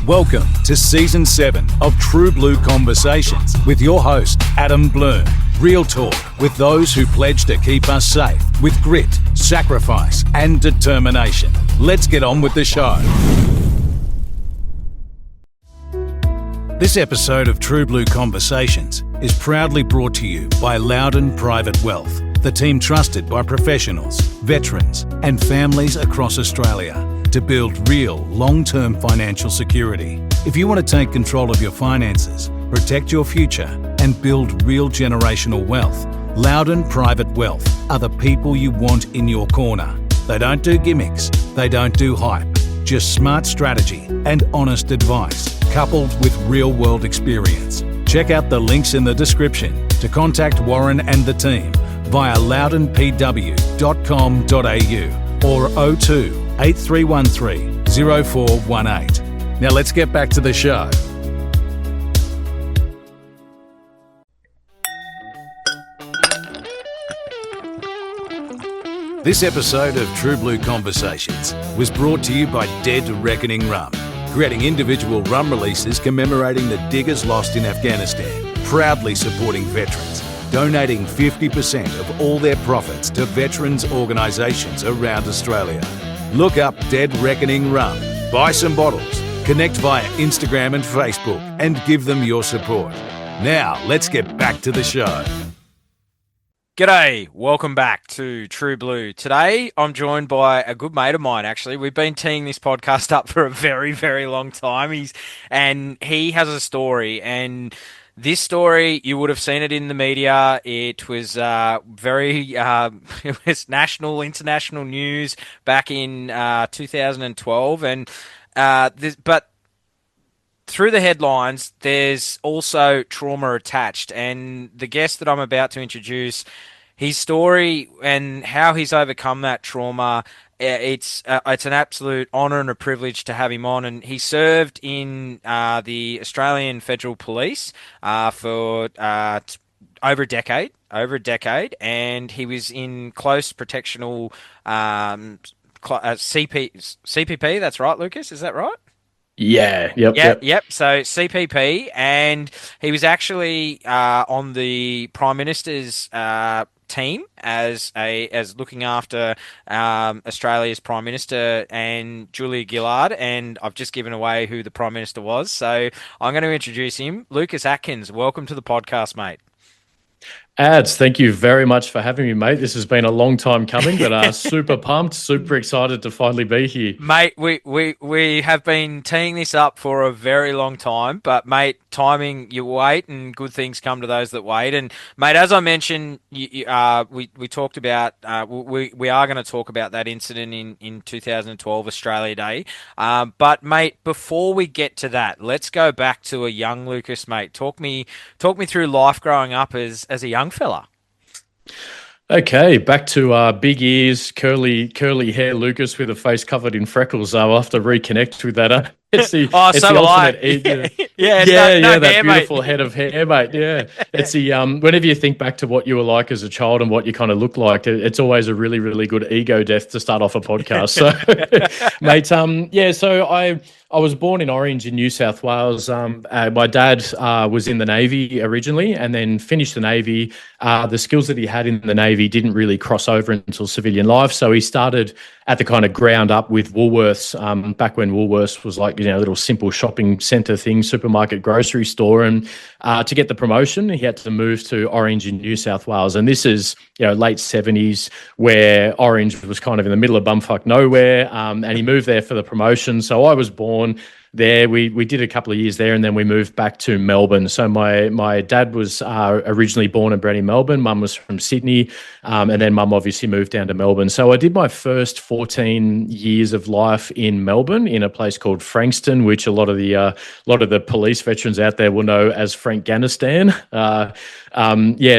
Welcome to Season 7 of True Blue Conversations with your host, Adam Bloom. Real talk with those who pledge to keep us safe with grit, sacrifice and determination. Let's get on with the show. This episode of True Blue Conversations is proudly brought to you by Loudon Private Wealth, the team trusted by professionals, veterans and families across Australia to build real long-term financial security. If you want to take control of your finances, protect your future and build real generational wealth, Loudon Private Wealth are the people you want in your corner. They don't do gimmicks, they don't do hype, just smart strategy and honest advice coupled with real-world experience. Check out the links in the description to contact Warren and the team via loudonpw.com.au or 02 8313 0418. Now let's get back to the show. This episode of True Blue Conversations was brought to you by Dead Reckoning Rum, creating individual rum releases commemorating the diggers lost in Afghanistan, proudly supporting veterans, donating 50% of all their profits to veterans organisations around Australia. Look up Dead Reckoning Rum, buy some bottles, connect via Instagram and Facebook and give them your support. Now, let's get back to the show. G'day, welcome back to True Blue. Today, I'm joined by a good mate of mine, actually. We've been teeing this podcast up for a very, very long time. He has a story, and this story, you would have seen it in the media. It was it was national, international news back in 2012. But through the headlines, there's also trauma attached. And the guest that I'm about to introduce, his story and how he's overcome that trauma, it's an absolute honour and a privilege to have him on. And he served in the Australian Federal Police for over a decade, and he was in close protectional CPP. That's right, Lucas. Is that right? Yeah. Yep. So CPP, and he was actually on the Prime Minister's team as looking after Australia's Prime Minister and Julia Gillard, and I've just given away who the Prime Minister was, so I'm going to introduce him. Lucas Atkins, welcome to the podcast, mate. Ads, thank you very much for having me, mate. This has been a long time coming, but super pumped, super excited to finally be here. Mate, we have been teeing this up for a very long time, but mate, timing, you wait and good things come to those that wait. And mate, as I mentioned, we talked about, we are going to talk about that incident in 2012 Australia Day. But mate, before we get to that, let's go back to a young Lucas, mate. Talk me through life growing up as a young fella. Okay, back to big ears, curly hair Lucas with a face covered in freckles. I'll have to reconnect with that. It's the ultimate. That beautiful head of hair, mate. Yeah, it's the whenever you think back to what you were like as a child and what you kind of look like, it's always a really, really good ego death to start off a podcast. So, mate, So I was born in Orange in New South Wales. My dad was in the Navy originally and then finished the Navy. The skills that he had in the Navy didn't really cross over until civilian life. So he started at the kind of ground up with Woolworths, back when Woolworths was like, a little simple shopping centre thing, supermarket, grocery store. And to get the promotion, he had to move to Orange in New South Wales. And this is, late 70s, where Orange was kind of in the middle of bumfuck nowhere. And he moved there for the promotion. So I was born there. We did a couple of years there, and then we moved back to Melbourne. So my dad was originally born and bred in Melbourne. Mum was from Sydney, and then mum obviously moved down to Melbourne. So I did my first 14 years of life in Melbourne in a place called Frankston, which a lot of the police veterans out there will know as Frankganistan.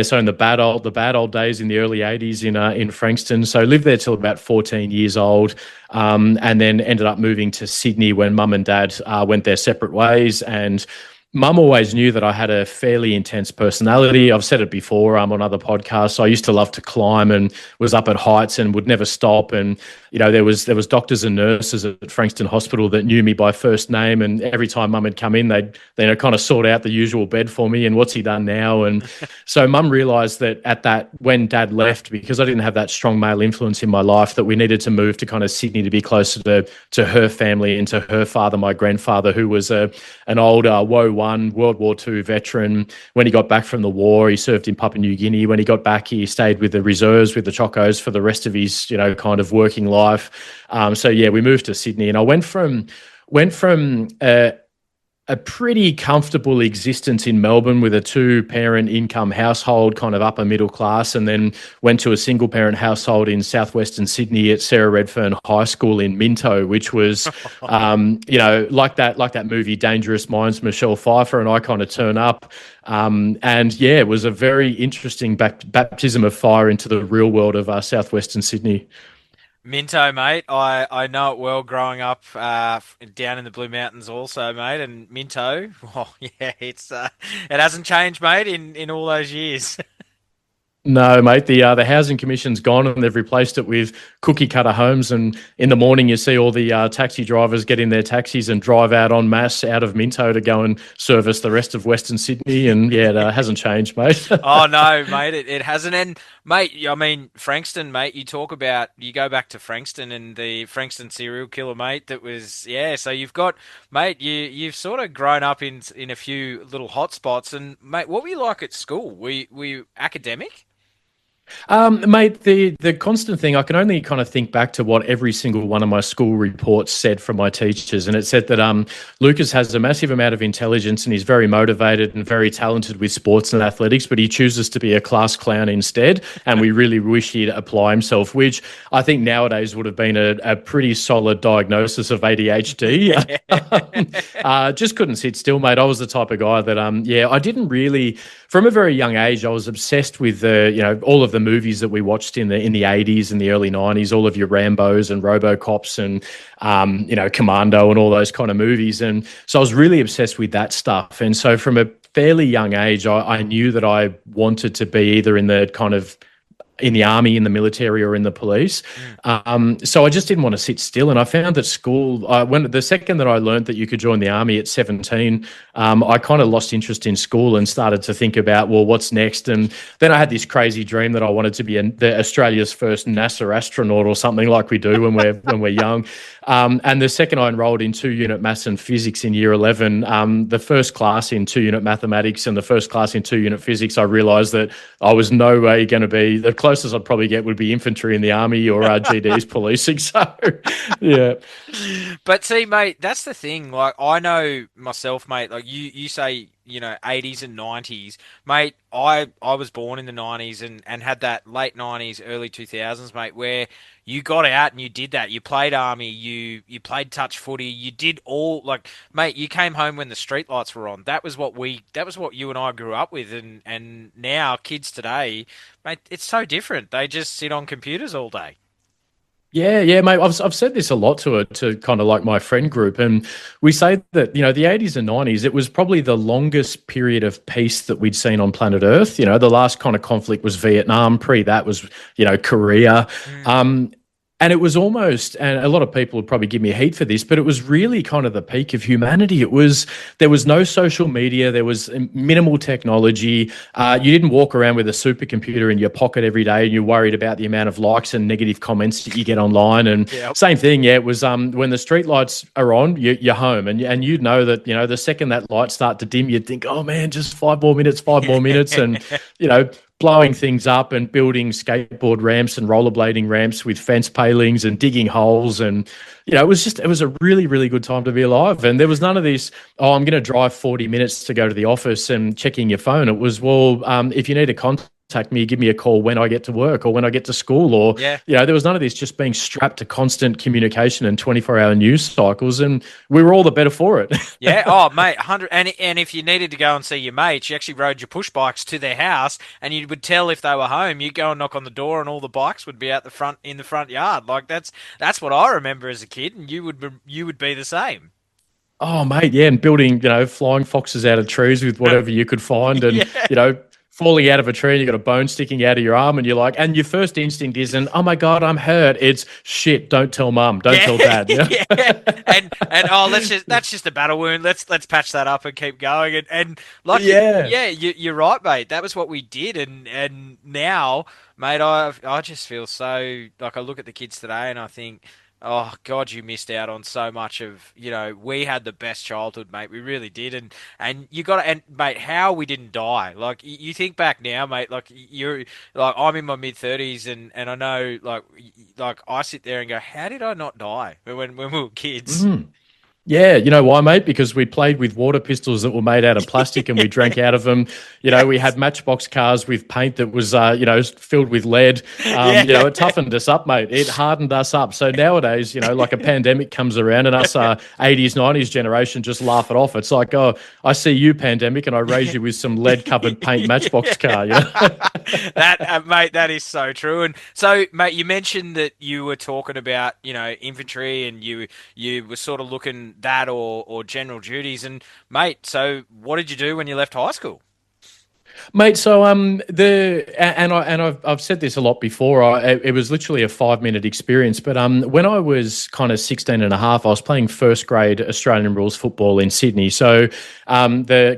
So in the bad old days in the early 80s in Frankston. So lived there till about 14 years old, and then ended up moving to Sydney when mum and dad went their separate ways. And Mum always knew that I had a fairly intense personality. I've said it before on other podcasts. I used to love to climb and was up at heights and would never stop. And, there was doctors and nurses at Frankston Hospital that knew me by first name, and every time Mum had come in, they'd kind of sort out the usual bed for me and what's he done now. And so Mum realised that when Dad left, because I didn't have that strong male influence in my life, that we needed to move to kind of Sydney to be closer to her family and to her father, my grandfather, who was an old World War II veteran. When he got back from the war, he served in Papua New Guinea. When he got back, he stayed with the reserves, with the Chocos for the rest of his, kind of working life. We moved to Sydney, and I went from a pretty comfortable existence in Melbourne with a 2-parent income household, kind of upper middle class, and then went to a single parent household in southwestern Sydney at Sarah Redfern High School in Minto, which was, like that movie Dangerous Minds, Michelle Pfeiffer, and I kind of turn up. It was a very interesting baptism of fire into the real world of southwestern Sydney. Minto, mate. I know it well growing up down in the Blue Mountains also, mate. And Minto, it hasn't changed, mate, in all those years. No, mate, the Housing Commission's gone, and they've replaced it with cookie cutter homes. And in the morning, you see all the taxi drivers get in their taxis and drive out en masse out of Minto to go and service the rest of Western Sydney. And it hasn't changed, mate. Oh no, mate, it hasn't. And mate, I mean, Frankston, mate. You go back to Frankston and the Frankston serial killer, mate. That was So you've got, mate, you've sort of grown up in a few little hot spots. And mate, what were you like at school? Were you academic? Mate, the constant thing, I can only kind of think back to what every single one of my school reports said from my teachers, and it said that Lucas has a massive amount of intelligence and he's very motivated and very talented with sports and athletics, but he chooses to be a class clown instead, and we really wish he'd apply himself, which I think nowadays would have been a pretty solid diagnosis of ADHD. Just couldn't sit still, mate. I was the type of guy that, I didn't really, from a very young age, I was obsessed with all of the movies that we watched in the 80s and the early 90s, all of your Rambos and RoboCops and Commando and all those kind of movies. And so I was really obsessed with that stuff. And so from a fairly young age, I knew that I wanted to be either in the army, in the military, or in the police. So I just didn't want to sit still. And I found that school, when the second that I learned that you could join the army at 17, I kind of lost interest in school and started to think about, well, what's next? And then I had this crazy dream that I wanted to be Australia's first NASA astronaut or something, like we do when we're young. And the second I enrolled in 2-unit maths and physics in year 11, the first class in 2-unit mathematics and the first class in 2-unit physics, I realised that I was no way going to be, the closest I'd probably get would be infantry in the army or GD's policing. So, yeah. But see, mate, that's the thing. Like, I know myself, mate, like you say, 80s and 90s, mate, I was born in the 90s and had that late 90s, early 2000s, mate, where you got out and you did that. You played army, you played touch footy, you did all, like, mate, you came home when the street lights were on. That was what you and I grew up with, and now kids today, mate, it's so different. They just sit on computers all day. Yeah, mate. I've said this a lot to kind of like my friend group, and we say that the 80s and 90s, it was probably the longest period of peace that we'd seen on planet Earth. The last kind of conflict was Vietnam. Pre that was Korea. And it was almost, and a lot of people would probably give me heat for this, but it was really kind of the peak of humanity. There was no social media, there was minimal technology. You didn't walk around with a supercomputer in your pocket every day and you're worried about the amount of likes and negative comments that you get online. And Same thing, it was when the street lights are on, you're home, and you'd know that, the second that light start to dim, you'd think, oh man, just 5 more minutes, and blowing things up and building skateboard ramps and rollerblading ramps with fence palings and digging holes. And, it was a really, really good time to be alive. And there was none of this, I'm going to drive 40 minutes to go to the office and checking your phone. It was, if you need to contact me, give me a call when I get to work or when I get to school, or, there was none of this just being strapped to constant communication and 24-hour news cycles. And we were all the better for it. Yeah. Oh, mate, 100. And if you needed to go and see your mates, you actually rode your push bikes to their house, and you would tell if they were home. You'd go and knock on the door, and all the bikes would be out in the front yard. Like that's what I remember as a kid, and you would be the same. Oh, mate, yeah, and building, flying foxes out of trees with whatever you could find, and falling out of a tree and you got a bone sticking out of your arm and you're like, and your first instinct isn't, oh my God, I'm hurt. It's shit. Don't tell mum. Don't tell dad. You know? Yeah. And that's just a battle wound. Let's patch that up and keep going. And like, you're right, mate. That was what we did. And now, mate, I just feel so like I look at the kids today and I think, oh God, you missed out on so much of, we had the best childhood, mate. We really did. And you got to, and mate, how we didn't die. Like you think back now, mate, like you're like, I'm in my mid-30s and I know like I sit there and go, how did I not die when we were kids? Mm. Yeah, you know why, mate? Because we played with water pistols that were made out of plastic and we drank out of them. We had matchbox cars with paint that was, filled with lead. It toughened us up, mate. It hardened us up. So nowadays, like a pandemic comes around and us 80s, 90s generation just laugh it off. It's like, oh, I see you, pandemic, and I raise you with some lead-covered paint matchbox car. Mate, that is so true. And so, mate, you mentioned that you were talking about, infantry and you were sort of looking that or general duties. And mate, so what did you do when you left high school? Mate, so I've said this a lot before. It was literally a 5-minute experience, but when I was kind of 16 and a half, I was playing first grade Australian rules football in Sydney. So the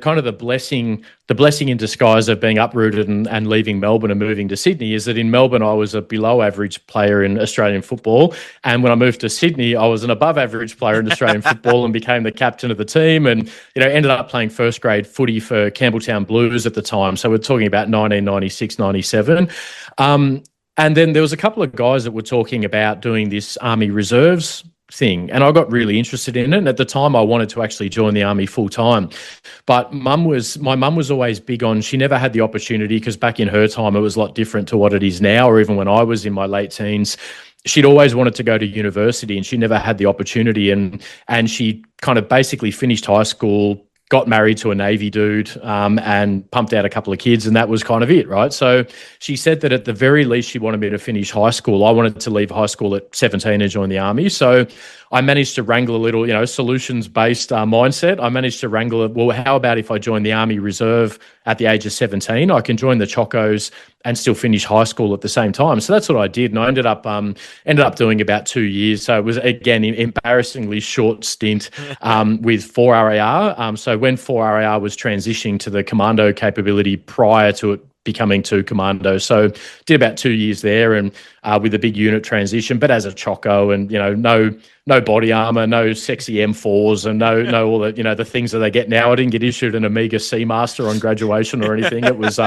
blessing in disguise of being uprooted and leaving Melbourne and moving to Sydney is that in Melbourne I was a below average player in Australian football, and when I moved to Sydney I was an above average player in Australian football and became the captain of the team, and ended up playing first grade footy for Campbelltown Blues at the time. So we're talking about 1996, 97. And then there was a couple of guys that were talking about doing this Army Reserves thing, and I got really interested in it. And at the time I wanted to actually join the army full time, but my mum was always big on, she never had the opportunity, because back in her time it was a lot different to what it is now, or even when I was in my late teens. She'd always wanted to go to university and she never had the opportunity, and she kind of basically finished high school, got married to a Navy dude, and pumped out a couple of kids, and that was kind of it, right? So she said that at the very least she wanted me to finish high school. I wanted to leave high school at 17 and join the army. So I managed to wrangle a little, solutions-based mindset. I managed to wrangle it. Well, how about if I join the Army Reserve at the age of 17? I can join the Chocos and still finish high school at the same time. So that's what I did, and I ended up doing about 2 years. So it was, again, an embarrassingly short stint with 4RAR. So when 4RAR was transitioning to the commando capability prior to it becoming 2 commando. So did about 2 years there, and with a big unit transition, but as a Choco, and no body armor, no sexy M4s, and no all the the things that they get now. I didn't get issued an Amiga Seamaster on graduation or anything. It was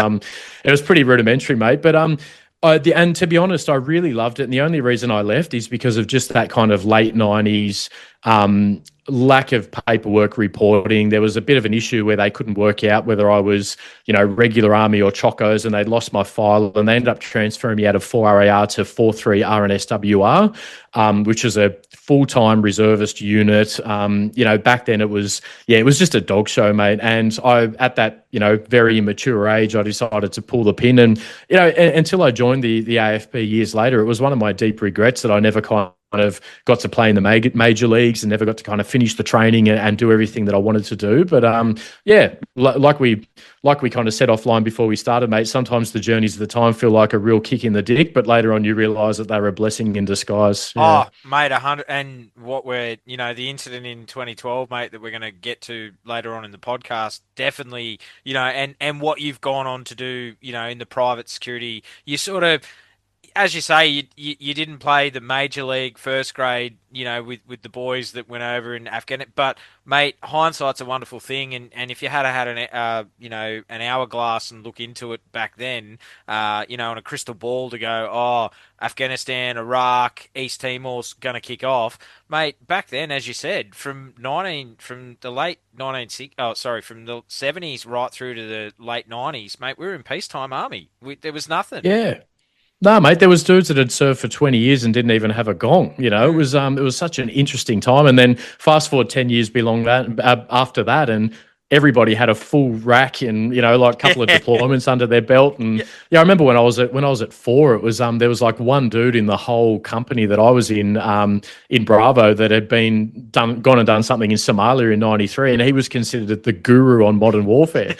pretty rudimentary, mate. But and to be honest, I really loved it. And the only reason I left is because of just that kind of late 90s lack of paperwork reporting. There was a bit of an issue where they couldn't work out whether I was, regular army or Chocos, and they'd lost my file, and they ended up transferring me out of 4RAR to 43 RNSWR, which is a full-time reservist unit. Back then it was just a dog show, mate. And I, at that, very immature age, I decided to pull the pin. And, until I joined the AFP years later, it was one of my deep regrets that I never kind of got to play in the major leagues and never got to kind of finish the training and do everything that I wanted to do. But like we kind of said offline before we started, mate, sometimes the journeys of the time feel like a real kick in the dick, but later on you realise that they were a blessing in disguise. Yeah. Oh, mate, 100. And what we're, the incident in 2012, mate, that we're going to get to later on in the podcast, definitely, and what you've gone on to do, in the private security, you sort of, as you say, you didn't play the major league first grade, with the boys that went over in Afghanistan. But mate, hindsight's a wonderful thing, and if you had an hourglass and look into it back then, on a crystal ball to go, oh, Afghanistan, Iraq, East Timor's going to kick off, mate. Back then, as you said, from the 70s right through to the late 90s, mate, we were in peacetime army. There was nothing. Yeah. No, mate, there was dudes that had served for 20 years and didn't even have a gong. It was such an interesting time. And then fast forward 10 years after that, and everybody had a full rack and like a couple of deployments under their belt. And I remember when I was at 4, it was there was like one dude in the whole company that I was in Bravo that had gone and done something in Somalia in '93, and he was considered the guru on modern warfare.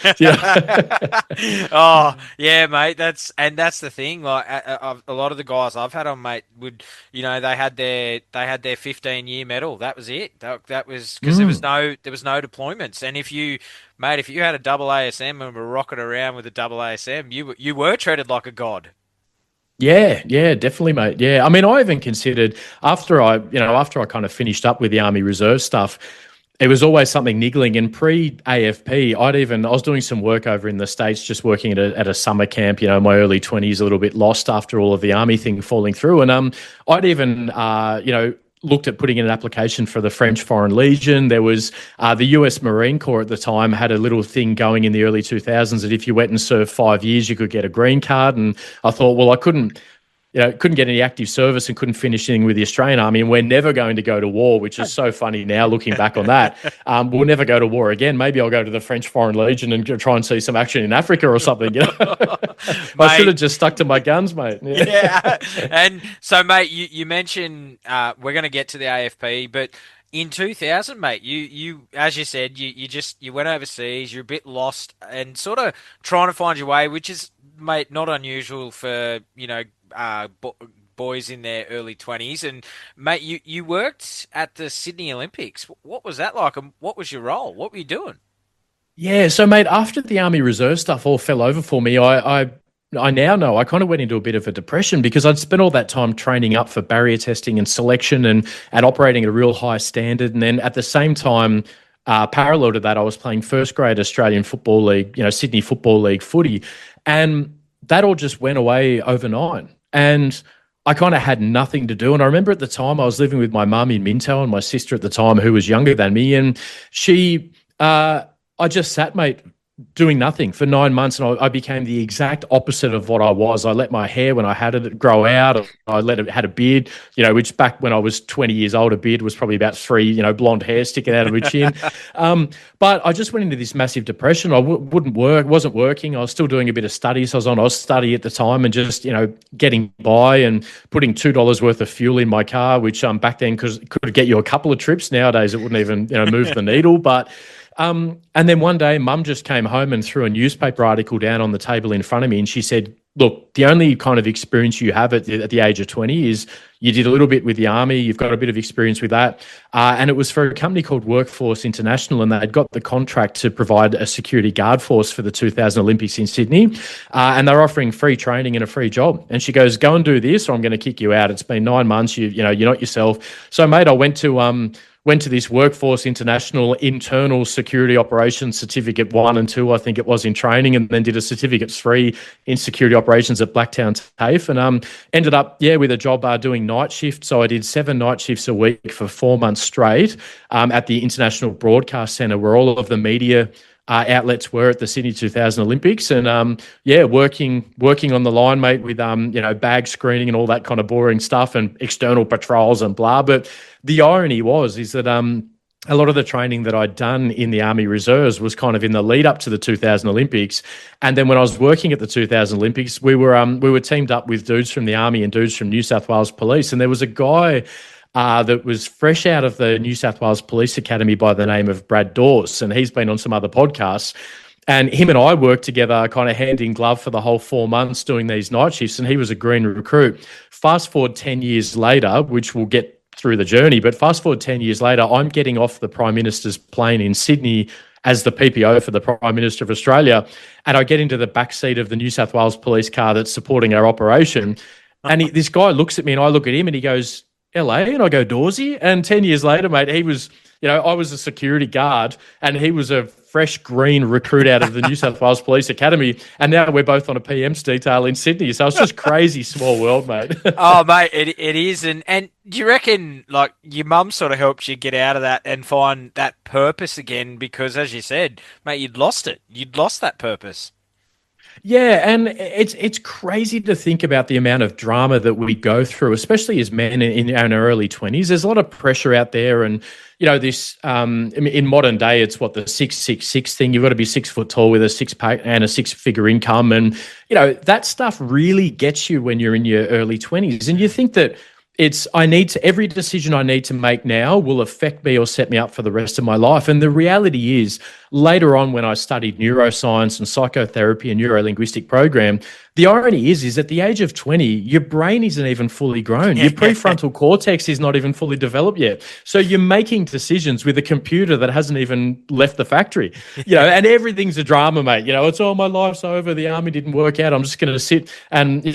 Oh yeah, mate. That's the thing. Like a lot of the guys I've had on, mate, would they had their 15-year medal. That was it. That was because there was no deployments. And if you had a double ASM and were rocking around with a double ASM, you were treated like a god. Yeah, definitely, mate. Yeah, I mean, I even considered after I kind of finished up with the Army Reserve stuff, it was always something niggling. And pre-AFP, I was doing some work over in the States, just working at a summer camp, my early 20s, a little bit lost after all of the Army thing falling through. And I'd even, looked at putting in an application for the French Foreign Legion. There was the US Marine Corps at the time had a little thing going in the early 2000s that if you went and served 5 years, you could get a green card. And I thought, well, I couldn't get any active service and couldn't finish anything with the Australian Army, and we're never going to go to war, which is so funny now looking back on that. We'll never go to war again. Maybe I'll go to the French Foreign Legion and try and see some action in Africa or something. I should have just stuck to my guns, mate. Yeah. And so, mate, you mentioned we're going to get to the AFP, but in 2000, mate, you as you said, you went overseas. You're a bit lost and sort of trying to find your way, which is, mate, not unusual for boys in their early 20s. And mate, you worked at the Sydney Olympics. What was that like, and what was your role? What were you doing? Yeah, so mate, after the Army Reserve stuff all fell over for me, I now know I kind of went into a bit of a depression because I'd spent all that time training up for barrier testing and selection and operating at a real high standard. And then at the same time, parallel to that, I was playing first grade Australian Football League, Sydney Football League footy. And that all just went away overnight. And I kind of had nothing to do. And I remember at the time I was living with my mum in Minto and my sister at the time who was younger than me. And I just sat, mate, doing nothing for 9 months, and I became the exact opposite of what I was. I let my hair, when I had it, grow out. I had a beard, which back when I was 20 years old, a beard was probably about 3, blonde hair sticking out of my chin. But I just went into this massive depression. I wouldn't work, wasn't working. I was still doing a bit of studies. I was on Austudy at the time and just, getting by and putting $2 worth of fuel in my car, which back then could get you a couple of trips. Nowadays, it wouldn't even, move the needle. But and then one day, Mum just came home and threw a newspaper article down on the table in front of me, and she said, "Look, the only kind of experience you have at the age of 20 is you did a little bit with the Army. You've got a bit of experience with that." And it was for a company called Workforce International, and they had got the contract to provide a security guard force for the 2000 Olympics in Sydney. And they're offering free training and a free job. And she goes, "Go and do this, or I'm going to kick you out. It's been 9 months. You're not yourself." So, mate, I went to this Workforce International Internal Security Operations Certificate 1 and 2, I think it was, in training, and then did a Certificate 3 in Security Operations at Blacktown TAFE, and ended up, with a job doing night shift. So I did 7 night shifts a week for 4 months straight at the International Broadcast Centre, where all of the media outlets were at the Sydney 2000 Olympics, and working on the line, mate, with bag screening and all that kind of boring stuff and external patrols and blah. But the irony is that a lot of the training that I'd done in the Army Reserves was kind of in the lead up to the 2000 Olympics, and then when I was working at the 2000 Olympics, we were teamed up with dudes from the Army and dudes from New South Wales Police, and there was a guy that was fresh out of the New South Wales Police Academy by the name of Brad Dawes, and he's been on some other podcasts. And him and I worked together kind of hand in glove for the whole 4 months doing these night shifts, and he was a green recruit. Fast forward 10 years later, which we'll get through the journey, but fast forward 10 years later, I'm getting off the Prime Minister's plane in Sydney as the PPO for the Prime Minister of Australia, and I get into the backseat of the New South Wales police car that's supporting our operation. And this guy looks at me and I look at him and he goes, "LA?" And I go, "Dawsey?" And 10 years later, mate, he was, I was a security guard and he was a fresh green recruit out of the New South Wales Police Academy. And now we're both on a PM's detail in Sydney. So it's just crazy small world, mate. Oh, mate, it is. And do you reckon, like, your mum sort of helped you get out of that and find that purpose again? Because, as you said, mate, you'd lost it. You'd lost that purpose. Yeah, and it's crazy to think about the amount of drama that we go through, especially as men in our early 20s. There's a lot of pressure out there, and this in modern day, it's what the 666 thing. You've got to be 6 foot tall with a six pack and a six-figure income, and that stuff really gets you when you're in your early 20s, and you think that. Every decision I need to make now will affect me or set me up for the rest of my life. And the reality is, later on when I studied neuroscience and psychotherapy and neuro-linguistic program, the irony is at the age of 20, your brain isn't even fully grown. Your prefrontal cortex is not even fully developed yet. So you're making decisions with a computer that hasn't even left the factory, and everything's a drama, mate. It's my life's over. The army didn't work out. I'm just going to sit and,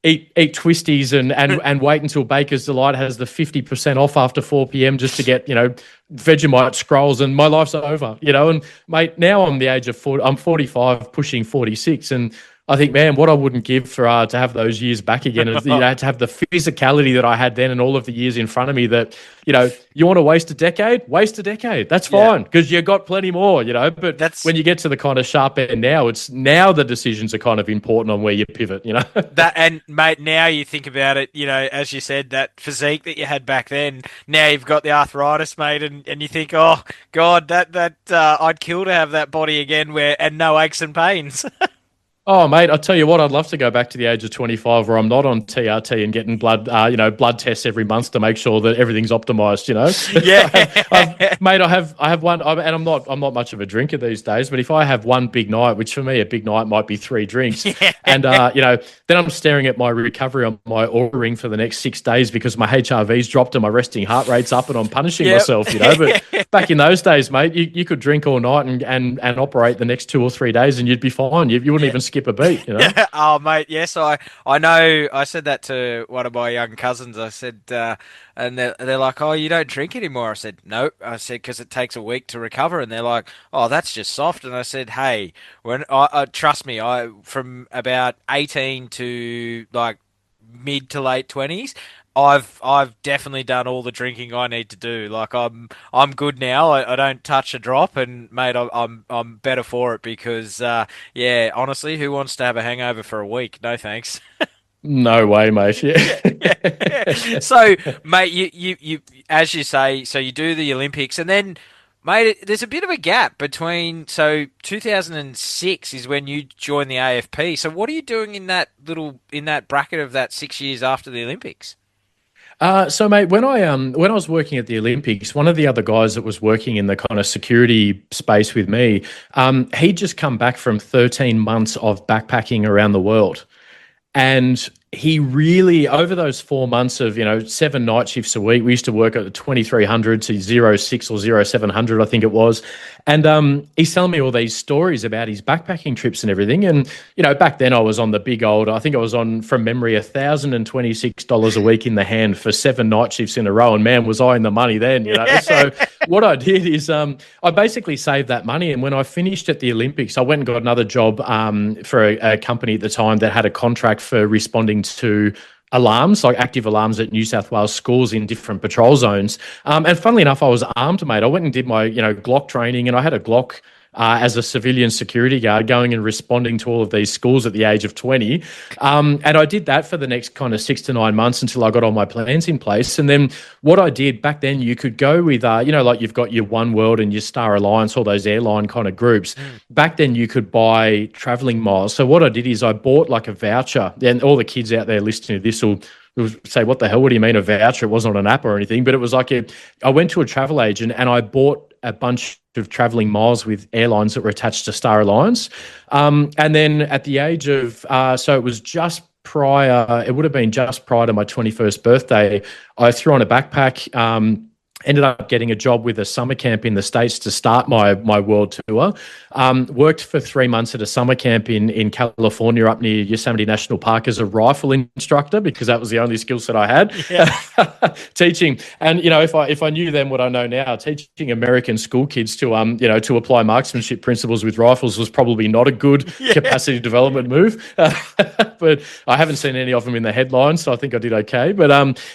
eat twisties and wait until Baker's Delight has the 50% off after 4 p.m. just to get, Vegemite scrolls, and my life's over, and mate, now I'm the age of 40, I'm 45 pushing 46, and I think, man, what I wouldn't give for to have those years back again, is, to have the physicality that I had then and all of the years in front of me that, you want to waste a decade? Waste a decade. That's fine, because you got plenty more, but when you get to the kind of sharp end now, it's now the decisions are kind of important on where you pivot, That, and mate, now you think about it, as you said, that physique that you had back then, now you've got the arthritis, mate, and you think, oh God, that I'd kill to have that body again and no aches and pains. Oh, mate, I'll tell you what, I'd love to go back to the age of 25 where I'm not on TRT and getting blood tests every month to make sure that everything's optimized, Yeah. Mate, I have one, and I'm not much of a drinker these days, but if I have one big night, which for me, a big night might be 3 drinks, and, then I'm staring at my recovery on my Oura ring for the next 6 days because my HRV's dropped and my resting heart rate's up and I'm punishing myself, but back in those days, mate, you could drink all night and operate the next 2 or 3 days and you'd be fine. You wouldn't even skip a beat, Yeah. Oh, mate, yes, I know. I said that to one of my young cousins. I said, and they're like, "Oh, you don't drink anymore?" I said, "No." I said, "Because it takes a week to recover." And they're like, "Oh, that's just soft." And I said, "Hey, when trust me, I from about 18 to like mid to late 20s." I've definitely done all the drinking I need to do. Like I'm good now. I don't touch a drop, and mate, I'm better for it because honestly, who wants to have a hangover for a week? No thanks. No way, mate. Yeah. So, mate, you as you say, so you do the Olympics, and then, mate, there's a bit of a gap between. So 2006 is when you joined the AFP. So what are you doing in that bracket of that 6 years after the Olympics? So, mate, when I was working at the Olympics, one of the other guys that was working in the kind of security space with me, he'd just come back from 13 months of backpacking around the world. And he really, over those 4 months of, 7 night shifts a week, we used to work at the 2300 to 06 or 0700, I think it was. And he's telling me all these stories about his backpacking trips and everything. And, back then I was on the big old, I think I was on, from memory, $1,026 a week in the hand for 7 night shifts in a row. And man, was I in the money then, So what I did is I basically saved that money. And when I finished at the Olympics, I went and got another job for a company at the time that had a contract for responding to alarms, like active alarms at New South Wales schools in different patrol zones. And funnily enough, I was armed, mate. I went and did my, Glock training, and I had a Glock as a civilian security guard going and responding to all of these schools at the age of 20. And I did that for the next kind of 6 to 9 months until I got all my plans in place. And then what I did back then, you could go with, like you've got your One World and your Star Alliance, all those airline kind of groups. Back then you could buy traveling miles. So what I did is I bought like a voucher, and all the kids out there listening to this will say, what the hell, what do you mean a voucher? It wasn't an app or anything, but it was like I went to a travel agent and I bought a bunch of traveling miles with airlines that were attached to Star Alliance. And then at the age of, so it was just prior, it would have been just prior to my 21st birthday, I threw on a backpack, ended up getting a job with a summer camp in the States to start my world tour. Worked for 3 months at a summer camp in California up near Yosemite National Park as a rifle instructor, because that was the only skill set I had. Yeah. Teaching. And, if I knew then what I know now, teaching American school kids to apply marksmanship principles with rifles was probably not a good capacity development move. But I haven't seen any of them in the headlines, so I think I did okay. But,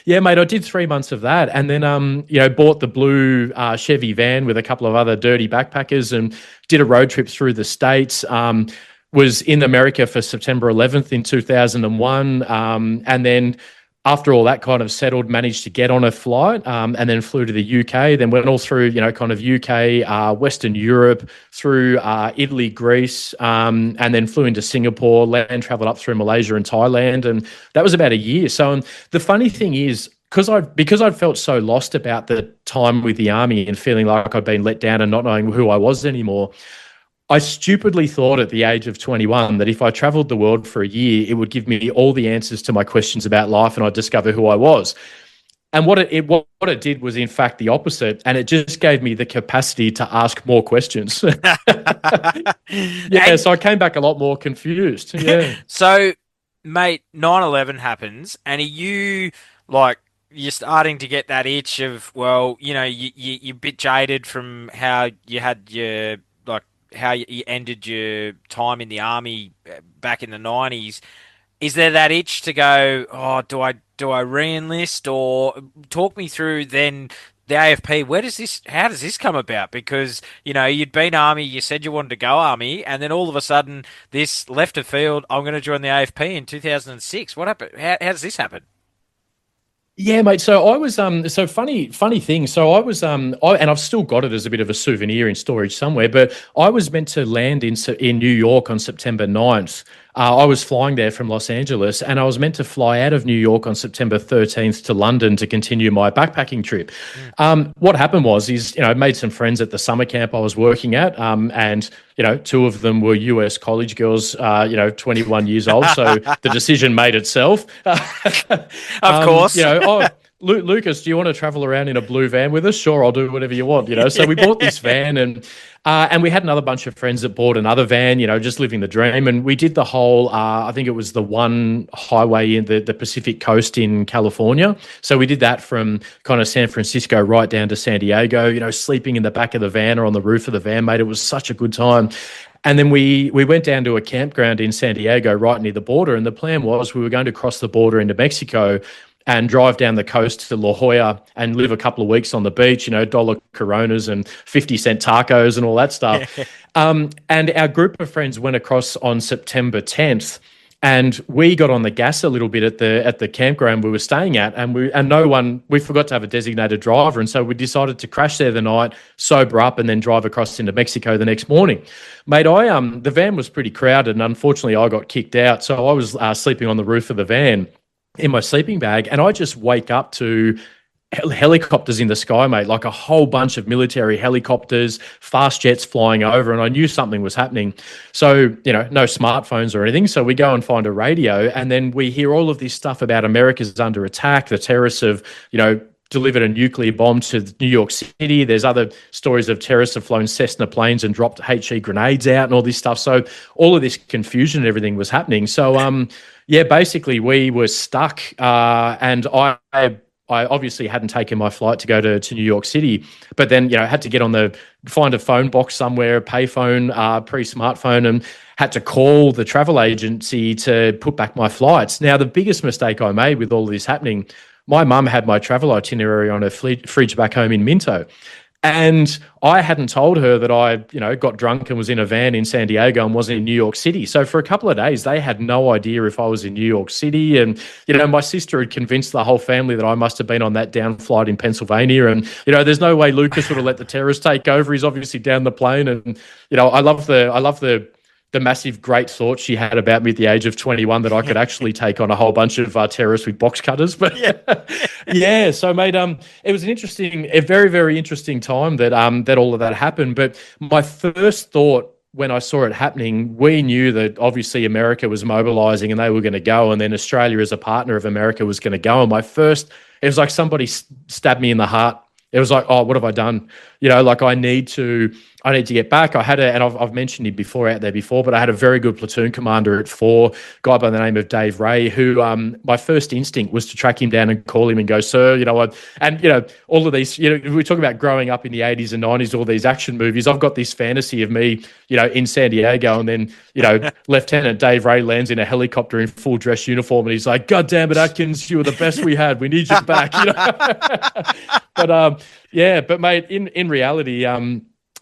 mate, I did 3 months of that. And then, bought the blue Chevy van with a couple of other dirty backpackers and did a road trip through the States. was in America for September 11th in 2001, and then after all that kind of settled, managed to get on a flight, and then flew to the UK, then went all through, kind of UK, Western Europe, through Italy, Greece, and then flew into Singapore, land traveled up through Malaysia and Thailand. And that was about a year. So the funny thing is, because I'd felt so lost about the time with the army and feeling like I'd been let down and not knowing who I was anymore, I stupidly thought at the age of 21 that if I traveled the world for a year, it would give me all the answers to my questions about life and I'd discover who I was. And what it did was, in fact, the opposite. And it just gave me the capacity to ask more questions. So I came back a lot more confused. Yeah. So, mate, 9/11 happens, and are you like, you're starting to get that itch of, well, you're a bit jaded from how you had your, like, how you ended your time in the army back in the 90s. Is there that itch to go, oh, do I re-enlist? Or talk me through then the AFP. How does this come about? Because, you'd been army, you said you wanted to go army, and then all of a sudden this left of field, I'm going to join the AFP in 2006. What happened? How does this happen? Yeah, mate. So I was so funny thing. So I was and I've still got it as a bit of a souvenir in storage somewhere, but I was meant to land in New York on September 9th. I was flying there from Los Angeles, and I was meant to fly out of New York on September 13th to London to continue my backpacking trip. What happened was, I made some friends at the summer camp I was working at, and two of them were US college girls, 21 years old. So the decision made itself. Of course. Lucas, do you want to travel around in a blue van with us? Sure, I'll do whatever you want. So we bought this van, and we had another bunch of friends that bought another van, just living the dream. And we did the whole, I think it was the one highway in the Pacific coast in California. So we did that from kind of San Francisco right down to San Diego, sleeping in the back of the van or on the roof of the van, mate. It was such a good time. And then we went down to a campground in San Diego right near the border. And the plan was we were going to cross the border into Mexico and drive down the coast to La Jolla and live a couple of weeks on the beach, dollar Coronas and 50-cent tacos and all that stuff. And our group of friends went across on September 10th, and we got on the gas a little bit at the campground we were staying at, and we forgot to have a designated driver, and so we decided to crash there the night, sober up, and then drive across into Mexico the next morning. Mate, the van was pretty crowded, and unfortunately I got kicked out, so I was sleeping on the roof of the van in my sleeping bag, and I just wake up to helicopters in the sky, mate, like a whole bunch of military helicopters, fast jets flying over, and I knew something was happening. So, no smartphones or anything. So we go and find a radio, and then we hear all of this stuff about America's under attack. The terrorists have, delivered a nuclear bomb to New York City. There's other stories of terrorists have flown Cessna planes and dropped HE grenades out and all this stuff. So all of this confusion and everything was happening. So, basically we were stuck, and I obviously hadn't taken my flight to go to New York City, but then, had to find a phone box somewhere, a payphone, pre-smartphone, and had to call the travel agency to put back my flights. Now, the biggest mistake I made with all of this happening, my mum had my travel itinerary on her fridge back home in Minto. And I hadn't told her that I, got drunk and was in a van in San Diego and wasn't in New York City. So for a couple of days, they had no idea if I was in New York City. And, my sister had convinced the whole family that I must have been on that down flight in Pennsylvania. And, there's no way Lucas would have let the terrorists take over. He's obviously down the plane. And, I love the massive great thought she had about me at the age of 21 that I could actually take on a whole bunch of terrorists with box cutters. But yeah, so mate, it was a very, very interesting time that all of that happened. But my first thought when I saw it happening, we knew that obviously America was mobilizing and they were going to go, and then Australia as a partner of America was going to go. And it was like somebody stabbed me in the heart. It was like, oh, what have I done? I need to get back. and I've mentioned him out there before, but I had a very good platoon commander at 4, guy by the name of Dave Ray, who my first instinct was to track him down and call him and go, sir, all of these, we talk about growing up in the 80s and 90s, all these action movies. I've got this fantasy of me, in San Diego, and then, Lieutenant Dave Ray lands in a helicopter in full dress uniform, and he's like, God damn it, Atkins, you were the best we had. We need you back. But mate, in reality,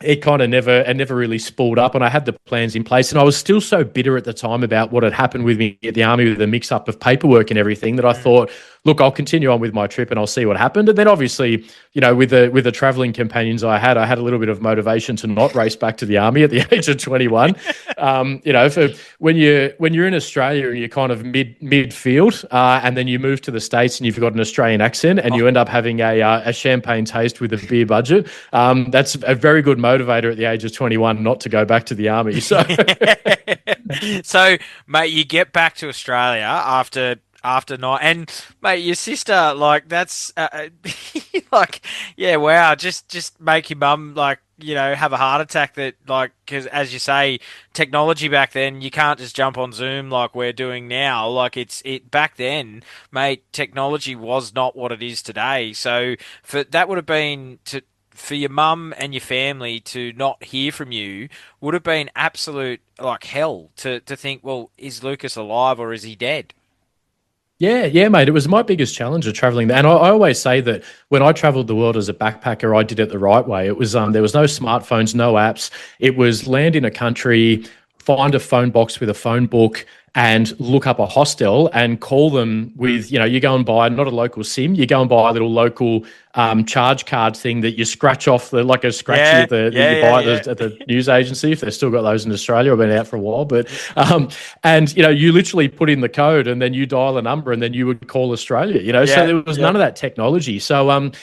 it kind of never really spooled up, and I had the plans in place, and I was still so bitter at the time about what had happened with me at the army with the mix up of paperwork and everything that I thought, look, I'll continue on with my trip and I'll see what happened. And then obviously, with the traveling companions I had a little bit of motivation to not race back to the army at the age of 21. For when you're in Australia and you're kind of midfield, and then you move to the States and you've got an Australian accent and you end up having a champagne taste with a beer budget, that's a very good motivator at the age of 21 not to go back to the army. So, so mate, you get back to Australia after night, and mate, your sister, like, that's like, yeah, wow, just make your mum, like, have a heart attack, that, like, because as you say, technology back then, you can't just jump on Zoom like we're doing now. Like, it back then, mate, technology was not what it is today. So that would have been for your mum and your family to not hear from you would have been absolute, like, hell to think, well, is Lucas alive or is he dead? Yeah, mate. It was my biggest challenge of traveling. And I always say that when I traveled the world as a backpacker, I did it the right way. It was there was no smartphones, no apps. It was land in a country, find a phone box with a phone book, and look up a hostel and call them with, you go and buy not a local SIM, you go and buy a little local charge card thing that you scratch off, like a scratchy that you buy at the news agency, if they've still got those in Australia. I've been out for a while, but and you literally put in the code and then you dial a number and then you would call Australia. So there was none of that technology. So and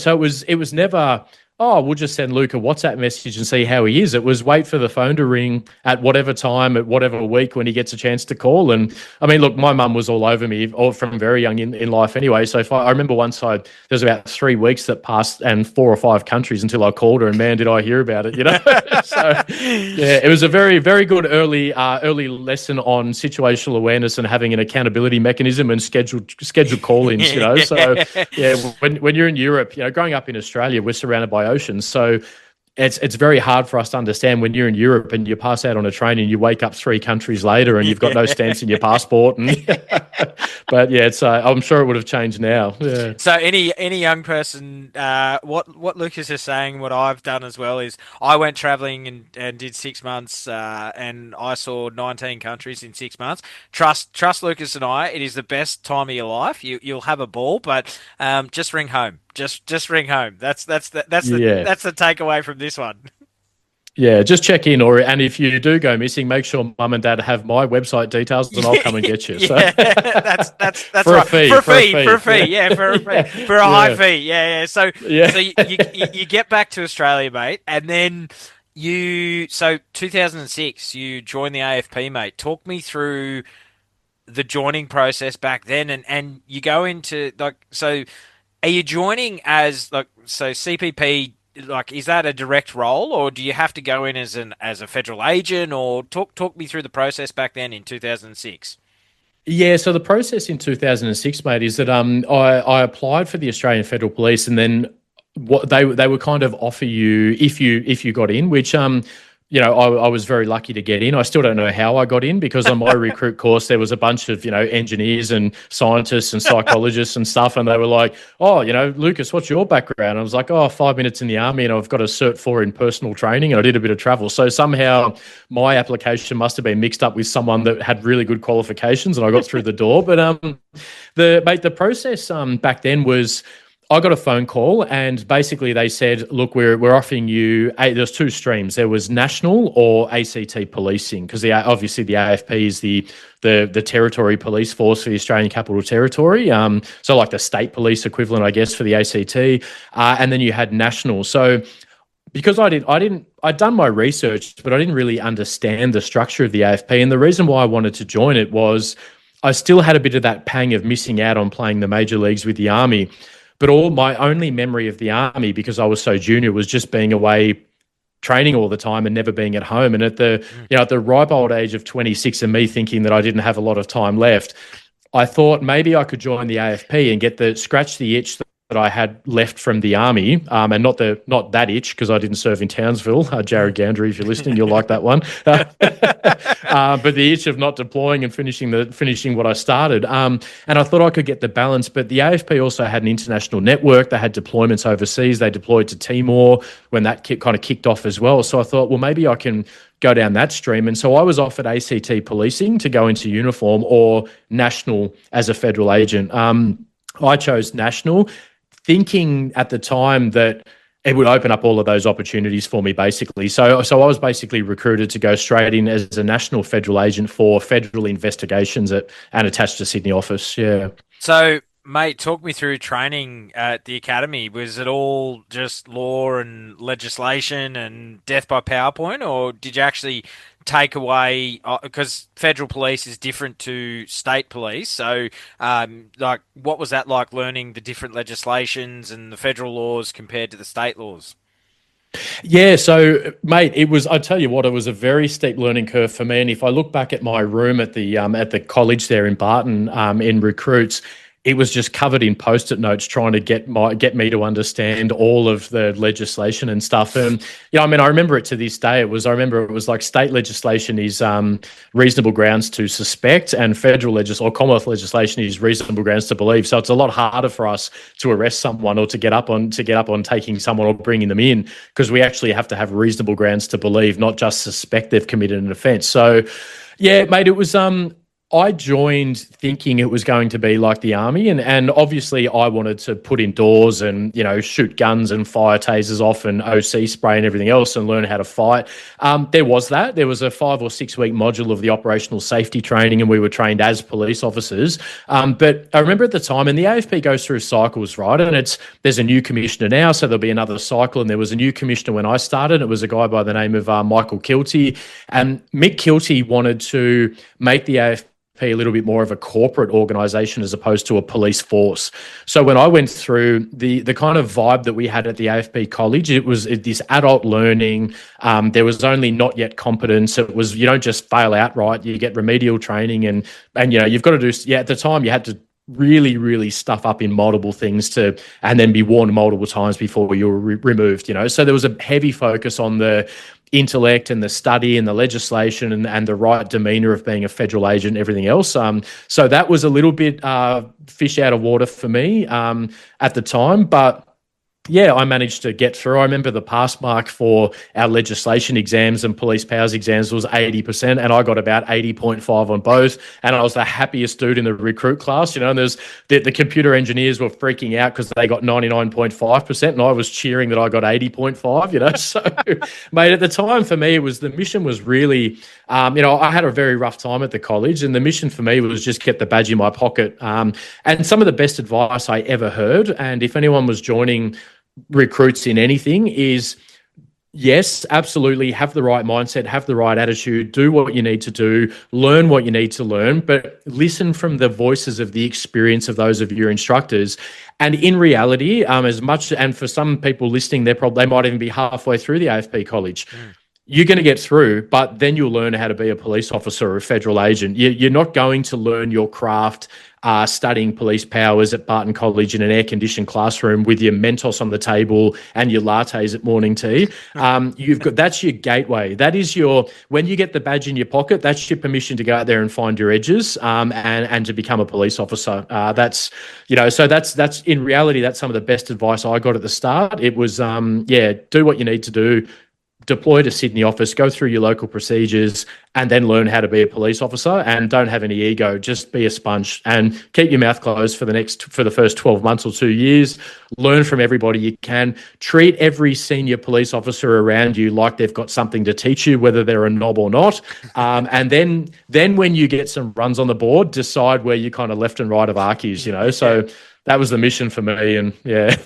so it was never, oh, we'll just send Luke a WhatsApp message and see how he is. It was wait for the phone to ring at whatever time, at whatever week when he gets a chance to call. And I mean, look, my mum was all over me from very young in life anyway. So I remember once there was about 3 weeks that passed and 4 or 5 countries until I called her, and man, did I hear about it, So yeah, it was a very, very good early lesson on situational awareness and having an accountability mechanism and scheduled call-ins, So yeah, when you're in Europe, growing up in Australia, we're surrounded by oceans, so it's very hard for us to understand when you're in Europe and you pass out on a train and you wake up 3 countries later and you've got no stamps in your passport. But yeah, it's I'm sure it would have changed now. Yeah. So any young person, what Lucas is saying, what I've done as well is I went traveling and did 6 months, and I saw 19 countries in 6 months. Trust Lucas and I, it is the best time of your life. You'll have a ball, but just ring home. Just ring home. That's the takeaway from this one. Yeah, just check in, and if you do go missing, make sure mum and dad have my website details, and I'll come and get you. Yeah, that's for right. For a fee. Yeah, for a high fee. Yeah. So you get back to Australia, mate, and then 2006, you joined the AFP, mate. Talk me through the joining process back then, and you go into are you joining as CPP? Like, is that a direct role, or do you have to go in as a federal agent? Or talk me through the process back then in 2006. Yeah, so the process in 2006, mate, is that I applied for the Australian Federal Police, and then what they would kind of offer you if you got in, which I was very lucky to get in. I still don't know how I got in, because on my recruit course, there was a bunch of, engineers and scientists and psychologists and stuff. And they were like, oh, Lucas, what's your background? And I was like, 5 minutes in the army and I've got a Cert 4 in personal training and I did a bit of travel. So somehow my application must have been mixed up with someone that had really good qualifications and I got through the door. But the process back then was, I got a phone call and basically they said, look, we're offering you, there's 2 streams. There was national or ACT policing, because obviously the AFP is the territory police force for the Australian Capital Territory. So like the state police equivalent, I guess, for the ACT. And then you had national. So because I'd done my research, but I didn't really understand the structure of the AFP. And the reason why I wanted to join it was I still had a bit of that pang of missing out on playing the major leagues with the Army. But my only memory of the Army, because I was so junior, was just being away training all the time and never being at home. And at the ripe old age of 26 and me thinking that I didn't have a lot of time left, I thought maybe I could join the AFP and scratch the itch I had left from the army, and not that itch, because I didn't serve in Townsville. Jared Gandry, if you're listening, you'll like that one. But the itch of not deploying and finishing what I started. And I thought I could get the balance. But the AFP also had an international network. They had deployments overseas. They deployed to Timor when that kind of kicked off as well. So I thought, well, maybe I can go down that stream. And so I was offered ACT policing to go into uniform, or national as a federal agent. I chose national, thinking at the time that it would open up all of those opportunities for me, basically. So I was basically recruited to go straight in as a national federal agent for federal investigations and attached to Sydney office. Yeah. So, mate, talk me through training at the academy. Was it all just law and legislation and death by PowerPoint, or did you actually take away, because federal police is different to state police, so like, what was that like, learning the different legislations and the federal laws compared to the state laws? Yeah, so mate, I tell you what, it was a very steep learning curve for me. And if I look back at my room at the college there in Barton, in recruits, it was just covered in Post-it notes trying to get me to understand all of the legislation and stuff. And I mean, I remember it to this day. It was like state legislation is reasonable grounds to suspect, and federal or Commonwealth legislation is reasonable grounds to believe. So it's a lot harder for us to arrest someone or to get up on taking someone or bringing them in, because we actually have to have reasonable grounds to believe, not just suspect they've committed an offence. So yeah, mate, it was I joined thinking it was going to be like the army, and obviously I wanted to put indoors and, shoot guns and fire tasers off and OC spray and everything else and learn how to fight. There was a 5 or 6 week module of the operational safety training, and we were trained as police officers. But I remember at the time, and the AFP goes through cycles, right? And there's a new commissioner now, so there'll be another cycle. And there was a new commissioner when I started. It was a guy by the name of Michael Kilty, and Mick Kilty wanted to make the AFP a little bit more of a corporate organisation as opposed to a police force. So when I went through the kind of vibe that we had at the AFP College, it was this adult learning. There was only not yet competence. It was, you don't just fail outright. You get remedial training, and you've got to do. Yeah, at the time you had to really, really stuff up in multiple things and then be warned multiple times before you were removed. So there was a heavy focus on the intellect and the study and the legislation and the right demeanour of being a federal agent and everything else. So that was a little bit fish out of water for me at the time, but yeah, I managed to get through. I remember the pass mark for our legislation exams and police powers exams was 80%, and I got about 80.5 on both. And I was the happiest dude in the recruit class, and there's the computer engineers were freaking out because they got 99.5%, and I was cheering that I got 80.5, So, mate, at the time for me, the mission was really, I had a very rough time at the college, and the mission for me was just get the badge in my pocket. And some of the best advice I ever heard, and if anyone was joining recruits in anything, is yes, absolutely, have the right mindset, have the right attitude, do what you need to do, learn what you need to learn, but listen from the voices of the experience of those of your instructors. And in reality, as much, and for some people listening, they might even be halfway through the AFP college. You're going to get through, but then you'll learn how to be a police officer or a federal agent. You're not going to learn your craft studying police powers at Barton College in an air-conditioned classroom with your Mentos on the table and your lattes at morning tea. That's your gateway. That is when you get the badge in your pocket, that's your permission to go out there and find your edges and to become a police officer. That's in reality, that's some of the best advice I got at the start. It was, do what you need to do. Deploy to Sydney office, go through your local procedures, and then learn how to be a police officer. And don't have any ego. Just be a sponge and keep your mouth closed for the first 12 months or 2 years. Learn from everybody you can. Treat every senior police officer around you like they've got something to teach you, whether they're a knob or not. And then when you get some runs on the board, decide where you kind of left and right of archies. So. That was the mission for me, and yeah.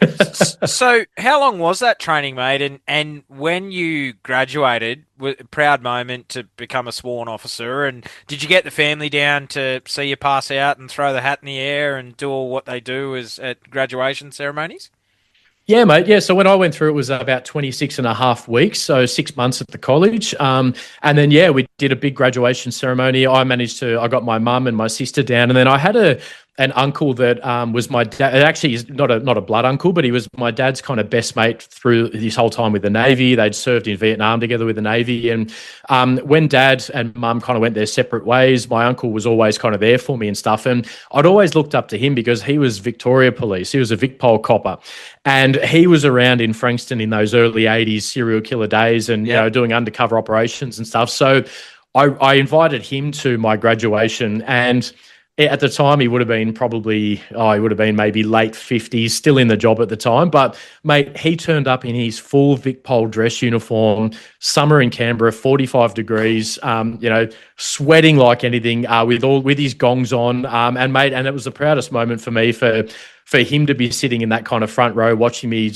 So how long was that training, mate? And when you graduated, proud moment to become a sworn officer, and did you get the family down to see you pass out and throw the hat in the air and do all what they do at graduation ceremonies? Yeah, mate. Yeah. So when I went through, it was about 26 and a half weeks. So 6 months at the college. And then, we did a big graduation ceremony. I got my mum and my sister down. And then I had an uncle that was my dad. Actually, he's not a blood uncle, but he was my dad's kind of best mate through his whole time with the Navy. They'd served in Vietnam together with the Navy. And when Dad and Mum kind of went their separate ways, my uncle was always kind of there for me and stuff. And I'd always looked up to him because he was Victoria Police. He was a Vicpol copper. And he was around in Frankston in those early 80s serial killer days and, you know, doing undercover operations and stuff. So I invited him to my graduation, and at the time he would have been maybe late 50s, still in the job at the time. But, mate, he turned up in his full Vicpol dress uniform, summer in Canberra, 45 degrees, sweating like anything, with his gongs on. And it was the proudest moment for me for him to be sitting in that kind of front row watching me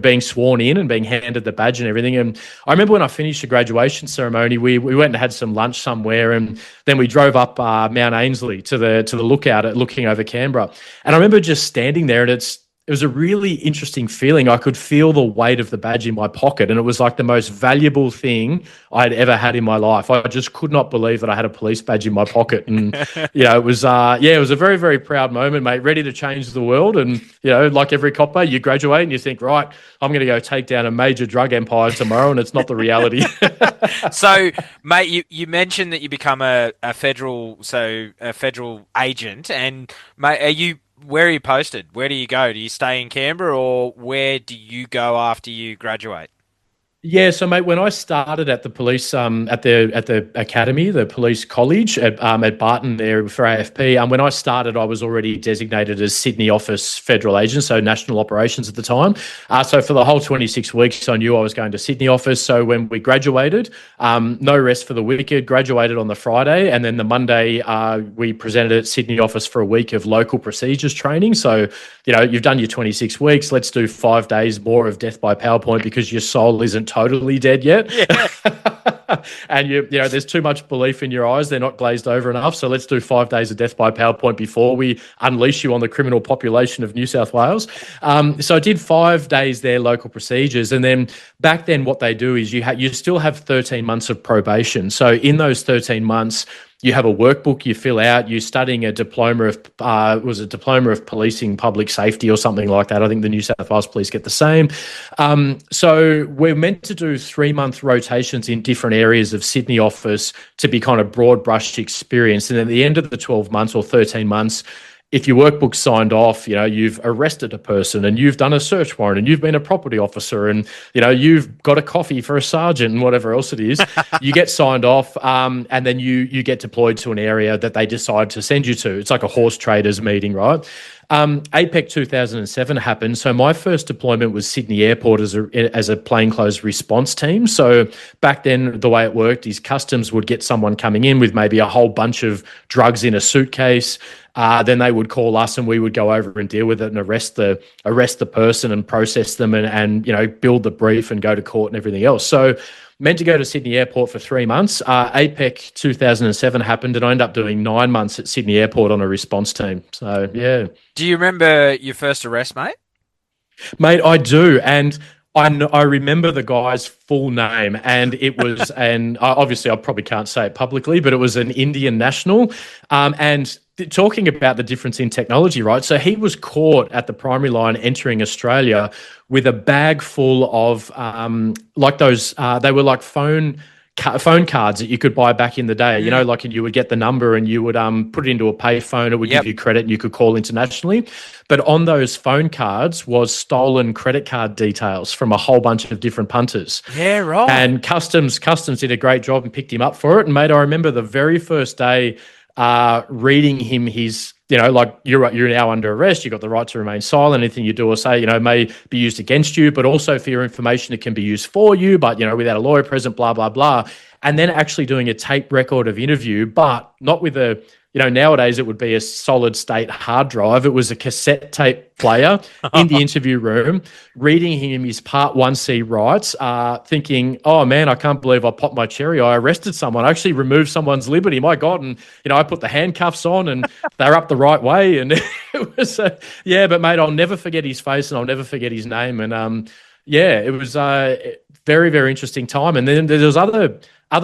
being sworn in and being handed the badge and everything. And I remember when I finished the graduation ceremony, we went and had some lunch somewhere, and then we drove up Mount Ainslie to the lookout looking over Canberra. And I remember just standing there, and it was a really interesting feeling. I could feel the weight of the badge in my pocket, and it was like the most valuable thing I'd ever had in my life. I just could not believe that I had a police badge in my pocket. And, it was a very, very proud moment, mate, ready to change the world. And, like every copper, you graduate and you think, right, I'm going to go take down a major drug empire tomorrow, and it's not the reality. So, mate, you mentioned that you become a federal agent, and, mate, where are you posted? Where do you go? Do you stay in Canberra, or where do you go after you graduate? Yeah, so mate, when I started at the police, at the academy, the police college at Barton there for AFP, when I started, I was already designated as Sydney office federal agent, so national operations at the time. So for the whole 26 weeks, I knew I was going to Sydney office. So when we graduated, no rest for the wicked. Graduated on the Friday, and then the Monday we presented at Sydney office for a week of local procedures training. So you've done your 26 weeks. Let's do 5 days more of death by PowerPoint because your soul isn't totally dead yet. Yeah. And there's too much belief in your eyes. They're not glazed over enough. So let's do 5 days of death by PowerPoint before we unleash you on the criminal population of New South Wales. So I did 5 days there, local procedures. And then back then what they do is you still have 13 months of probation. So in those 13 months, you have a workbook you fill out. You're studying a diploma of policing public safety or something like that. I think the New South Wales Police get the same. So we're meant to do 3-month rotations in different areas of Sydney office to be kind of broad brush experience. And at the end of the 12 months or 13 months, if your workbook's signed off, you've arrested a person and you've done a search warrant and you've been a property officer and, you've got a coffee for a sergeant and whatever else it is, you get signed off and then you get deployed to an area that they decide to send you to. It's like a horse traders meeting, right? APEC 2007 happened. So my first deployment was Sydney Airport as a plainclothes response team. So back then, the way it worked is Customs would get someone coming in with maybe a whole bunch of drugs in a suitcase. Then they would call us and we would go over and deal with it and arrest the person and process them and build the brief and go to court and everything else. So meant to go to Sydney Airport for 3 months. APEC 2007 happened and I ended up doing 9 months at Sydney Airport on a response team. So, yeah. Do you remember your first arrest, mate? Mate, I do. And I remember the guy's full name, and it was obviously I probably can't say it publicly, but it was an Indian national. And talking about the difference in technology, right? So he was caught at the primary line entering Australia with a bag full of like those, they were like phone cards that you could buy back in the day, like you would get the number and you would put it into a pay phone. It would give you credit and you could call internationally. But on those phone cards was stolen credit card details from a whole bunch of different punters. Yeah, right. And Customs did a great job and picked him up for it. And mate, I remember the very first day reading him his, like you're now under arrest. You've got the right to remain silent. Anything you do or say, may be used against you, but also for your information, it can be used for you, but, without a lawyer present, blah, blah, blah. And then actually doing a tape record of interview, but not with a, nowadays it would be a solid state hard drive. It was a cassette tape player in the interview room, reading him his Part 1C rights, thinking, oh man, I can't believe I popped my cherry. I arrested someone. I actually removed someone's liberty. My God. And, I put the handcuffs on and they're up the right way. And it was, but mate, I'll never forget his face and I'll never forget his name. And it was very, very interesting time. And then there was other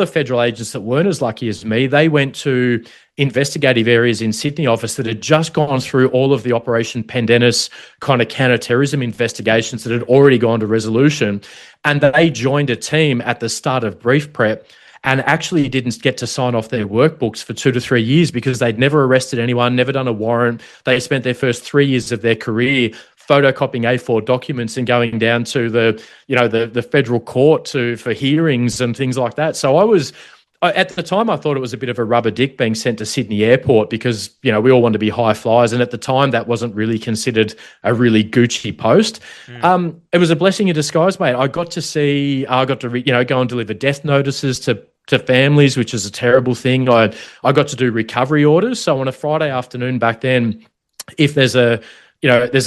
federal agents that weren't as lucky as me. They went to investigative areas in Sydney office that had just gone through all of the Operation Pendennis kind of counter-terrorism investigations that had already gone to resolution. And they joined a team at the start of brief prep and actually didn't get to sign off their workbooks for 2 to 3 years because they'd never arrested anyone, never done a warrant. They spent their first 3 years of their career photocopying A4 documents and going down to the federal court for hearings and things like that. So at the time, I thought it was a bit of a rubber dick being sent to Sydney Airport because, we all want to be high flyers. And at the time, that wasn't really considered a really Gucci post. It was a blessing in disguise, mate. I got to go and deliver death notices to families, which is a terrible thing. I got to do recovery orders. So on a Friday afternoon back then, if there's a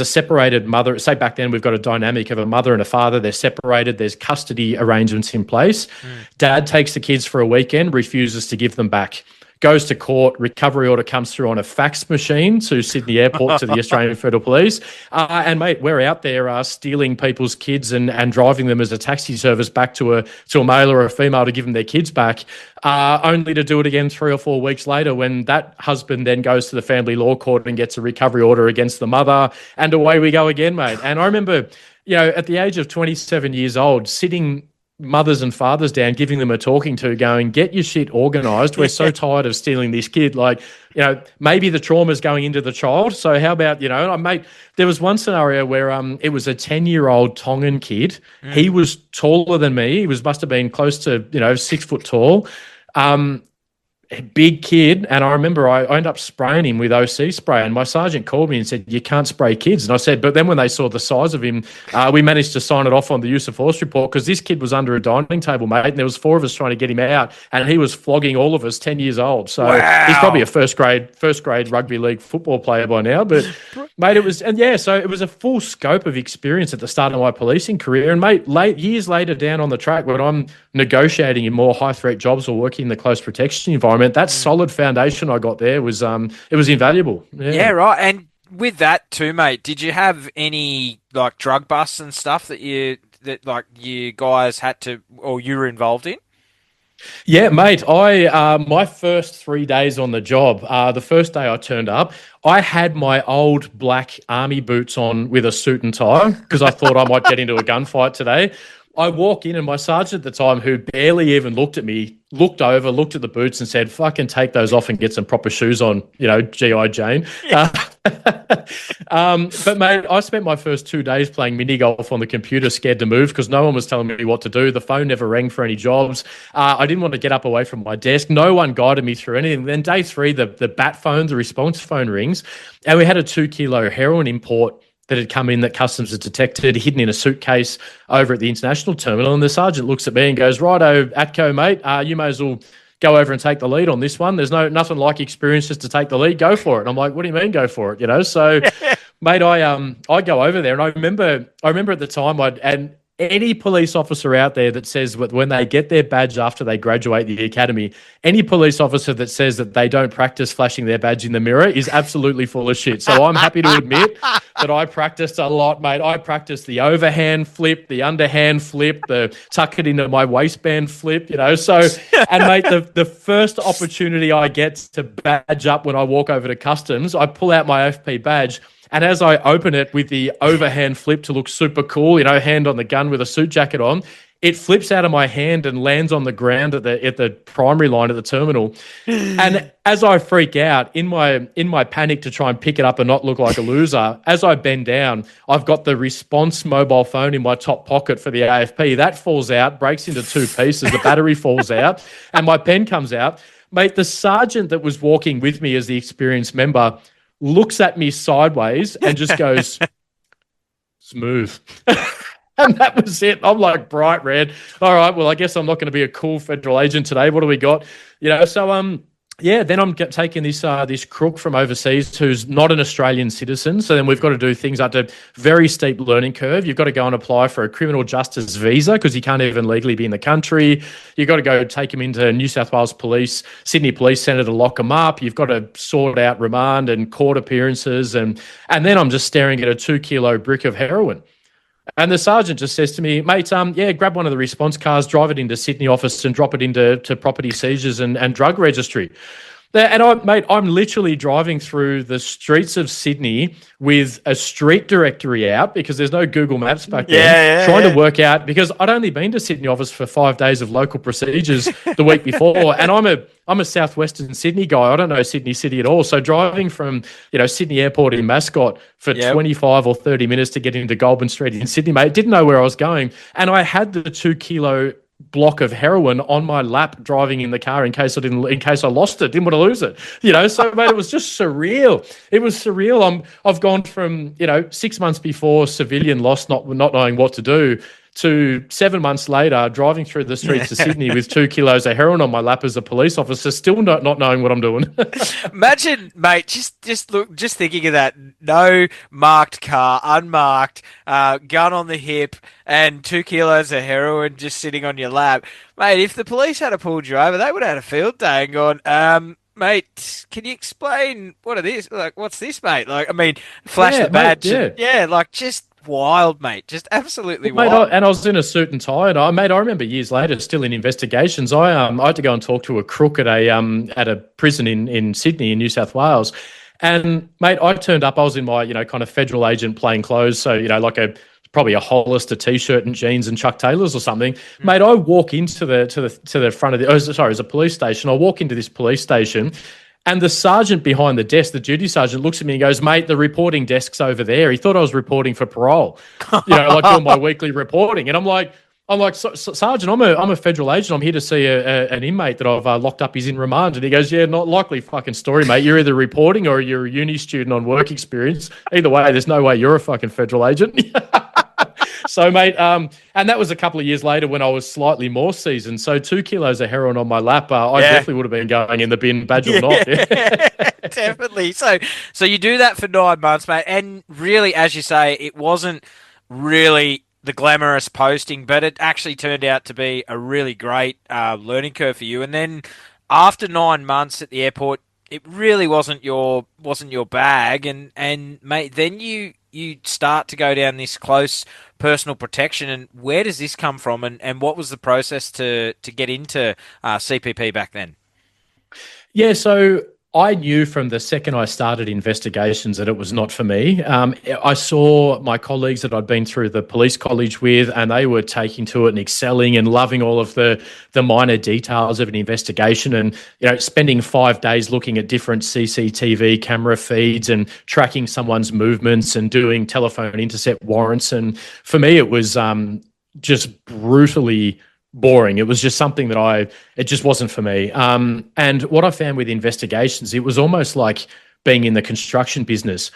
separated mother, say back then we've got a dynamic of a mother and a father, they're separated, there's custody arrangements in place. Dad takes the kids for a weekend, refuses to give them back. Goes to court, recovery order comes through on a fax machine to Sydney Airport to the Australian Federal Police. And mate, we're out there stealing people's kids and driving them as a taxi service back to a male or a female to give them their kids back, only to do it again 3 or 4 weeks later when that husband then goes to the family law court and gets a recovery order against the mother. And away we go again, mate. And I remember, at the age of 27 years old, sitting mothers and fathers down, giving them a talking to, going, get your shit organised. We're so tired of stealing this kid. Like, maybe the trauma's going into the child. So how about, mate, there was one scenario where it was a 10-year-old Tongan kid. He was taller than me. He must have been close to, 6 foot tall. Big kid, and I remember I ended up spraying him with OC spray, and my sergeant called me and said, you can't spray kids. And I said, but then when they saw the size of him, we managed to sign it off on the use of force report because this kid was under a dining table, mate, and there was 4 of us trying to get him out, and he was flogging all of us 10 years old. So He's probably a first grade rugby league football player by now. But mate, so it was a full scope of experience at the start of my policing career. And mate, years later down on the track when I'm negotiating in more high threat jobs or working in the close protection environment, that solid foundation I got there was it was invaluable. Yeah, right. And with that too, mate, did you have any like drug busts and stuff that you guys had to or you were involved in? Yeah, mate. I my first 3 days on the job, the first day I turned up, I had my old black army boots on with a suit and tie because I thought I might get into a gunfight today. I walk in and my sergeant at the time, who barely even looked at me, looked over, looked at the boots and said, fucking take those off and get some proper shoes on, G.I. Jane. But mate, I spent my first 2 days playing mini golf on the computer, scared to move because no one was telling me what to do. The phone never rang for any jobs. I didn't want to get up away from my desk. No one guided me through anything. Then day 3, the bat phone, the response phone rings, and we had a 2-kilo heroin import that had come in that customs had detected, hidden in a suitcase over at the international terminal. And the sergeant looks at me and goes, righto, Atco, mate, you may as well go over and take the lead on this one. There's nothing like experience just to take the lead. Go for it. And I'm like, what do you mean go for it? So, mate, I go over there and I remember at the time and any police officer out there that says when they get their badge after they graduate the academy, any police officer that says that they don't practice flashing their badge in the mirror is absolutely full of shit. So I'm happy to admit that I practiced a lot, mate. I practiced the overhand flip, the underhand flip, the tuck it into my waistband flip, So, and mate, the first opportunity I get to badge up when I walk over to customs, I pull out my FP badge. And as I open it with the overhand flip to look super cool, hand on the gun with a suit jacket on, it flips out of my hand and lands on the ground at the primary line at the terminal. And as I freak out, in my panic to try and pick it up and not look like a loser, as I bend down, I've got the response mobile phone in my top pocket for the AFP. That falls out, breaks into 2 pieces, the battery falls out, and my pen comes out. Mate, the sergeant that was walking with me as the experienced member looks at me sideways and just goes, smooth. And that was it. I'm like bright red. All right, well, I guess I'm not going to be a cool federal agent today. What do we got? Then I'm taking this crook from overseas who's not an Australian citizen. So then we've got to do things up to very steep learning curve. You've got to go and apply for a criminal justice visa because he can't even legally be in the country. You've got to go take him into New South Wales Police, Sydney Police Centre to lock him up. You've got to sort out remand and court appearances. And then I'm just staring at a 2-kilo brick of heroin. And the sergeant just says to me, mate, grab one of the response cars, drive it into Sydney office and drop it into property seizures and drug registry. And I'm literally driving through the streets of Sydney with a street directory out because there's no Google Maps back then, trying to work out, because I'd only been to Sydney office for 5 days of local procedures the week before. And I'm a southwestern Sydney guy. I don't know Sydney City at all. So driving from, Sydney Airport in Mascot for 25 or 30 minutes to get into Goulburn Street in Sydney, mate, didn't know where I was going. And I had the 2 kilo block of heroin on my lap driving in the car in case I lost it, didn't want to lose it, so mate, it was just surreal. It was surreal. I've gone from 6 months before civilian lost, not knowing what to do, to 7 months later driving through the streets of Sydney with 2 kilos of heroin on my lap as a police officer, still not knowing what I'm doing. Imagine, mate, just thinking of that. No marked car, unmarked, gun on the hip, and 2 kilos of heroin just sitting on your lap. Mate, if the police had pulled you over, they would have had a field day and gone, mate, can you explain what it is? Like, what's this, mate? Like, I mean, flash the badge. Mate, just wild, mate. Just absolutely wild. Mate, and I was in a suit and tie. And I remember years later, still in investigations, I had to go and talk to a crook at a prison in Sydney in New South Wales. And mate, I turned up. I was in my kind of federal agent plain clothes, so like probably a Hollister t-shirt and jeans and Chuck Taylors or something. Mate, I walk into the front of it's a police station. I walk into this police station. And the sergeant behind the desk, the duty sergeant, looks at me and goes, mate, the reporting desk's over there. He thought I was reporting for parole, like doing my weekly reporting. And I'm like, Sergeant, I'm a federal agent. I'm here to see an inmate that I've locked up. He's in remand. And he goes, yeah, not likely fucking story, mate. You're either reporting or you're a uni student on work experience. Either way, there's no way you're a fucking federal agent. So, mate, and that was a couple of years later when I was slightly more seasoned. So 2 kilos of heroin on my lap, I definitely would have been going in the bin, badge or not. Definitely. So you do that for 9 months, mate. And really, as you say, it wasn't really the glamorous posting, but it actually turned out to be a really great learning curve for you. And then after 9 months at the airport, it really wasn't your bag. And mate, then you start to go down this close personal protection. And where does this come from? And what was the process to get into CPP back then? Yeah, so I knew from the second I started investigations that it was not for me. I saw my colleagues that I'd been through the police college with, and they were taking to it and excelling and loving all of the minor details of an investigation, and spending 5 days looking at different CCTV camera feeds and tracking someone's movements and doing telephone intercept warrants. And for me, it was just brutally boring. It was just something that it just wasn't for me. And what I found with investigations, it was almost like being in the construction business,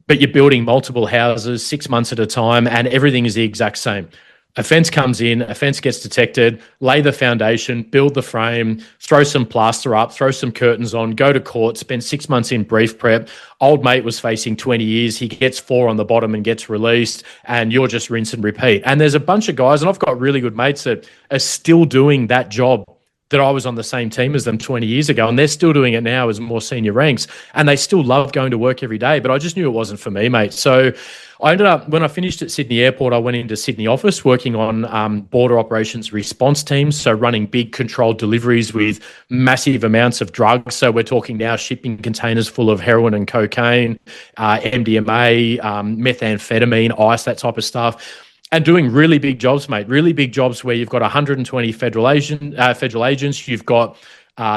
but you're building multiple houses 6 months at a time, and everything is the exact same. Offence comes in, offence gets detected, lay the foundation, build the frame, throw some plaster up, throw some curtains on, go to court, spend 6 months in brief prep. Old mate was facing 20 years. He gets 4 on the bottom and gets released, and you're just rinse and repeat. And there's a bunch of guys, and I've got really good mates that are still doing that job that I was on the same team as them 20 years ago, and they're still doing it now as more senior ranks, and they still love going to work every day, but I just knew it wasn't for me, mate. So I ended up, when I finished at Sydney Airport, I went into Sydney office working on border operations response teams, so running big controlled deliveries with massive amounts of drugs. So we're talking now shipping containers full of heroin and cocaine, MDMA, methamphetamine, ice, that type of stuff. And doing really big jobs, mate, really big jobs where you've got 120 federal agents, you've got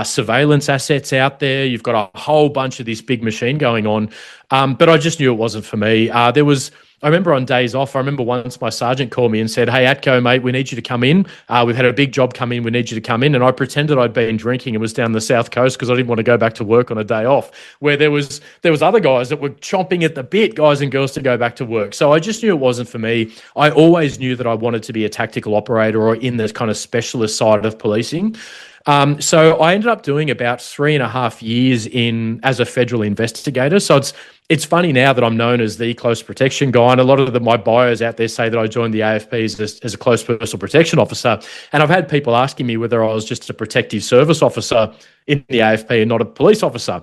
surveillance assets out there, you've got a whole bunch of this big machine going on. But I just knew it wasn't for me. I remember on days off, I remember once my sergeant called me and said, hey, Atco, mate, we need you to come in. We've had a big job come in. We need you to come in. And I pretended I'd been drinking and was down the South Coast because I didn't want to go back to work on a day off, where there was other guys that were chomping at the bit, guys and girls, to go back to work. So I just knew it wasn't for me. I always knew that I wanted to be a tactical operator or in this kind of specialist side of policing. So I ended up doing about 3.5 years as a federal investigator. So it's funny now that I'm known as the close protection guy, and a lot of my bios out there say that I joined the AFP as a close personal protection officer. And I've had people asking me whether I was just a protective service officer in the AFP and not a police officer.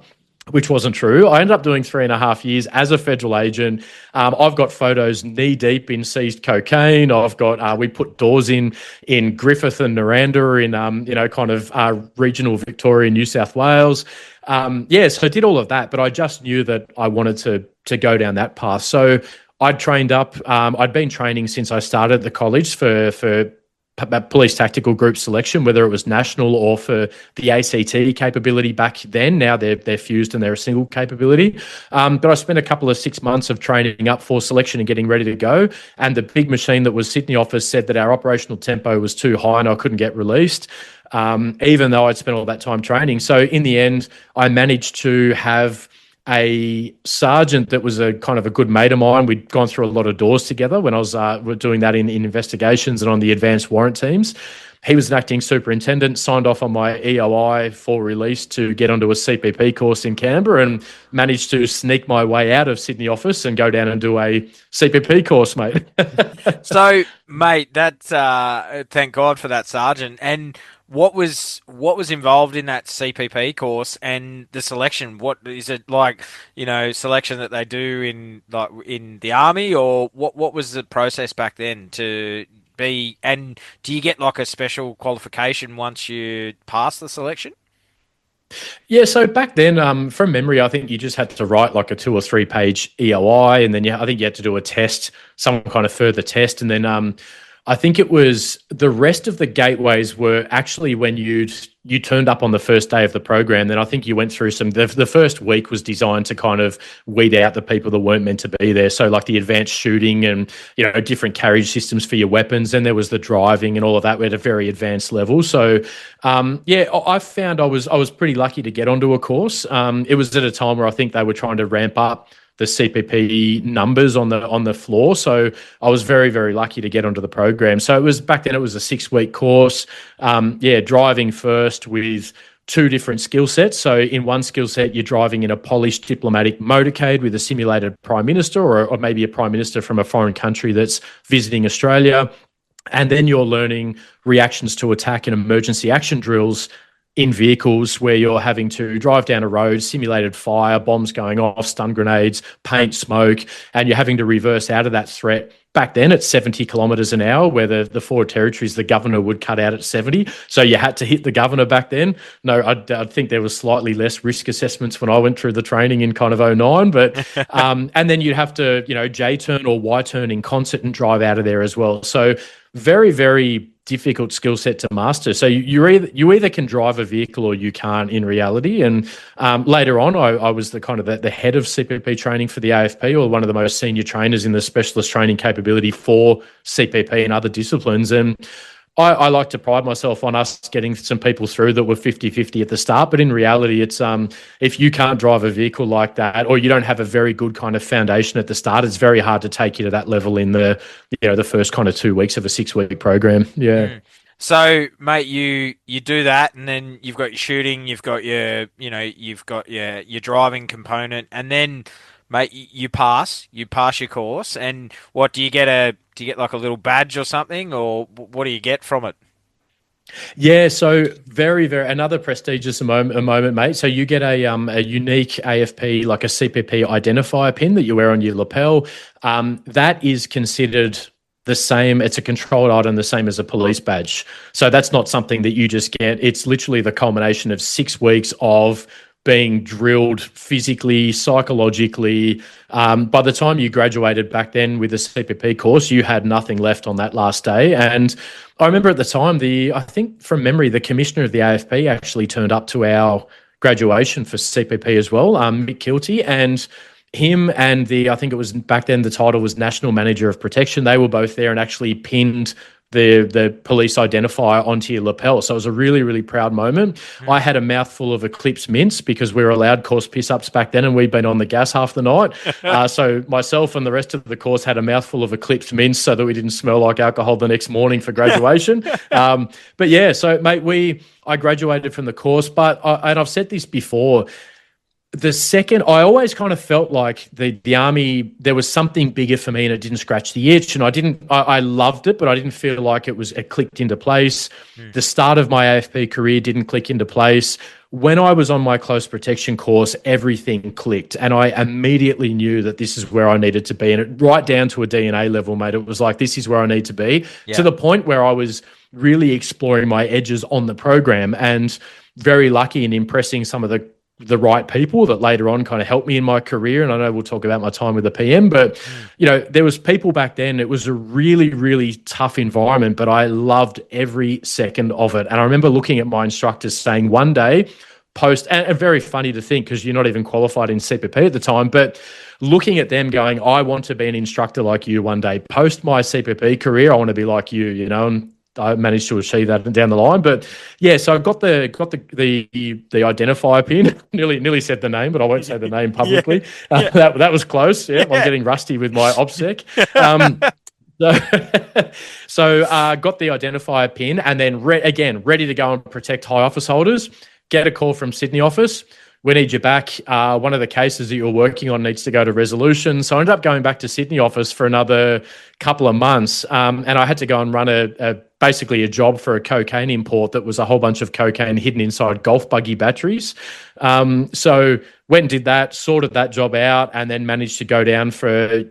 which wasn't true. I ended up doing 3.5 years as a federal agent. I've got photos knee deep in seized cocaine. I've got we put doors in Griffith and Naranda in regional Victoria, New South Wales. So I did all of that, but I just knew that I wanted to go down that path. So I'd trained up. I'd been training since I started at the college for police tactical group selection, whether it was national or for the ACT capability back then. Now they're fused and they're a single capability. But I spent a couple of 6 months of training up for selection and getting ready to go. And the big machine that was Sydney office said that our operational tempo was too high and I couldn't get released, even though I'd spent all that time training. So in the end, I managed to have a sergeant that was a kind of a good mate of mine. We'd gone through a lot of doors together when I was doing that in investigations and on the advanced warrant teams. He was an acting superintendent, signed off on my EOI for release to get onto a CPP course in Canberra, and managed to sneak my way out of Sydney office and go down and do a CPP course, mate. So, mate, that's thank God for that, Sergeant. And what was involved in that CPP course and the selection? What is it like? Selection that they do in the army, or what was the process back then to be? And do you get like a special qualification once you pass the selection? Yeah, so back then, from memory, I think you just had to write like a 2 or 3 page EOI, and then I think you had to do a test, some kind of further test, and then I think it was the rest of the gateways were actually when you turned up on the first day of the program. Then I think you went through the first week was designed to kind of weed out the people that weren't meant to be there. So like the advanced shooting and, different carriage systems for your weapons. Then there was the driving and all of that at a very advanced level. So, I found I was pretty lucky to get onto a course. It was at a time where I think they were trying to ramp up the CPP numbers on the floor. So I was very, very lucky to get onto the program. So back then it was a 6-week course. Driving first with 2 different skill sets. So in one skill set, you're driving in a polished diplomatic motorcade with a simulated prime minister or maybe a prime minister from a foreign country that's visiting Australia. And then you're learning reactions to attack and emergency action drills in vehicles where you're having to drive down a road, simulated fire, bombs going off, stun grenades, paint, smoke, and you're having to reverse out of that threat. Back then, at 70 kilometres an hour, where the 4 territories, the governor would cut out at 70. So you had to hit the governor back then. No, I think there was slightly less risk assessments when I went through the training in kind of 09. But and then you'd have to, J-turn or Y-turn in concert and drive out of there as well. So very, very difficult skill set to master. So you either can drive a vehicle or you can't in reality. And later on, I was the kind of the head of CPP training for the AFP, or one of the most senior trainers in the specialist training capability for CPP and other disciplines. And I like to pride myself on us getting some people through that were 50-50 at the start. But in reality, it's if you can't drive a vehicle like that, or you don't have a very good kind of foundation at the start, it's very hard to take you to that level in the first kind of 2 weeks of a 6-week program. Yeah. Mm. So, mate, you do that, and then you've got your shooting, you've got your driving component, and then, mate, you pass your course. And what do you get? Do you get like a little badge or something, or what do you get from it? Yeah, so very, very another prestigious moment, mate. So you get a unique AFP, like a CPP identifier pin that you wear on your lapel. That is considered the same. It's a controlled item, the same as a police badge. So that's not something that you just get. It's literally the culmination of 6 weeks of being drilled physically, psychologically. By the time you graduated back then with the CPP course, you had nothing left on that last day. And I remember at the time, I think from memory, the commissioner of the AFP actually turned up to our graduation for CPP as well, Mick Kilty, and him and I think it was back then the title was National Manager of Protection. They were both there and actually pinned the police identifier onto your lapel. So it was a really, really proud moment. Mm. I had a mouthful of Eclipse mints because we were allowed course piss-ups back then and we'd been on the gas half the night. So myself and the rest of the course had a mouthful of Eclipse mints so that we didn't smell like alcohol the next morning for graduation. But yeah, so mate, I graduated from the course, but and I've said this before, The second, I always kind of felt like the army, there was something bigger for me and it didn't scratch the itch. And I loved it, but I didn't feel like it clicked into place. The start of my AFP career didn't click into place. When I was on my close protection course, everything clicked. And I immediately knew that this is where I needed to be. And right down to a DNA level, mate, it was like, this is where I need to be, to the point where I was really exploring my edges on the program and very lucky in impressing some of the right people that later on kind of helped me in my career. And I know we'll talk about my time with the PM, but there was people back then. It was a really, really tough environment, but I loved every second of it. And I remember looking at my instructors saying one day and very funny to think because you're not even qualified in CPP at the time, but looking at them going, I want to be an instructor like you one day. Post my CPP career, I want to be like you, and I managed to achieve that down the line. But yeah, so I got the identifier pin. nearly said the name, but I won't say the name publicly. That was close. Yeah, I'm getting rusty with my OBSEC. So got the identifier pin, and then ready to go and protect high office holders. Get a call from Sydney office. We need you back. One of the cases that you're working on needs to go to resolution. So I ended up going back to Sydney office for another couple of months. And I had to go and run basically a job for a cocaine import that was a whole bunch of cocaine hidden inside golf buggy batteries. So went and did that, sorted that job out, and then managed to go down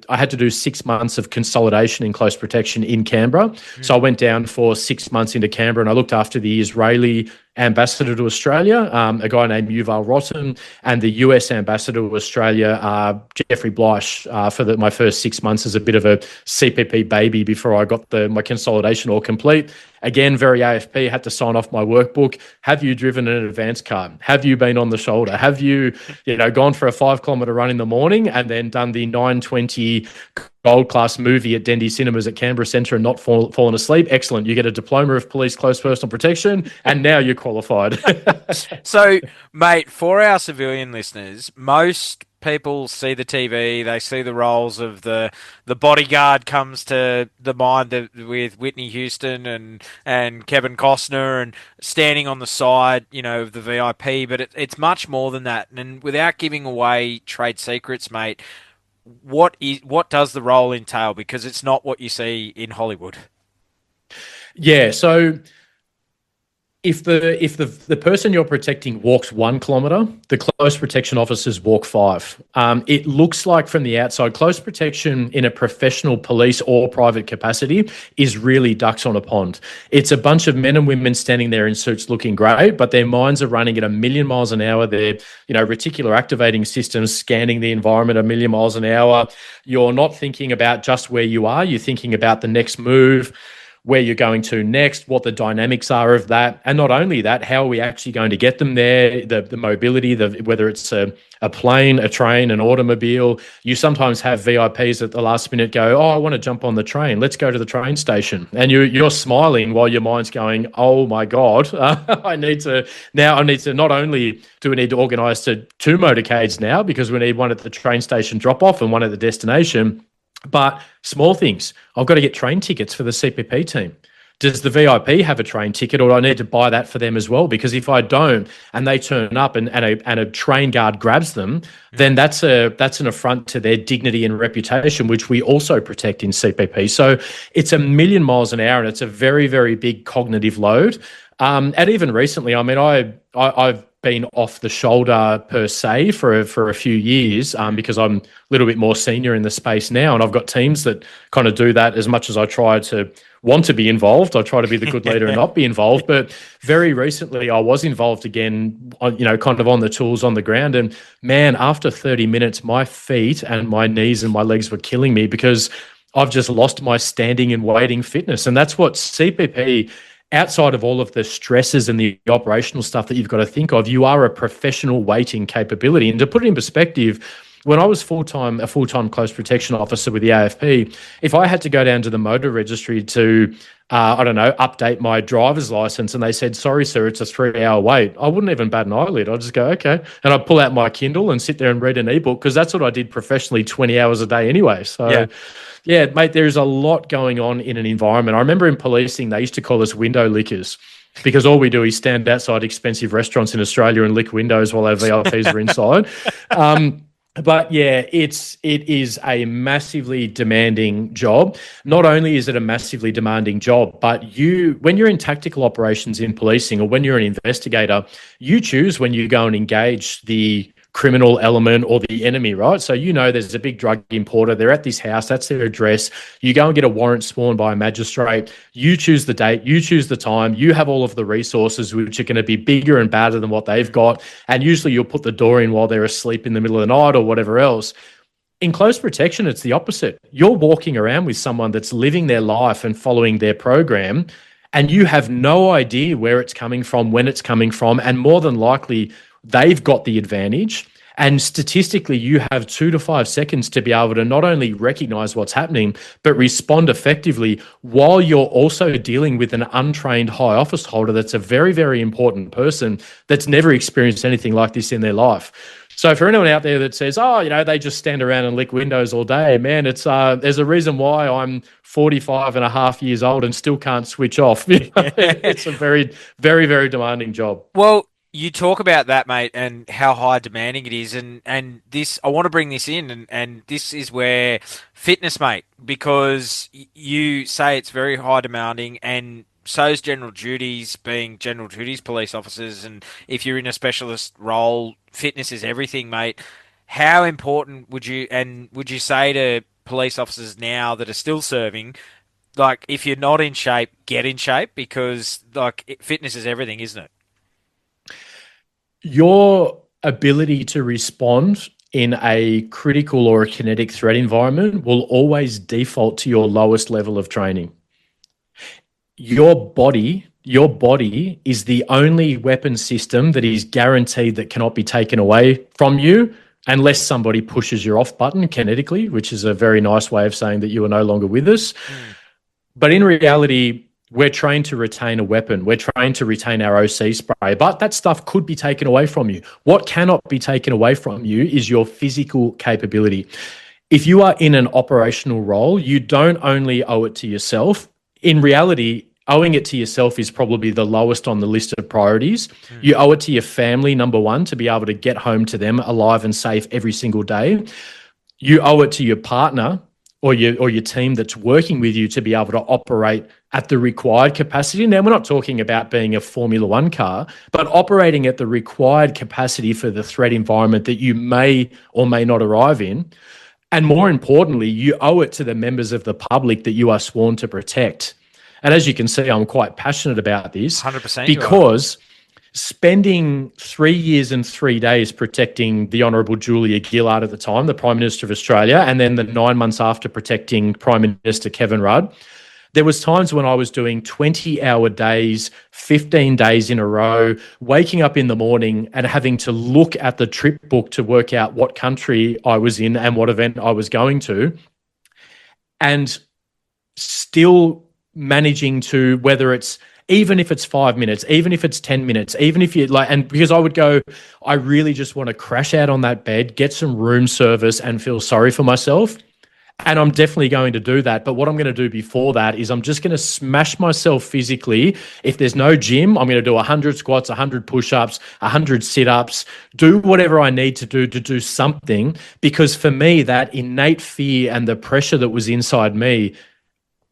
I had to do 6 months of consolidation in close protection in Canberra. So I went down for 6 months into Canberra and I looked after the Israeli ambassador to Australia, a guy named Yuval Rotten, and the US ambassador to Australia, Jeffrey Bleish, for my first 6 months as a bit of a CPP baby before I got my consolidation all complete. Again, very AFP, had to sign off my workbook. Have you driven an advance car? Have you been on the shoulder? Have you, gone for a 5-kilometre run in the morning and then done the 9:20 gold class movie at Dendy Cinemas at Canberra Centre and not fallen asleep? Excellent. You get a diploma of police close personal protection and now you're qualified. So, mate, for our civilian listeners, most people see the TV, they see the roles of the bodyguard comes to the mind with Whitney Houston and Kevin Costner and standing on the side, of the VIP, but it's much more than that. And without giving away trade secrets, mate, what does the role entail? Because it's not what you see in Hollywood. Yeah, so if the person you're protecting walks 1 kilometre, the close protection officers walk 5. It looks like from the outside, close protection in a professional police or private capacity is really ducks on a pond. It's a bunch of men and women standing there in suits looking great, but their minds are running at 1,000,000 miles an hour. Their reticular activating systems scanning the environment 1,000,000 miles an hour. You're not thinking about just where you are. You're thinking about the next move, where you're going to next, what the dynamics are of that. And not only that, how are we actually going to get them there, the mobility, whether it's a plane, a train, an automobile. You sometimes have VIPs at the last minute go, I want to jump on the train. Let's go to the train station. And you're smiling while your mind's going, oh my God, I need to not only do we need to organise to 2 motorcades now because we need one at the train station drop off and one at the destination, but small things. I've got to get train tickets for the CPP team. Does the VIP have a train ticket, or do I need to buy that for them as well? Because if I don't, and they turn up and a train guard grabs them, then that's an affront to their dignity and reputation, which we also protect in CPP. So it's 1,000,000 miles an hour, and it's a very, very big cognitive load. And even recently, I mean, I've been off the shoulder per se for a few years because I'm a little bit more senior in the space now, and I've got teams that kind of do that. As much as I try to want to be involved, I try to be the good leader and not be involved. But very recently I was involved again, kind of on the tools on the ground, and man, after 30 minutes my feet and my knees and my legs were killing me because I've just lost my standing and waiting fitness. And that's what CPP, outside of all of the stresses and the operational stuff that you've got to think of, you are a professional waiting capability. And to put it in perspective, when I was a full-time close protection officer with the AFP, if I had to go down to the motor registry to, update my driver's license, and they said, sorry, sir, it's a 3-hour wait, I wouldn't even bat an eyelid. I'd just go, okay. And I'd pull out my Kindle and sit there and read an ebook because that's what I did professionally 20 hours a day anyway. So yeah, mate, there's a lot going on in an environment. I remember in policing, they used to call us window lickers. because all we do is stand outside expensive restaurants in Australia and lick windows while our VIPs are inside. But yeah, it is a massively demanding job. Not only is it a massively demanding job, but when you're in tactical operations in policing, or when you're an investigator, you choose when you go and engage the criminal element or the enemy, right? So there's a big drug importer, they're at this house, that's their address. You go and get a warrant sworn by a magistrate, you choose the date, you choose the time, you have all of the resources which are going to be bigger and badder than what they've got, and usually you'll put the door in while they're asleep in the middle of the night or whatever else. In close protection, it's the opposite. You're walking around with someone that's living their life and following their program, and you have no idea where it's coming from, when it's coming from, and more than likely they've got the advantage. And statistically, you have 2 to 5 seconds to be able to not only recognize what's happening, but respond effectively while you're also dealing with an untrained high office holder that's a very, very important person that's never experienced anything like this in their life. So for anyone out there that says, they just stand around and lick windows all day, man, there's a reason why I'm 45 and a half years old and still can't switch off. It's a very, very, very demanding job. Well, you talk about that, mate, and how high demanding it is, and this, I want to bring this in, and this is where fitness, mate, because you say it's very high demanding, and so's general duties, being general duties police officers, and if you're in a specialist role, fitness is everything, mate. How important would you say to police officers now that are still serving, like, if you're not in shape, get in shape, because fitness is everything, isn't it? Your ability to respond in a critical or a kinetic threat environment will always default to your lowest level of training. Your body is the only weapon system that is guaranteed that cannot be taken away from you unless somebody pushes your off button kinetically, which is a very nice way of saying that you are no longer with us. But in reality, we're trained to retain a weapon. We're trained to retain our OC spray, but that stuff could be taken away from you. What cannot be taken away from you is your physical capability. If you are in an operational role, you don't only owe it to yourself. In reality, owing it to yourself is probably the lowest on the list of priorities. You owe it to your family, number one, to be able to get home to them alive and safe every single day. You owe it to your partner or your team that's working with you to be able to operate at the required capacity. Now, we're not talking about being a Formula One car, but operating at the required capacity for the threat environment that you may or may not arrive in. And more importantly, you owe it to the members of the public that you are sworn to protect. And as you can see, I'm quite passionate about this 100%, because spending 3 years and 3 days protecting the Honourable Julia Gillard at the time, the Prime Minister of Australia, and then the 9 months after protecting Prime Minister Kevin Rudd, there was times when I was doing 20-hour days, 15 days in a row, waking up in the morning and having to look at the trip book to work out what country I was in and what event I was going to, and still managing to, whether it's, even if it's 5 minutes, even if it's 10 minutes, even if you like, and because I would go, I really just want to crash out on that bed, get some room service and feel sorry for myself. And I'm definitely going to do that. But what I'm going to do before that is I'm just going to smash myself physically. If there's no gym, I'm going to do 100 squats, 100 push-ups, 100 sit-ups, do whatever I need to do something. Because for me, that innate fear and the pressure that was inside me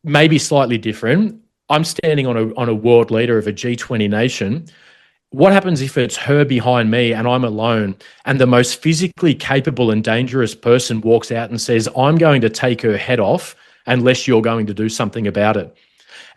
may be slightly different. I'm standing on a world leader of a G20 nation. What happens if it's her behind me and I'm alone and the most physically capable and dangerous person walks out and says, I'm going to take her head off unless you're going to do something about it?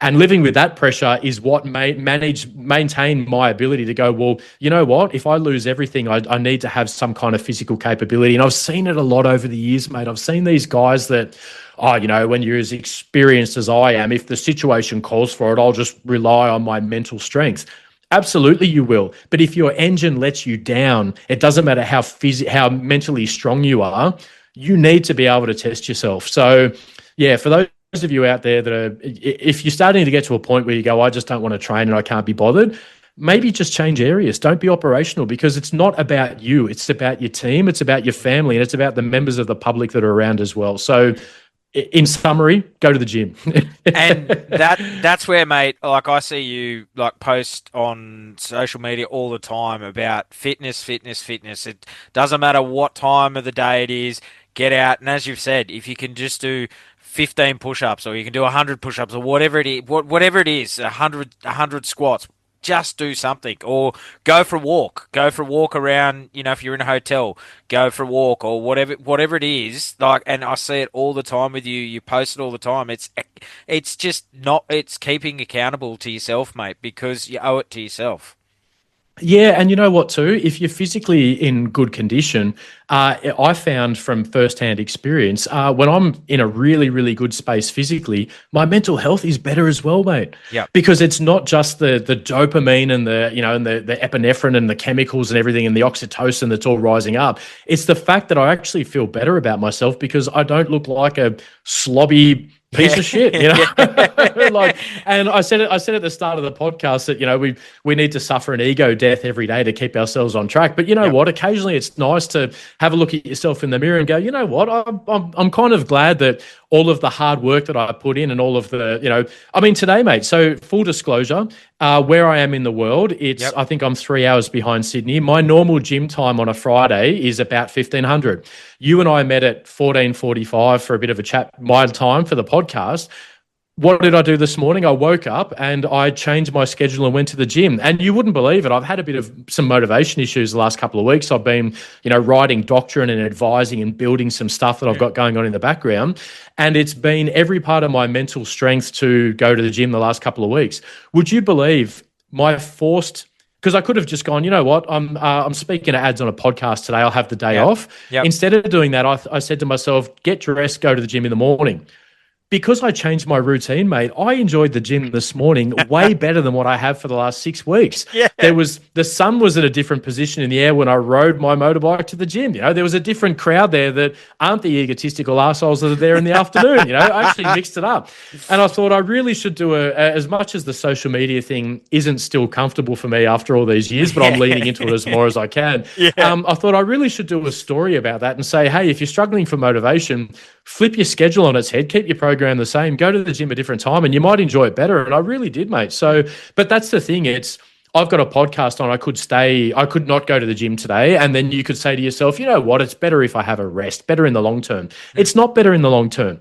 And living with that pressure is what maintain my ability to go, well, you know what? If I lose everything, I need to have some kind of physical capability. And I've seen it a lot over the years, mate. I've seen these guys that, when you're as experienced as I am, if the situation calls for it, I'll just rely on my mental strength. Absolutely, you will. But if your engine lets you down, it doesn't matter how mentally strong you are, you need to be able to test yourself. So, yeah, for those of you out there that are, if you're starting to get to a point where you go, I just don't want to train and I can't be bothered, maybe just change areas. Don't be operational, because it's not about you. It's about your team. It's about your family, and it's about the members of the public that are around as well. So In summary, go to the gym. And that's where, mate, like I see you like post on social media all the time about fitness, fitness, fitness. It doesn't matter what time of the day it is, get out. And as you've said, if you can just do 15 push-ups or you can do 100 push-ups or whatever it is, whatever it is, 100 squats, just do something or go for a walk. Go for a walk around, if you're in a hotel, go for a walk or whatever it is. Like, and I see it all the time with you. You post it all the time. It's just not, it's keeping accountable to yourself, mate, because you owe it to yourself. Yeah, and you know what too? If you're physically in good condition, I found from firsthand experience, when I'm in a really, really good space physically, my mental health is better as well, mate. Yeah. Because it's not just the dopamine and the epinephrine and the chemicals and everything and the oxytocin that's all rising up. It's the fact that I actually feel better about myself because I don't look like a slobby piece of shit, like, and I said at the start of the podcast that, we need to suffer an ego death every day to keep ourselves on track. But what? Occasionally it's nice to have a look at yourself in the mirror and go, you know what? I'm kind of glad that all of the hard work that I put in and all of the, today, mate. So full disclosure, where I am in the world, I think I'm 3 hours behind Sydney. My normal gym time on a Friday is about 1500. You and I met at 14:45 for a bit of a chat, my time for the podcast. What did I do this morning? I woke up and I changed my schedule and went to the gym. And you wouldn't believe it. I've had a bit of some motivation issues the last couple of weeks. I've been, writing doctrine and advising and building some stuff that I've got going on in the background. And it's been every part of my mental strength to go to the gym the last couple of weeks. Would you believe because I could have just gone, you know what, I'm speaking to ads on a podcast today. I'll have the day off. Yep. Instead of doing that, I said to myself, get dressed, go to the gym in the morning. Because I changed my routine, mate, I enjoyed the gym this morning way better than what I have for the last 6 weeks. Yeah. The sun was at a different position in the air when I rode my motorbike to the gym. There was a different crowd there that aren't the egotistical assholes that are there in the afternoon. I actually mixed it up. And I thought I really should do as much as the social media thing isn't still comfortable for me after all these years, but I'm leaning into it as more as I can. Yeah. I thought I really should do a story about that and say, hey, if you're struggling for motivation, flip your schedule on its head, keep your program the same, go to the gym a different time, and you might enjoy it better. And I really did, mate. So, but that's the thing. I've got a podcast on. I could not go to the gym today. And then you could say to yourself, you know what? It's better if I have a rest, better in the long term. It's not better in the long term.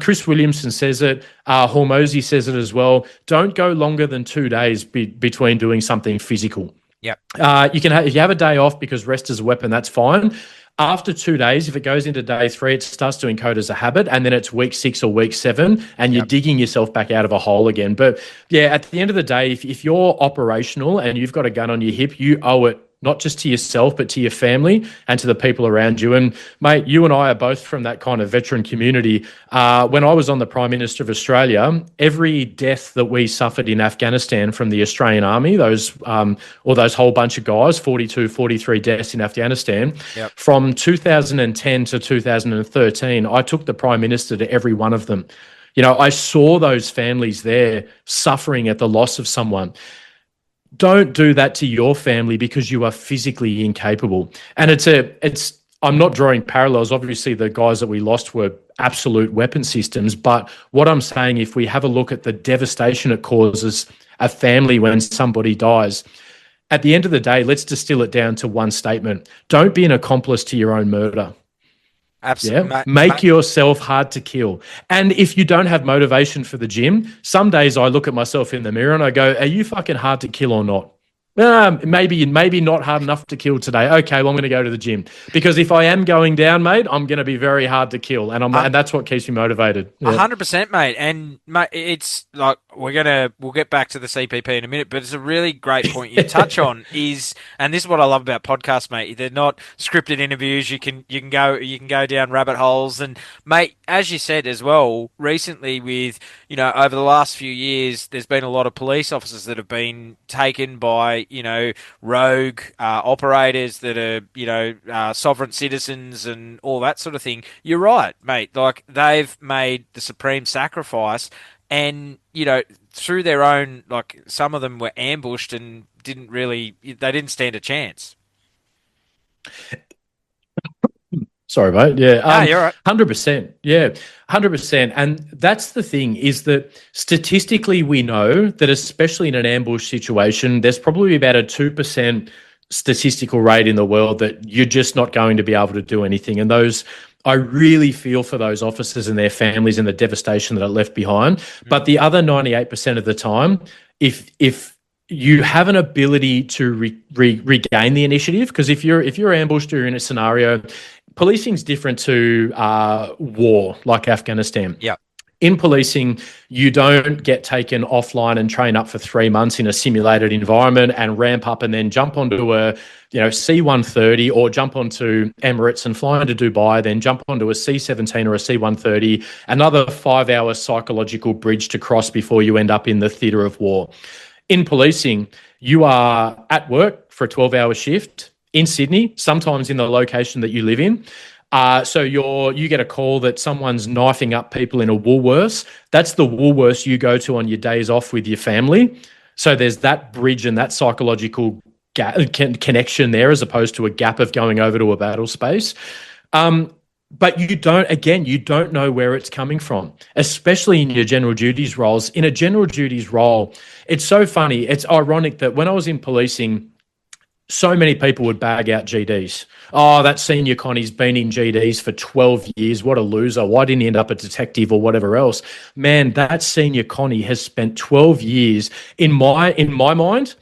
Chris Williamson says it. Hormozy says it as well. Don't go longer than 2 days between doing something physical. Yep. If you have a day off because rest is a weapon, that's fine. After 2 days, if it goes into day 3, it starts to encode as a habit, and then it's week 6 or week 7, and you're digging yourself back out of a hole again. But yeah, at the end of the day, if you're operational and you've got a gun on your hip, you owe it not just to yourself, but to your family and to the people around you. And mate, you and I are both from that kind of veteran community. When I was on the Prime Minister of Australia, every death that we suffered in Afghanistan from the Australian Army, those whole bunch of guys, 42, 43 deaths in Afghanistan, from 2010 to 2013, I took the Prime Minister to every one of them. I saw those families there suffering at the loss of someone. Don't do that to your family because you are physically incapable. And I'm not drawing parallels. Obviously, the guys that we lost were absolute weapon systems. But what I'm saying, if we have a look at the devastation it causes a family when somebody dies, at the end of the day, let's distill it down to one statement. Don't be an accomplice to your own murder. Absolutely. Yeah? Make yourself hard to kill. And if you don't have motivation for the gym, some days I look at myself in the mirror and I go, are you fucking hard to kill or not? Maybe not hard enough to kill today. Okay, well, I'm going to go to the gym. Because if I am going down, mate, I'm going to be very hard to kill. And that's what keeps me motivated. 100%, mate. And mate, it's like we'll get back to the CPP in a minute, but it's a really great point you touch on and this is what I love about podcasts, mate. They're not scripted interviews. You can go down rabbit holes. And mate, as you said as well, recently with, over the last few years, there's been a lot of police officers that have been taken by, rogue operators that are, sovereign citizens and all that sort of thing. You're right, mate. Like, they've made the supreme sacrifice and, through their own, like, some of them were ambushed and they didn't stand a chance. Sorry, mate. Yeah. You're right. 100%. Yeah. 100%. And that's the thing, is that statistically we know that especially in an ambush situation, there's probably about a 2% statistical rate in the world that you're just not going to be able to do anything. And I really feel for those officers and their families and the devastation that are left behind. But the other 98% of the time, if you have an ability to regain the initiative, because if you're ambushed or in a scenario, policing's different to war, like Afghanistan. Yeah. In policing, you don't get taken offline and train up for 3 months in a simulated environment and ramp up and then jump onto a C-130 or jump onto Emirates and fly into Dubai, then jump onto a C-17 or a C-130, another 5-hour psychological bridge to cross before you end up in the theatre of war. In policing, you are at work for a 12-hour shift in Sydney, sometimes in the location that you live in. So you get a call that someone's knifing up people in a Woolworths. That's the Woolworths you go to on your days off with your family. So there's that bridge and that psychological connection there, as opposed to a gap of going over to a battle space. But you don't know where it's coming from, especially in your general duties roles. In a general duties role, it's so funny. It's ironic that when I was in policing, so many people would bag out GDs. Oh, that senior Connie's been in GDs for 12 years. What a loser. Why didn't he end up a detective or whatever else? Man, that senior Connie has spent 12 years. In my mind,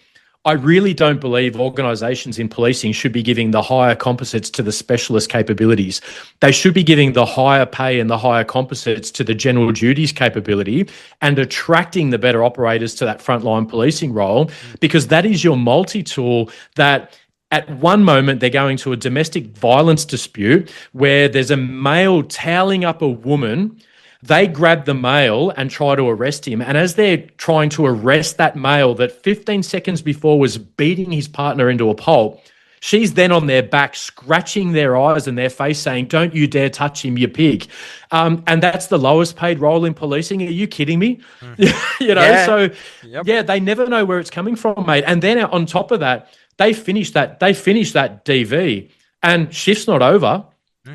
I really don't believe organisations in policing should be giving the higher composites to the specialist capabilities. They should be giving the higher pay and the higher composites to the general duties capability and attracting the better operators to that frontline policing role, because that is your multi-tool that at one moment they're going to a domestic violence dispute where there's a male toweling up a woman. They grab the male and try to arrest him. And as they're trying to arrest that male that 15 seconds before was beating his partner into a pulp, she's then on their back, scratching their eyes and their face saying, "Don't you dare touch him, you pig." And that's the lowest paid role in policing. Are you kidding me? They never know where it's coming from, mate. And then on top of that, they finish that DV and shift's not over.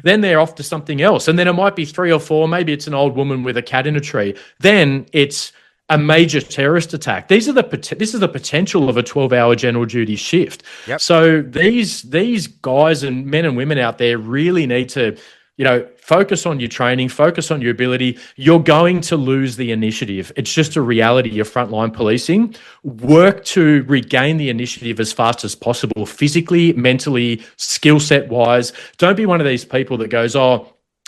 Then they're off to something else. And then it might be 3 or 4, maybe it's an old woman with a cat in a tree. Then it's a major terrorist attack. This is the potential of a 12-hour general duty shift. Yep. So these guys and men and women out there really need to, focus on your training, focus on your ability. You're going to lose the initiative. It's just a reality of frontline policing. Work to regain the initiative as fast as possible, physically, mentally, skill set wise. Don't be one of these people that goes, "Oh,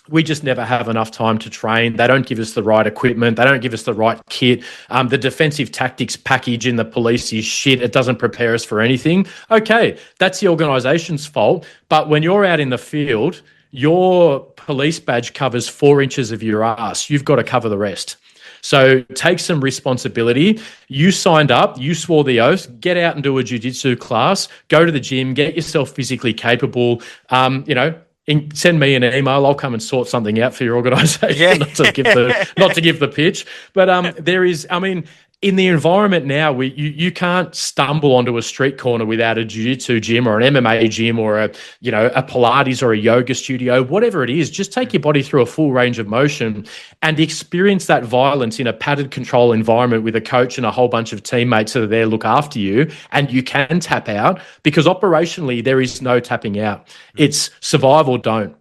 we just never have enough time to train. They don't give us the right equipment. They don't give us the right kit. The defensive tactics package in the police is shit. It doesn't prepare us for anything." Okay, that's the organisation's fault. But when you're out in the field, your police badge covers 4 inches of your ass. You've got to cover the rest. So take some responsibility. You signed up, you swore the oath, get out and do a jiu-jitsu class, go to the gym, get yourself physically capable, send me an email. I'll come and sort something out for your organisation. Yeah. not to give the pitch, but there is. I mean, in the environment now, you can't stumble onto a street corner without a jiu-jitsu gym or an MMA gym or a Pilates or a yoga studio, whatever it is. Just take your body through a full range of motion and experience that violence in a padded control environment with a coach and a whole bunch of teammates that are there to look after you, and you can tap out, because operationally there is no tapping out. It's survive or don't.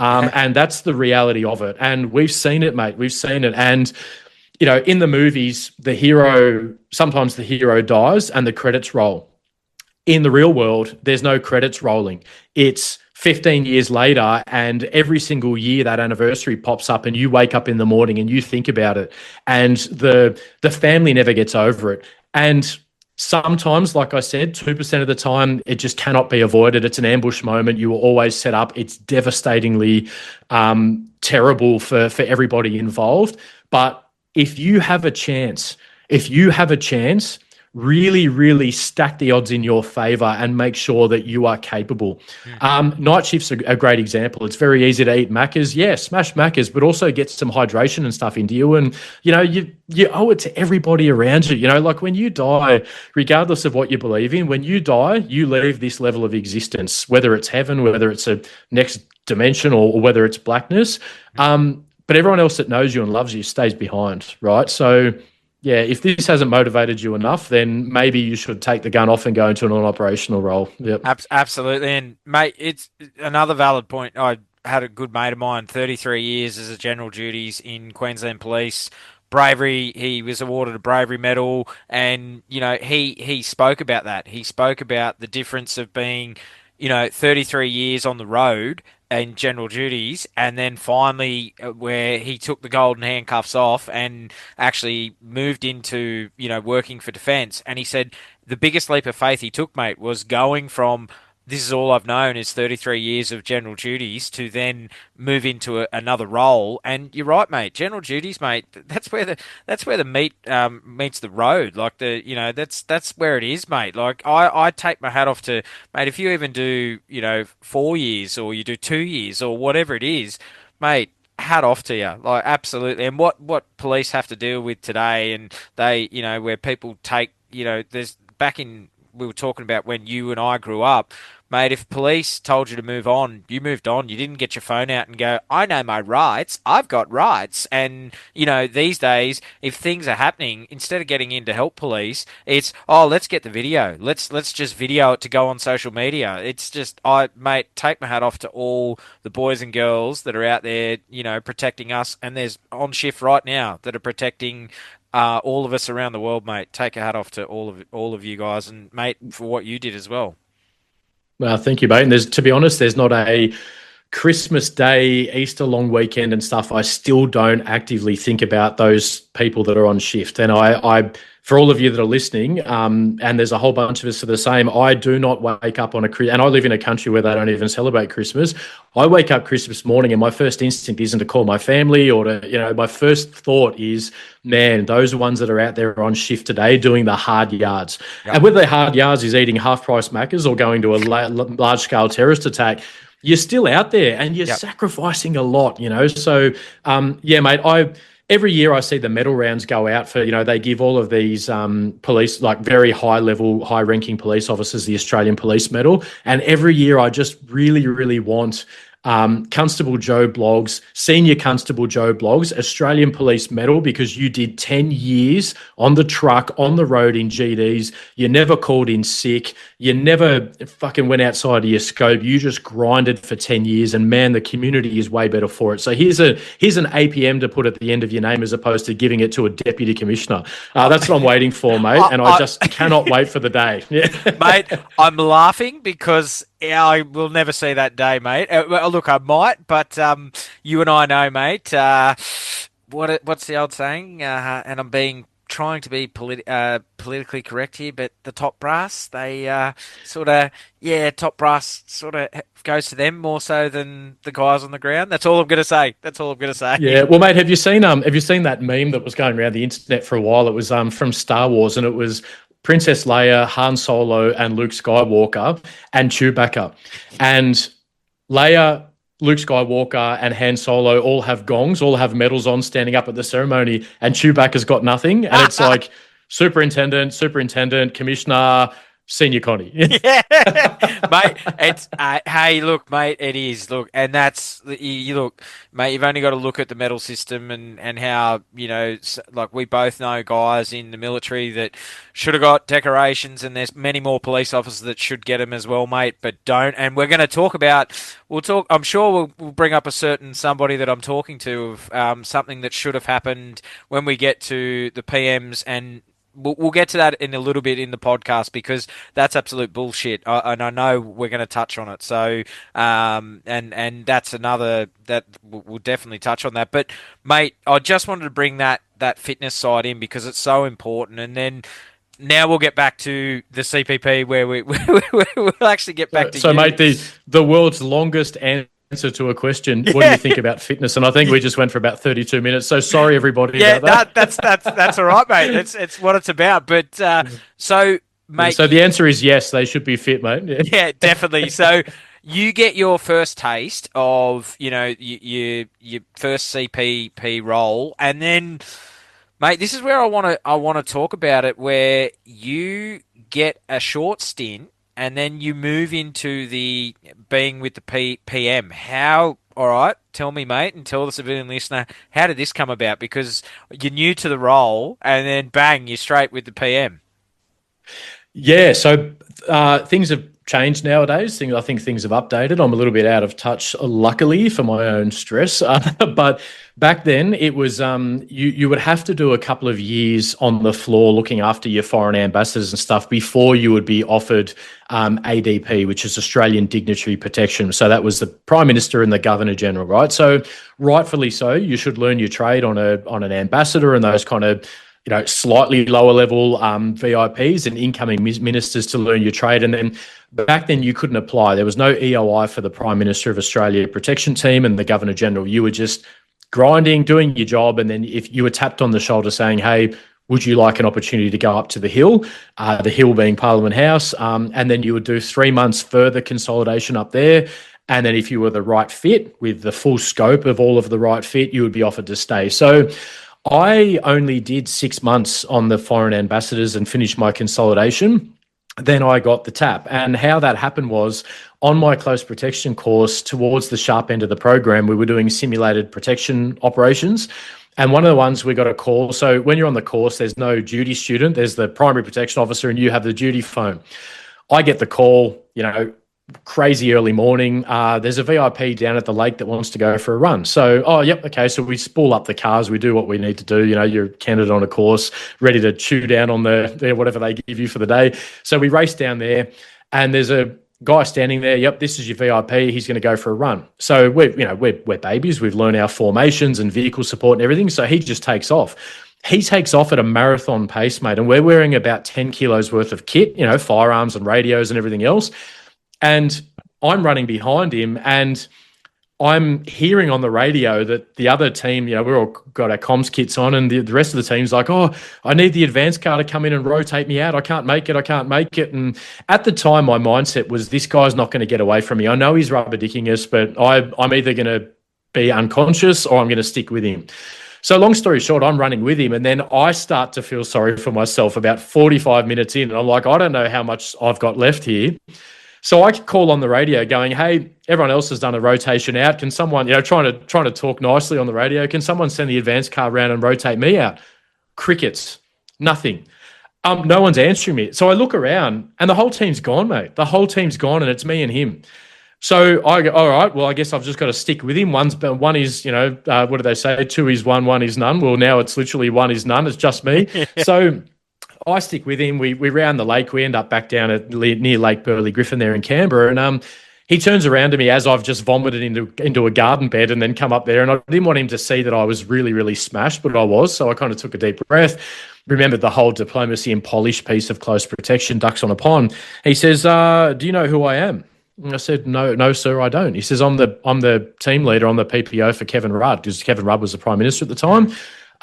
And that's the reality of it. And we've seen it, mate. We've seen it. And in the movies, sometimes the hero dies and the credits roll. In the real world, there's no credits rolling. It's 15 years later, and every single year that anniversary pops up and you wake up in the morning and you think about it, and the family never gets over it. And sometimes, like I said, 2% of the time, it just cannot be avoided. It's an ambush moment. You were always set up. It's devastatingly terrible for everybody involved. But if you have a chance, really, really stack the odds in your favour and make sure that you are capable. Night shift's a great example. It's very easy to eat Maccas. Yeah, smash Maccas, but also get some hydration and stuff into you. And, you owe it to everybody around you. Like when you die, regardless of what you believe in, when you die, you leave this level of existence, whether it's heaven, whether it's a next dimension or whether it's blackness. But everyone else that knows you and loves you stays behind, right? So, yeah, if this hasn't motivated you enough, then maybe you should take the gun off and go into a non-operational role. Yep. Absolutely. And, mate, it's another valid point. I had a good mate of mine, 33 years as a general duties in Queensland Police. Bravery, he was awarded a bravery medal, and he spoke about that. He spoke about the difference of being 33 years on the road and general duties, and then finally where he took the golden handcuffs off and actually moved into working for defence. And he said the biggest leap of faith he took, mate, was going from this is all I've known is 33 years of general duties to then move into another role. And you're right, mate. General duties, mate. That's where the meat meets the road. Like that's where it is, mate. Like I take my hat off to, mate. If you even do 4 years or you do 2 years or whatever it is, mate. Hat off to you, like absolutely. And what police have to deal with today, and they where people take there's back in. We were talking about when you and I grew up, mate, if police told you to move on, you moved on. You didn't get your phone out and go, I know my rights. I've got rights. And, these days, if things are happening, instead of getting in to help police, it's, oh, let's get the video. Let's just video it to go on social media. It's just, mate, take my hat off to all the boys and girls that are out there, protecting us. And there's on shift right now that are protecting all of us around the world, mate. Take a hat off to all of you guys, and mate, for what you did as well. Well, thank you, mate. And to be honest, there's not a Christmas Day, Easter long weekend and stuff. I still don't actively think about those people that are on shift. And I for all of you that are listening, and there's a whole bunch of us that are the same, I do not wake up on and I live in a country where they don't even celebrate Christmas. I wake up Christmas morning and my first instinct isn't to call my family or to, my first thought is, man, those are ones that are out there on shift today doing the hard yards. Yep. And whether the hard yards is eating half-price Maccas or going to a large-scale terrorist attack, you're still out there and you're sacrificing a lot, So, yeah, mate, every year I see the medal rounds go out for, they give all of these police, like very high-level, high-ranking police officers the Australian Police Medal. And every year I just really, really want Constable Joe Bloggs, Senior Constable Joe Bloggs, Australian Police Medal, because you did 10 years on the truck, on the road in GDs. You never called in sick. You never fucking went outside of your scope. You just grinded for 10 years. And man, the community is way better for it. So here's an APM to put at the end of your name as opposed to giving it to a deputy commissioner. That's what I'm waiting for, mate. And I just cannot wait for the day. Mate, I'm laughing because I will never see that day, mate. Look, I might, but you and I know, mate. What's the old saying? And I'm trying to be politically correct here, but the top brass, they top brass sort of goes to them more so than the guys on the ground. That's all I'm going to say. Yeah. Well, mate, have you seen that meme that was going around the internet for a while? It was from Star Wars, and it was Princess Leia, Han Solo, and Luke Skywalker, and Chewbacca. And Leia, Luke Skywalker, and Han Solo all have gongs, all have medals on, standing up at the ceremony, and Chewbacca's got nothing. And it's like superintendent, commissioner, Senior Connie. Yeah, mate. It's hey, look, mate. It is and that's you look, mate. You've only got to look at the medal system and how like we both know guys in the military that should have got decorations, and there's many more police officers that should get them as well, mate, but don't. And we're going to talk about. I'm sure we'll bring up a certain somebody that I'm talking to of something that should have happened when we get to the PMs and. We'll get to that in a little bit in the podcast because that's absolute bullshit, and I know we're going to touch on it. So, and that's another that we'll definitely touch on that. But, mate, I just wanted to bring that fitness side in because it's so important. And then now we'll get back to the CPP where we'll actually get back to. So, mate, the world's longest answer to a question. What do you think about fitness? And I think we just went for about 32 minutes. So sorry, everybody. About that. That's all right, mate. It's what it's about. But so, mate. So the answer is yes. They should be fit, mate. Yeah, definitely. So you get your first taste of your first CPP role, and then, mate, this is where I want to talk about it. Where you get a short stint and then you move into the being with the PM. How? All right, tell me, mate, and tell the civilian listener, how did this come about? Because you're new to the role, and then bang, you're straight with the PM. Yeah, so things have changed nowadays. I think things have updated. I'm a little bit out of touch, luckily, for my own stress. But back then, it was you would have to do a couple of years on the floor looking after your foreign ambassadors and stuff before you would be offered ADP, which is Australian Dignitary Protection. So that was the Prime Minister and the Governor General, right? So rightfully so, you should learn your trade on an ambassador and those kind of slightly lower level VIPs and incoming ministers to learn your trade. And then back then you couldn't apply. There was no EOI for the Prime Minister of Australia Protection Team and the Governor General. You were just grinding, doing your job. And then if you were tapped on the shoulder saying, hey, would you like an opportunity to go up to the Hill being Parliament House, and then you would do 3 months further consolidation up there. And then if you were the right fit with the full scope of all of the right fit, you would be offered to stay. So I only did 6 months on the foreign ambassadors and finished my consolidation. Then I got the tap. And how that happened was on my close protection course towards the sharp end of the program, we were doing simulated protection operations. And one of the ones we got a call. So when you're on the course, there's no duty student. There's the primary protection officer and you have the duty phone. I get the call, crazy early morning. There's a VIP down at the lake that wants to go for a run. So, okay. So we spool up the cars. We do what we need to do. You're a candidate on a course, ready to chew down on the whatever they give you for the day. So we race down there and there's a guy standing there. Yep, this is your VIP. He's going to go for a run. So we're babies. We've learned our formations and vehicle support and everything. So he just takes off. He takes off at a marathon pace, mate. And we're wearing about 10 kilos worth of kit, firearms and radios and everything else. And I'm running behind him and I'm hearing on the radio that the other team, we're all got our comms kits on and the rest of the team's like, oh, I need the advance car to come in and rotate me out. I can't make it. And at the time, my mindset was this guy's not going to get away from me. I know he's rubber dicking us, but I'm either going to be unconscious or I'm going to stick with him. So long story short, I'm running with him and then I start to feel sorry for myself about 45 minutes in. And I'm like, I don't know how much I've got left here. So I could call on the radio going, hey, everyone else has done a rotation out. Can someone, trying to talk nicely on the radio, can someone send the advance car around and rotate me out? Crickets, nothing. No one's answering me. So I look around and the whole team's gone, mate. The whole team's gone and it's me and him. So I go, all right, well, I guess I've just got to stick with him. One is, what do they say? 2 is one is none. Well, now it's literally 1 is none. It's just me. So I stick with him. We round the lake. We end up back down at near Lake Burley Griffin there in Canberra. And he turns around to me as I've just vomited into a garden bed and then come up there. And I didn't want him to see that I was really, really smashed, but I was. So I kind of took a deep breath, remembered the whole diplomacy and polish piece of close protection, ducks on a pond. He says, do you know who I am? And I said, no, sir, I don't. He says, I'm the team leader on the PPO for Kevin Rudd, because Kevin Rudd was the Prime Minister at the time.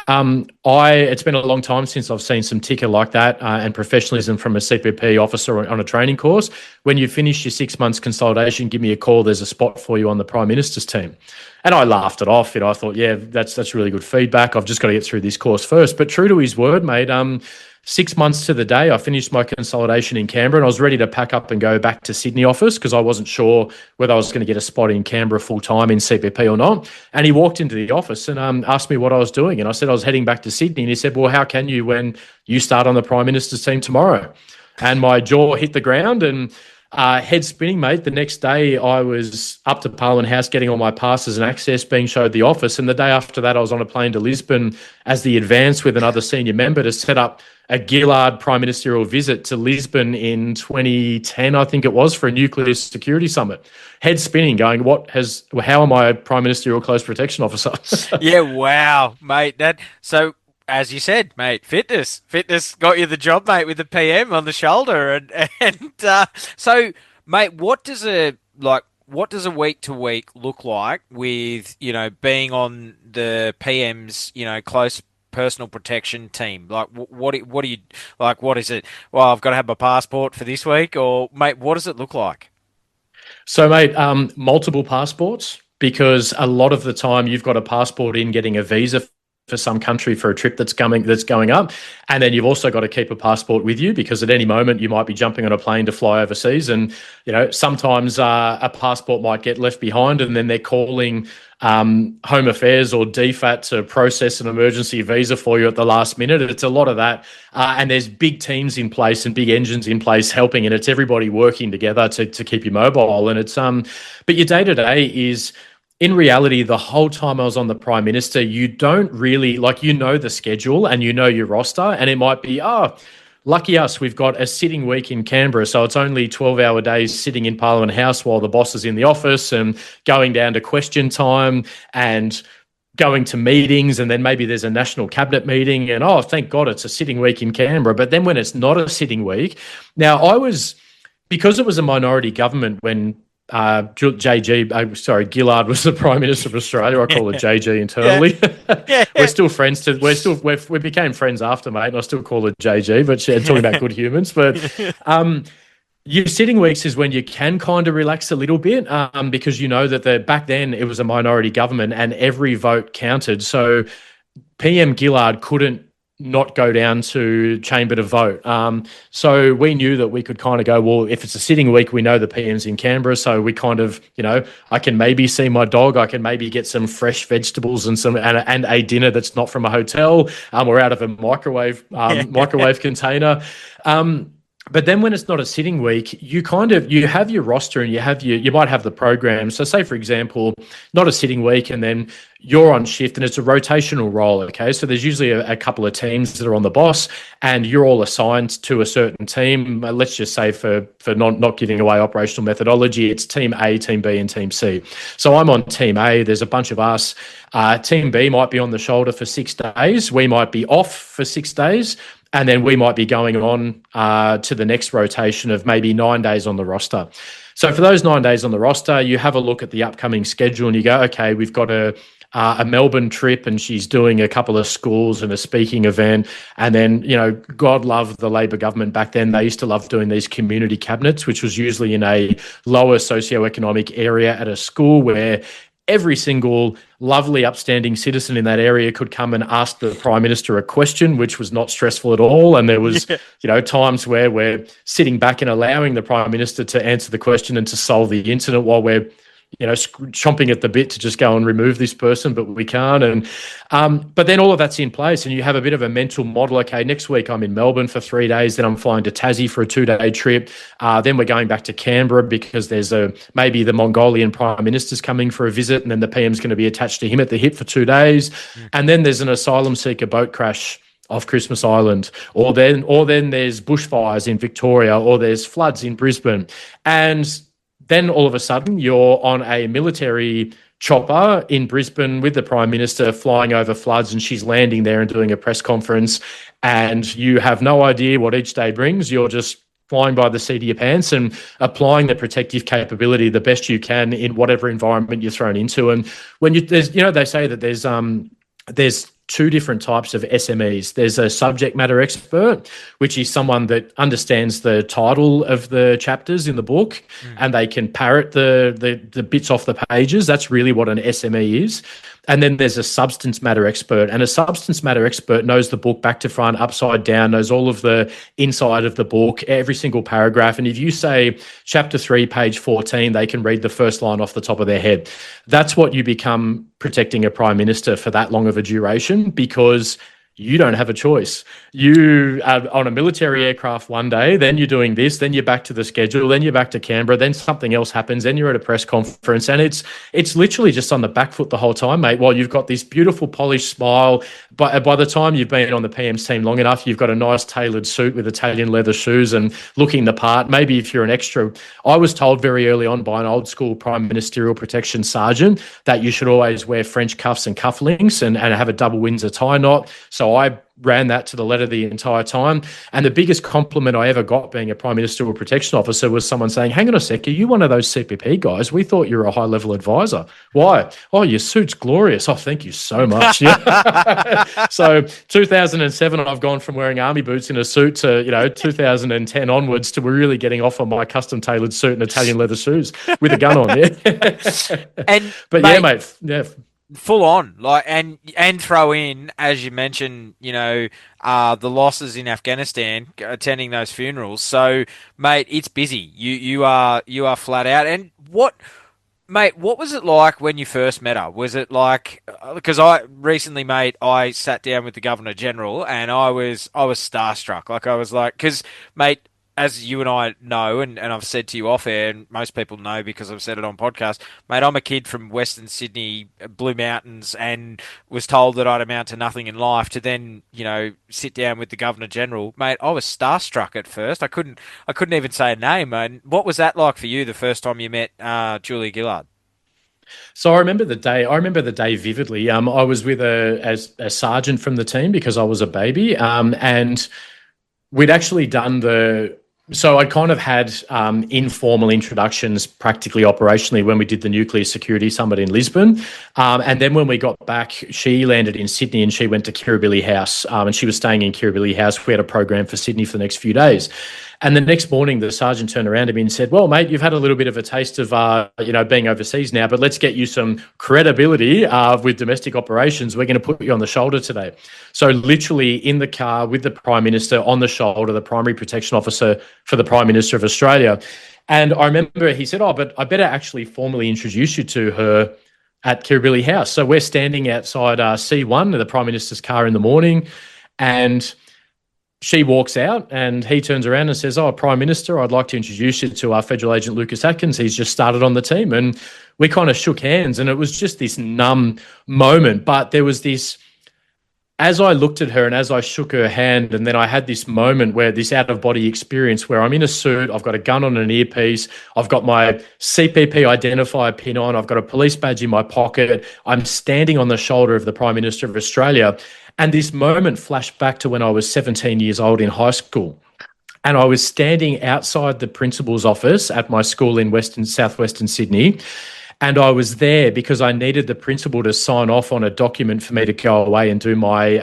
It's been a long time since I've seen some ticker like that and professionalism from a CPP officer on a training course. When you finish your 6 months consolidation, give me a call. There's a spot for you on the Prime Minister's team. And I laughed it off. I thought, yeah, that's really good feedback. I've just got to get through this course first. But true to his word, mate, 6 months to the day, I finished my consolidation in Canberra and I was ready to pack up and go back to Sydney office because I wasn't sure whether I was going to get a spot in Canberra full-time in CPP or not. And he walked into the office and asked me what I was doing. And I said I was heading back to Sydney. And he said, well, how can you when you start on the Prime Minister's team tomorrow? And my jaw hit the ground and head spinning, mate. The next day I was up to Parliament House getting all my passes and access, being showed the office. And the day after that, I was on a plane to Lisbon as the advance with another senior member to set up a Gillard Prime Ministerial visit to Lisbon in 2010, I think it was, for a nuclear security summit. Head spinning, going, how am I a Prime Ministerial Close Protection Officer? Yeah, wow, mate. So, as you said, mate, fitness got you the job, mate, with the PM on the shoulder. So, mate, what does a week to week look like with, being on the PM's, close personal protection team? Like, what do you like? What is it? Well, I've got to have my passport for this week, or mate, what does it look like? So, mate, multiple passports, because a lot of the time you've got a passport in getting a visa for some country for a trip that's going up. And then you've also got to keep a passport with you, because at any moment you might be jumping on a plane to fly overseas. And, sometimes a passport might get left behind, and then they're calling Home Affairs or DFAT to process an emergency visa for you at the last minute. It's a lot of that. And there's big teams in place and big engines in place helping, and it's everybody working together to keep you mobile. And it's but your day-to-day is, in reality, the whole time I was on the Prime Minister, you don't really, the schedule and your roster, and it might be, lucky us, we've got a sitting week in Canberra, so it's only 12-hour days sitting in Parliament House while the boss is in the office, and going down to question time and going to meetings, and then maybe there's a national cabinet meeting, and thank God it's a sitting week in Canberra. But then when it's not a sitting week, now because it was a minority government when Gillard was the Prime Minister of Australia. I call it JG internally. Yeah. We're still friends. We became friends after, mate, and I still call it JG, but talking about good humans. But your sitting weeks is when you can kind of relax a little bit, because that back then it was a minority government and every vote counted. So PM Gillard couldn't not go down to chamber to vote. So we knew that we could kind of go, well, if it's a sitting week, we know the PM's in Canberra. So we kind of, I can maybe see my dog. I can maybe get some fresh vegetables and a dinner that's not from a hotel, or out of a microwave container. But then when it's not a sitting week, you have your roster and you might have the program. So say, for example, not a sitting week, and then you're on shift and it's a rotational role, okay? So there's usually a couple of teams that are on the boss, and you're all assigned to a certain team. Let's just say for not giving away operational methodology, it's Team A, Team B, and Team C. So I'm on Team A. There's a bunch of us. Team B might be on the shoulder for 6 days. We might be off for 6 days. And then we might be going on to the next rotation of maybe 9 days on the roster. So for those 9 days on the roster, you have a look at the upcoming schedule and you go, okay, we've got a Melbourne trip, and she's doing a couple of schools and a speaking event. And then, God love the Labor government back then. They used to love doing these community cabinets, which was usually in a lower socioeconomic area at a school where every single lovely, upstanding citizen in that area could come and ask the Prime Minister a question, which was not stressful at all. And there was, times where we're sitting back and allowing the Prime Minister to answer the question and to solve the incident while we're, chomping at the bit to just go and remove this person, but we can't. And but then all of that's in place, and you have a bit of a mental model. Okay, next week I'm in Melbourne for 3 days, then I'm flying to Tassie for a 2-day trip. Then we're going back to Canberra because there's maybe the Mongolian Prime Minister's coming for a visit, and then the PM's going to be attached to him at the hip for 2 days. And then there's an asylum seeker boat crash off Christmas Island, or then there's bushfires in Victoria, or there's floods in Brisbane. And then all of a sudden you're on a military chopper in Brisbane with the Prime Minister flying over floods, and she's landing there and doing a press conference, and you have no idea what each day brings. You're just flying by the seat of your pants and applying the protective capability the best you can in whatever environment you're thrown into. And when they say that there's 2 different types of SMEs. There's a subject matter expert, which is someone that understands the title of the chapters in the book, and they can parrot the bits off the pages. That's really what an SME is. And then there's a substance matter expert, and a substance matter expert knows the book back to front, upside down, knows all of the inside of the book, every single paragraph. And if you say chapter 3, page 14, they can read the first line off the top of their head. That's what you become protecting a Prime Minister for that long of a duration, because you don't have a choice. You are on a military aircraft one day, then you're doing this, then you're back to the schedule, then you're back to Canberra, then something else happens, then you're at a press conference, and it's literally just on the back foot the whole time, mate, while you've got this beautiful polished smile. But by the time you've been on the PM's team long enough, you've got a nice tailored suit with Italian leather shoes and looking the part. Maybe if you're an extra, I was told very early on by an old school Prime Ministerial Protection Sergeant that you should always wear French cuffs and cufflinks and have a double Windsor tie knot. So I ran that to the letter the entire time. And the biggest compliment I ever got being a Prime Ministerial Protection Officer was someone saying, hang on a sec, are you one of those CPP guys? We thought you were a high-level advisor. Why? Oh, your suit's glorious. Oh, thank you so much. So 2007, I've gone from wearing army boots in a suit to, 2010 onwards to really getting off on my custom-tailored suit and Italian leather shoes with a gun on. Yeah. But mate, yeah. full on, like, and throw in, as you mentioned, the losses in Afghanistan, attending those funerals. So, mate, it's busy. You are flat out. And mate, what was it like when you first met her? Was it like, because I recently, mate, I sat down with the Governor General and I was starstruck. Like, I was like, because, mate, as you and I know, and I've said to you off air, and most people know because I've said it on podcast, mate, I'm a kid from Western Sydney, Blue Mountains, and was told that I'd amount to nothing in life. To then, sit down with the Governor General, mate, I was starstruck at first. I couldn't even say a name. And what was that like for you the first time you met Julia Gillard? So I remember the day. I remember the day vividly. I was with a sergeant from the team because I was a baby, and we'd actually done so I kind of had informal introductions practically operationally when we did the Nuclear Security Summit in Lisbon. And then when we got back, she landed in Sydney and she went to Kirribilli House, and she was staying in Kirribilli House. We had a program for Sydney for the next few days. And the next morning, the sergeant turned around to me and said, well, mate, you've had a little bit of a taste of, being overseas now, but let's get you some credibility with domestic operations. We're going to put you on the shoulder today. So literally in the car with the Prime Minister on the shoulder, the primary protection officer for the Prime Minister of Australia. And I remember he said, but I better actually formally introduce you to her at Kirribilli House. So we're standing outside C1, the Prime Minister's car in the morning, and she walks out and he turns around and says, Prime Minister, I'd like to introduce you to our federal agent, Lucas Atkins. He's just started on the team. And we kind of shook hands, and it was just this numb moment. But there was this, as I looked at her and as I shook her hand, and then I had this moment where this out-of-body experience where I'm in a suit, I've got a gun on an earpiece, I've got my CPP identifier pin on, I've got a police badge in my pocket, I'm standing on the shoulder of the Prime Minister of Australia. And this moment flashed back to when I was 17 years old in high school. And I was standing outside the principal's office at my school in southwestern Sydney. And I was there because I needed the principal to sign off on a document for me to go away and do my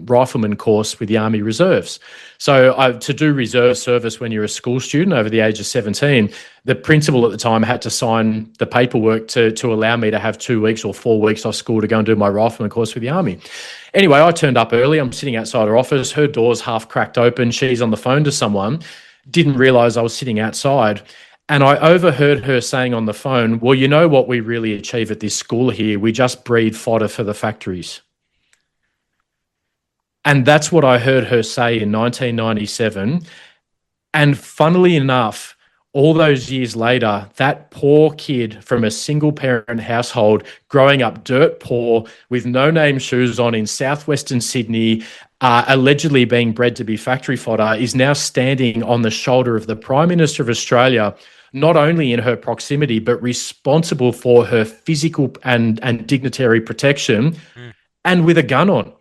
rifleman course with the Army Reserves. So to do reserve service when you're a school student over the age of 17, the principal at the time had to sign the paperwork to allow me to have 2 weeks or 4 weeks off school to go and do my rifleman course with the Army. Anyway, I turned up early. I'm sitting outside her office. Her door's half cracked open. She's on the phone to someone. Didn't realise I was sitting outside. And I overheard her saying on the phone, well, you know what we really achieve at this school here? We just breed fodder for the factories. And that's what I heard her say in 1997. And funnily enough, all those years later, that poor kid from a single parent household growing up dirt poor with no-name shoes on in southwestern Sydney, allegedly being bred to be factory fodder, is now standing on the shoulder of the Prime Minister of Australia, not only in her proximity, but responsible for her physical and dignitary protection, and with a gun on.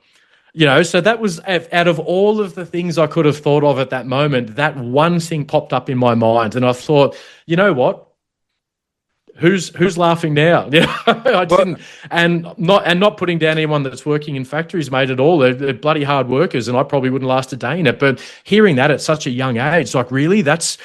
So that was, out of all of the things I could have thought of at that moment, that one thing popped up in my mind. And I thought, you know what? Who's laughing now? I didn't, and not putting down anyone that's working in factories, mate, at all. They're bloody hard workers, and I probably wouldn't last a day in it. But hearing that at such a young age, like, really, that's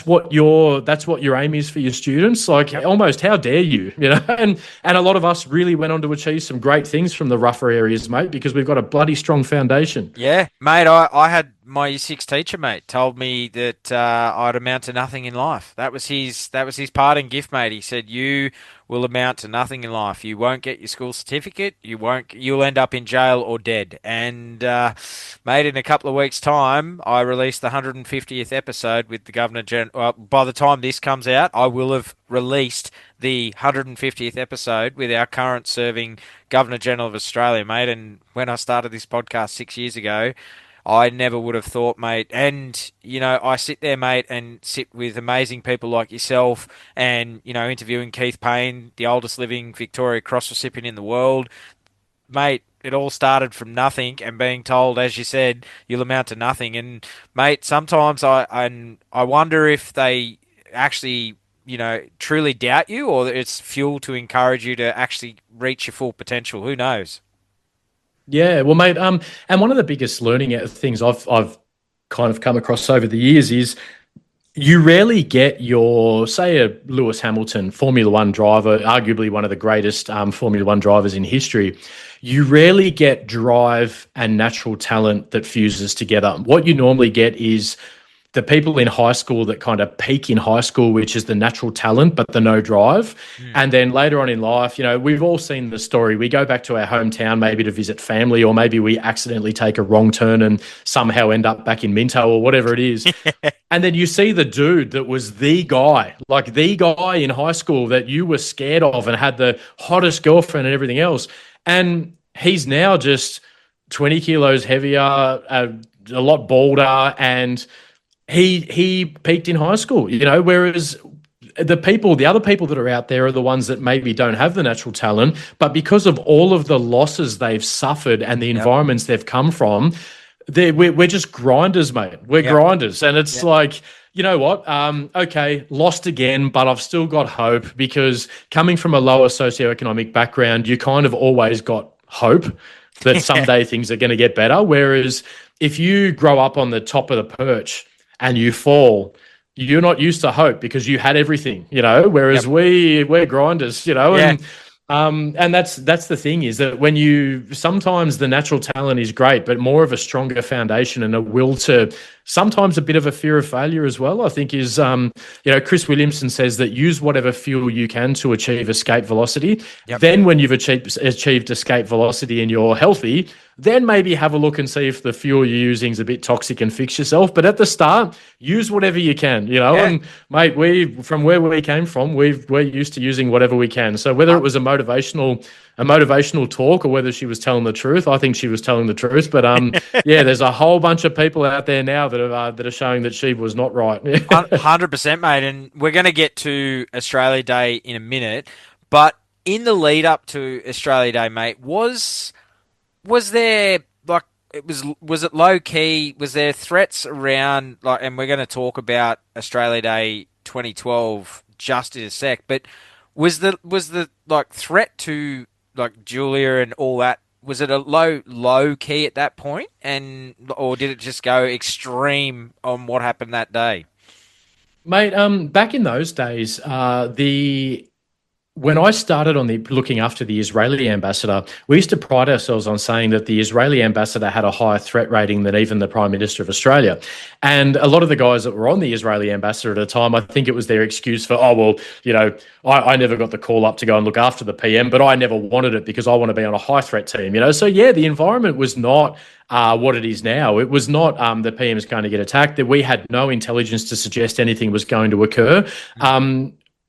what your aim is for your students. Like, almost, how dare you? And a lot of us really went on to achieve some great things from the rougher areas, mate, because we've got a bloody strong foundation. Yeah, mate. I had my Year 6 teacher, mate, told me that I'd amount to nothing in life. That was his parting gift, mate. He said, you will amount to nothing in life. You won't get your school certificate. You'll end up in jail or dead. And mate, in a couple of weeks' time, I released the 150th episode with the Governor General. By the time this comes out, I will have released the 150th episode with our current serving Governor General of Australia, mate. And when I started this podcast 6 years ago, I never would have thought, mate. And, I sit there, mate, and sit with amazing people like yourself and, interviewing Keith Payne, the oldest living Victoria Cross recipient in the world. Mate, it all started from nothing and being told, as you said, you'll amount to nothing. And, mate, sometimes I wonder if they actually, truly doubt you, or it's fuel to encourage you to actually reach your full potential. Who knows? Yeah, well, mate, and one of the biggest learning things I've kind of come across over the years is You rarely get your, say, a Lewis Hamilton, Formula One driver, arguably one of the greatest Formula One drivers in history. You rarely get drive and natural talent that fuses together. What you normally get is the people in high school that kind of peak in high school, which is the natural talent, but the no drive. And then later on in life, we've all seen the story. We go back to our hometown, maybe to visit family, or maybe we accidentally take a wrong turn and somehow end up back in Minto or whatever it is. And then you see the dude that was the guy, like the guy in high school that you were scared of and had the hottest girlfriend and everything else. And he's now just 20 kilos heavier, a lot balder, and he peaked in high school, whereas the other people that are out there are the ones that maybe don't have the natural talent, but because of all of the losses they've suffered and the environments they've come from, we're just grinders, mate. We're grinders. And it's like, you know what? Okay, lost again, but I've still got hope, because coming from a lower socioeconomic background, you kind of always got hope that someday things are going to get better. Whereas if you grow up on the top of the perch and you fall, you're not used to hope because you had everything, whereas we're grinders, and that's the thing, is that sometimes the natural talent is great, but more of a stronger foundation and a will to, sometimes a bit of a fear of failure as well, I think is, Chris Williamson says that use whatever fuel you can to achieve escape velocity. Then when you've achieved escape velocity and you're healthy, then maybe have a look and see if the fuel you're using is a bit toxic and fix yourself. But at the start, use whatever you can, and mate, from where we came from, we're used to using whatever we can. So whether it was a motivational talk or whether she was telling the truth, I think she was telling the truth. But there's a whole bunch of people out there now that are showing that she was not right. 100%, mate. And we're going to get to Australia Day in a minute, but in the lead up to Australia Day, mate, was there, like, was it low key? Was there threats around, like, and we're going to talk about Australia Day 2012 just in a sec, but was the like threat to, like, Julia and all that, was it a low key at that point, or did it just go extreme on what happened that day? Mate, back in those days, when I started looking after the Israeli ambassador, we used to pride ourselves on saying that the Israeli ambassador had a higher threat rating than even the Prime Minister of Australia. And a lot of the guys that were on the Israeli ambassador at the time, I think it was their excuse for, I never got the call up to go and look after the PM, but I never wanted it because I want to be on a high threat team, So yeah, the environment was not what it is now. It was not the PM is going to get attacked. That we had no intelligence to suggest anything was going to occur.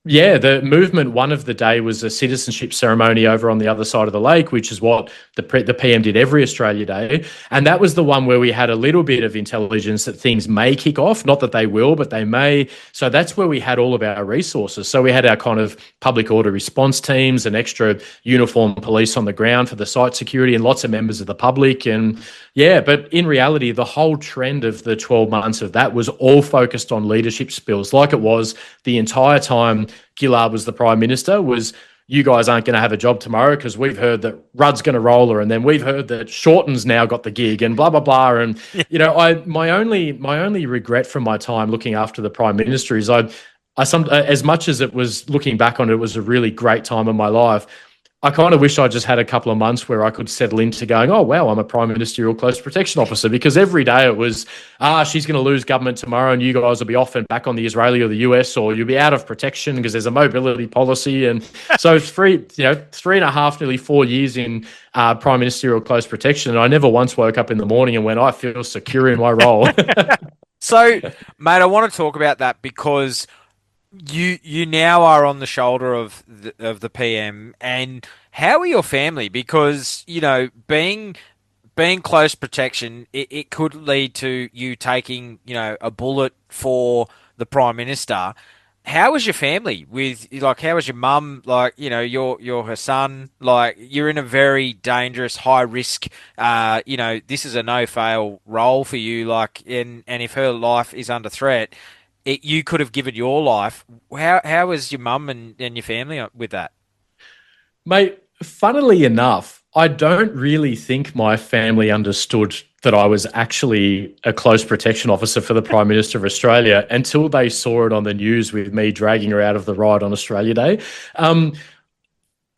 The movement one of the day was a citizenship ceremony over on the other side of the lake, which is what the PM did every Australia Day. And that was the one where we had a little bit of intelligence that things may kick off, not that they will, but they may. So that's where we had all of our resources. So we had our kind of public order response teams and extra uniformed police on the ground for the site security and lots of members of the public. And but in reality, the whole trend of the 12 months of that was all focused on leadership spills, like it was the entire time Gillard was the Prime Minister, was you guys aren't going to have a job tomorrow because we've heard that Rudd's going to roll her, and then we've heard that Shorten's now got the gig, and blah, blah, blah. And, my only regret from my time looking after the Prime Minister is as much as it was, looking back on it, it was a really great time in my life, I kind of wish I just had a couple of months where I could settle into going, oh, wow, I'm a Prime Ministerial Close Protection Officer, because every day it was, she's going to lose government tomorrow and you guys will be off and back on the Israeli or the US, or you'll be out of protection because there's a mobility policy. And so 3.5, nearly 4 years in Prime Ministerial Close Protection, and I never once woke up in the morning and went, I feel secure in my role. So, mate, I want to talk about that because you now are on the shoulder of the PM, and how are your family? Because being close protection, it could lead to you taking a bullet for the Prime Minister. How was your family how was your mum? You're her son. You're in a very dangerous, high risk. This is a no fail role for you. And if her life is under threat, you could have given your life. How was your mum and your family with that? Mate, funnily enough, I don't really think my family understood that I was actually a close protection officer for the Prime Minister of Australia until they saw it on the news with me dragging her out of the ride on Australia Day.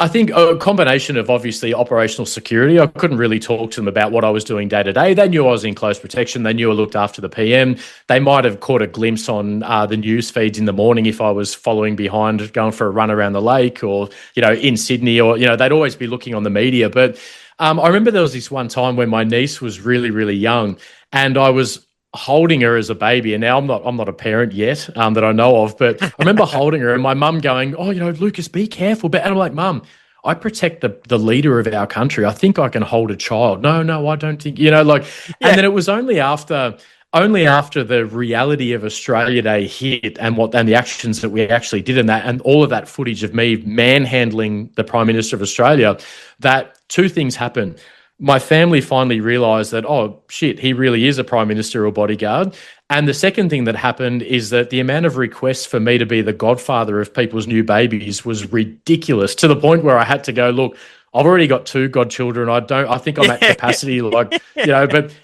I think a combination of obviously operational security. I couldn't really talk to them about what I was doing day to day. They knew I was in close protection. They knew I looked after the PM. They might have caught a glimpse on the news feeds in the morning if I was following behind, going for a run around the lake or, in Sydney or, they'd always be looking on the media. But I remember there was this one time when my niece was really, really young and I was holding her as a baby, and now I'm not a parent yet that I know of, but I remember holding her and my mum going, "Oh, Lucas, be careful." And I'm like, "Mum, I protect the leader of our country. I think I can hold a child." No, I don't think, And then it was only after the reality of Australia Day hit and the actions that we actually did in that, and all of that footage of me manhandling the Prime Minister of Australia, that two things happened. My family finally realised that, oh, shit, he really is a Prime Minister or bodyguard. And the second thing that happened is that the amount of requests for me to be the godfather of people's new babies was ridiculous, to the point where I had to go, look, I've already got 2 godchildren. I think I'm at capacity, but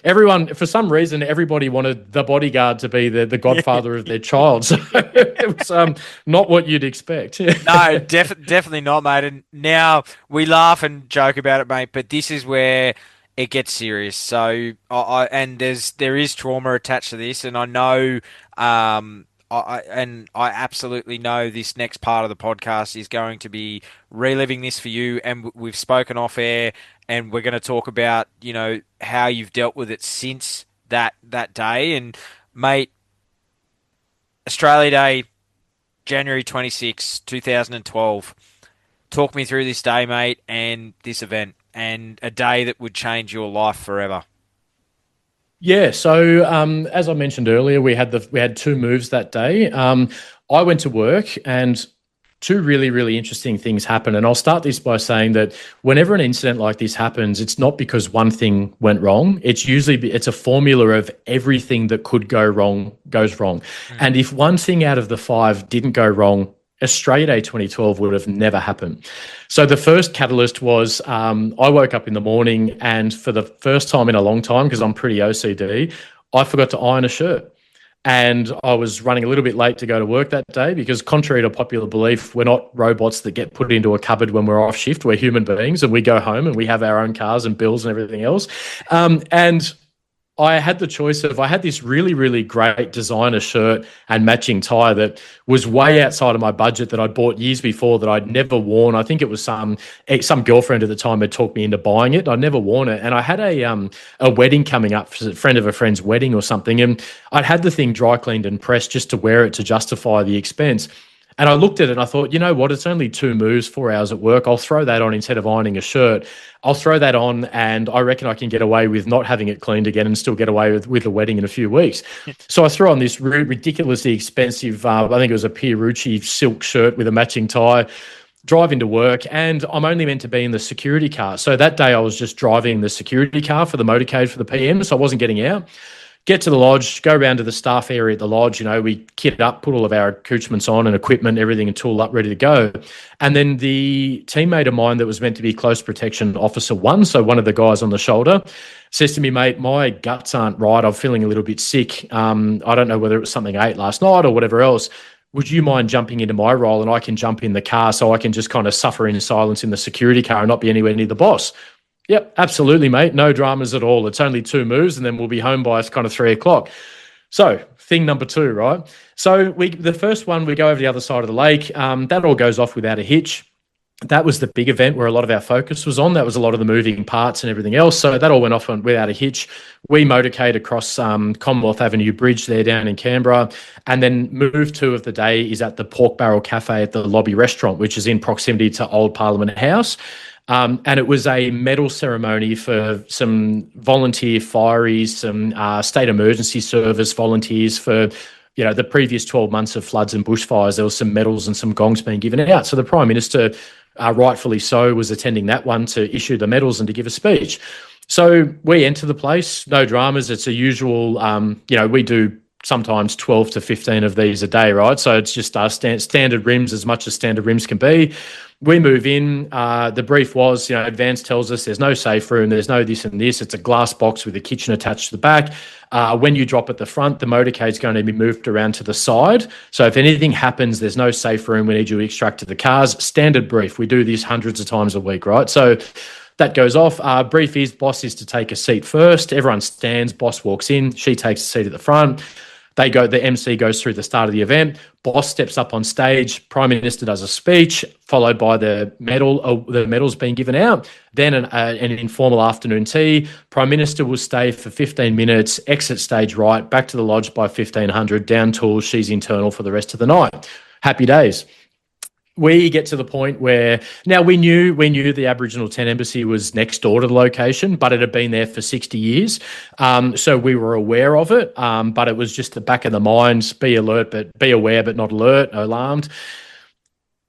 everyone, for some reason, everybody wanted the bodyguard to be the godfather of their child. So it was not what you'd expect. No, definitely not, mate. And now we laugh and joke about it, mate, but this is where it gets serious. So there is trauma attached to this, and I know, I absolutely know this next part of the podcast is going to be reliving this for you, and we've spoken off air, and we're going to talk about how you've dealt with it since that day. And mate, Australia Day, January 26, 2012. Talk me through this day, mate, and this event, and a day that would change your life forever. Yeah, so as I mentioned earlier, we had 2 moves that day. I went to work and 2 really, really interesting things happened. And I'll start this by saying that whenever an incident like this happens, it's not because one thing went wrong. It's a formula of everything that could go wrong goes wrong. And if one thing out of the 5 didn't go wrong, Australia Day 2012 would have never happened. So the first catalyst was I woke up in the morning, and for the first time in a long time, because I'm pretty OCD, I forgot to iron a shirt. And I was running a little bit late to go to work that day because, contrary to popular belief, we're not robots that get put into a cupboard when we're off shift. We're human beings, and we go home and we have our own cars and bills and everything else. And I had the choice of, I had this really, really great designer shirt and matching tie that was way outside of my budget that I'd bought years before that I'd never worn. I think it was some girlfriend at the time had talked me into buying it. I'd never worn it. And I had a wedding coming up, a friend of a friend's wedding or something. And I'd had the thing dry cleaned and pressed just to wear it to justify the expense. And I looked at it and I thought, you know what, it's only 2 moves, 4 hours at work. I'll throw that on instead of ironing a shirt. I'll throw that on, and I reckon I can get away with not having it cleaned again and still get away with the wedding in a few weeks. So I threw on this ridiculously expensive, I think it was a Pierucci silk shirt with a matching tie, drive into work, and I'm only meant to be in the security car. So that day I was just driving the security car for the motorcade for the PM, so I wasn't getting out. Get to the lodge, go around to the staff area at the lodge, we kit up, put all of our accoutrements on and equipment, everything, and tool up, ready to go. And then the teammate of mine that was meant to be Close Protection Officer 1, so one of the guys on the shoulder, says to me, "Mate, my guts aren't right. I'm feeling a little bit sick. I don't know whether it was something I ate last night or whatever else. Would you mind jumping into my role and I can jump in the car so I can just kind of suffer in silence in the security car and not be anywhere near the boss?" Yep, absolutely, mate. No dramas at all. It's only 2 moves and then we'll be home by kind of 3 o'clock. So thing number 2, right? So the first one, we go over the other side of the lake. That all goes off without a hitch. That was the big event where a lot of our focus was on. That was a lot of the moving parts and everything else. So that all went off without a hitch. We motorcade across Commonwealth Avenue Bridge there down in Canberra. And then move 2 of the day is at the Pork Barrel Cafe at the Lobby Restaurant, which is in proximity to Old Parliament House. And it was a medal ceremony for some volunteer fireys, some state emergency service volunteers for, the previous 12 months of floods and bushfires. There was some medals and some gongs being given out. So the Prime Minister, rightfully so, was attending that one to issue the medals and to give a speech. So we enter the place, no dramas. It's a usual, we do sometimes 12 to 15 of these a day, right? So it's just standard rims, as much as standard rims can be. We move in. The brief was, advance tells us there's no safe room, there's no this and this. It's a glass box with a kitchen attached to the back. When you drop at the front, the motorcade's going to be moved around to the side. So if anything happens, there's no safe room. We need you to extract to the cars. Standard brief. We do this hundreds of times a week, right? So that goes off. Brief is, boss is to take a seat first. Everyone stands. Boss walks in. She takes a seat at the front. The MC goes through the start of the event. Boss steps up on stage. Prime Minister does a speech, followed by the medals being given out. Then an informal afternoon tea. Prime Minister will stay for 15 minutes, exit stage right, back to the lodge by 1500, down tools. She's internal for the rest of the night. Happy days. We get to the point where now we knew the Aboriginal Tent Embassy was next door to the location, but it had been there for 60 years. So we were aware of it, but it was just the back of the mind, be aware, but not alert, alarmed.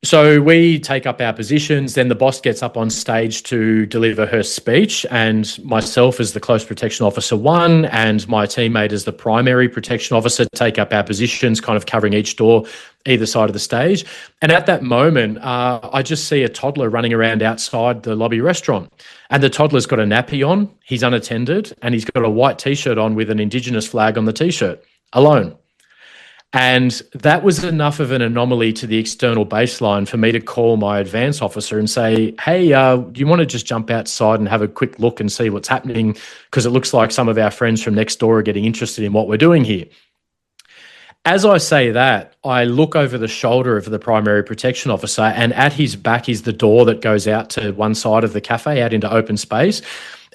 So we take up our positions. Then the boss gets up on stage to deliver her speech, and myself as the close protection officer 1 and my teammate as the primary protection officer take up our positions, kind of covering each door, either side of the stage. And at that moment, I just see a toddler running around outside the lobby restaurant. And the toddler's got a nappy on, he's unattended, and he's got a white T-shirt on with an Indigenous flag on the T-shirt, alone. And that was enough of an anomaly to the external baseline for me to call my advance officer and say, hey, do you want to just jump outside and have a quick look and see what's happening? Because it looks like some of our friends from next door are getting interested in what we're doing here. As I say that, I look over the shoulder of the primary protection officer, and at his back is the door that goes out to one side of the cafe, out into open space.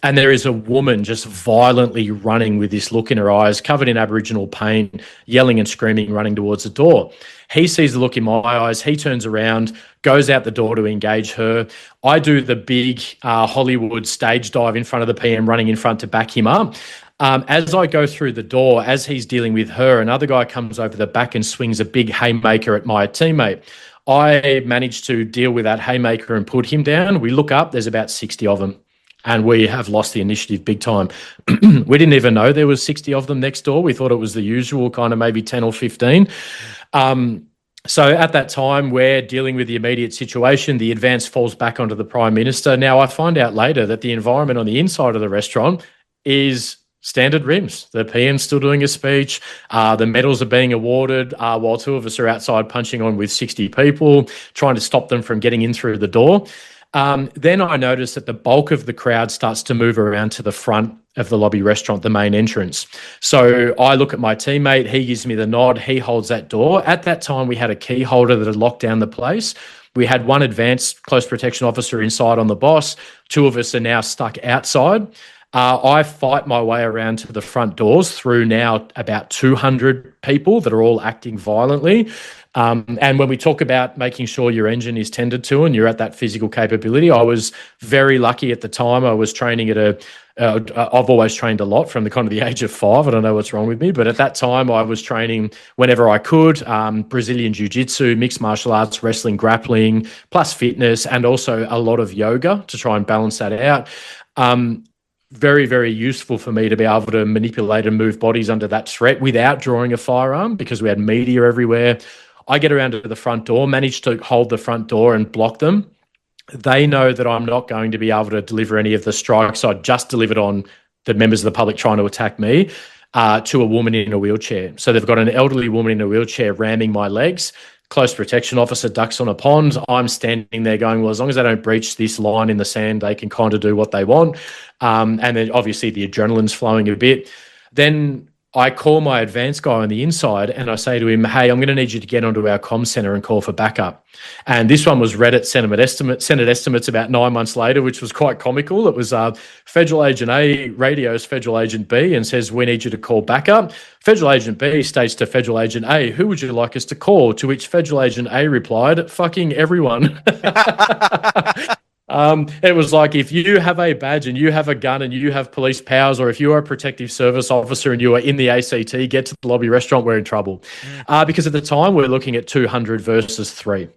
And there is a woman just violently running with this look in her eyes, covered in Aboriginal paint, yelling and screaming, running towards the door. He sees the look in my eyes. He turns around, goes out the door to engage her. I do the big Hollywood stage dive in front of the PM, running in front to back him up. As I go through the door, as he's dealing with her, another guy comes over the back and swings a big haymaker at my teammate. I managed to deal with that haymaker and put him down. We look up, there's about 60 of them. And we have lost the initiative big time. We didn't even know there was 60 of them next door. We thought it was the usual kind of maybe 10 or 15. So at that time, we're dealing with the immediate situation. The advance falls back onto the Prime Minister. Now, I find out later that the environment on the inside of the restaurant is standard rims. The PM's still doing a speech. The medals are being awarded while 2 of us are outside punching on with 60 people, trying to stop them from getting in through the door. Then I notice that the bulk of the crowd starts to move around to the front of the lobby restaurant, the main entrance. So I look at my teammate, he gives me the nod, he holds that door. At that time, we had a key holder that had locked down the place. We had 1 advanced close protection officer inside on the boss. 2 of us are now stuck outside. I fight my way around to the front doors through now about 200 people that are all acting violently. And when we talk about making sure your engine is tended to and you're at that physical capability, I was very lucky at the time. I was training at I've always trained a lot from the age of 5. I don't know what's wrong with me, but at that time I was training whenever I could, Brazilian Jiu-Jitsu, mixed martial arts, wrestling, grappling, plus fitness, and also a lot of yoga to try and balance that out. Very, very useful for me to be able to manipulate and move bodies under that threat without drawing a firearm because we had media everywhere. I get around to the front door, manage to hold the front door and block them. They know that I'm not going to be able to deliver any of the strikes I just delivered on the members of the public trying to attack me to a woman in a wheelchair. So they've got an elderly woman in a wheelchair ramming my legs. Close protection officer ducks on a pond. I'm standing there going, well, as long as they don't breach this line in the sand, they can kind of do what they want. And then obviously the adrenaline's flowing a bit. Then I call my advance guy on the inside and I say to him, hey, I'm going to need you to get onto our comm center and call for backup. And this one was read at Senate estimates about 9 months later, which was quite comical. It was Federal Agent A radios Federal Agent B and says, we need you to call backup. Federal Agent B states to Federal Agent A, who would you like us to call? To which Federal Agent A replied, fucking everyone. It was like, if you have a badge and you have a gun and you have police powers, or if you are a protective service officer and you are in the ACT, get to the lobby restaurant, we're in trouble. Because at the time we're looking at 200 versus 3.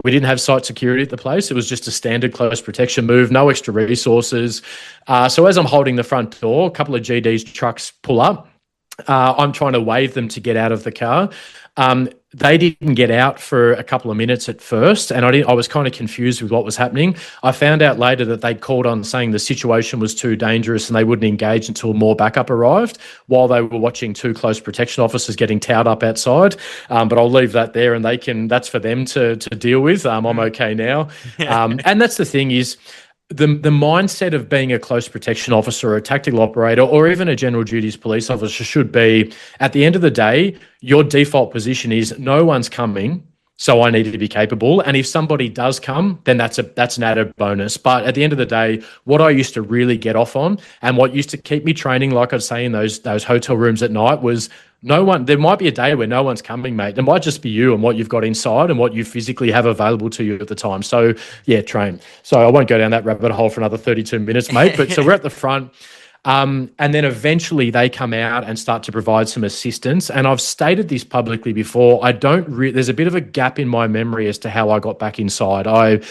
We didn't have site security at the place. It was just a standard close protection move, no extra resources. So as I'm holding the front door, a couple of GD's trucks pull up. I'm trying to wave them to get out of the car. They didn't get out for a couple of minutes at first, and I was kind of confused with what was happening. I found out later that they'd called on saying the situation was too dangerous and they wouldn't engage until more backup arrived, while they were watching two close protection officers getting towed up outside. But I'll leave that there, and that's for them to deal with. I'm okay now. And that's the thing is, the mindset of being a close protection officer or a tactical operator or even a general duties police officer should be, at the end of the day, your default position is no one's coming, so I need to be capable. And if somebody does come, then that's an added bonus. But at the end of the day, what I used to really get off on and what used to keep me training, like I'd say in those hotel rooms at night, was there might be a day where no one's coming, mate. It might just be you and what you've got inside and what you physically have available to you at the time. So, yeah, train. So I won't go down that rabbit hole for another 32 minutes, mate. But so we're at the front. And then eventually they come out and start to provide some assistance. And I've stated this publicly before. There's a bit of a gap in my memory as to how I got back inside. I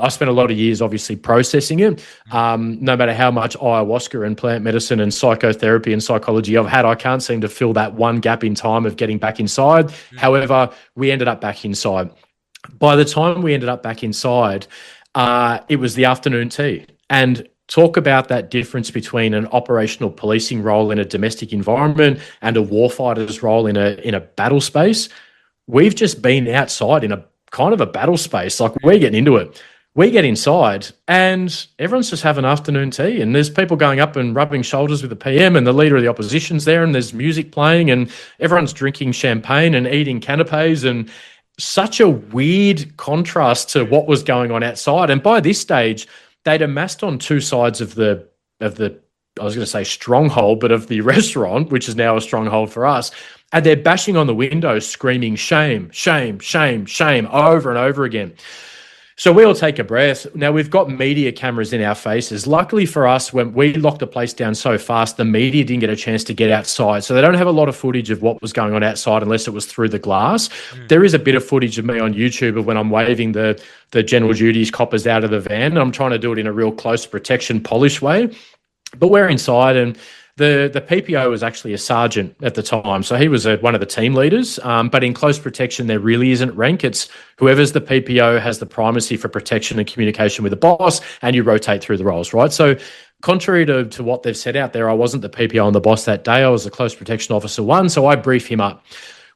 spent a lot of years obviously processing it. No matter how much ayahuasca and plant medicine and psychotherapy and psychology I've had, I can't seem to fill that one gap in time of getting back inside. However, we ended up back inside. By the time we ended up back inside, it was the afternoon tea. And talk about that difference between an operational policing role in a domestic environment and a warfighter's role in a battle space. We've just been outside in a kind of a battle space. Like, we're getting into it. We get inside and everyone's just having afternoon tea, and there's people going up and rubbing shoulders with the PM, and the leader of the opposition's there, and there's music playing, and everyone's drinking champagne and eating canapes, and such a weird contrast to what was going on outside. And by this stage, they'd amassed on two sides of the I was going to say stronghold, but of the restaurant, which is now a stronghold for us. And they're bashing on the windows, screaming, shame, shame, shame, shame, over and over again. So we all take a breath. Now, we've got media cameras in our faces. Luckily for us, when we locked the place down so fast, the media didn't get a chance to get outside. So they don't have a lot of footage of what was going on outside unless it was through the glass. There is a bit of footage of me on YouTube of when I'm waving the general duties coppers out of the van. And I'm trying to do it in a real close protection, polished way. But we're inside, and the PPO was actually a sergeant at the time. So he was one of the team leaders. But in close protection, there really isn't rank. It's whoever's the PPO has the primacy for protection and communication with the boss, and you rotate through the roles, right? So contrary to what they've said out there, I wasn't the PPO and the boss that day. I was the close protection officer one. So I brief him up.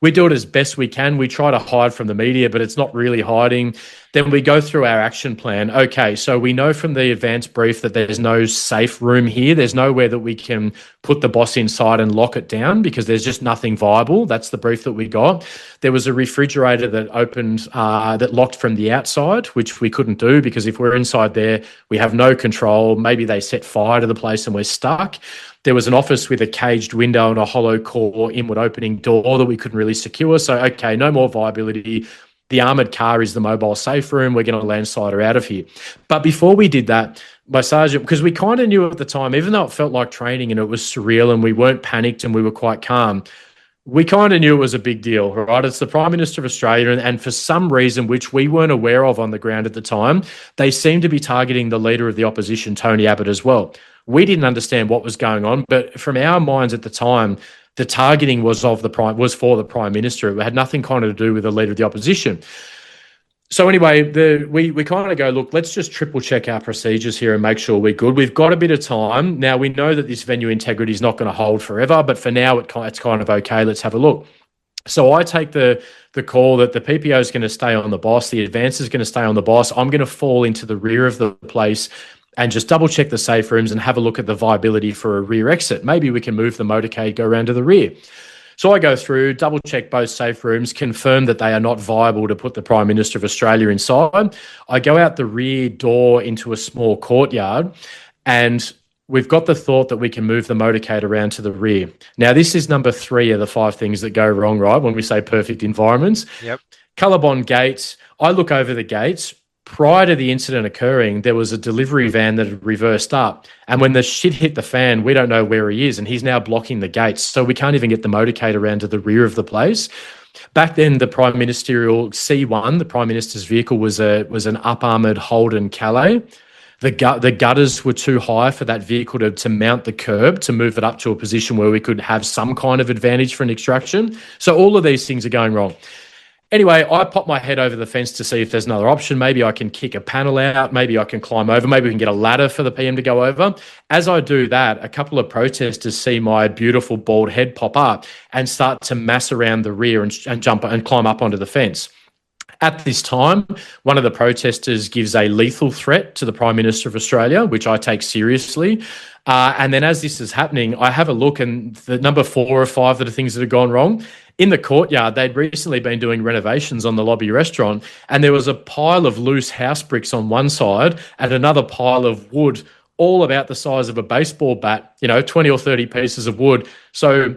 We do it as best we can. We try to hide from the media, but it's not really hiding. Then we go through our action plan. Okay, so we know from the advance brief that there's no safe room here. There's nowhere that we can put the boss inside and lock it down because there's just nothing viable. That's the brief that we got. There was a refrigerator that opened, that locked from the outside, which we couldn't do because if we're inside there, we have no control. Maybe they set fire to the place and we're stuck. There was an office with a caged window and a hollow core inward opening door that we couldn't really secure. So, okay, no more viability. The armoured car is the mobile safe room. We're going to landslide her out of here. But before we did that, my sergeant, because we kind of knew at the time, even though it felt like training and it was surreal and we weren't panicked and we were quite calm, we kind of knew it was a big deal, right? It's the Prime Minister of Australia, and for some reason, which we weren't aware of on the ground at the time, they seemed to be targeting the leader of the opposition, Tony Abbott, as well. We didn't understand what was going on, but from our minds at the time, the targeting was for the Prime Minister. It had nothing kind of to do with the leader of the opposition. So anyway, we kind of go, look, let's just triple check our procedures here and make sure we're good. We've got a bit of time. Now, we know that this venue integrity is not going to hold forever, but for now, it's kind of okay. Let's have a look. So I take the call that the PPO is going to stay on the boss, the advance is going to stay on the boss. I'm going to fall into the rear of the place and just double check the safe rooms and have a look at the viability for a rear exit. Maybe we can move the motorcade, go around to the rear. So I go through, double check both safe rooms, confirm that they are not viable to put the Prime Minister of Australia inside. I go out the rear door into a small courtyard, and we've got the thought that we can move the motorcade around to the rear. Now, this is number 3 of the 5 things that go wrong, right, when we say perfect environments. Yep. Colorbond gates. I look over the gates. Prior to the incident occurring, there was a delivery van that had reversed up. And when the shit hit the fan, we don't know where he is. And he's now blocking the gates. So we can't even get the motorcade around to the rear of the place. Back then, the Prime Ministerial C1, the Prime Minister's vehicle, was an up-armoured Holden Calais. The gutters were too high for that vehicle to mount the curb, to move it up to a position where we could have some kind of advantage for an extraction. So all of these things are going wrong. Anyway, I pop my head over the fence to see if there's another option. Maybe I can kick a panel out. Maybe I can climb over. Maybe we can get a ladder for the PM to go over. As I do that, a couple of protesters see my beautiful bald head pop up and start to mass around the rear and jump and climb up onto the fence. At this time, one of the protesters gives a lethal threat to the Prime Minister of Australia, which I take seriously. And then as this is happening, I have a look, and the number 4 or 5 that are things that have gone wrong. In the courtyard, they'd recently been doing renovations on the lobby restaurant, and there was a pile of loose house bricks on one side and another pile of wood all about the size of a baseball bat, 20 or 30 pieces of wood. So,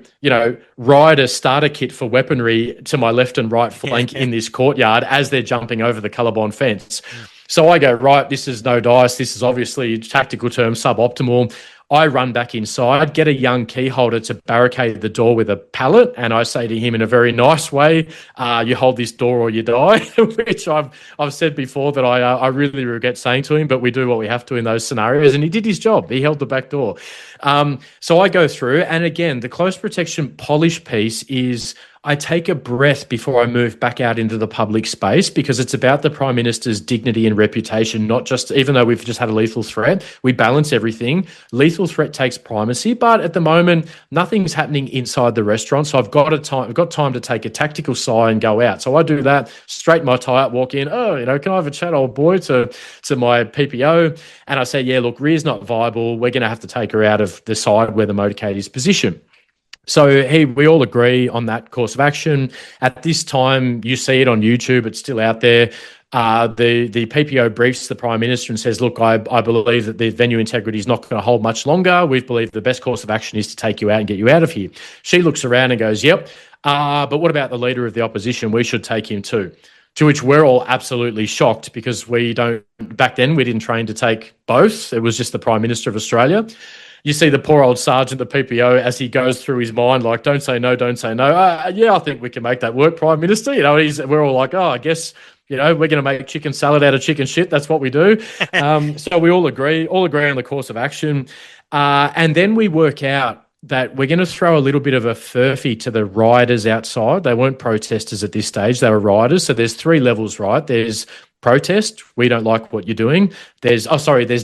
rider starter kit for weaponry to my left and right flank in this courtyard as they're jumping over the colorbond fence. So I go, right, this is no dice. This is obviously, tactical term, suboptimal. I run back inside, get a young key holder to barricade the door with a pallet, and I say to him in a very nice way, you hold this door or you die, which I've said before that I really regret saying to him, but we do what we have to in those scenarios, and he did his job. He held the back door. So I go through, and again, the close protection polish piece is I take a breath before I move back out into the public space, because it's about the Prime Minister's dignity and reputation, not just, even though we've just had a lethal threat, we balance everything. Lethal threat takes primacy, but at the moment, nothing's happening inside the restaurant. So I've got time to take a tactical sigh and go out. So I do that, straighten my tie up, walk in, can I have a chat, old boy, to my PPO? And I say, yeah, look, rear's not viable. We're going to have to take her out of the side where the motorcade is positioned. So we all agree on that course of action. At this time, you see it on YouTube, it's still out there. The PPO briefs the Prime Minister and says, look, I believe that the venue integrity is not going to hold much longer. We believe the best course of action is to take you out and get you out of here. She looks around and goes, yep, but what about the Leader of the Opposition? We should take him too. To which we're all absolutely shocked, because back then we didn't train to take both. It was just the Prime Minister of Australia. You see the poor old sergeant, the PPO, as he goes through his mind, like, don't say no, don't say no. Yeah, I think we can make that work, Prime Minister. We're all like, I guess, we're going to make chicken salad out of chicken shit. That's what we do. So we all agree on the course of action. And then we work out that we're going to throw a little bit of a furphy to the rioters outside. They weren't protesters at this stage. They were rioters. So there's 3 levels, right? There's protest, we don't like what you're doing. There's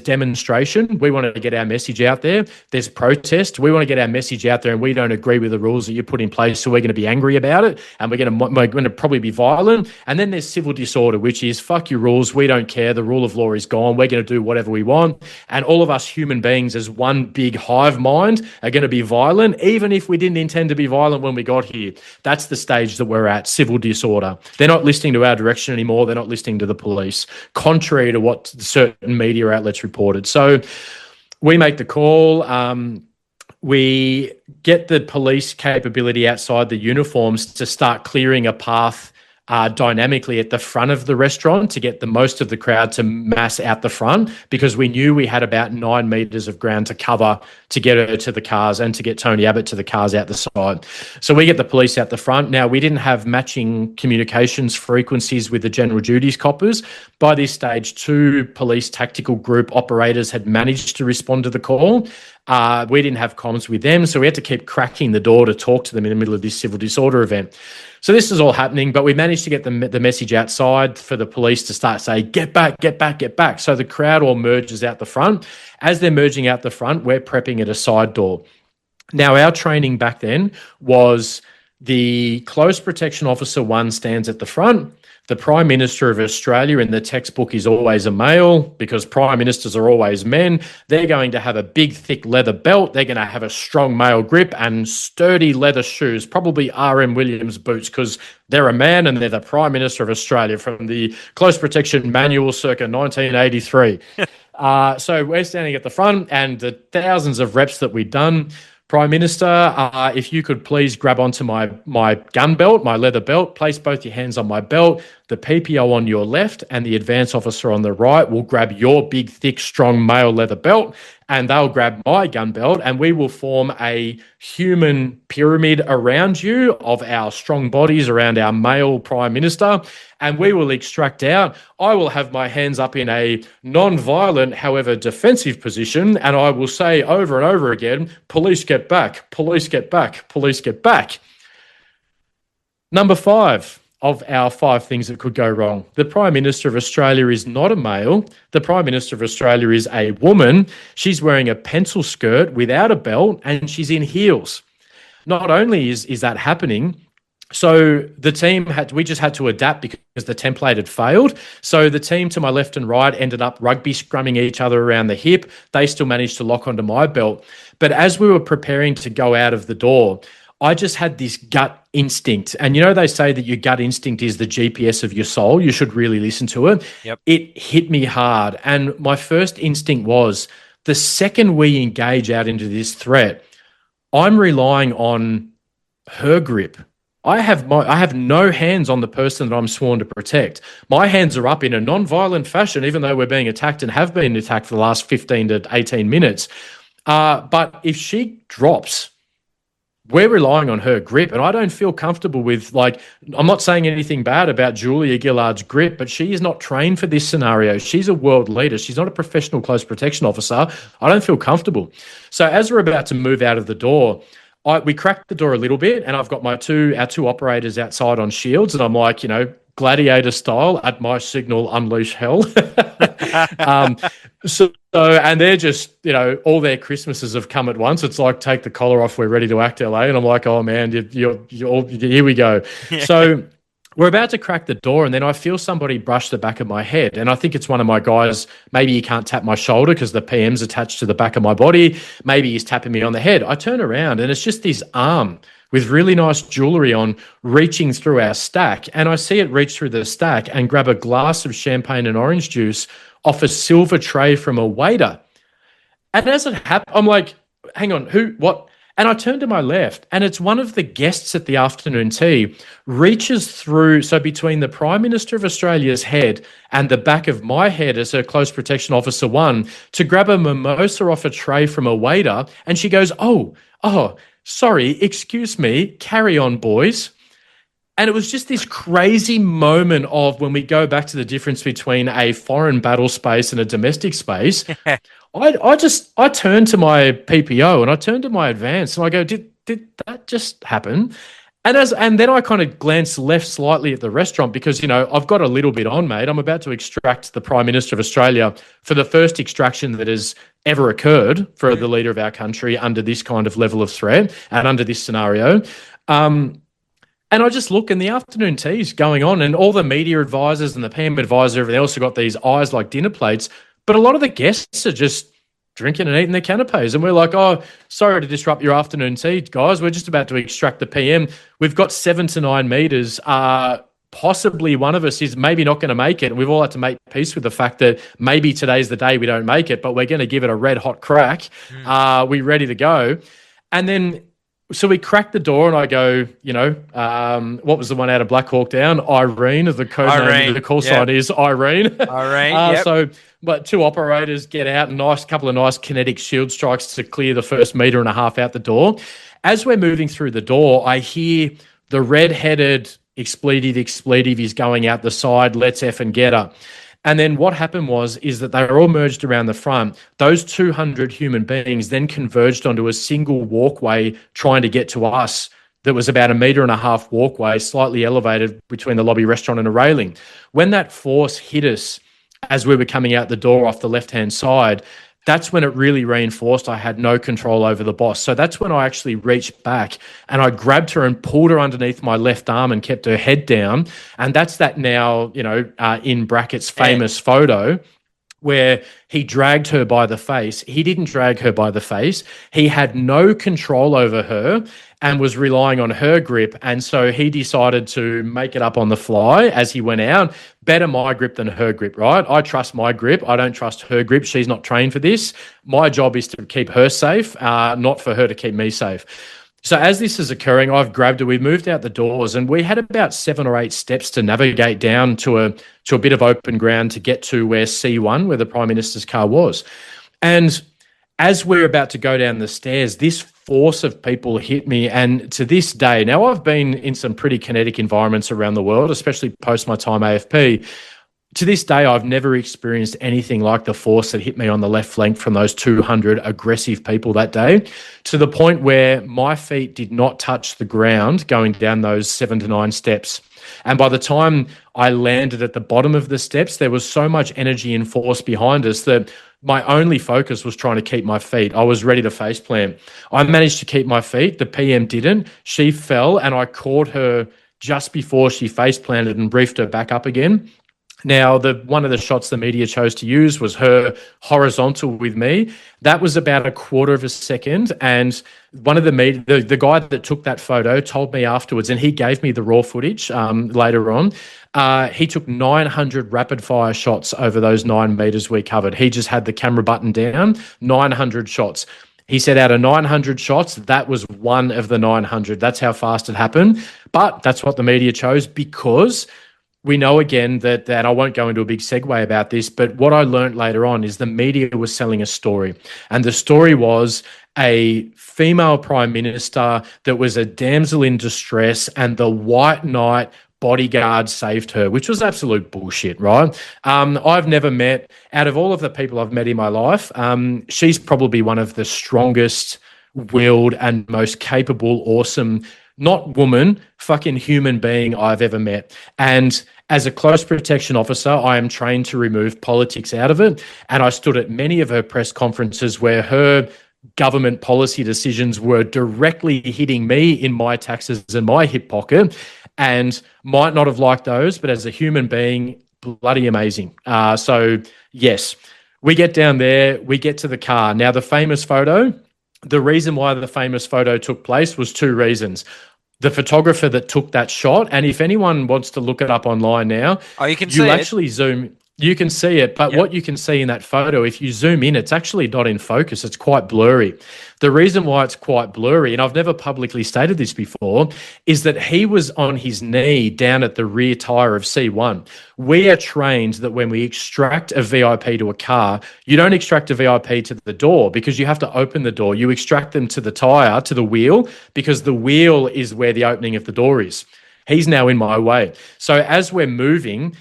demonstration, we want to get our message out there. There's protest, we want to get our message out there and we don't agree with the rules that you put in place, so we're going to be angry about it and we're going to probably be violent. And then there's civil disorder, which is fuck your rules, we don't care, the rule of law is gone, we're going to do whatever we want. And all of us human beings as one big hive mind are going to be violent, even if we didn't intend to be violent when we got here. That's the stage that we're at, civil disorder. They're not listening to our direction anymore, they're not listening to the police, contrary to what certain media outlets reported. So we make the call. We get the police capability outside the uniforms to start clearing a path dynamically at the front of the restaurant to get the most of the crowd to mass out the front, because we knew we had about 9 metres of ground to cover to get her to the cars and to get Tony Abbott to the cars out the side. So we get the police out the front. Now, we didn't have matching communications frequencies with the general duties coppers. By this stage, 2 police tactical group operators had managed to respond to the call. We didn't have comms with them, so we had to keep cracking the door to talk to them in the middle of this civil disorder event. So this is all happening, but we managed to get the message outside for the police to start saying, get back, get back, get back. So the crowd all merges out the front. As they're merging out the front, we're prepping at a side door. Now, our training back then was the close protection officer 1 stands at the front. The Prime Minister of Australia in the textbook is always a male, because Prime Ministers are always men. They're going to have a big, thick leather belt. They're going to have a strong male grip and sturdy leather shoes, probably R.M. Williams boots, because they're a man and they're the Prime Minister of Australia from the Close Protection Manual circa 1983. So we're standing at the front, and the thousands of reps that we'd done, Prime Minister, if you could please grab onto my gun belt, my leather belt, place both your hands on my belt, the PPO on your left and the advance officer on the right will grab your big, thick, strong male leather belt, and they'll grab my gun belt, and we will form a human pyramid around you of our strong bodies around our male prime minister, and we will extract out. I will have my hands up in a non-violent, however defensive position, and I will say over and over again, police get back, police get back, police get back. Number 5 of our 5 things that could go wrong. The Prime Minister of Australia is not a male. The Prime Minister of Australia is a woman. She's wearing a pencil skirt without a belt, and she's in heels. Not only is that happening, so the team we just had to adapt because the template had failed. So the team to my left and right ended up rugby scrumming each other around the hip. They still managed to lock onto my belt. But as we were preparing to go out of the door, I just had this gut instinct. And they say that your gut instinct is the GPS of your soul. You should really listen to it. Yep. It hit me hard. And my first instinct was, the second we engage out into this threat, I'm relying on her grip. I have no hands on the person that I'm sworn to protect. My hands are up in a non-violent fashion, even though we're being attacked and have been attacked for the last 15 to 18 minutes. But if she drops, we're relying on her grip, and I don't feel comfortable with, I'm not saying anything bad about Julia Gillard's grip, but she is not trained for this scenario. She's a world leader. She's not a professional close protection officer. I don't feel comfortable. So as we're about to move out of the door, we cracked the door a little bit, and I've got our two operators outside on shields, and I'm like, gladiator style, at my signal, unleash hell. And they're just, all their Christmases have come at once. It's like, take the collar off, we're ready to act, LA. And I'm like, oh man, you're here we go. Yeah. So we're about to crack the door, and then I feel somebody brush the back of my head. And I think it's one of my guys. Maybe he can't tap my shoulder because the PM's attached to the back of my body. Maybe he's tapping me on the head. I turn around, and it's just this arm with really nice jewelry on reaching through our stack. And I see it reach through the stack and grab a glass of champagne and orange juice off a silver tray from a waiter. And as it happened, I'm like, hang on, who, what? And I turn to my left, and it's one of the guests at the afternoon tea reaches through, so between the Prime Minister of Australia's head and the back of my head as her Close Protection Officer 1 to grab a mimosa off a tray from a waiter. And she goes, oh, sorry, excuse me, carry on, boys. And it was just this crazy moment of, when we go back to the difference between a foreign battle space and a domestic space, I turned to my PPO and I turned to my advance and I go, did that just happen? And then I kind of glanced left slightly at the restaurant because, I've got a little bit on, mate. I'm about to extract the Prime Minister of Australia for the first extraction that has ever occurred for the leader of our country under this kind of level of threat and under this scenario. And I just look, and the afternoon tea's going on, and all the media advisors and the PM advisor, everything else have got these eyes like dinner plates. But a lot of the guests are just drinking and eating their canapes. And we're like, oh, sorry to disrupt your afternoon tea, guys. We're just about to extract the PM. We've got 7 to 9 meters. Possibly one of us is maybe not going to make it. And we've all had to make peace with the fact that maybe today's the day we don't make it, but we're going to give it a red hot crack. We're ready to go. And then, so we crack the door and I go, what was the one out of Black Hawk Down? Irene, the code name of the call sign is Irene. Irene, So, but 2 operators get out, couple of nice kinetic shield strikes to clear the first 1.5 meters out the door. As we're moving through the door, I hear the red-headed expletive is going out the side, let's effing get her. And then what happened is that they were all merged around the front. Those 200 human beings then converged onto a single walkway trying to get to us that was about 1.5 meters walkway, slightly elevated between the lobby restaurant and a railing. When that force hit us as we were coming out the door off the left-hand side, that's when it really reinforced I had no control over the boss. So that's when I actually reached back and I grabbed her and pulled her underneath my left arm and kept her head down. And that's that now, in brackets, famous photo where he dragged her by the face. He didn't drag her by the face. He had no control over her and was relying on her grip. And so he decided to make it up on the fly as he went out. Better my grip than her grip, right? I trust my grip. I don't trust her grip. She's not trained for this. My job is to keep her safe, not for her to keep me safe. So as this is occurring, I've grabbed her. We moved out the doors, and we had about 7 or 8 steps to navigate down to a bit of open ground to get to where C1, where the Prime Minister's car was. And as we're about to go down the stairs, this force of people hit me. And to this day, now I've been in some pretty kinetic environments around the world, especially post my time AFP. To this day, I've never experienced anything like the force that hit me on the left flank from those 200 aggressive people that day, to the point where my feet did not touch the ground going down those 7 to 9 steps. And by the time I landed at the bottom of the steps, there was so much energy and force behind us that my only focus was trying to keep my feet. I was ready to faceplant. I managed to keep my feet. The PM didn't. She fell, and I caught her just before she faceplanted and briefed her back up again. Now, one of the shots the media chose to use was her horizontal with me. That was about a quarter of a second, and one of the guy that took that photo told me afterwards, and he gave me the raw footage later on. He took 900 rapid-fire shots over those 9 meters we covered. He just had the camera button down, 900 shots. He said out of 900 shots, that was one of the 900. That's how fast it happened. But that's what the media chose, because we know again that I won't go into a big segue about this, but what I learned later on is the media was selling a story. And the story was a female prime minister that was a damsel in distress, and the white knight bodyguard saved her, which was absolute bullshit, right? I've never met, out of all of the people I've met in my life, she's probably one of the strongest willed and most capable, awesome, not woman, fucking human being I've ever met. And as a close protection officer, I am trained to remove politics out of it. And I stood at many of her press conferences where her government policy decisions were directly hitting me in my taxes and my hip pocket, and might not have liked those, but as a human being, bloody amazing. So yes, we get down there, we get to the car. Now, the famous photo, the reason why the famous photo took place was 2 reasons. The photographer that took that shot, and if anyone wants to look it up online now, you can see actually zoom. You can see it, but what you can see in that photo, if you zoom in, it's actually not in focus. It's quite blurry. The reason why it's quite blurry, and I've never publicly stated this before, is that he was on his knee down at the rear tire of C1. We are trained that when we extract a VIP to a car, you don't extract a VIP to the door because you have to open the door. You extract them to the tire, to the wheel, because the wheel is where the opening of the door is. He's now in my way. So as we're moving,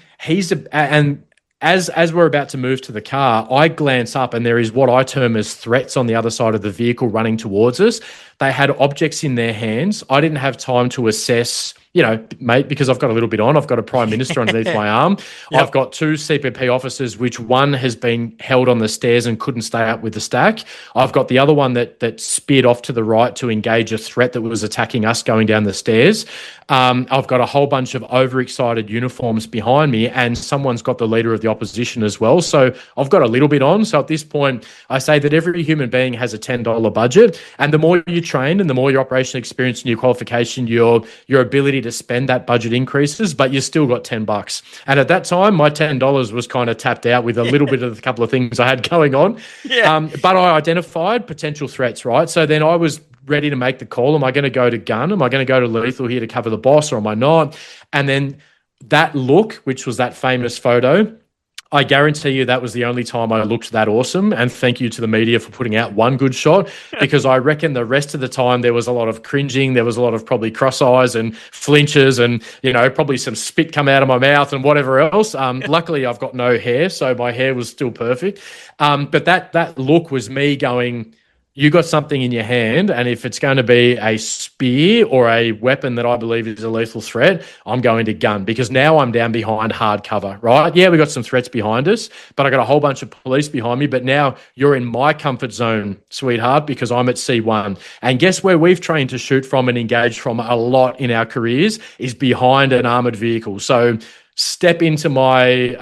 As we're about to move to the car, I glance up and there is what I term as threats on the other side of the vehicle running towards us. They had objects in their hands. I didn't have time to assess, mate, because I've got a little bit on. I've got a Prime Minister underneath my arm. Yep. I've got 2 CPP officers, which one has been held on the stairs and couldn't stay up with the stack. I've got the other one that speared off to the right to engage a threat that was attacking us going down the stairs. I've got a whole bunch of overexcited uniforms behind me, and someone's got the leader of the opposition as well. So I've got a little bit on. So at this point, I say that every human being has a $10 budget, and the more you train and the more your operational experience and your qualification, your ability to spend that budget increases, but you still got $10. And at that time, my $10 was kind of tapped out with a little bit of a couple of things I had going on. But I identified potential threats, right? So then I was ready to make the call. Am I going to go to gun? Am I going to go to lethal here to cover the boss, or am I not? And then that look, which was that famous photo, I guarantee you that was the only time I looked that awesome. And thank you to the media for putting out one good shot, because I reckon the rest of the time there was a lot of cringing. There was a lot of probably cross eyes and flinches and, probably some spit come out of my mouth and whatever else. Luckily, I've got no hair, so my hair was still perfect. But that look was me going, you got something in your hand, and if it's going to be a spear or a weapon that I believe is a lethal threat, I'm going to gun, because now I'm down behind hard cover, right? Yeah, we got some threats behind us, but I got a whole bunch of police behind me, but now you're in my comfort zone, sweetheart, because I'm at C1. And guess where we've trained to shoot from and engage from a lot in our careers is behind an armoured vehicle. So step into my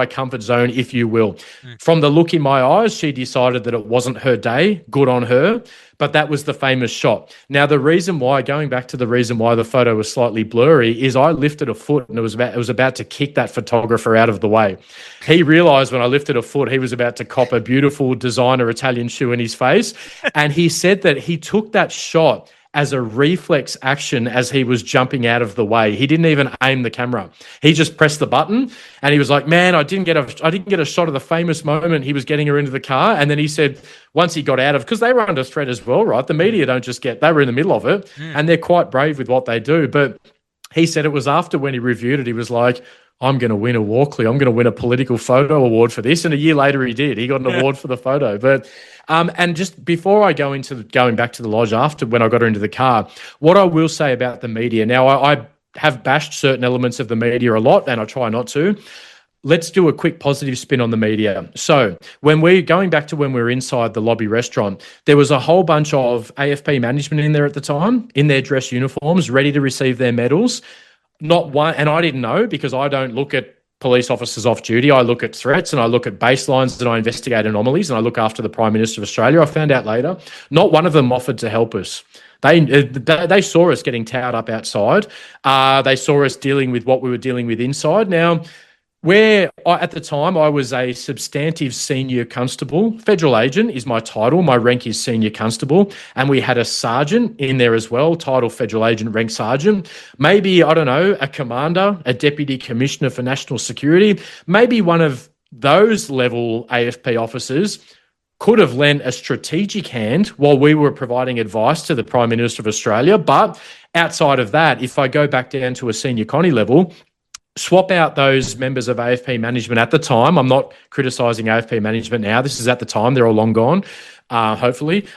comfort zone, if you will. From the look in my eyes, she decided that it wasn't her day. Good on her. But that was the famous shot. Now, going back to the reason why the photo was slightly blurry, is I lifted a foot and it was about to kick that photographer out of the way. He realized when I lifted a foot, he was about to cop a beautiful designer Italian shoe in his face. And he said that he took that shot as a reflex action as he was jumping out of the way. He didn't even aim the camera. He just pressed the button and he was like, man, I didn't get a shot of the famous moment he was getting her into the car. And then he said, once he got out of, because they were under threat as well, right? The media don't just they were in the middle of it and they're quite brave with what they do. But he said it was after when he reviewed it, he was like, I'm going to win a Walkley. I'm going to win a political photo award for this. And a year later he did. He got an award for the photo. But and just before I go into going back to the lodge after when I got her into the car, what I will say about the media, now I have bashed certain elements of the media a lot and I try not to. Let's do a quick positive spin on the media. So going back to when we were inside the lobby restaurant, there was a whole bunch of AFP management in there at the time, in their dress uniforms, ready to receive their medals. Not one, and I didn't know because I don't look at police officers off duty. I look at threats and I look at baselines and I investigate anomalies and I look after the Prime Minister of Australia. I found out later, not one of them offered to help us. They saw us getting towed up outside. They saw us dealing with what we were dealing with inside. Now, at the time, I was a substantive senior constable. Federal agent is my title. My rank is senior constable. And we had a sergeant in there as well, title federal agent, rank sergeant. Maybe, I don't know, a commander, a deputy commissioner for national security. Maybe one of those level AFP officers could have lent a strategic hand while we were providing advice to the Prime Minister of Australia. But outside of that, if I go back down to a senior Connie level, swap out those members of AFP management at the time. I'm not criticising AFP management now. This is at the time. They're all long gone, hopefully.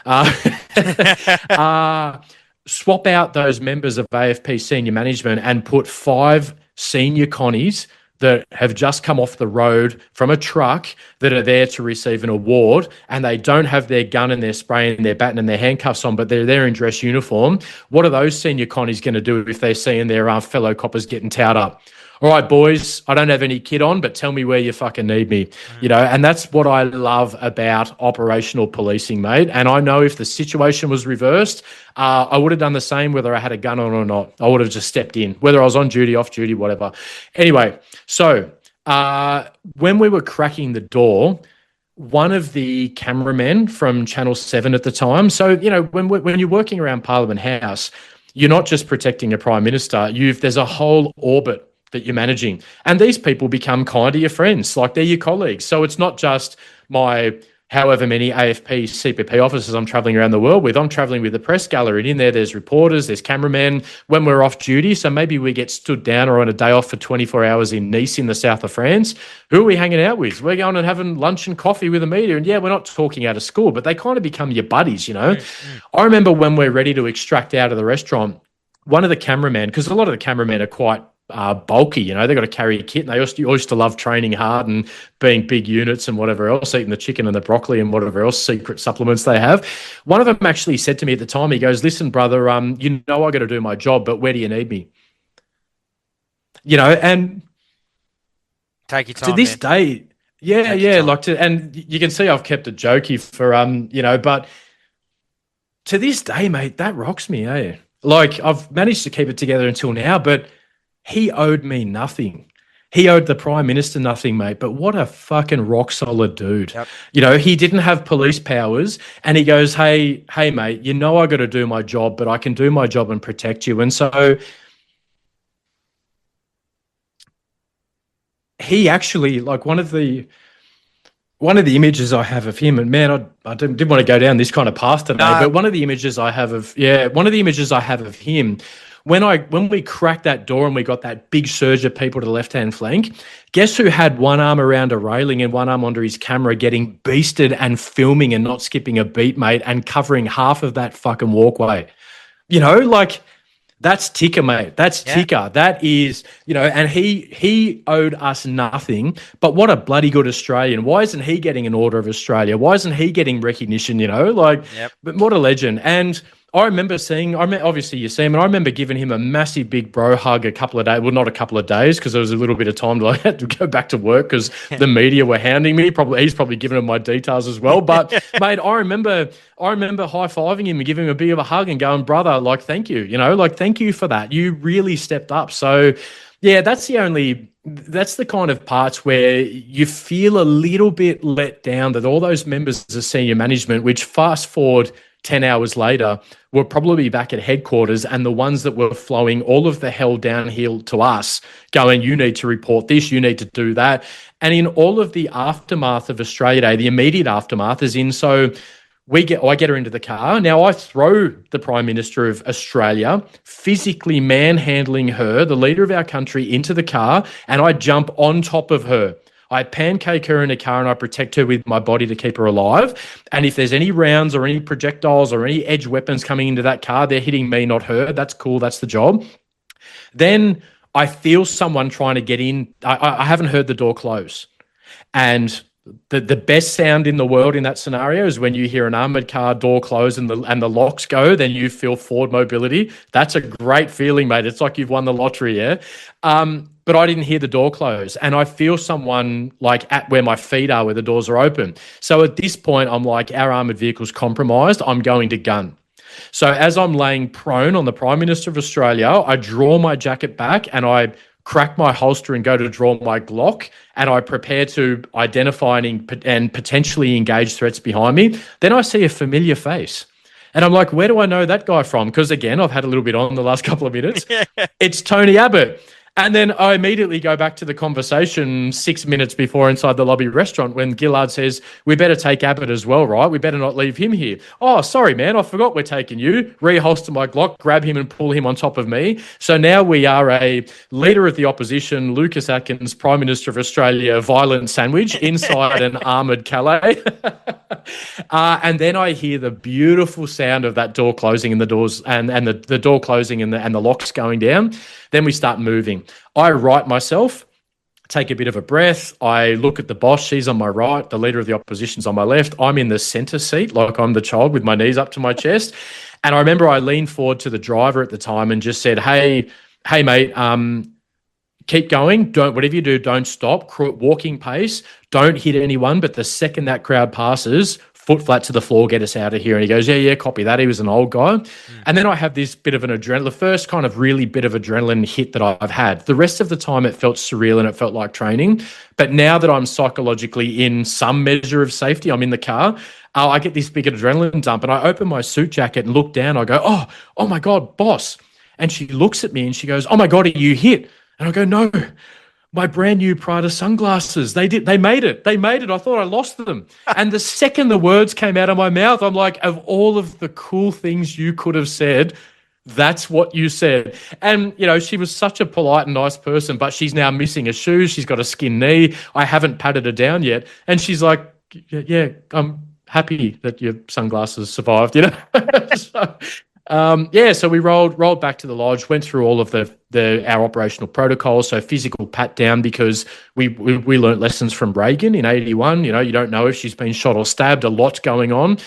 Swap out those members of AFP senior management and put 5 senior Connies that have just come off the road from a truck that are there to receive an award, and they don't have their gun and their spray and their baton and their handcuffs on, but they're there in dress uniform. What are those senior Connies going to do if they're seeing their fellow coppers getting towed up? All right, boys, I don't have any kit on, but tell me where you fucking need me. And that's what I love about operational policing, mate. And I know if the situation was reversed, I would have done the same whether I had a gun on or not. I would have just stepped in, whether I was on duty, off duty, whatever. Anyway, so when we were cracking the door, one of the cameramen from Channel 7 at the time, so, when you're working around Parliament House, you're not just protecting a Prime Minister. There's a whole orbit that you're managing. And these people become kind of your friends, like they're your colleagues. So it's not just my however many AFP, CPP officers I'm travelling around the world with. I'm travelling with the press gallery. And in there's reporters, there's cameramen when we're off duty. So maybe we get stood down or on a day off for 24 hours in Nice in the south of France. Who are we hanging out with? We're going and having lunch and coffee with the media. And yeah, we're not talking out of school, but they kind of become your buddies, I remember when we're ready to extract out of the restaurant, one of the cameramen, because a lot of the cameramen are quite bulky, they got to carry a kit, and they used to love training hard and being big units and whatever else, eating the chicken and the broccoli and whatever else secret supplements they have. One of them actually said to me at the time, he goes, listen, brother, I got to do my job, but where do you need me? And take your time, to this day, and you can see I've kept it jokey for, but to this day, mate, that rocks me, eh? Like, I've managed to keep it together until now, but he owed me nothing. He owed the Prime Minister nothing, mate. But what a fucking rock solid dude. Yep. He didn't have police powers, and he goes, hey, mate, I got to do my job, but I can do my job and protect you. And so he actually, like, one of the images I have of him, and man, I didn't want to go down this kind of path today, but one of the images I have of him, when we cracked that door and we got that big surge of people to the left-hand flank, guess who had one arm around a railing and one arm under his camera getting beasted and filming and not skipping a beat, mate, and covering half of that fucking walkway? That's ticker, mate. That's ticker. That is, and he owed us nothing, but what a bloody good Australian. Why isn't he getting an Order of Australia? Why isn't he getting recognition, But what a legend. And I remember obviously you see him, and I remember giving him a massive big bro hug a couple of days, well, not a couple of days, because there was a little bit of time I had to go back to work because the media were hounding me. He's probably given him my details as well. But mate, I remember high-fiving him and giving him a bit of a hug and going, brother, thank you, thank you for that. You really stepped up. So yeah, that's the kind of parts where you feel a little bit let down that all those members of senior management, which fast forward 10 hours later were probably back at headquarters, and the ones that were flowing all of the hell downhill to us, going, you need to report this, you need to do that. And in all of the aftermath of Australia Day, the immediate aftermath is in, so I get her into the car. Now I throw the Prime Minister of Australia, physically manhandling her, the leader of our country, into the car, and I jump on top of her. I pancake her in a car and I protect her with my body to keep her alive. And if there's any rounds or any projectiles or any edge weapons coming into that car, they're hitting me, not her. That's cool. That's the job. Then I feel someone trying to get in. I haven't heard the door close. And the best sound in the world in that scenario is when you hear an armoured car door close and the locks go, then you feel forward mobility. That's a great feeling, mate. It's like you've won the lottery, yeah? But I didn't hear the door close, and I feel someone like at where my feet are, where the doors are open. So at this point, I'm like, our armoured vehicle's compromised. I'm going to gun. So as I'm laying prone on the Prime Minister of Australia, I draw my jacket back and I crack my holster and go to draw my Glock, and I prepare to identify and potentially engage threats behind me. Then I see a familiar face. And I'm like, where do I know that guy from? Because again, I've had a little bit on the last couple of minutes. It's Tony Abbott. And then I immediately go back to the conversation 6 minutes before inside the lobby restaurant when Gillard says, we better take Abbott as well, right? We better not leave him here. Oh, sorry, man. I forgot we're taking you. Reholster my Glock, grab him and pull him on top of me. So now we are a leader of the opposition, Lucas Atkins, Prime Minister of Australia, violent sandwich inside an armoured Calais. And then I hear the beautiful sound of that door closing and the doors and the door closing and the locks going down. Then we start moving. I right myself, take a bit of a breath. I look at the boss. She's on my right. The leader of the opposition's on my left. I'm in the centre seat, like I'm the child with my knees up to my chest. And I remember I leaned forward to the driver at the time and just said, hey, mate, keep going. Whatever you do, don't stop. Walking pace. Don't hit anyone. But the second that crowd passes, foot flat to the floor, get us out of here. And he goes, yeah, copy that. He was an old guy. And then I have this bit of an adrenaline, the first kind of really bit of adrenaline hit that I've had. The rest of the time it felt surreal and it felt like training. But now that I'm psychologically in some measure of safety, I'm in the car, I get this big adrenaline dump and I open my suit jacket and look down. I go, oh my God, boss. And she looks at me and she goes, oh my God, are you hit? And I go, no. My brand new Prada sunglasses. They made it. I thought I lost them. And the second the words came out of my mouth, I'm like, of all of the cool things you could have said, that's what you said. And, she was such a polite and nice person, but she's now missing a shoe. She's got a skin knee. I haven't patted her down yet. And she's like, yeah, I'm happy that your sunglasses survived, So we rolled back to the lodge, went through all of our operational protocols, so physical pat down, because we learnt lessons from Reagan in 81. You don't know if she's been shot or stabbed. A lot's going on.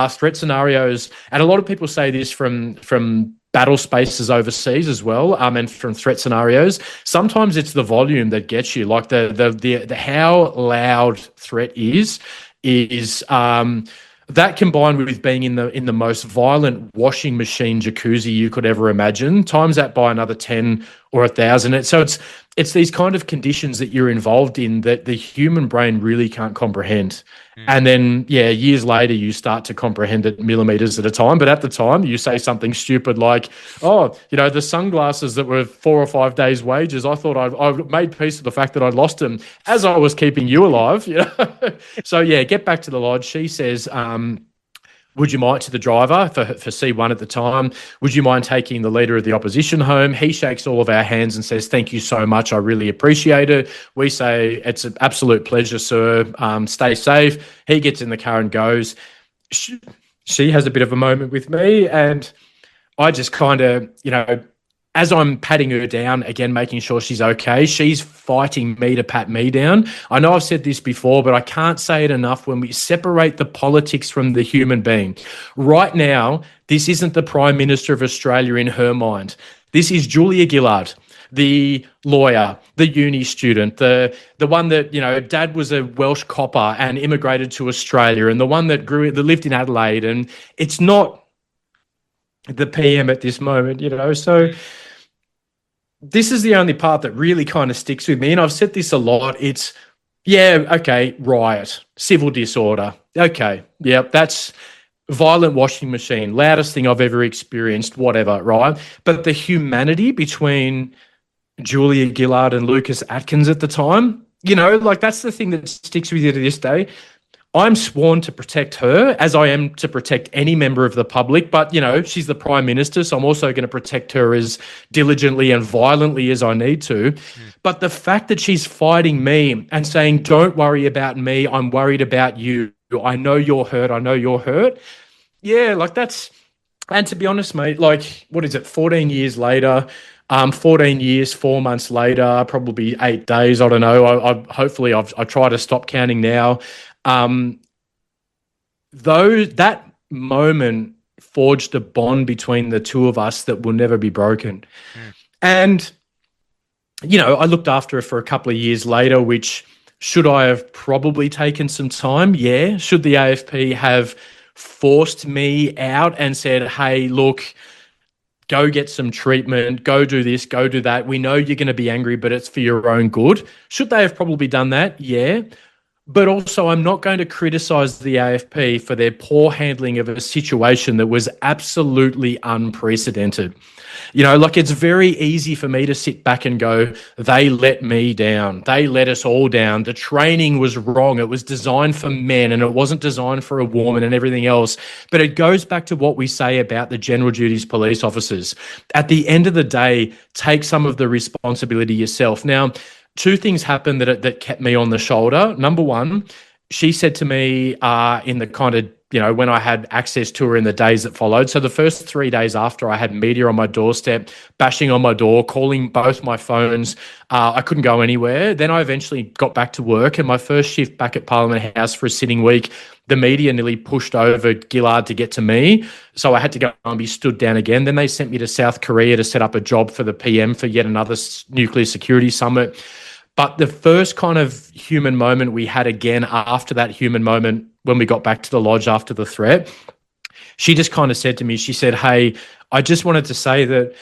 Threat scenarios, and a lot of people say this from battle spaces overseas as well, and from threat scenarios. Sometimes it's the volume that gets you, like the how loud threat is. That combined with being in the most violent washing machine jacuzzi you could ever imagine, times that by another 10 or 1,000. So it's these kind of conditions that you're involved in that the human brain really can't comprehend. And then, years later, you start to comprehend it millimeters at a time. But at the time, you say something stupid like, the sunglasses that were 4 or 5 days' wages, I thought I made peace with the fact that I'd lost them as I was keeping you alive. So, get back to the lodge. She says, would you mind, to the driver for C1 at the time, would you mind taking the leader of the opposition home? He shakes all of our hands and says, thank you so much. I really appreciate it. We say, it's an absolute pleasure, sir. Stay safe. He gets in the car and goes. She has a bit of a moment with me, and I just kind of, as I'm patting her down, again, making sure she's okay, she's fighting me to pat me down. I know I've said this before, but I can't say it enough. When we separate the politics from the human being, right now, this isn't the Prime Minister of Australia in her mind. This is Julia Gillard, the lawyer, the uni student, the one that, dad was a Welsh copper and immigrated to Australia, and the one that lived in Adelaide. And it's not the PM at this moment, so this is the only part that really kind of sticks with me. And I've said this a lot. It's, riot, civil disorder. Okay. Yeah, violent washing machine, loudest thing I've ever experienced, whatever, right? But the humanity between Julia Gillard and Lucas Atkins at the time, like that's the thing that sticks with you to this day. I'm sworn to protect her as I am to protect any member of the public, but, she's the Prime Minister, so I'm also going to protect her as diligently and violently as I need to. But the fact that she's fighting me and saying, don't worry about me, I'm worried about you. I know you're hurt. I know you're hurt. Yeah, like that's, and to be honest, mate, like, what is it, 14 years later, 14 years, 4 months later, probably 8 days, I don't know. Hopefully I try to stop counting now. Though that moment forged a bond between the two of us that will never be broken. And, I looked after her for a couple of years later, which should I have probably taken some time? Yeah. Should the AFP have forced me out and said, hey, look, go get some treatment, go do this, go do that. We know you're going to be angry, but it's for your own good. Should they have probably done that? Yeah. But also, I'm not going to criticise the AFP for their poor handling of a situation that was absolutely unprecedented. Like it's very easy for me to sit back and go, they let me down. They let us all down. The training was wrong. It was designed for men and it wasn't designed for a woman and everything else. But it goes back to what we say about the general duties police officers. At the end of the day, take some of the responsibility yourself. Now, two things happened that kept me on the shoulder. Number one, she said to me in the kind of, when I had access to her in the days that followed. So the first 3 days after, I had media on my doorstep, bashing on my door, calling both my phones. I couldn't go anywhere. Then I eventually got back to work, and my first shift back at Parliament House for a sitting week, the media nearly pushed over Gillard to get to me. So I had to go and be stood down again. Then they sent me to South Korea to set up a job for the PM for yet another nuclear security summit. But the first kind of human moment we had again after that human moment, when we got back to the lodge after the threat, she just kind of said to me, she said, hey, I just wanted to say that,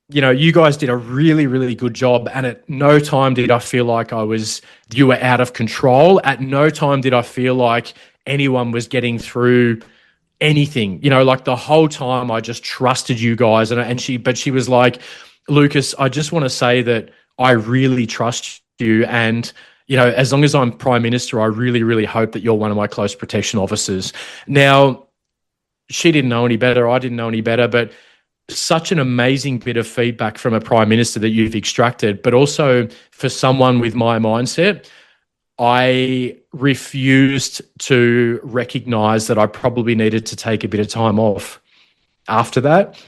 you guys did a really, really good job. And at no time did I feel like you were out of control. At no time did I feel like anyone was getting through anything. Like the whole time I just trusted you guys. But she was like, Lucas, I just want to say that I really trust you. And, as long as I'm Prime Minister, I really, really hope that you're one of my close protection officers. Now, she didn't know any better. I didn't know any better, but such an amazing bit of feedback from a Prime Minister that you've extracted, but also for someone with my mindset, I refused to recognise that I probably needed to take a bit of time off after that.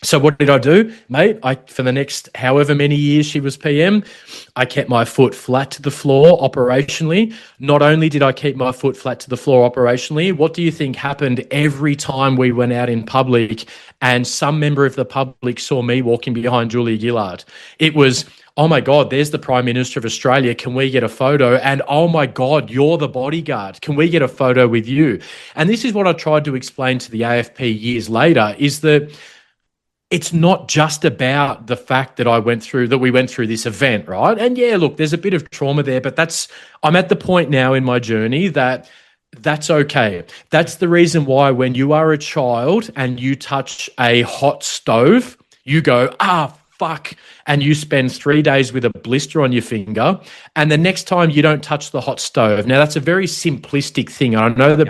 So what did I do, mate? For the next however many years she was PM, I kept my foot flat to the floor operationally. Not only did I keep my foot flat to the floor operationally, what do you think happened every time we went out in public and some member of the public saw me walking behind Julia Gillard? It was, oh my God, there's the Prime Minister of Australia. Can we get a photo? And oh my God, you're the bodyguard. Can we get a photo with you? And this is what I tried to explain to the AFP years later, is that it's not just about the fact that we went through this event, right? And yeah, look, there's a bit of trauma there, but I'm at the point now in my journey that's okay. That's the reason why when you are a child and you touch a hot stove, you go, fuck, and you spend 3 days with a blister on your finger, and the next time you don't touch the hot stove. Now, that's a very simplistic thing, and I know the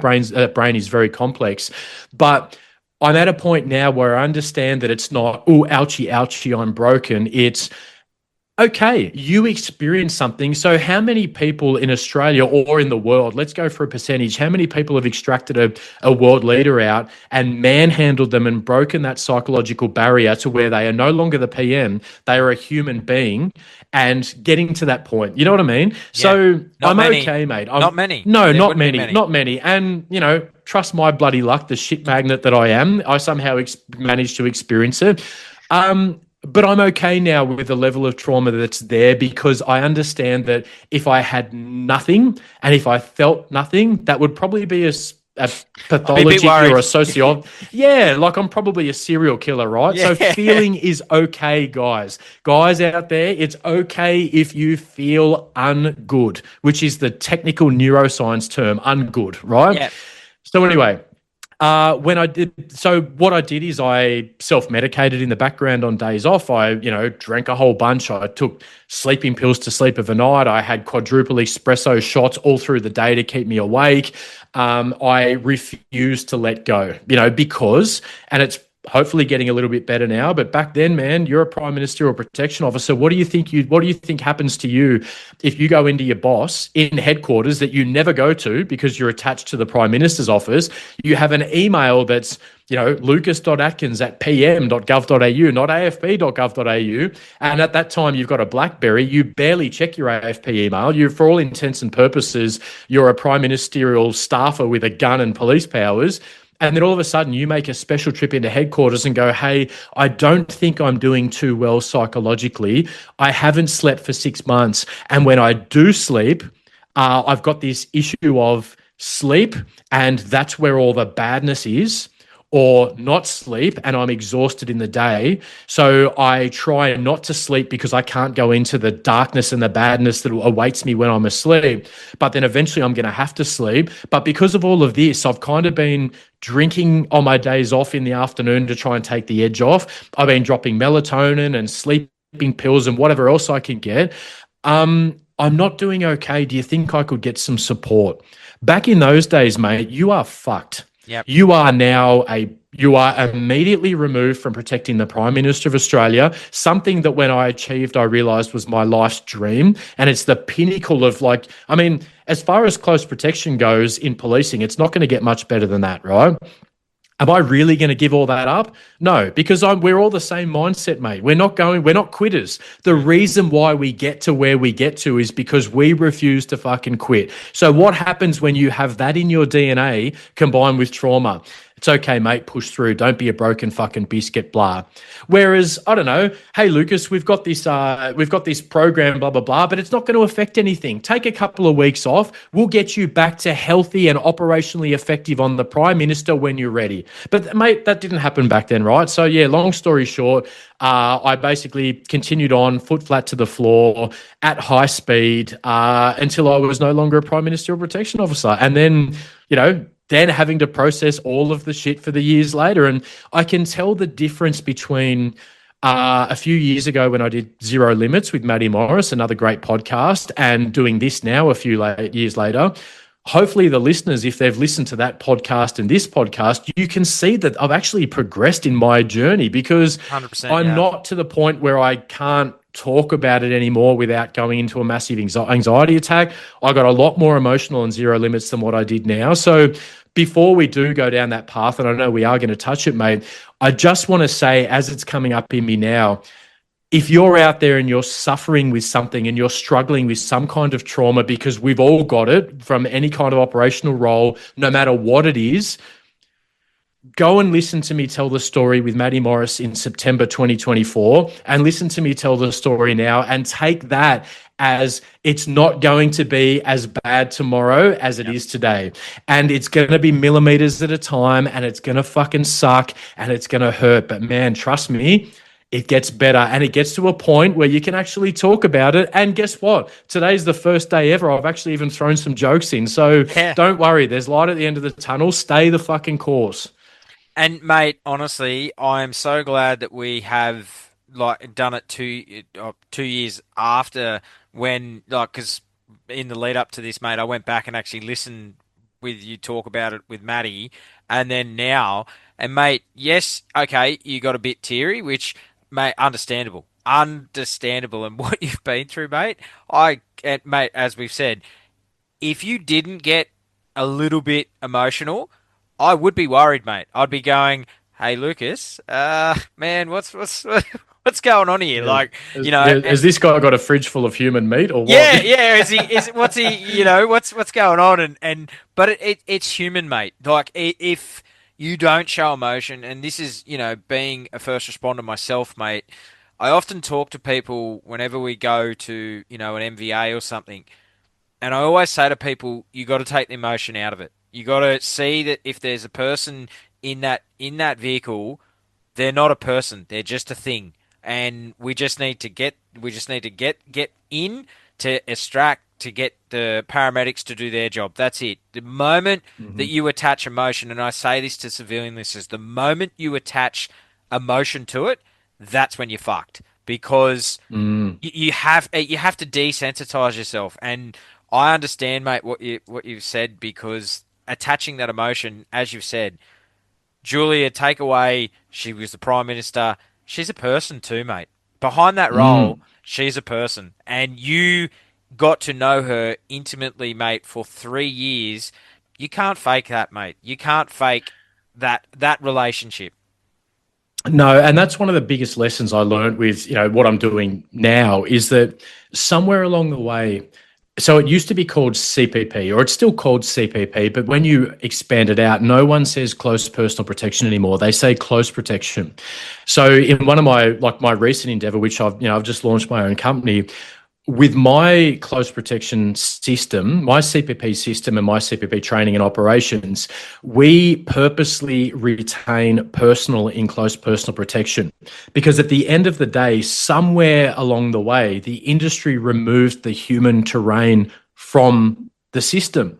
brain is very complex, but I'm at a point now where I understand that it's not, oh, ouchie, ouchie, I'm broken. It's, okay, you experienced something. So how many people in Australia or in the world, let's go for a percentage, how many people have extracted a world leader out and manhandled them and broken that psychological barrier to where they are no longer the PM, they are a human being, and getting to that point? You know what I mean? Yeah. So I'm many. Okay, mate. Not many. No, not many. Not many. And, trust my bloody luck, the shit magnet that I am, I somehow managed to experience it. But I'm okay now with the level of trauma that's there, because I understand that if I had nothing and if I felt nothing, that would probably be a pathology or a sociopath. Yeah, like I'm probably a serial killer, right? Yeah. So feeling is okay, guys. Guys out there, it's okay if you feel ungood, which is the technical neuroscience term, ungood, right? Yeah. So anyway, When I did, so what I did is I self-medicated in the background on days off. I, drank a whole bunch. I took sleeping pills to sleep overnight. I had quadruple espresso shots all through the day to keep me awake. I refused to let go, because, and it's hopefully getting a little bit better now. But back then, man, you're a prime minister or protection officer. What do you think happens to you if you go into your boss in headquarters that you never go to because you're attached to the prime minister's office? You have an email that's, lucas.atkins@pm.gov.au, not afp.gov.au. And at that time, you've got a BlackBerry. You barely check your AFP email. For all intents and purposes, you're a prime ministerial staffer with a gun and police powers. And then all of a sudden you make a special trip into headquarters and go, hey, I don't think I'm doing too well psychologically. I haven't slept for 6 months. And when I do sleep, I've got this issue of sleep, and that's where all the badness is, or not sleep, and I'm exhausted in the day. So I try not to sleep because I can't go into the darkness and the badness that awaits me when I'm asleep. But then eventually I'm going to have to sleep. But because of all of this, I've kind of been drinking on my days off in the afternoon to try and take the edge off. I've been dropping melatonin and sleeping pills and whatever else I can get. I'm not doing okay. Do you think I could get some support? Back in those days, mate, you are fucked. Yep. You are immediately removed from protecting the Prime Minister of Australia, something that when I achieved, I realised was my life's dream. And it's the pinnacle of as far as close protection goes in policing, it's not going to get much better than that, right? Am I really going to give all that up? No, because we're all the same mindset, mate. We're not quitters. The reason why we get to where we get to is because we refuse to fucking quit. So what happens when you have that in your DNA combined with trauma? It's okay, mate, push through. Don't be a broken fucking biscuit, blah. Whereas, I don't know, hey, Lucas, we've got this program, blah, blah, blah, but it's not going to affect anything. Take a couple of weeks off. We'll get you back to healthy and operationally effective on the Prime Minister when you're ready. But, mate, that didn't happen back then, right? So, yeah, long story short, I basically continued on foot flat to the floor at high speed until I was no longer a Prime Ministerial Protection Officer. And then, then having to process all of the shit for the years later. And I can tell the difference between a few years ago when I did Zero Limits with Maddie Morris, another great podcast, and doing this now a few years later. Hopefully the listeners, if they've listened to that podcast and this podcast, you can see that I've actually progressed in my journey, because I'm not to the point where I can't talk about it anymore without going into a massive anxiety attack. I got a lot more emotional on Zero Limits than what I did now. So before we do go down that path, and I know we are going to touch it, mate, I just want to say, as it's coming up in me now, if you're out there and you're suffering with something and you're struggling with some kind of trauma, because we've all got it from any kind of operational role, no matter what it is, go and listen to me tell the story with Maddie Morris in September 2024, and listen to me tell the story now, and take that as it's not going to be as bad tomorrow as it is today. And it's going to be millimeters at a time, and it's going to fucking suck, and it's going to hurt. But man, trust me, it gets better, and it gets to a point where you can actually talk about it. And guess what? Today's the first day ever. I've actually even thrown some jokes in. So Don't worry. There's light at the end of the tunnel. Stay the fucking course. And mate, honestly, I'm so glad that we have done it 2 years after, when because in the lead up to this, mate, I went back and actually listened with you talk about it with Maddie, and then now, and mate, yes, okay, you got a bit teary, which, mate, understandable, and what you've been through, mate. Mate, as we've said, if you didn't get a little bit emotional, I would be worried, mate. I'd be going, "Hey, Lucas, man, what's going on here?" Has this guy got a fridge full of human meat, or what? Yeah. What's going on? But it's human, mate. Like, if you don't show emotion, and this is, being a first responder myself, mate, I often talk to people whenever we go to, an MVA or something, and I always say to people, you got to take the emotion out of it. You got to see that if there's a person in that vehicle, they're not a person. They're just a thing. And we just need to get in to extract to get the paramedics to do their job. That's it. The moment that you attach emotion, and I say this to civilian listeners, the moment you attach emotion to it, that's when you're fucked, because you have to desensitize yourself. And I understand, mate, what you've said, because attaching that emotion, as you've said, Julia, take away, she was the Prime Minister. She's a person too, mate. Behind that role, she's a person. And you got to know her intimately, mate, for 3 years. You can't fake that, mate. You can't fake that relationship. No, and that's one of the biggest lessons I learned with, what I'm doing now, is that somewhere along the way, so it used to be called CPP, or it's still called CPP, but when you expand it out, no one says close personal protection anymore. They say close protection. So in one of my recent endeavor, which I've just launched my own company, with my close protection system, my CPP system and my CPP training and operations, we purposely retain personal in close personal protection, because at the end of the day, somewhere along the way, the industry removed the human terrain from the system.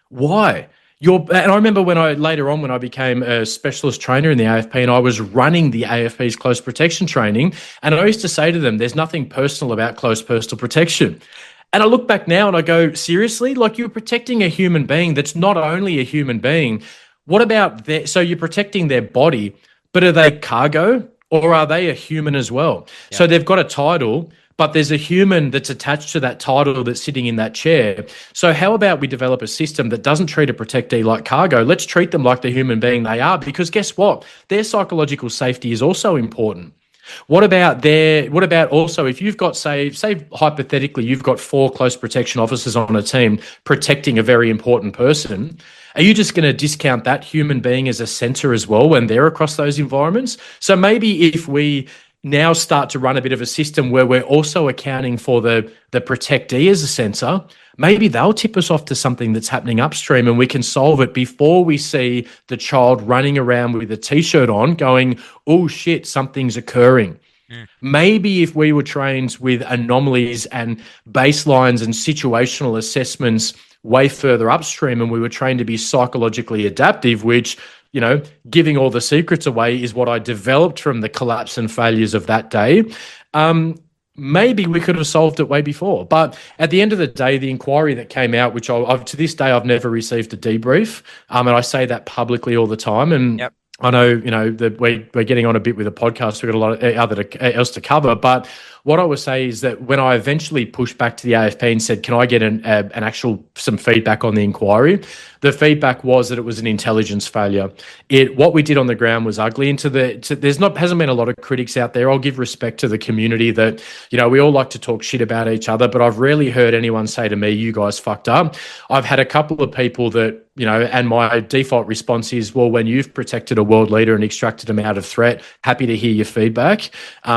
Why? And I remember when I became a specialist trainer in the AFP, and I was running the AFP's close protection training, and I used to say to them, there's nothing personal about close personal protection. And I look back now and I go, seriously? Like, you're protecting a human being that's not only a human being. What about so you're protecting their body, but are they cargo, or are they a human as well? Yeah. So they've got a title, but there's a human that's attached to that title that's sitting in that chair. So how about we develop a system that doesn't treat a protectee like cargo? Let's treat them like the human being they are, because guess what? Their psychological safety is also important. What about also, if you've got, say hypothetically, you've got 4 close protection officers on a team protecting a very important person, are you just going to discount that human being as a center as well when they're across those environments? So maybe if we now start to run a bit of a system where we're also accounting for the protectee as a sensor, maybe they'll tip us off to something that's happening upstream, and we can solve it before we see the child running around with a T-shirt on going, oh shit, something's occurring. Maybe if we were trained with anomalies and baselines and situational assessments way further upstream, and we were trained to be psychologically adaptive, which, giving all the secrets away is what I developed from the collapse and failures of that day. Maybe we could have solved it way before. But at the end of the day, the inquiry that came out, which to this day, I've never received a debrief. And I say that publicly all the time. And yep. I know, that we're getting on a bit with the podcast. We've got a lot of else to cover. But what I would say is that when I eventually pushed back to the AFP and said, can I get some feedback on the inquiry? The feedback was that it was an intelligence failure. What we did on the ground was ugly. Hasn't been a lot of critics out there. I'll give respect to the community that, we all like to talk shit about each other, but I've rarely heard anyone say to me, you guys fucked up. I've had a couple of people that, and my default response is, well, when you've protected a world leader and extracted them out of threat, happy to hear your feedback,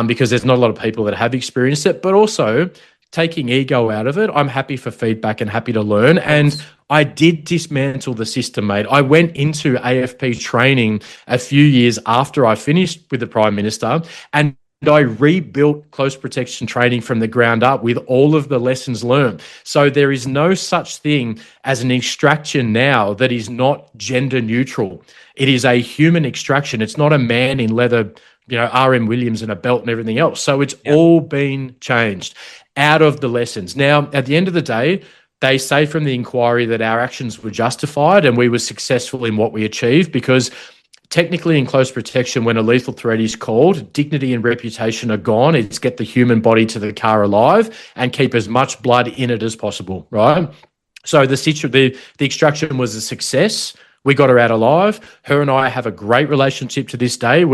because there's not a lot of people that have experienced it, but also taking ego out of it. I'm happy for feedback and happy to learn. And I did dismantle the system, mate. I went into AFP training a few years after I finished with the Prime Minister, and I rebuilt close protection training from the ground up with all of the lessons learned. So there is no such thing as an extraction now that is not gender neutral. It is a human extraction. It's not a man in leather, R.M. Williams and a belt and everything else. So it's all been changed out of the lessons. Now, at the end of the day, they say from the inquiry that our actions were justified and we were successful in what we achieved, because technically in close protection, when a lethal threat is called, dignity and reputation are gone. It's get the human body to the car alive and keep as much blood in it as possible, right? So the extraction was a success. We got her out alive. Her and I have a great relationship to this day.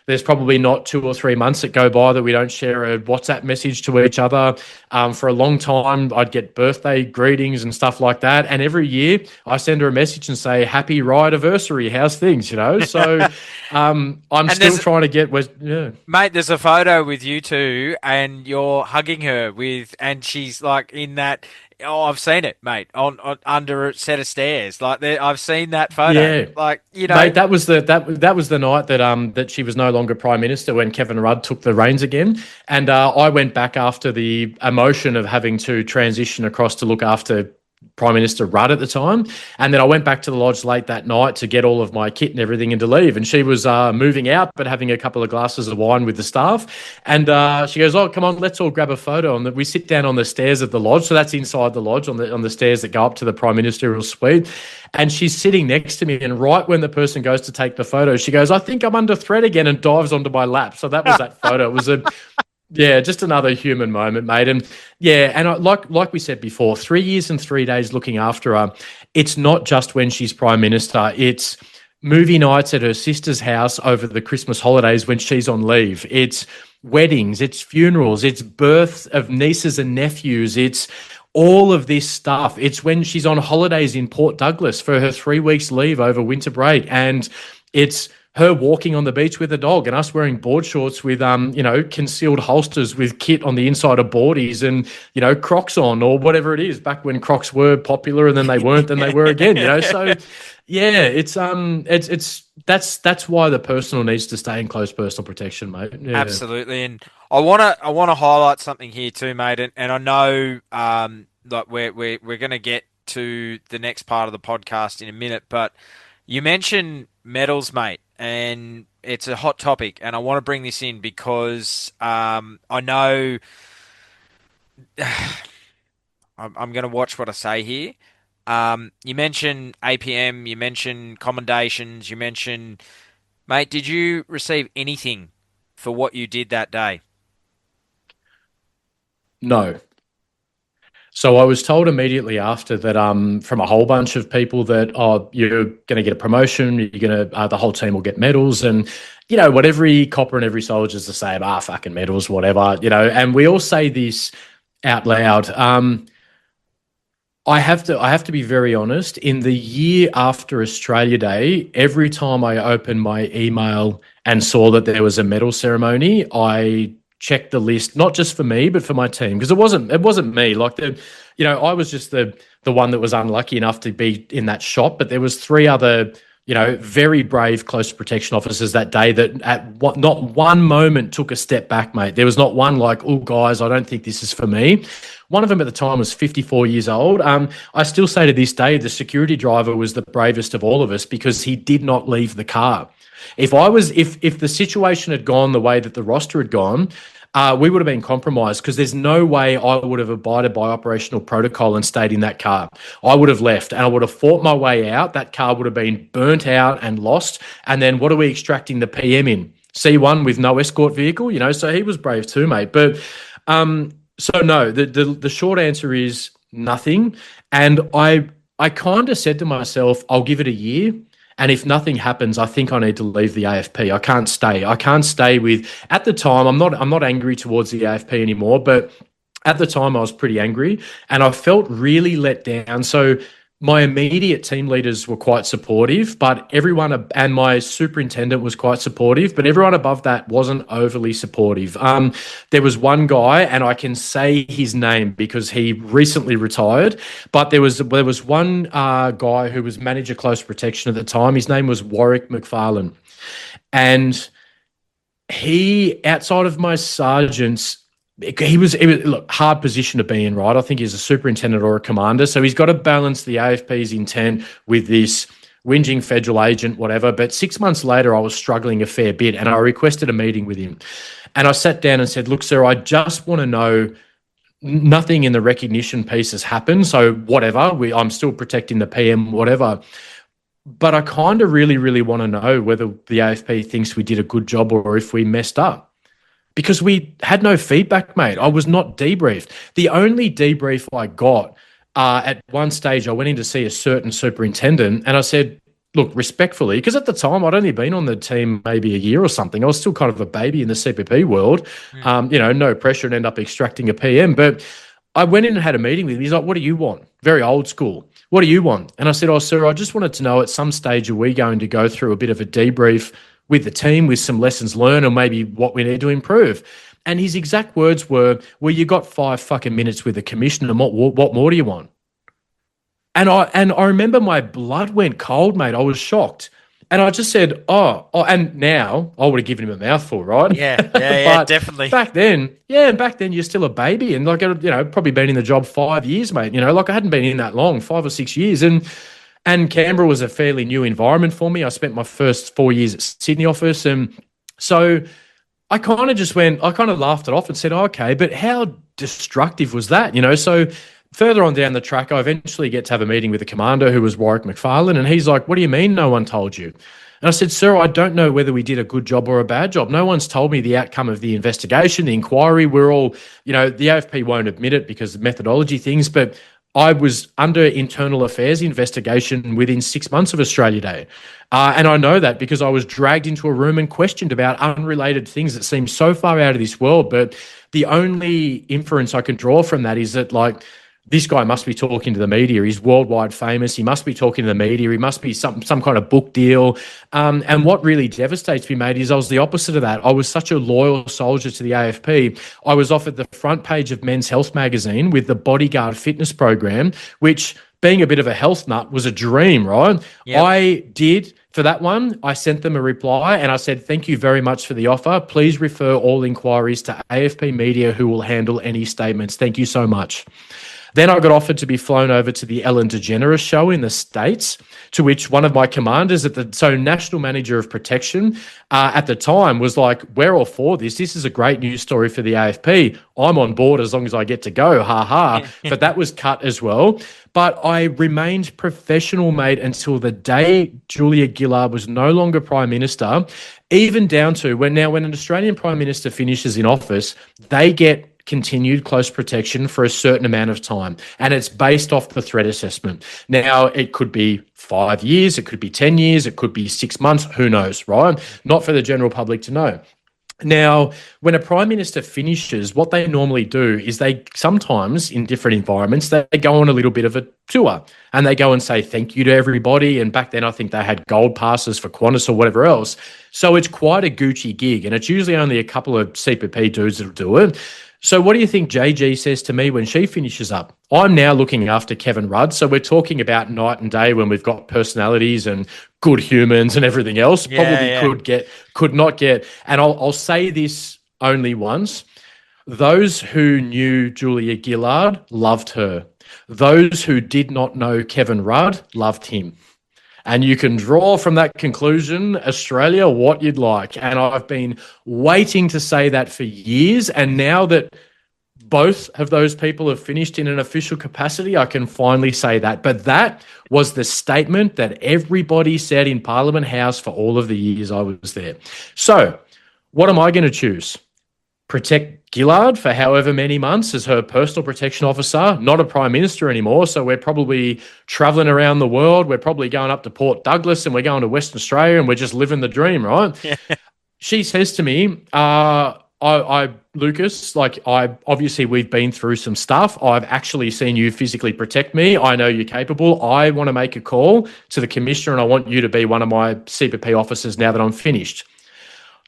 There's probably not 2 or 3 months that go by that we don't share a WhatsApp message to each other. For a long time, I'd get birthday greetings and stuff like that. And every year I send her a message and say, happy ride-iversary, how's things, So I'm still trying to get... Mate, there's a photo with you two and you're hugging her and she's like in that... Oh, I've seen it, mate, on under a set of stairs. Like I've seen that photo. Yeah, Like, mate, that was the night that she was no longer Prime Minister when Kevin Rudd took the reins again, and I went back after the emotion of having to transition across to look after Prime Minister Rudd at the time, and then I went back to the lodge late that night to get all of my kit and everything and to leave, and she was moving out but having a couple of glasses of wine with the staff, and she goes, "Oh, come on, let's all grab a photo." And we sit down on the stairs of the lodge, so that's inside the lodge on the stairs that go up to the Prime Ministerial suite, and she's sitting next to me, and right when the person goes to take the photo, she goes, "I think I'm under threat again," and dives onto my lap. So that was that photo. It was yeah, just another human moment, mate. And yeah, and like we said before, 3 years and 3 days looking after her. It's not just when she's Prime Minister. It's movie nights at her sister's house over the Christmas holidays when she's on leave. It's weddings, it's funerals, it's births of nieces and nephews. It's all of this stuff. It's when she's on holidays in Port Douglas for her 3 weeks leave over winter break. And it's her walking on the beach with a dog and us wearing board shorts with, concealed holsters with kit on the inside of boardies and, Crocs on or whatever it is, back when Crocs were popular and then they weren't, then they were again, So yeah, that's why the personal needs to stay in close personal protection, mate. Yeah. Absolutely. And I want to highlight something here too, mate. And I know, like we're going to get to the next part of the podcast in a minute, but you mentioned medals, mate, and it's a hot topic, and I want to bring this in because I know I'm going to watch what I say here. You mentioned APM, you mentioned commendations, you mentioned, mate, did you receive anything for what you did that day? No. So I was told immediately after that, from a whole bunch of people that, oh, you're going to get a promotion, you're going to, the whole team will get medals, and what every copper and every soldier's the same, fucking medals, whatever, and we all say this out loud. I have to be very honest. In the year after Australia Day, every time I opened my email and saw that there was a medal ceremony, I check the list, not just for me, but for my team, because it wasn't me. Like I was just the one that was unlucky enough to be in that shop, but there was 3 other, very brave close protection officers that day that not one moment took a step back, mate. There was not one like, oh guys, I don't think this is for me. One of them at the time was 54 years old. I still say to this day, the security driver was the bravest of all of us because he did not leave the car. If the situation had gone the way that the roster had gone, we would have been compromised because there's no way I would have abided by operational protocol and stayed in that car. I would have left and I would have fought my way out. That car would have been burnt out and lost. And then what are we extracting the PM in? C1 with no escort vehicle, so he was brave too, mate. But so no, the short answer is nothing. And I kind of said to myself, I'll give it a year. And if nothing happens, I think I need to leave the AFP. I can't stay with, at the time, I'm not angry towards the AFP anymore, but at the time I was pretty angry and I felt really let down. So my immediate team leaders were quite supportive, but everyone, and my superintendent was quite supportive, but everyone above that wasn't overly supportive. There was one guy, and I can say his name because he recently retired, but there was one guy who was manager close protection at the time. His name was Warwick McFarlane. And he, outside of my sergeants, it was look, hard position to be in, right? I think he's a superintendent or a commander, so he's got to balance the AFP's intent with this whinging federal agent, whatever. But 6 months later, I was struggling a fair bit, and I requested a meeting with him. And I sat down and said, "Look, sir, I just want to know, nothing in the recognition piece has happened, so whatever. I'm still protecting the PM, whatever. But I kind of really, really want to know whether the AFP thinks we did a good job or if we messed up." Because we had no feedback, mate. I was not debriefed. The only debrief I got, at one stage, I went in to see a certain superintendent and I said, look, respectfully, because at the time I'd only been on the team maybe a year or something. I was still kind of a baby in the CPP world, no pressure and end up extracting a PM. But I went in and had a meeting with him. He's like, what do you want? Very old school. What do you want? And I said, oh, sir, I just wanted to know at some stage, are we going to go through a bit of a debrief with the team with some lessons learned or maybe what we need to improve? And his exact words were, well, you got 5 fucking minutes with the commissioner. What more do you want? And I remember my blood went cold, mate. I was shocked. And I just said, oh, and now I would have given him a mouthful, right? Yeah, But definitely. back then you're still a baby. And like, probably been in the job 5 years, mate. Like I hadn't been in that long, 5 or 6 years. And Canberra was a fairly new environment for me. I spent my first 4 years at Sydney office. And so I kind of laughed it off and said, oh, okay, but how destructive was that? So further on down the track, I eventually get to have a meeting with the commander, who was Warwick McFarlane, and he's like, what do you mean no one told you? And I said, sir, I don't know whether we did a good job or a bad job. No one's told me the outcome of the investigation, the inquiry. We're all, the AFP won't admit it because of methodology things, but I was under internal affairs investigation within 6 months of Australia Day. And I know that because I was dragged into a room and questioned about unrelated things that seem so far out of this world. But the only inference I can draw from that is that, like, this guy must be talking to the media. He's worldwide famous. He must be talking to the media. He must be some kind of book deal. And what really devastates me, mate, is I was the opposite of that. I was such a loyal soldier to the AFP. I was off at the front page of Men's Health magazine with the Bodyguard fitness program, which, being a bit of a health nut, was a dream, right? Yep. I did. For that one, I sent them a reply and I said, thank you very much for the offer. Please refer all inquiries to AFP Media, who will handle any statements. Thank you so much. Then I got offered to be flown over to the Ellen DeGeneres show in the States, to which one of my commanders National Manager of Protection at the time was like, we're all for this. This is a great news story for the AFP. I'm on board as long as I get to go. Ha ha. But that was cut as well. But I remained professional, mate, until the day Julia Gillard was no longer Prime Minister, even down to when an Australian Prime Minister finishes in office, they get continued close protection for a certain amount of time. And it's based off the threat assessment. Now, it could be 5 years, it could be 10 years, it could be 6 months, who knows, right? Not for the general public to know. Now, when a Prime Minister finishes, what they normally do is they sometimes, in different environments, they go on a little bit of a tour and they go and say thank you to everybody. And back then, I think they had gold passes for Qantas or whatever else. So it's quite a Gucci gig, and it's usually only a couple of CPP dudes that'll do it. So what do you think JG says to me when she finishes up? I'm now looking after Kevin Rudd. So we're talking about night and day when we've got personalities and good humans and everything else. Could not get. And I'll say this only once. Those who knew Julia Gillard loved her. Those who did not know Kevin Rudd loved him. And you can draw from that conclusion, Australia, what you'd like. And I've been waiting to say that for years. And now that both of those people have finished in an official capacity, I can finally say that. But that was the statement that everybody said in Parliament House for all of the years I was there. So what am I going to choose? Protect Gillard for however many months as her personal protection officer, not a Prime Minister anymore. So we're probably traveling around the world. We're probably going up to Port Douglas and we're going to Western Australia and we're just living the dream, right? Yeah. She says to me, Lucas, obviously we've been through some stuff. I've actually seen you physically protect me. I know you're capable. I want to make a call to the Commissioner and I want you to be one of my CPP officers now that I'm finished.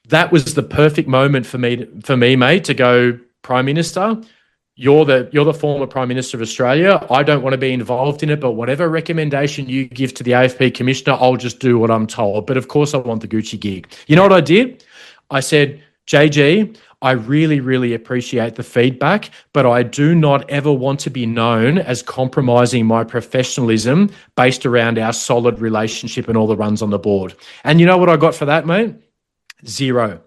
That was the perfect moment for me, mate, to go, Prime Minister, you're the former Prime Minister of Australia. I don't want to be involved in it, but whatever recommendation you give to the AFP Commissioner, I'll just do what I'm told. But of course, I want the Gucci gig. You know what I did? I said, JG, I really, really appreciate the feedback, but I do not ever want to be known as compromising my professionalism based around our solid relationship and all the runs on the board. And you know what I got for that, mate? 0.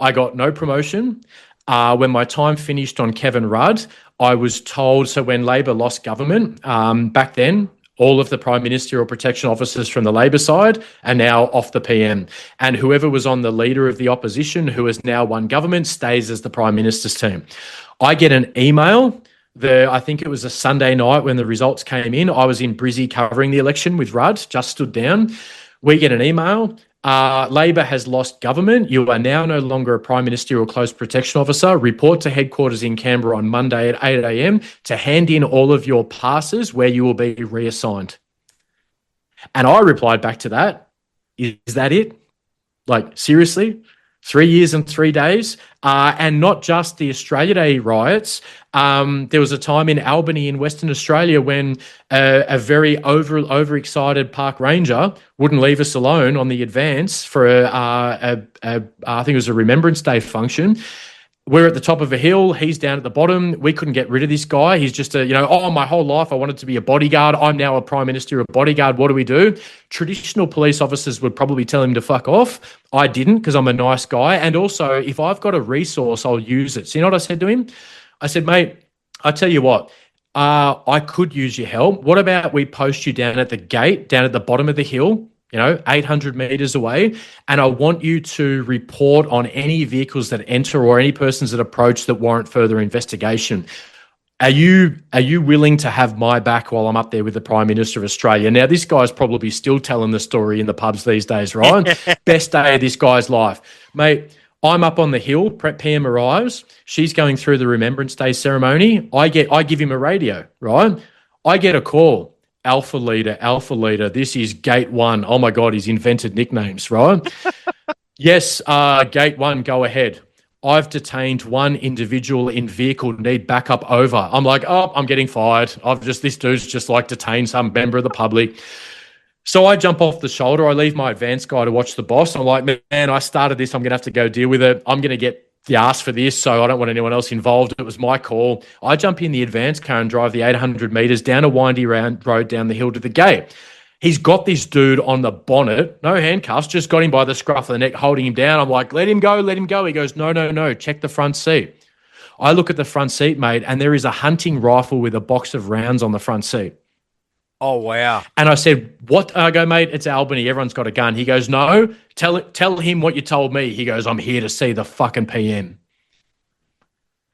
I got no promotion. When my time finished on Kevin Rudd, I was told, so when Labor lost government, back then, all of the Prime Ministerial Protection Officers from the Labor side are now off the PM. And whoever was on the Leader of the Opposition, who has now won government, stays as the Prime Minister's team. I get an email. I think it was a Sunday night when the results came in. I was in Brizzy covering the election with Rudd, just stood down. We get an email. Labor has lost government. You are now no longer a Prime Ministerial Close Protection Officer. Report to headquarters in Canberra on Monday at 8 a.m. to hand in all of your passes where you will be reassigned. And I replied back to that, is that it? Like, seriously? 3 years and 3 days. And not just the Australia Day riots. There was a time in Albany in Western Australia when a very overexcited park ranger wouldn't leave us alone on the advance for I think it was a Remembrance Day function. We're at the top of a hill. He's down at the bottom. We couldn't get rid of this guy. He's just my whole life I wanted to be a bodyguard. I'm now a prime minister, a bodyguard. What do we do? Traditional police officers would probably tell him to fuck off. I didn't, because I'm a nice guy. And also, if I've got a resource, I'll use it. So you know what I said to him? I said, mate, I tell you what, I could use your help. What about we post you down at the gate, down at the bottom of the hill, 800 meters away, and I want you to report on any vehicles that enter or any persons that approach that warrant further investigation. Are you willing to have my back while I'm up there with the Prime Minister of Australia? Now, this guy's probably still telling the story in the pubs these days, right? Best day of this guy's life. Mate, I'm up on the hill, PM arrives, she's going through the Remembrance Day ceremony. I give him a radio, right? I get a call. Alpha leader, this is Gate 1. Oh my God, he's invented nicknames, right? Yes, Gate 1, go ahead. I've detained one individual in vehicle, need backup over. I'm like, I'm getting fired. This dude's just like detained some member of the public. So I jump off the shoulder. I leave my advance guy to watch the boss. I'm like, man, I started this. I'm going to have to go deal with it. I'm going to get the ass for this, so I don't want anyone else involved. It was my call. I jump in the advance car and drive the 800 meters down a windy road down the hill to the gate. He's got this dude on the bonnet, no handcuffs, just got him by the scruff of the neck, holding him down. I'm like, let him go. He goes, no, check the front seat. I look at the front seat, mate, and there is a hunting rifle with a box of rounds on the front seat. Oh, wow. And I said, what? I go, mate, it's Albany. Everyone's got a gun. He goes, no, tell him what you told me. He goes, I'm here to see the fucking PM.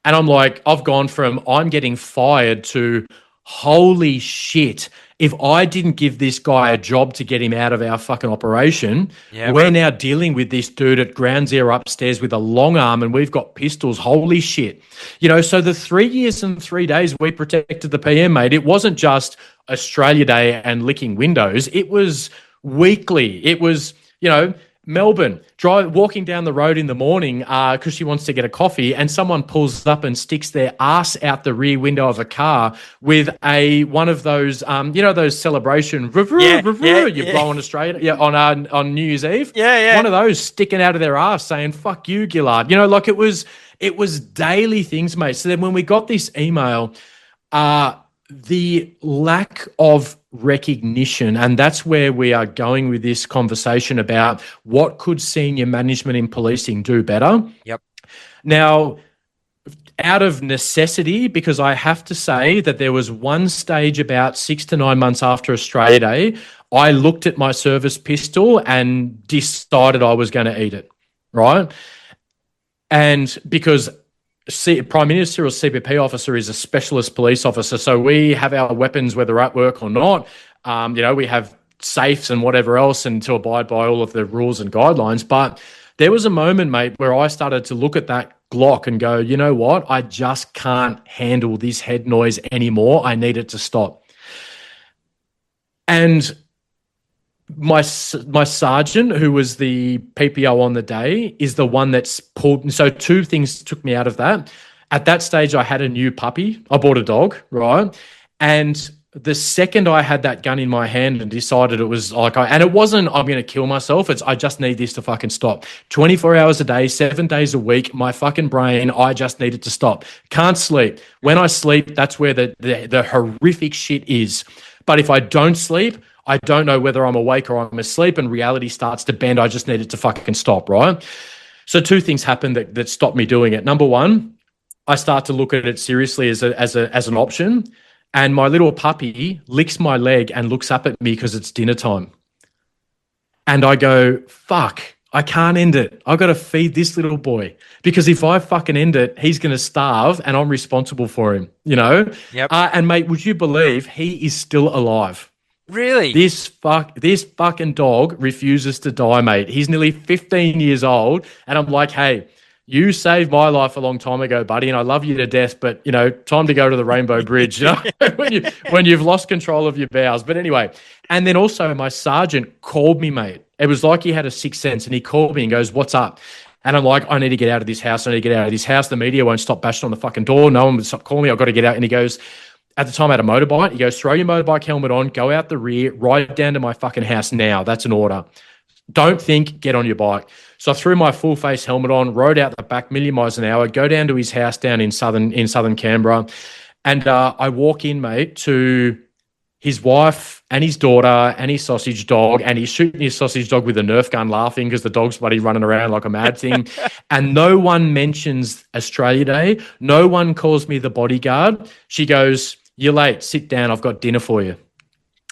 And I'm like, I've gone from I'm getting fired to holy shit. If I didn't give this guy a job to get him out of our fucking operation, we're now dealing with this dude at ground zero upstairs with a long arm and we've got pistols. Holy shit. So the 3 years and 3 days we protected the PM, mate, it wasn't just Australia Day and licking windows. It was weekly. It was, Melbourne, walking down the road in the morning because she wants to get a coffee, and someone pulls up and sticks their ass out the rear window of a car with one of those, those celebration you blow on Australia, on New Year's Eve. One of those sticking out of their ass saying, fuck you, Gillard. It was daily things, mate. So then when we got this email, the lack of recognition, and that's where we are going with this conversation about what could senior management in policing do better. Yep. Now, out of necessity, because I have to say that there was one stage about 6 to 9 months after Australia Day, I looked at my service pistol and decided I was going to eat it, right? And because Prime Minister or CPP officer is a specialist police officer, so we have our weapons whether at work or not. We have safes and whatever else, and to abide by all of the rules and guidelines. But there was a moment, mate, where I started to look at that Glock and go, you know what? I just can't handle this head noise anymore. I need it to stop. And my sergeant, who was the PPO on the day, is the one that's pulled. So two things took me out of that. At that stage, I had a new puppy. I bought a dog, right? And the second I had that gun in my hand and decided it was and it wasn't, I'm going to kill myself. It's, I just need this to fucking stop. 24 hours a day, 7 days a week, my fucking brain, I just need it to stop. Can't sleep. When I sleep, that's where the horrific shit is. But if I don't sleep, I don't know whether I'm awake or I'm asleep, and reality starts to bend. I just need it to fucking stop, right? So two things happened that stopped me doing it. Number one, I start to look at it seriously as an option, and my little puppy licks my leg and looks up at me because it's dinner time. And I go, fuck, I can't end it. I've got to feed this little boy, because if I fucking end it, he's going to starve and I'm responsible for him, Yep. And mate, would you believe he is still alive? Really? This fucking dog refuses to die, mate. He's nearly 15 years old, and I'm like, hey, you saved my life a long time ago, buddy, and I love you to death, but, time to go to the Rainbow Bridge, when you've lost control of your bowels. But anyway, and then also my sergeant called me, mate. It was like he had a sixth sense, and he called me and goes, what's up? And I'm like, I need to get out of this house. I need to get out of this house. The media won't stop bashing on the fucking door. No one would stop calling me. I've got to get out. And he goes, at the time I had a motorbike. He goes, throw your motorbike helmet on, go out the rear, ride down to my fucking house now. That's an order. Don't think, get on your bike. So I threw my full face helmet on, rode out the back, million miles an hour, go down to his house down in southern Canberra. And I walk in, mate, to his wife and his daughter and his sausage dog, and he's shooting his sausage dog with a Nerf gun, laughing because the dog's bloody running around like a mad thing. And no one mentions Australia Day. No one calls me the bodyguard. She goes, you're late, sit down, I've got dinner for you.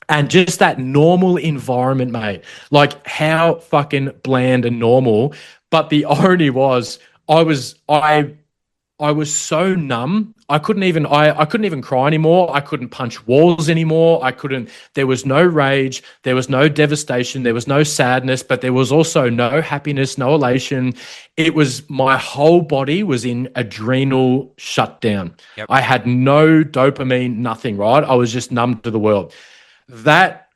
And just that normal environment, mate, like how fucking bland and normal. But the irony was I was so numb. I couldn't even cry anymore. I couldn't punch walls anymore. There was no rage. There was no devastation. There was no sadness, but there was also no happiness, no elation. It was, my whole body was in adrenal shutdown. Yep. I had no dopamine, nothing, right? I was just numb to the world. That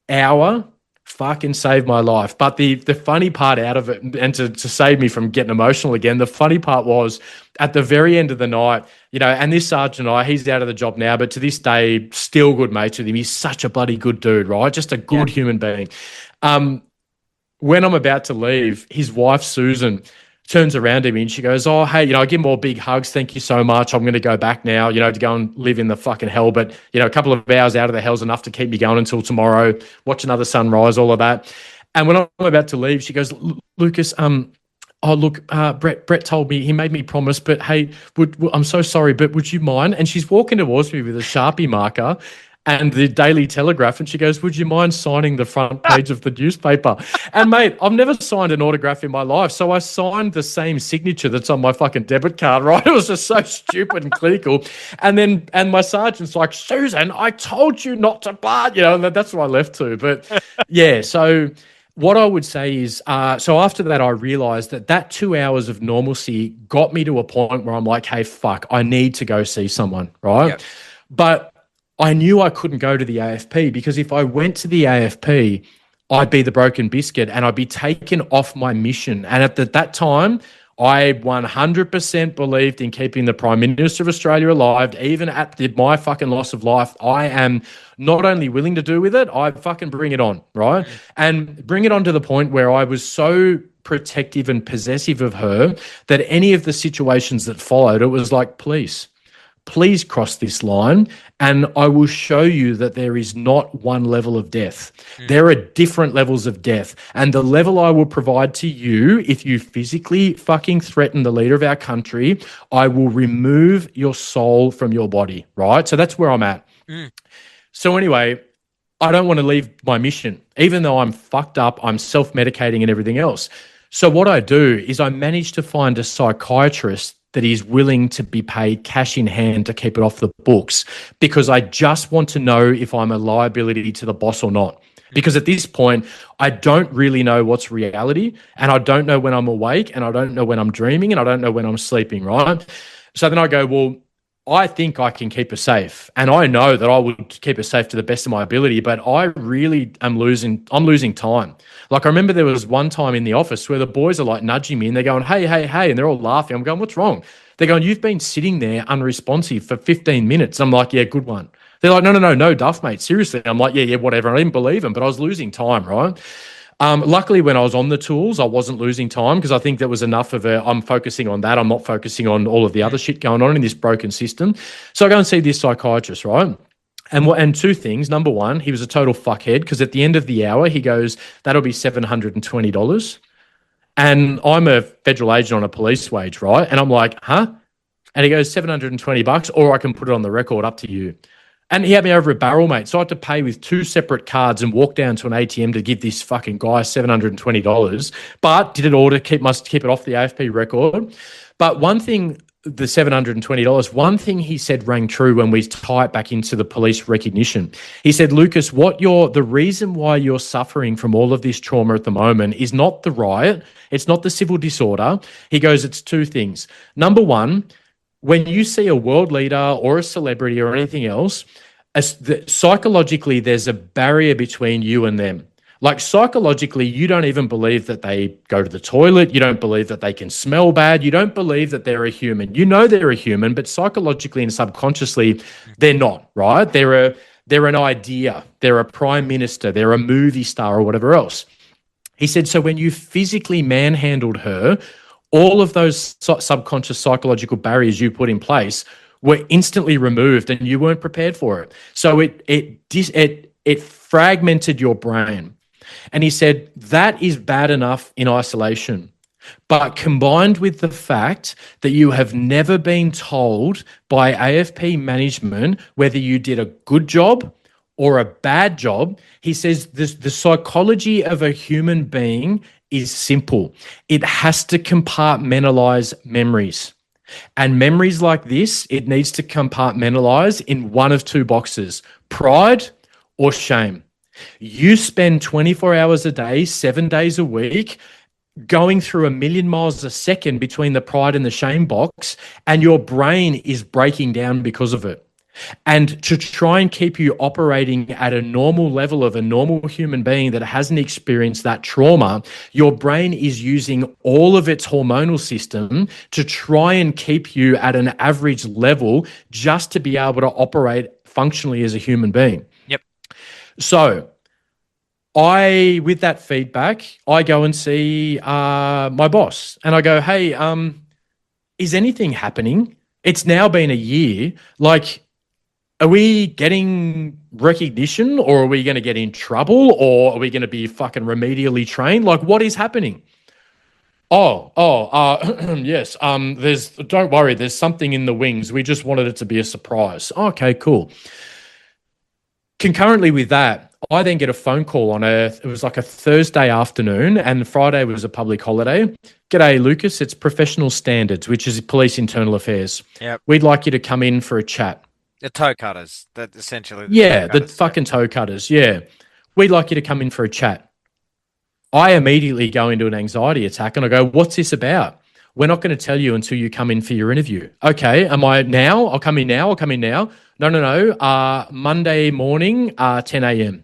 hour fucking saved my life. But the funny part out of it, and to save me from getting emotional again, the funny part was at the very end of the night, and this sergeant, he's out of the job now, but to this day, still good mates with him. He's such a bloody good dude, right? Just a good human being. When I'm about to leave, his wife, Susan, turns around to me and she goes, oh, hey, I give him all big hugs. Thank you so much. I'm going to go back now, to go and live in the fucking hell. But, a couple of hours out of the hell's enough to keep me going until tomorrow, watch another sunrise, all of that. And when I'm about to leave, she goes, Lucas, Brett told me, he made me promise, but hey, I'm so sorry, but would you mind? And she's walking towards me with a Sharpie marker and the Daily Telegraph, and she goes, would you mind signing the front page of the newspaper? And mate, I've never signed an autograph in my life, so I signed the same signature that's on my fucking debit card, right? It was just so stupid and clinical. And my sergeant's like, Susan, I told you not to blah, and that's what I left to. But yeah, so what I would say is, so after that, I realized that 2 hours of normalcy got me to a point where I'm like, hey, fuck, I need to go see someone, right? Yep. But I knew I couldn't go to the AFP, because if I went to the AFP, I'd be the broken biscuit and I'd be taken off my mission. And at that time, I 100% believed in keeping the Prime Minister of Australia alive. Even at my fucking loss of life, I am not only willing to do with it, I fucking bring it on, right? And bring it on to the point where I was so protective and possessive of her that any of the situations that followed, it was like, please cross this line and I will show you that there is not one level of death. There are different levels of death. And the level I will provide to you, if you physically fucking threaten the leader of our country, I will remove your soul from your body, right? So that's where I'm at. So anyway, I don't want to leave my mission, even though I'm fucked up, I'm self-medicating and everything else. So what I do is I manage to find a psychiatrist that is willing to be paid cash in hand to keep it off the books, because I just want to know if I'm a liability to the boss or not. Because at this point, I don't really know what's reality, and I don't know when I'm awake, and I don't know when I'm dreaming, and I don't know when I'm sleeping, right? So then I go, well, I think I can keep her safe, and I know that I would keep her safe to the best of my ability, but I really am losing time. Like I remember there was one time in the office where the boys are like nudging me and they're going, hey, and they're all laughing. I'm going, what's wrong? They're going, you've been sitting there unresponsive for 15 minutes. I'm like, yeah, good one. They're like, no, duff, mate. Seriously. I'm like, yeah, whatever. I didn't believe them, but I was losing time, right? Luckily, when I was on the tools, I wasn't losing time, because I think there was enough of I'm focusing on that. I'm not focusing on all of the other shit going on in this broken system. So I go and see this psychiatrist, right? And two things. Number one, he was a total fuckhead, because at the end of the hour, he goes, that'll be $720. And I'm a federal agent on a police wage, right? And I'm like, huh? And he goes, $720, or I can put it on the record, up to you. And he had me over a barrel, mate. So I had to pay with two separate cards and walk down to an ATM to give this fucking guy $720. But did it all to keep it off the AFP record. But one thing, the $720, one thing he said rang true when we tie it back into the police recognition. He said, Lucas, the reason why you're suffering from all of this trauma at the moment is not the riot. It's not the civil disorder. He goes, it's two things. Number one, when you see a world leader or a celebrity or anything else, psychologically, there's a barrier between you and them. Like psychologically, you don't even believe that they go to the toilet. You don't believe that they can smell bad. You don't believe that they're a human. You know they're a human, but psychologically and subconsciously, they're not, right? They're an idea. They're a prime minister. They're a movie star or whatever else. He said, so when you physically manhandled her, all of those subconscious psychological barriers you put in place were instantly removed and you weren't prepared for it. So it fragmented your brain. And he said, that is bad enough in isolation. But combined with the fact that you have never been told by AFP management whether you did a good job or a bad job, he says the psychology of a human being is simple. It has to compartmentalize memories. And memories like this, it needs to compartmentalize in one of two boxes, pride or shame. You spend 24 hours a day, 7 days a week, going through 1,000,000 miles a second between the pride and the shame box, and your brain is breaking down because of it. And to try and keep you operating at a normal level of a normal human being that hasn't experienced that trauma, your brain is using all of its hormonal system to try and keep you at an average level just to be able to operate functionally as a human being. Yep. So with that feedback, I go and see my boss and I go, hey, is anything happening? It's now been a year. Like, are we getting recognition or are we going to get in trouble or are we going to be fucking remedially trained? Like, what is happening? Yes. Don't worry. There's something in the wings. We just wanted it to be a surprise. Okay, cool. Concurrently with that, I then get a phone call it was like a Thursday afternoon and Friday was a public holiday. G'day, Lucas. It's Professional Standards, which is Police Internal Affairs. Yep. We'd like you to come in for a chat. The toe cutters, that essentially. The fucking toe cutters. Yeah. We'd like you to come in for a chat. I immediately go into an anxiety attack and I go, what's this about? We're not going to tell you until you come in for your interview. Okay. Am I now? I'll come in now. No. Monday morning, 10 a.m.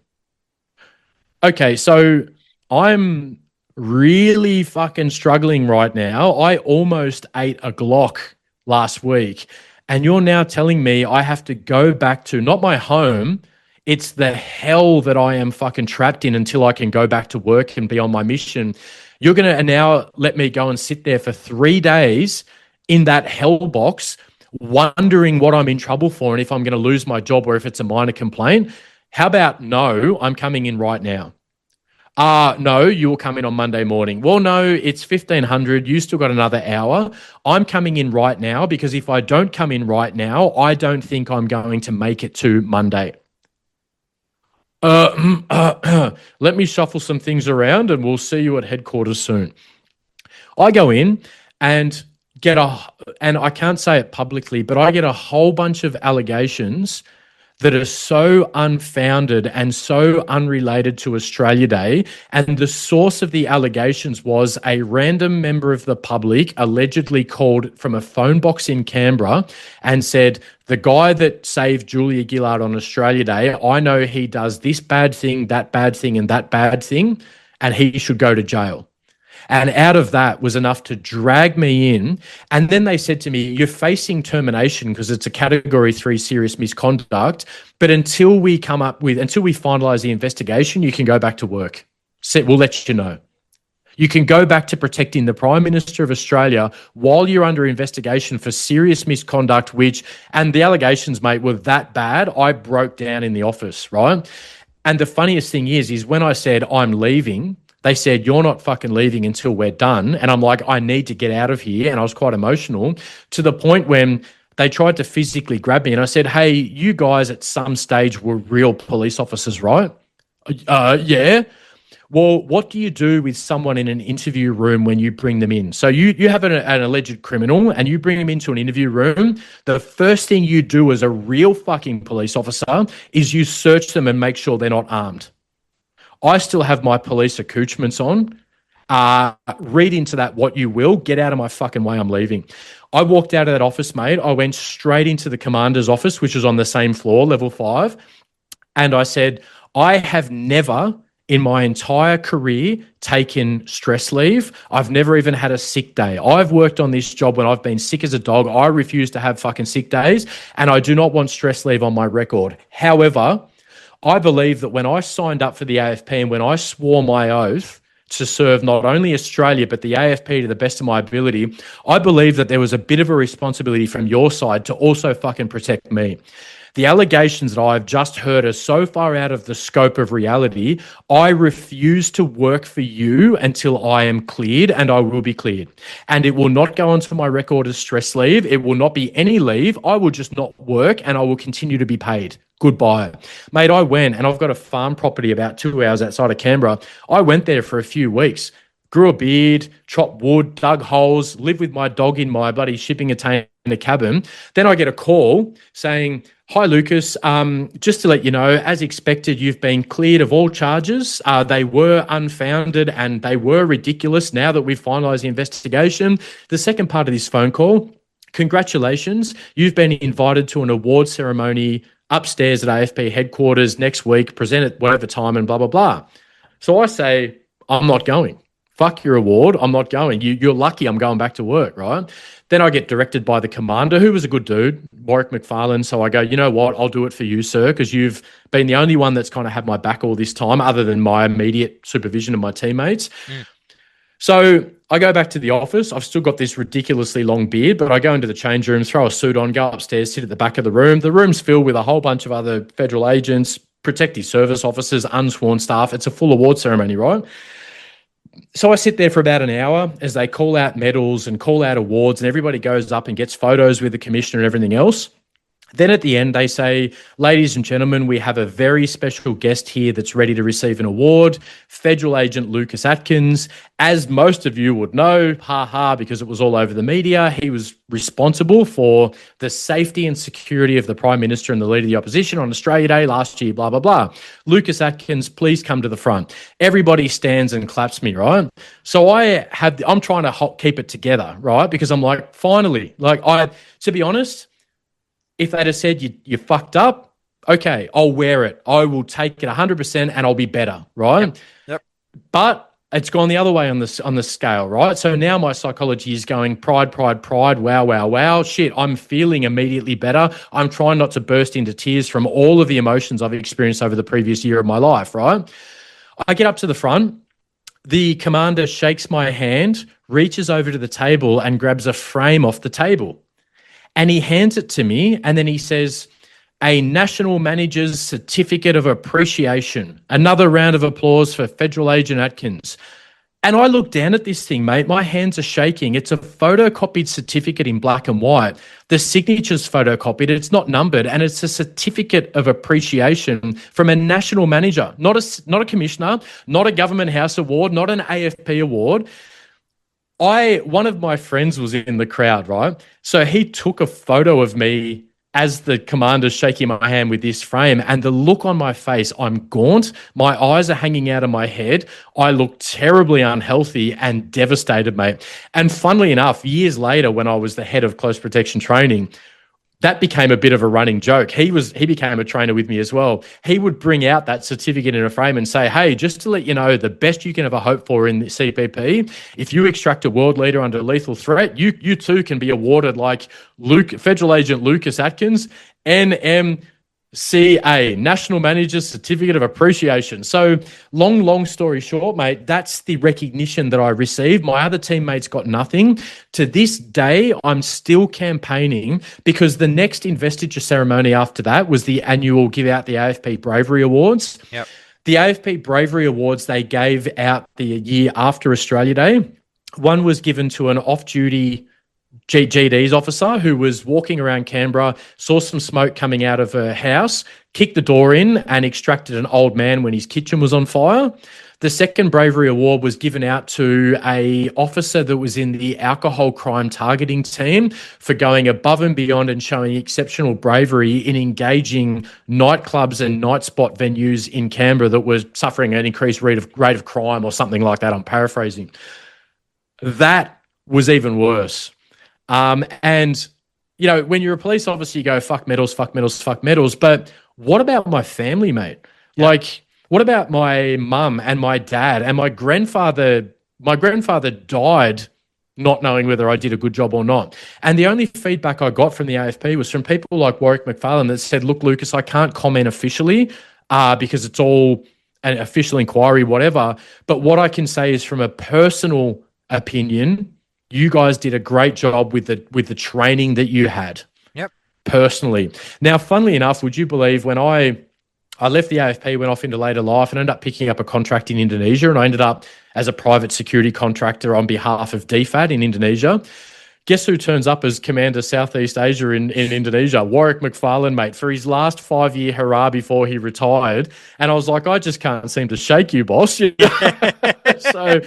Okay. So I'm really fucking struggling right now. I almost ate a Glock last week. And you're now telling me I have to go back to not my home, it's the hell that I am fucking trapped in until I can go back to work and be on my mission. You're going to now let me go and sit there for 3 days in that hell box, wondering what I'm in trouble for and if I'm going to lose my job or if it's a minor complaint. How about no, I'm coming in right now. No, you will come in on Monday morning. Well, no, it's 1500. You still got another hour. I'm coming in right now because if I don't come in right now, I don't think I'm going to make it to Monday. Let me shuffle some things around and we'll see you at headquarters soon. I go in and and I can't say it publicly, but I get a whole bunch of allegations that are so unfounded and so unrelated to Australia Day. And the source of the allegations was a random member of the public allegedly called from a phone box in Canberra and said, the guy that saved Julia Gillard on Australia Day, I know he does this bad thing, that bad thing, and that bad thing, and he should go to jail. And out of that was enough to drag me in. And then they said to me, you're facing termination because it's a category 3 serious misconduct. But until we finalize the investigation, you can go back to work. We'll let you know. You can go back to protecting the Prime Minister of Australia while you're under investigation for serious misconduct, and the allegations, mate, were that bad. I broke down in the office, right? And the funniest thing is when I said I'm leaving, they said, you're not fucking leaving until we're done. And I'm like, I need to get out of here. And I was quite emotional to the point when they tried to physically grab me. And I said, hey, you guys at some stage were real police officers, right? Yeah. Well, what do you do with someone in an interview room when you bring them in? So you have an alleged criminal and you bring him into an interview room. The first thing you do as a real fucking police officer is you search them and make sure they're not armed. I still have my police accoutrements on. Read into that what you will. Get out of my fucking way. I'm leaving. I walked out of that office, mate. I went straight into the commander's office, which was on the same floor, level 5. And I said, I have never in my entire career taken stress leave. I've never even had a sick day. I've worked on this job when I've been sick as a dog. I refuse to have fucking sick days, and I do not want stress leave on my record. However, I believe that when I signed up for the AFP and when I swore my oath to serve not only Australia, but the AFP to the best of my ability, I believe that there was a bit of a responsibility from your side to also fucking protect me. The allegations that I've just heard are so far out of the scope of reality. I refuse to work for you until I am cleared, and I will be cleared. And it will not go onto my record as stress leave. It will not be any leave. I will just not work, and I will continue to be paid. Goodbye. Mate, I went, and I've got a farm property about 2 hours outside of Canberra. I went there for a few weeks, grew a beard, chopped wood, dug holes, lived with my dog in my bloody shipping container cabin. Then I get a call saying, "Hi, Lucas. Just to let you know, as expected, you've been cleared of all charges. They were unfounded and they were ridiculous. Now that we've finalised the investigation." The second part of this phone call, "Congratulations. You've been invited to an award ceremony upstairs at AFP headquarters next week, present at whatever time and blah, blah, blah." So I say, I'm not going. Fuck your award. I'm not going. You're lucky I'm going back to work, right? Then I get directed by the commander, who was a good dude, Warwick McFarlane. So I go, "You know what? I'll do it for you, sir, because you've been the only one that's kind of had my back all this time other than my immediate supervision of my teammates." So I go back to the office. I've still got this ridiculously long beard, but I go into the change room, throw a suit on, go upstairs, sit at the back of the room. The room's filled with a whole bunch of other federal agents, protective service officers, unsworn staff. It's a full award ceremony, right? So I sit there for about an hour as they call out medals and call out awards, and everybody goes up and gets photos with the commissioner and everything else. Then at the end, they say, "Ladies and gentlemen, we have a very special guest here that's ready to receive an award, Federal Agent Lucas Atkins. As most of you would know, because it was all over the media, he was responsible for the safety and security of the Prime Minister and the Leader of the Opposition on Australia Day last year, blah, blah, blah. Lucas Atkins, please come to the front." Everybody stands and claps me, right? So I'm trying to keep it together, right? Because I'm like, finally, to be honest, if they'd have said you fucked up, okay, I'll wear it. I will take it 100% and I'll be better, right? Yep. But it's gone the other way on the scale, right? So now my psychology is going pride, pride, pride, wow, wow, wow. Shit, I'm feeling immediately better. I'm trying not to burst into tears from all of the emotions I've experienced over the previous year of my life, right? I get up to the front. The commander shakes my hand, reaches over to the table and grabs a frame off the table. And he hands it to me, and then he says, "A National Manager's Certificate of Appreciation. Another round of applause for Federal Agent Atkins." And I look down at this thing, mate. My hands are shaking. It's a photocopied certificate in black and white. The signature's photocopied. It's not numbered, and it's a certificate of appreciation from a national manager, not a commissioner, not a government house award, not an AFP award. One of my friends was in the crowd, right? So he took a photo of me as the commander's shaking my hand with this frame, and the look on my face, I'm gaunt. My eyes are hanging out of my head. I look terribly unhealthy and devastated, mate. And funnily enough, years later, when I was the head of close protection training, that became a bit of a running joke. He became a trainer with me as well. He would bring out that certificate in a frame and say, "Hey, just to let you know, the best you can ever hope for in the CPP, if you extract a world leader under lethal threat, you too can be awarded like Federal Agent Lucas Atkins, NMCA, National Manager's Certificate of Appreciation." So long story short, mate, that's the recognition that I received. My other teammates got nothing. To this day, I'm still campaigning because the next investiture ceremony after that was the annual give out the AFP Bravery Awards. Yep. The AFP Bravery Awards they gave out the year after Australia Day. One was given to an off-duty GD's officer who was walking around Canberra, saw some smoke coming out of her house, kicked the door in and extracted an old man when his kitchen was on fire. The second Bravery Award was given out to a officer that was in the alcohol crime targeting team for going above and beyond and showing exceptional bravery in engaging nightclubs and night spot venues in Canberra that were suffering an increased rate of crime or something like that. I'm paraphrasing. That was even worse. And, you know, when you're a police officer, you go, fuck medals, fuck medals, fuck medals. But what about my family, mate? Yeah. Like, What about my mum and my dad and my grandfather? My grandfather died not knowing whether I did a good job or not. And the only feedback I got from the AFP was from people like Warwick McFarlane that said, look, Lucas, I can't comment officially because it's all an official inquiry, whatever. But what I can say is from a personal opinion, you guys did a great job with the training that you had. Yep. Personally. Now, funnily enough, would you believe when I left the AFP, went off into later life and ended up picking up a contract in Indonesia, and I ended up as a private security contractor on behalf of DFAT in Indonesia. Guess who turns up as Commander Southeast Asia in Indonesia? Warwick McFarlane, mate, for his last 5-year hurrah before he retired. And I was like, I just can't seem to shake you, boss. So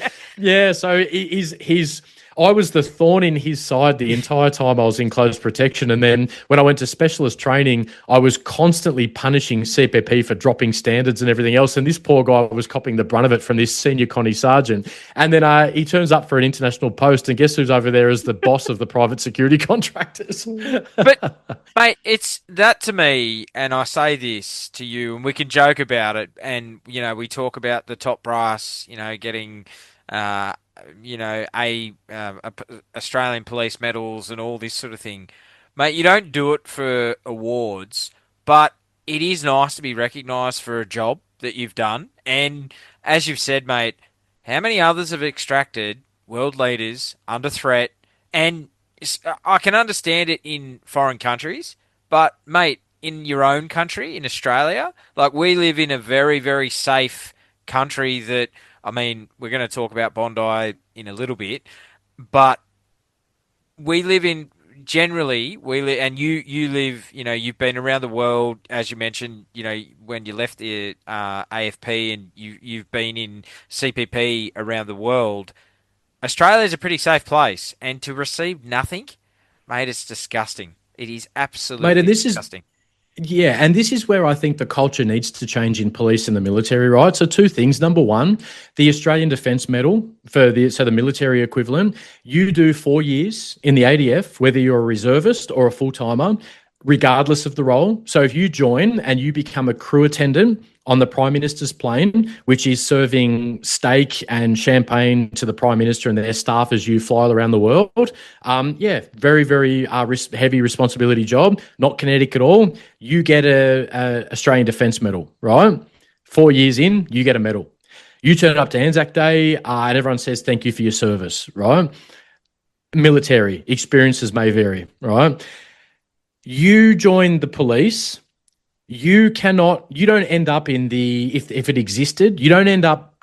he's I was the thorn in his side the entire time I was in close protection. And then when I went to specialist training, I was constantly punishing CPP for dropping standards and everything else. And this poor guy was copping the brunt of it from this senior Connie sergeant. And then he turns up for an international post, and guess who's over there as the boss of the private security contractors? But, mate, it's that to me, and I say this to you, and we can joke about it. And, we talk about the top brass, getting... Australian police medals and all this sort of thing. Mate, you don't do it for awards, but it is nice to be recognised for a job that you've done. And as you've said, mate, how many others have extracted world leaders under threat? And I can understand it in foreign countries, but, mate, in your own country, in Australia, like we live in a very, very safe country that... I mean, we're going to talk about Bondi in a little bit, but we live in generally and you live, you've been around the world, as you mentioned, when you left the AFP and you've been in CPP around the world. Australia is a pretty safe place, and to receive nothing, mate, it's disgusting. It is absolutely disgusting. Yeah, and this is where I think the culture needs to change in police and the military, right? So 2 things. Number one, the Australian Defence Medal for the military equivalent, you do 4 years in the ADF, whether you're a reservist or a full-timer, regardless of the role. So if you join and you become a crew attendant on the Prime Minister's plane, which is serving steak and champagne to the Prime Minister and their staff as you fly around the world, very, very heavy responsibility job, not kinetic at all. You get a Australian Defence Medal, right? 4 years in, you get a medal. You turn up to Anzac Day and everyone says thank you for your service, right? Military experiences may vary, right? You join the police, you don't end up in if it existed, you don't end up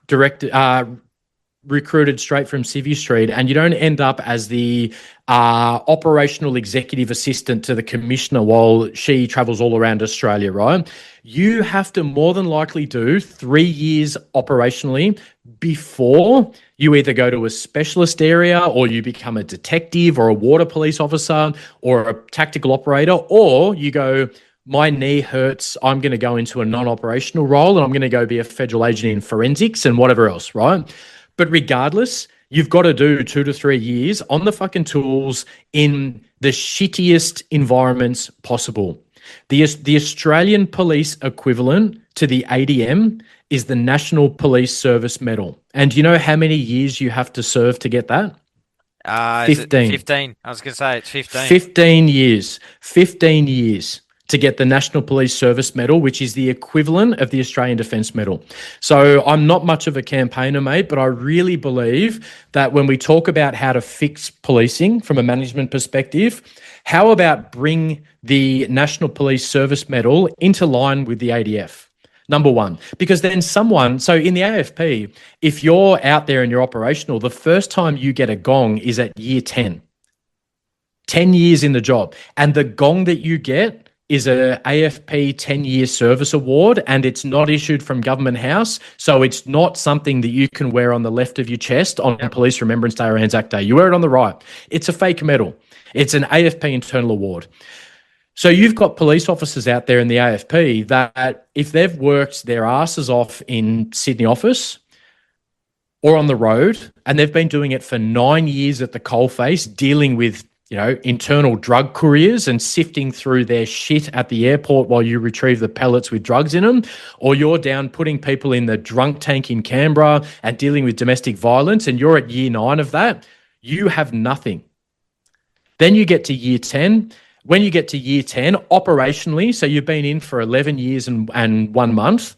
recruited straight from Civvy Street, and you don't end up as the operational executive assistant to the commissioner while she travels all around Australia, right? You have to more than likely do 3 years operationally before you either go to a specialist area or you become a detective or a water police officer or a tactical operator, or you go, my knee hurts, I'm going to go into a non-operational role and I'm going to go be a federal agent in forensics and whatever else, right? But regardless, you've got to do 2 to 3 years on the fucking tools in the shittiest environments possible. The Australian police equivalent to the ADM is the National Police Service Medal. And do you know how many years you have to serve to get that? 15. 15. I was going to say it's 15. 15 years. 15 years to get the National Police Service Medal, which is the equivalent of the Australian Defence Medal. So I'm not much of a campaigner, mate, but I really believe that when we talk about how to fix policing from a management perspective, how about bring the National Police Service Medal into line with the ADF? Number one, because then so in the AFP, if you're out there and you're operational, the first time you get a gong is at year 10. 10 years in the job. And the gong that you get is a AFP 10-year service award, and it's not issued from Government House, so it's not something that you can wear on the left of your chest on Police Remembrance Day or Anzac Day. You wear it on the right. It's a fake medal. It's an AFP internal award. So you've got police officers out there in the AFP that if they've worked their asses off in Sydney office or on the road, and they've been doing it for 9 years at the coalface, dealing with internal drug couriers and sifting through their shit at the airport while you retrieve the pellets with drugs in them, or you're down putting people in the drunk tank in Canberra and dealing with domestic violence, and you're at year 9 of that, you have nothing. Then you get to year 10. When you get to year 10, operationally, so you've been in for 11 years and 1 month,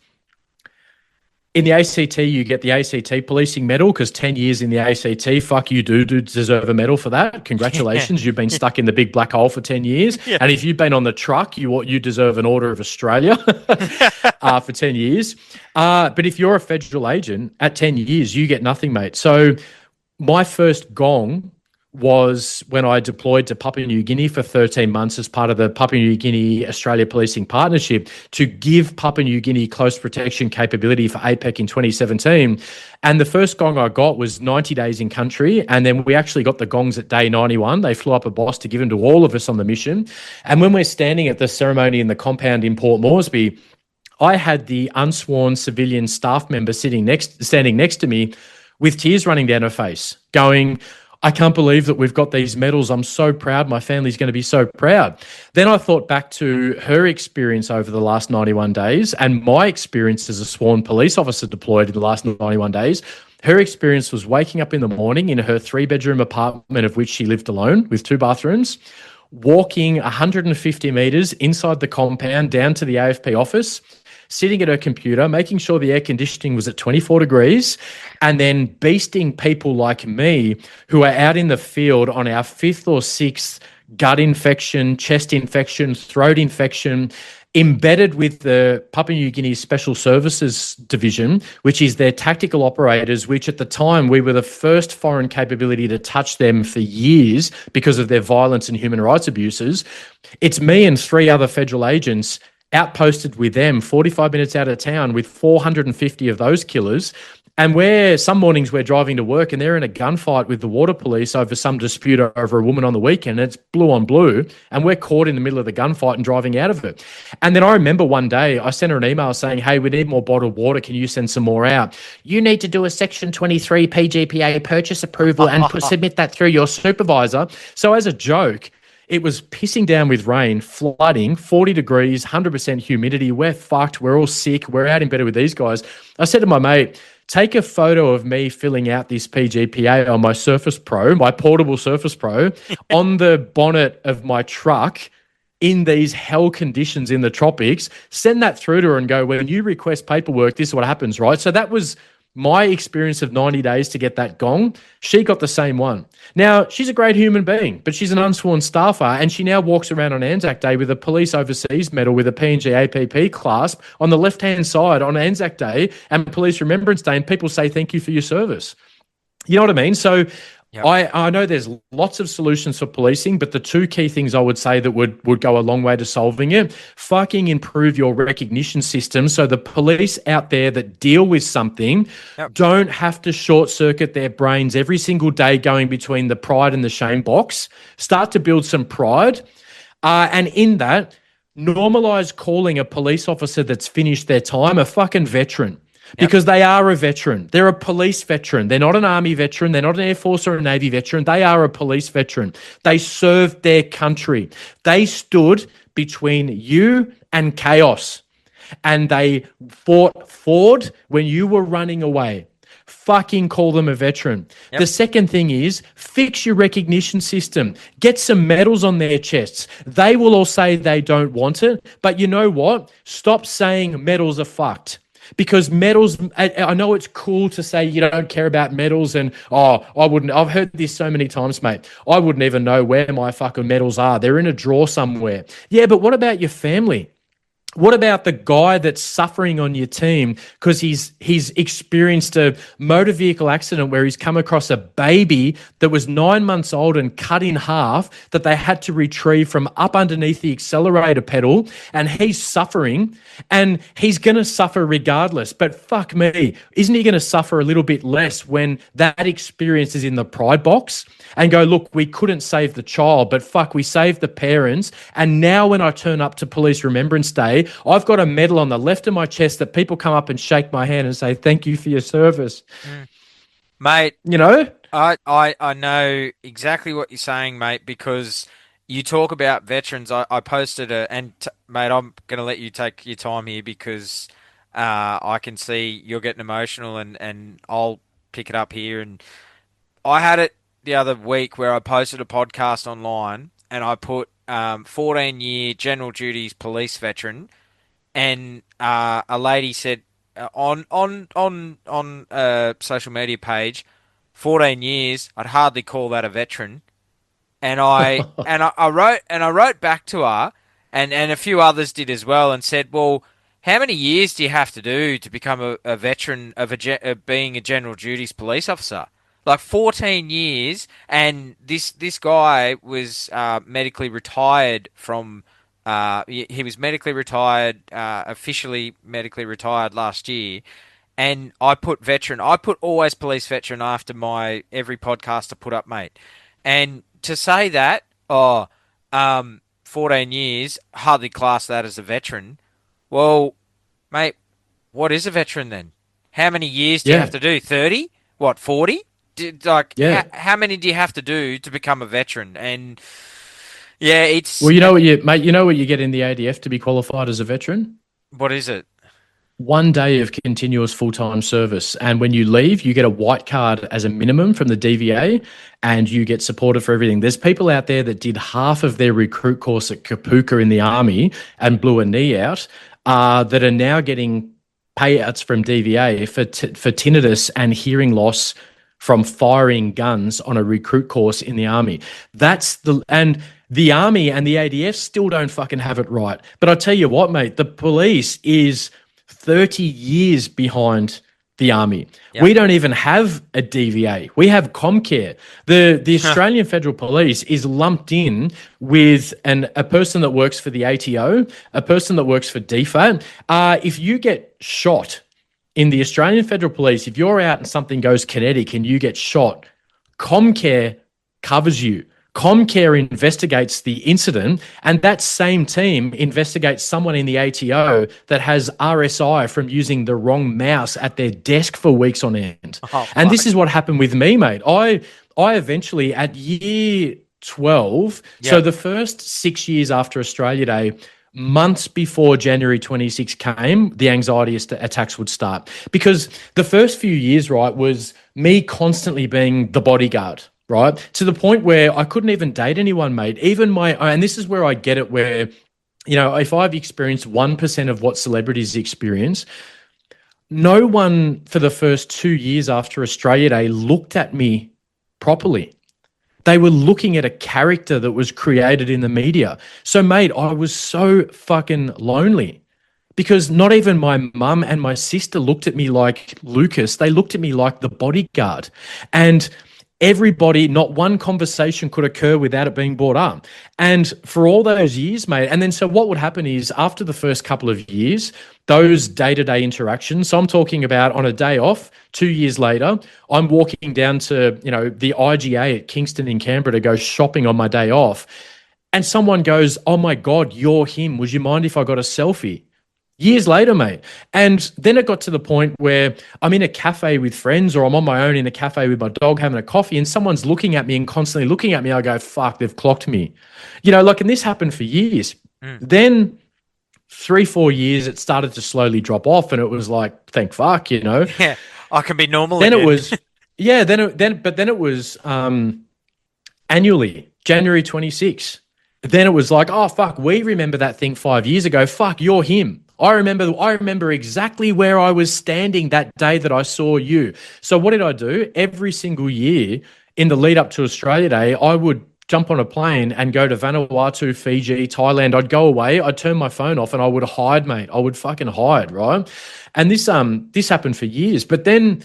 in the ACT, you get the ACT policing medal because 10 years in the ACT, fuck, you do deserve a medal for that. Congratulations. Yeah. You've been stuck in the big black hole for 10 years. Yeah. And if you've been on the truck, you deserve an Order of Australia for 10 years. But if you're a federal agent, at 10 years, you get nothing, mate. So my first gong was when I deployed to Papua New Guinea for 13 months as part of the Papua New Guinea Australia Policing Partnership to give Papua New Guinea close protection capability for APEC in 2017. And the first gong I got was 90 days in country. And then we actually got the gongs at day 91. They flew up a boss to give them to all of us on the mission. And when we're standing at the ceremony in the compound in Port Moresby, I had the unsworn civilian staff member standing next to me with tears running down her face, going, I can't believe that we've got these medals. I'm so proud. My family's going to be so proud. Then I thought back to her experience over the last 91 days and my experience as a sworn police officer deployed in the last 91 days. Her experience was waking up in the morning in her 3-bedroom apartment of which she lived alone with 2 bathrooms, walking 150 metres inside the compound down to the AFP office, sitting at her computer, making sure the air conditioning was at 24 degrees, and then beasting people like me who are out in the field on our 5th or 6th gut infection, chest infection, throat infection, embedded with the Papua New Guinea Special Services Division, which is their tactical operators, which at the time we were the first foreign capability to touch them for years because of their violence and human rights abuses. It's me and 3 other federal agents outposted with them 45 minutes out of town with 450 of those killers. And some mornings we're driving to work and they're in a gunfight with the water police over some dispute over a woman on the weekend. And it's blue on blue. And we're caught in the middle of the gunfight and driving out of it. And then I remember one day I sent her an email saying, hey, we need more bottled water. Can you send some more out? You need to do a Section 23 PGPA purchase approval and submit that through your supervisor. So as a joke, it was pissing down with rain, flooding, 40 degrees, 100% humidity. We're fucked. We're all sick. We're out in bed with these guys. I said to my mate, take a photo of me filling out this PGPA on my Surface Pro, my portable Surface Pro, on the bonnet of my truck in these hell conditions in the tropics. Send that through to her and go, when you request paperwork, this is what happens, right? So that was my experience of 90 days to get that gong. She got the same one. Now, she's a great human being, but she's an unsworn staffer, and she now walks around on Anzac Day with a Police Overseas Medal with a PNG APP clasp on the left-hand side on Anzac Day and Police Remembrance Day, and people say thank you for your service. You know what I mean? So yep. I know there's lots of solutions for policing, but the 2 key things I would say that would go a long way to solving it, fucking improve your recognition system so the police out there that deal with something yep. don't have to short circuit their brains every single day going between the pride and the shame box. Start to build some pride. And in that, normalize calling a police officer that's finished their time a fucking veteran. Because they are a veteran. They're a police veteran. They're not an army veteran. They're not an Air Force or a Navy veteran. They are a police veteran. They served their country. They stood between you and chaos. And they fought forward when you were running away. Fucking call them a veteran. Yep. The second thing is fix your recognition system. Get some medals on their chests. They will all say they don't want it. But you know what? Stop saying medals are fucked. Because medals, I know it's cool to say you don't care about medals and, I wouldn't, I've heard this so many times, mate. I wouldn't even know where my fucking medals are. They're in a drawer somewhere. Yeah, but what about your family? What about the guy that's suffering on your team because he's experienced a motor vehicle accident where he's come across a baby that was 9 months old and cut in half that they had to retrieve from up underneath the accelerator pedal, and he's suffering and he's going to suffer regardless. But fuck me, isn't he going to suffer a little bit less when that experience is in the pride box and go, look, we couldn't save the child, but fuck, we saved the parents. And now when I turn up to Police Remembrance Day, I've got a medal on the left of my chest that people come up and shake my hand and say, thank you for your service. Mate. You know? I know exactly what you're saying, mate, because you talk about veterans. I posted mate, I'm going to let you take your time here because I can see you're getting emotional and I'll pick it up here. And I had it the other week where I posted a podcast online and I put 14-year general duties police veteran, and a lady said on a social media page, 14 years, I'd hardly call that a veteran. And I wrote back to her, and a few others did as well, and said, well, how many years do you have to do to become a veteran of being a general duties police officer? Like 14 years, and this guy was medically retired from. He was medically retired, officially medically retired last year, and I put veteran. I put always police veteran after my every podcast I put up, mate. And to say that, 14 years, hardly class that as a veteran. Well, mate, what is a veteran then? How many years do you have to do? 30? What, 40? How many do you have to do to become a veteran? And yeah, it's... Well, you know what you get in the ADF to be qualified as a veteran? What is it? 1 day of continuous full-time service. And when you leave, you get a white card as a minimum from the DVA and you get supported for everything. There's people out there that did half of their recruit course at Kapuka in the army and blew a knee out that are now getting payouts from DVA for tinnitus and hearing loss from firing guns on a recruit course in the army. And the army and the ADF still don't fucking have it right. But I tell you what, mate, the police is 30 years behind the army. Yep. We don't even have a DVA. We have Comcare. The Australian Federal Police is lumped in with a person that works for the ATO, a person that works for DFAT. If you get shot in the Australian Federal Police, if you're out and something goes kinetic and you get shot, Comcare covers you. Comcare investigates the incident, and that same team investigates someone in the ATO that has RSI from using the wrong mouse at their desk for weeks on end. And this is what happened with me, mate. I eventually, at year 12, so the first 6 years after Australia Day, months before January 26 came, the anxiety attacks would start. Because the first few years, right, was me constantly being the bodyguard, right? To the point where I couldn't even date anyone, mate. And this is where I get it, where, you know, if I've experienced 1% of what celebrities experience, no one for the first 2 years after Australia Day looked at me properly. They were looking at a character that was created in the media. So, mate, I was so fucking lonely because not even my mum and my sister looked at me like Lucas. They looked at me like the bodyguard. And everybody, not one conversation could occur without it being brought up. And for all those years, mate, and then so what would happen is after the first couple of years, those day-to-day interactions, so I'm talking about on a day off, 2 years later, I'm walking down to, you know, the IGA at Kingston in Canberra to go shopping on my day off. And someone goes, oh my God, you're him. Would you mind if I got a selfie? Years later, mate. And then it got to the point where I'm in a cafe with friends or I'm on my own in a cafe with my dog having a coffee and someone's looking at me and constantly looking at me. I go, fuck, they've clocked me. You know, like, and this happened for years. Then 3-4 years, it started to slowly drop off and it was like, thank fuck, you know. Yeah, I can be normal then again. It was, yeah, then it was annually, January 26. Then it was like, oh, fuck, we remember that thing 5 years ago. Fuck, you're him. I remember exactly where I was standing that day that I saw you. So what did I do? Every single year in the lead up to Australia Day, I would jump on a plane and go to Vanuatu, Fiji, Thailand. I'd go away, I'd turn my phone off and I would hide, mate. I would fucking hide, right? And this happened for years. But then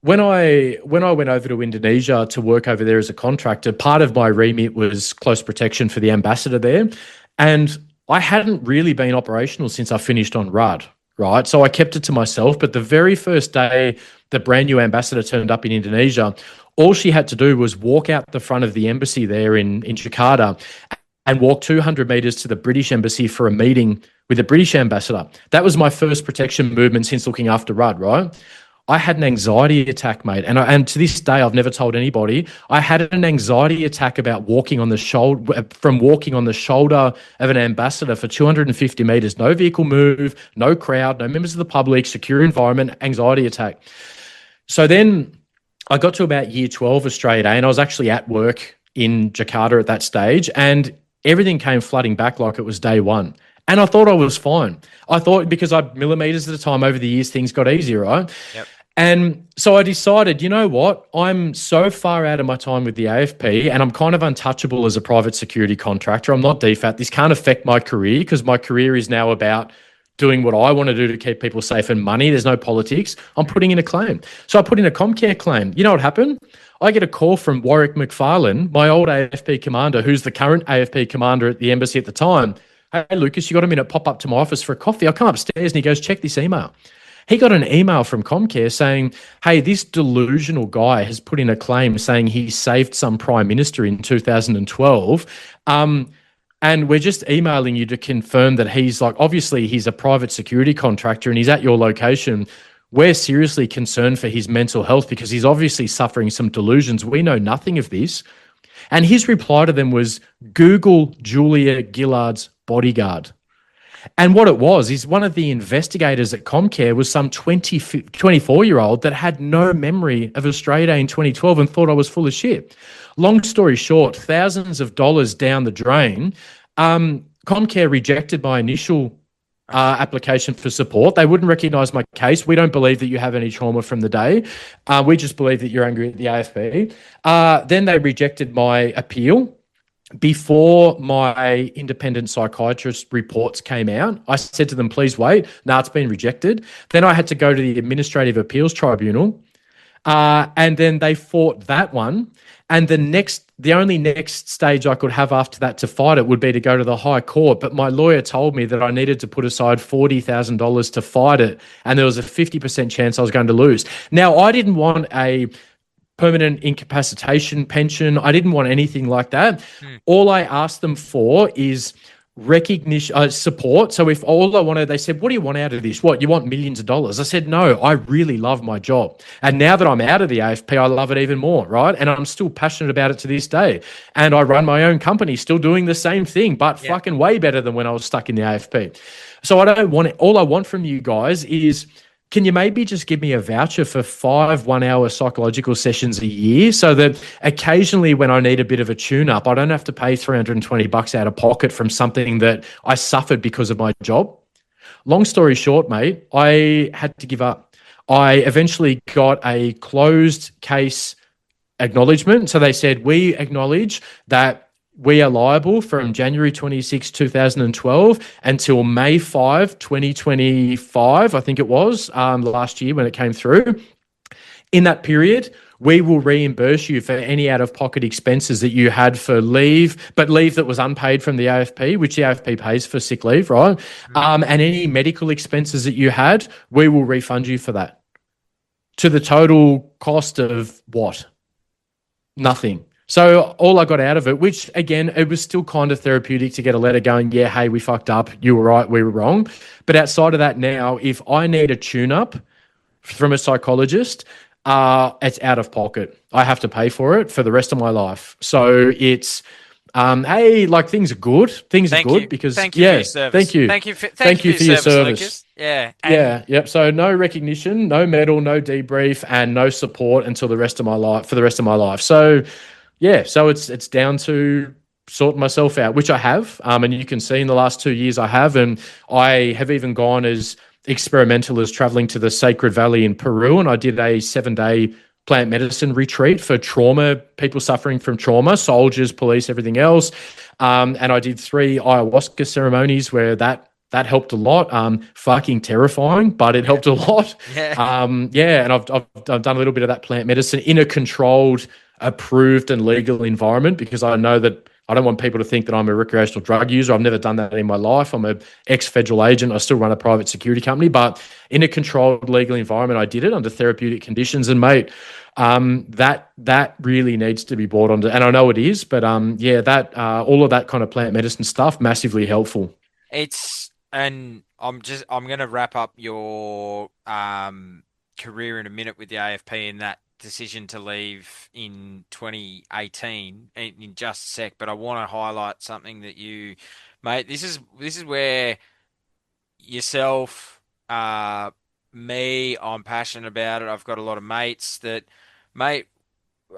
when I went over to Indonesia to work over there as a contractor, part of my remit was close protection for the ambassador there. And I hadn't really been operational since I finished on RUD, right? So I kept it to myself. But the very first day the brand new ambassador turned up in Indonesia, all she had to do was walk out the front of the embassy there in Jakarta and walk 200 meters to the British embassy for a meeting with the British ambassador. That was my first protection movement since looking after RUD, right? I had an anxiety attack, mate. And to this day, I've never told anybody. I had an anxiety attack about walking on the shoulder, from walking on the shoulder of an ambassador for 250 meters. No vehicle move, no crowd, no members of the public, secure environment, anxiety attack. So then I got to about year 12 Australia Day, and I was actually at work in Jakarta at that stage, and everything came flooding back like it was day one. And I thought I was fine. I thought, because I millimeters at a time over the years, things got easier, right? Yep. And so I decided, you know what? I'm so far out of my time with the AFP, and I'm kind of untouchable as a private security contractor. I'm not DFAT. This can't affect my career, because my career is now about doing what I want to do to keep people safe and money. There's no politics. I'm putting in a claim. So I put in a Comcare claim. You know what happened? I get a call from Warwick McFarlane, my old AFP commander, who's the current AFP commander at the embassy at the time. Hey, Lucas, you got a minute? Pop up to my office for a coffee. I come upstairs and he goes, check this email. He got an email from Comcare saying, hey, this delusional guy has put in a claim saying he saved some prime minister in 2012. And we're just emailing you to confirm that he's obviously he's a private security contractor and he's at your location. We're seriously concerned for his mental health because he's obviously suffering some delusions. We know nothing of this. And his reply to them was, Google Julia Gillard's bodyguard. And what it was is one of the investigators at Comcare was some 24-year-old that had no memory of Australia Day in 2012 and thought I was full of shit. Long story short, thousands of dollars down the drain. Comcare rejected my initial application for support. They wouldn't recognise my case. We don't believe that you have any trauma from the day. We just believe that you're angry at the AFP. Then they rejected my appeal. Before my independent psychiatrist reports came out, I said to them, please wait. No, it's been rejected. Then I had to go to the Administrative Appeals Tribunal, and then they fought that one. And the only next stage I could have after that to fight it would be to go to the High Court. But my lawyer told me that I needed to put aside $40,000 to fight it, and there was a 50% chance I was going to lose. Now, I didn't want a permanent incapacitation pension. I didn't want anything like that. All I asked them for is recognition, support. So if all I wanted, they said, what do you want out of this? What, you want millions of dollars? I said, no, I really love my job. And now that I'm out of the AFP, I love it even more, right? And I'm still passionate about it to this day. And I run my own company, still doing the same thing, but fucking way better than when I was stuck in the AFP. So I don't want it. All I want from you guys is, can you maybe just give me a voucher for 5 one-hour psychological sessions a year so that occasionally when I need a bit of a tune-up, I don't have to pay $320 out of pocket from something that I suffered because of my job? Long story short, mate, I had to give up. I eventually got a closed case acknowledgement. So they said, we acknowledge that we are liable from January 26, 2012 until May 5, 2025, I think it was, last year when it came through. In that period, we will reimburse you for any out-of-pocket expenses that you had for leave, but leave that was unpaid from the AFP, which the AFP pays for sick leave, right? And any medical expenses that you had, we will refund you for that. To the total cost of what? Nothing. So all I got out of it, which again, it was still kind of therapeutic to get a letter going, yeah, hey, we fucked up. You were right. We were wrong. But outside of that now, if I need a tune-up from a psychologist, it's out of pocket. I have to pay for it for the rest of my life. So it's, hey, things are good. Things are good because thank you for your service. Thank you. Thank you for your service. Lucas. Yep. So no recognition, no medal, no debrief, and no support until the rest of my life, for the rest of my life. So yeah, so it's down to sorting myself out, which I have. And you can see in the last 2 years I have. And I have even gone as experimental as traveling to the Sacred Valley in Peru. And I did a 7-day plant medicine retreat for trauma, people suffering from trauma, soldiers, police, everything else. And I did 3 ayahuasca ceremonies where that helped a lot. Fucking terrifying, but it helped a lot. And I've done a little bit of that plant medicine in a controlled, approved and legal environment, because I know that I don't want people to think that I'm a recreational drug user. I've never done that in my life. I'm an ex-federal agent. I still run a private security company, but in a controlled legal environment, I did it under therapeutic conditions. And mate, that really needs to be brought on. And I know it is, but all of that kind of plant medicine stuff, massively helpful. I'm going to wrap up your career in a minute with the AFP and that decision to leave in 2018 in just a sec, but I want to highlight something that you, mate, this is where yourself, me, I'm passionate about it. I've got a lot of mates that, mate,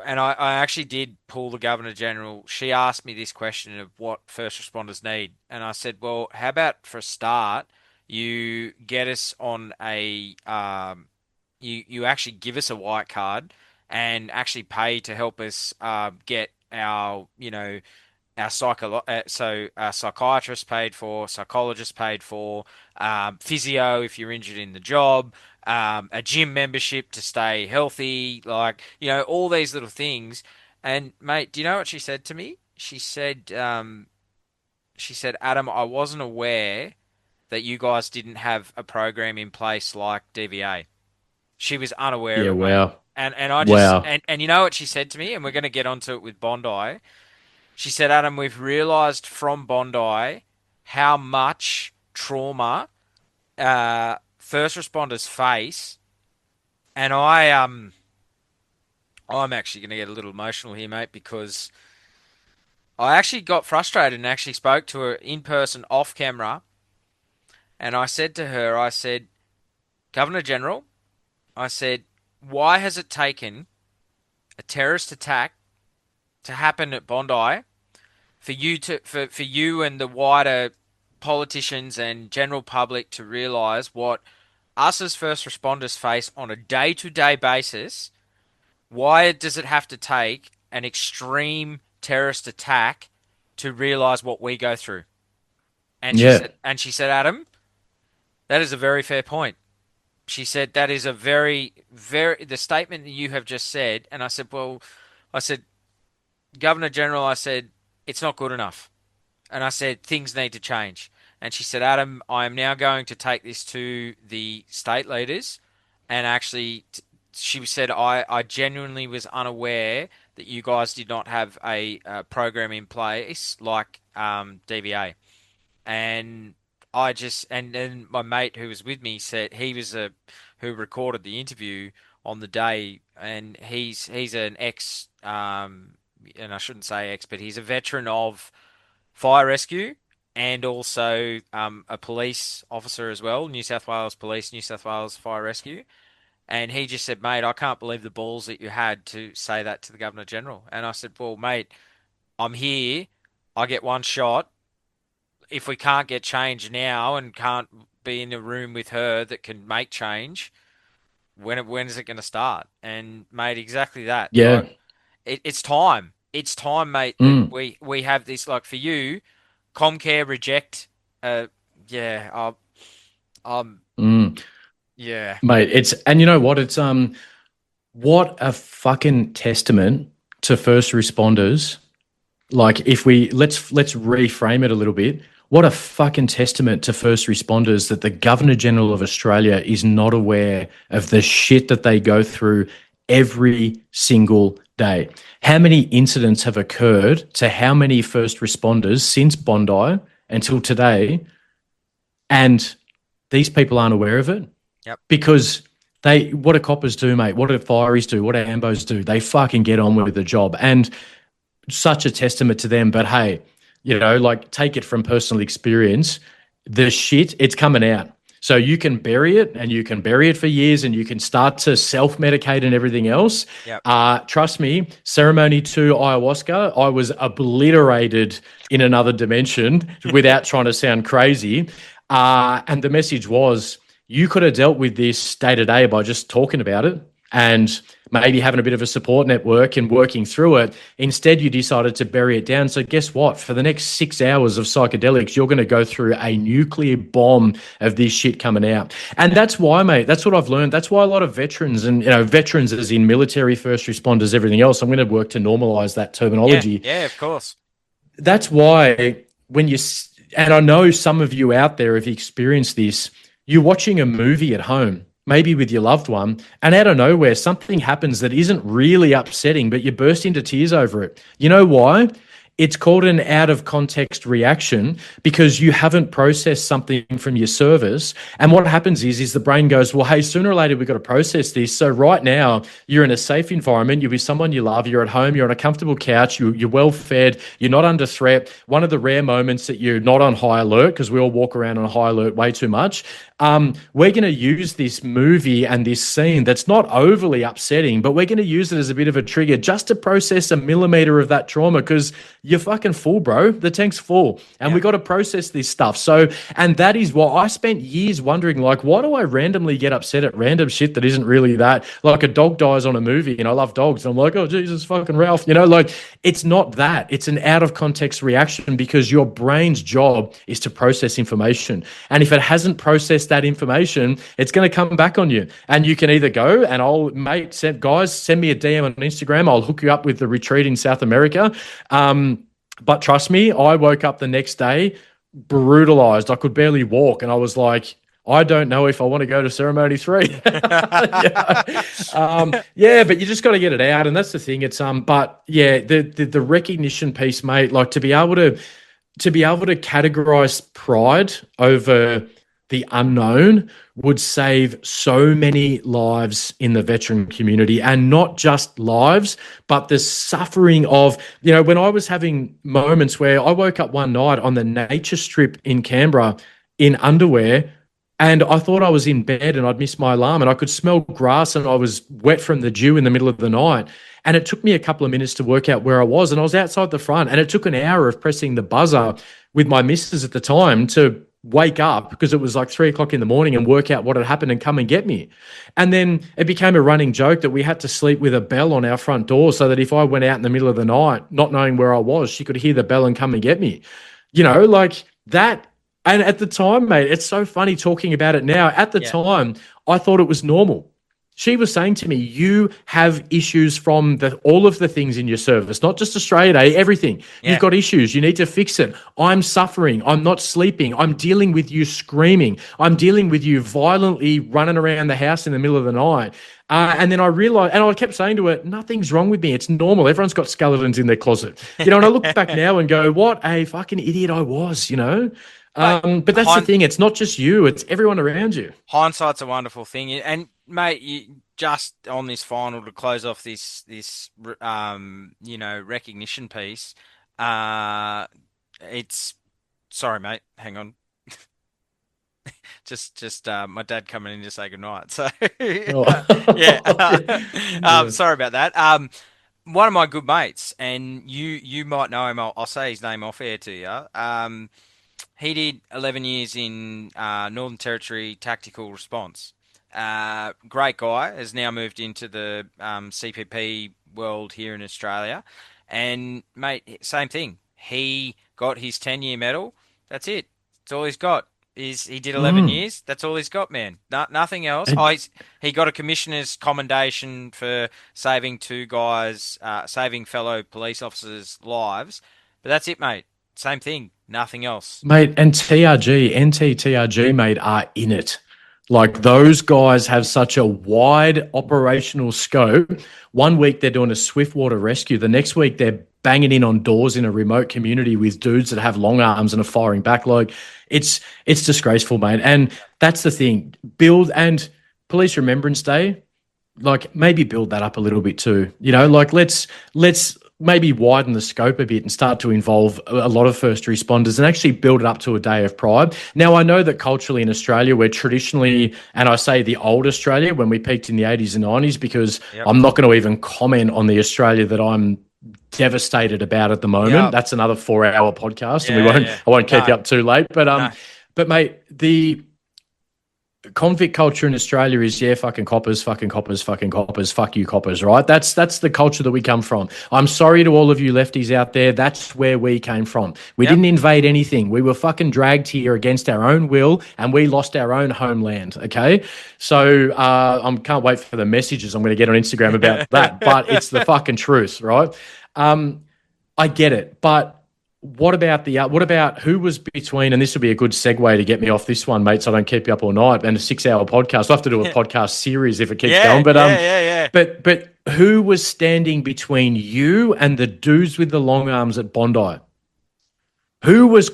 and I actually did pull the Governor General. She asked me this question of what first responders need. And I said, well, how about for a start, you get us on you actually give us a white card and actually pay to help us get our, our psychiatrist paid for, psychologist paid for, physio if you're injured in the job, a gym membership to stay healthy, like all these little things. And mate, do you know what she said to me? She said, Adam, I wasn't aware that you guys didn't have a program in place like DVA. She was unaware Yeah, of it, mate. wow. And I just Wow. and you know what she said to me, and we're going to get onto it with Bondi. She said, Adam, we've realised from Bondi how much trauma first responders face, and I'm actually going to get a little emotional here, mate, because I actually got frustrated and actually spoke to her in person off camera, and I said to her, I said, Governor General, I said, why has it taken a terrorist attack to happen at Bondi for you and the wider politicians and general public to realise what us as first responders face on a day-to-day basis? Why does it have to take an extreme terrorist attack to realise what we go through? And Yeah. she said, Adam, that is a very fair point. She said that is a very, very the statement that you have just said. And I said, well, I said, Governor General, I said, it's not good enough. And I said, things need to change. And she said, Adam, I am now going to take this to the state leaders. And actually, she said, I genuinely was unaware that you guys did not have a program in place like DVA. And and then my mate who was with me said he was who recorded the interview on the day, and he's an ex, and I shouldn't say ex, but he's a veteran of fire rescue and also a police officer as well, New South Wales Police, New South Wales Fire Rescue. And he just said, mate, I can't believe the balls that you had to say that to the Governor General. And I said, well, mate, I'm here. I get one shot. If we can't get change now and can't be in a room with her that can make change, when is it going to start? And mate, exactly that. Yeah. Like, it's time. It's time, mate, that Mm. we have this. Like for you, Comcare reject. Yeah, Mm. yeah, Mate, and you know what? It's what a fucking testament to first responders. Like if let's reframe it a little bit. What a fucking testament to first responders that the Governor General of Australia is not aware of the shit that they go through every single day. How many incidents have occurred to how many first responders since Bondi until today? And these people aren't aware of it. Yep. Because what do coppers do, mate? What do fireys do? What do ambos do? They fucking get on with the job. And such a testament to them. But hey, like take it from personal experience. The shit, it's coming out. So you can bury it and you can bury it for years and you can start to self-medicate and everything else. Yep. Trust me, ceremony 2 ayahuasca, I was obliterated in another dimension without trying to sound crazy. And the message was, you could have dealt with this day to day by just talking about it and maybe having a bit of a support network and working through it. Instead, you decided to bury it down. So guess what? For the next 6 hours of psychedelics, you're going to go through a nuclear bomb of this shit coming out. And that's why, mate, that's what I've learned. That's why a lot of veterans and, veterans as in military, first responders, everything else, I'm going to work to normalize that terminology. Yeah, of course. That's why and I know some of you out there have experienced this, you're watching a movie at home, maybe with your loved one, and out of nowhere, something happens that isn't really upsetting, but you burst into tears over it. You know why? it's called an out of context reaction because you haven't processed something from your service. And what happens is the brain goes, well, hey, sooner or later, we've got to process this. So right now you're in a safe environment. You're with someone you love. You're at home. You're on a comfortable couch. You're well fed. You're not under threat. One of the rare moments that you're not on high alert, because we all walk around on high alert way too much. We're going to use this movie and this scene that's not overly upsetting, but we're going to use it as a bit of a trigger just to process a millimeter of that trauma because you're fucking full, bro. The tank's full. And we got to process this stuff. So, and that is what I spent years wondering, like, why do I randomly get upset at random shit that isn't really that? Like a dog dies on a movie and I love dogs. And I'm like, oh, Jesus fucking Ralph. You know, like it's not that. It's an out of context reaction because your brain's job is to process information. And if it hasn't processed that information, it's going to come back on you. And you can either go and send me a DM on Instagram. I'll hook you up with the retreat in South America. But trust me, I woke up the next day brutalized. I could barely walk. And I was like, I don't know if I want to go to ceremony 3. But you just got to get it out. And that's the thing. It's, the recognition piece, mate, like to be able to categorize pride over the unknown would save so many lives in the veteran community, and not just lives, but the suffering of, when I was having moments where I woke up one night on the nature strip in Canberra in underwear, and I thought I was in bed and I'd missed my alarm, and I could smell grass and I was wet from the dew in the middle of the night. And it took me a couple of minutes to work out where I was, and I was outside the front, and it took an hour of pressing the buzzer with my missus at the time to wake up because it was like 3:00 in the morning and work out what had happened and come and get me. And then it became a running joke that we had to sleep with a bell on our front door so that if I went out in the middle of the night, not knowing where I was, she could hear the bell and come and get me. Like that. And at the time, mate, it's so funny talking about it now. At the time, I thought it was normal. She was saying to me, you have issues from all of the things in your service, not just Australia Day, everything. Yeah. You've got issues. You need to fix it. I'm suffering. I'm not sleeping. I'm dealing with you screaming. I'm dealing with you violently running around the house in the middle of the night. And then I realized, and I kept saying to her, nothing's wrong with me. It's normal. Everyone's got skeletons in their closet. And I look back now and go, what a fucking idiot I was, But that's the thing. It's not just you. It's everyone around you. Hindsight's a wonderful thing. And, mate, just on this final to close off this recognition piece, it's... Sorry, mate. Hang on. just my dad coming in to say goodnight. So, sorry about that. One of my good mates, and you might know him. I'll say his name off air to you. He did 11 years in Northern Territory Tactical Response. Great guy, has now moved into the CPP world here in Australia. And, mate, same thing. He got his 10-year medal. That's it. That's all he's got. He did 11 years. That's all he's got, man. Nothing else. He got a commissioner's commendation for saving two guys, saving fellow police officers' lives. But that's it, mate. Same thing. Nothing else. Mate, and NTTRG, mate, are in it. Like, those guys have such a wide operational scope. One week they're doing a swiftwater rescue. The next week they're banging in on doors in a remote community with dudes that have long arms and are firing back. Like, it's disgraceful, mate. And that's the thing. Build, and Police Remembrance Day, like, maybe build that up a little bit too. Like, let's maybe widen the scope a bit and start to involve a lot of first responders and actually build it up to a day of pride. Now, I know that culturally in Australia, we're traditionally, and I say the old Australia, when we peaked in the 80s and 90s, because I'm not going to even comment on the Australia that I'm devastated about at the moment. That's another 4-hour podcast, and I won't keep you up too late. But mate, the convict culture in Australia is fucking coppers, fuck you coppers, right? That's the culture that we come from. I'm sorry to all of you lefties out there. That's where we came from. We didn't invade anything. We were fucking dragged here against our own will, and we lost our own homeland. Okay, so I can't wait for the messages I'm going to get on Instagram about that. But it's the fucking truth, right? I get it, but what about who was between, and this would be a good segue to get me off this one, mate, so I don't keep you up all night, and a 6-hour podcast. I'll have to do a podcast series if it keeps going. But who was standing between you and the dudes with the long arms at Bondi? Who was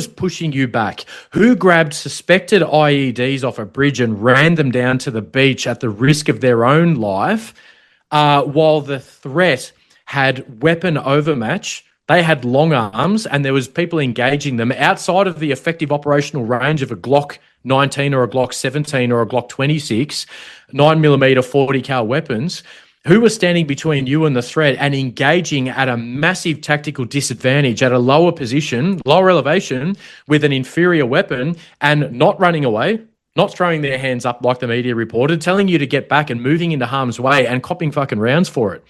pushing you back? Who grabbed suspected IEDs off a bridge and ran them down to the beach at the risk of their own life, while the threat had weapon overmatch? They had long arms, and there was people engaging them outside of the effective operational range of a Glock 19 or a Glock 17 or a Glock 26, 9mm 40 cal weapons. Who was standing between you and the threat and engaging at a massive tactical disadvantage at a lower position, lower elevation, with an inferior weapon and not running away, not throwing their hands up like the media reported, telling you to get back and moving into harm's way and copping fucking rounds for it?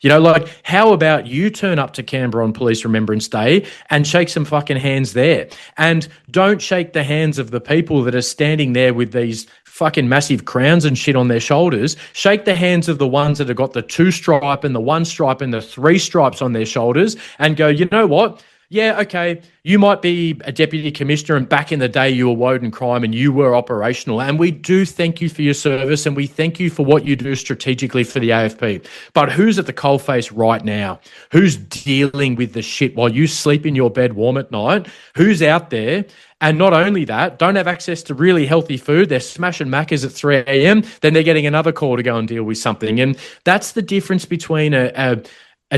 You know, like, how about you turn up to Canberra on Police Remembrance Day and shake some fucking hands there? And don't shake the hands of the people that are standing there with these fucking massive crowns and shit on their shoulders. Shake the hands of the ones that have got the 2 stripe and the 1 stripe and the 3 stripes on their shoulders and go, you know what? Yeah, okay, you might be a deputy commissioner and back in the day you were Woden Crime and you were operational. And we do thank you for your service and we thank you for what you do strategically for the AFP. But who's at the coalface right now? Who's dealing with the shit while you sleep in your bed warm at night? Who's out there? And not only that, don't have access to really healthy food. They're smashing Maccas at 3 a.m. Then they're getting another call to go and deal with something. And that's the difference between a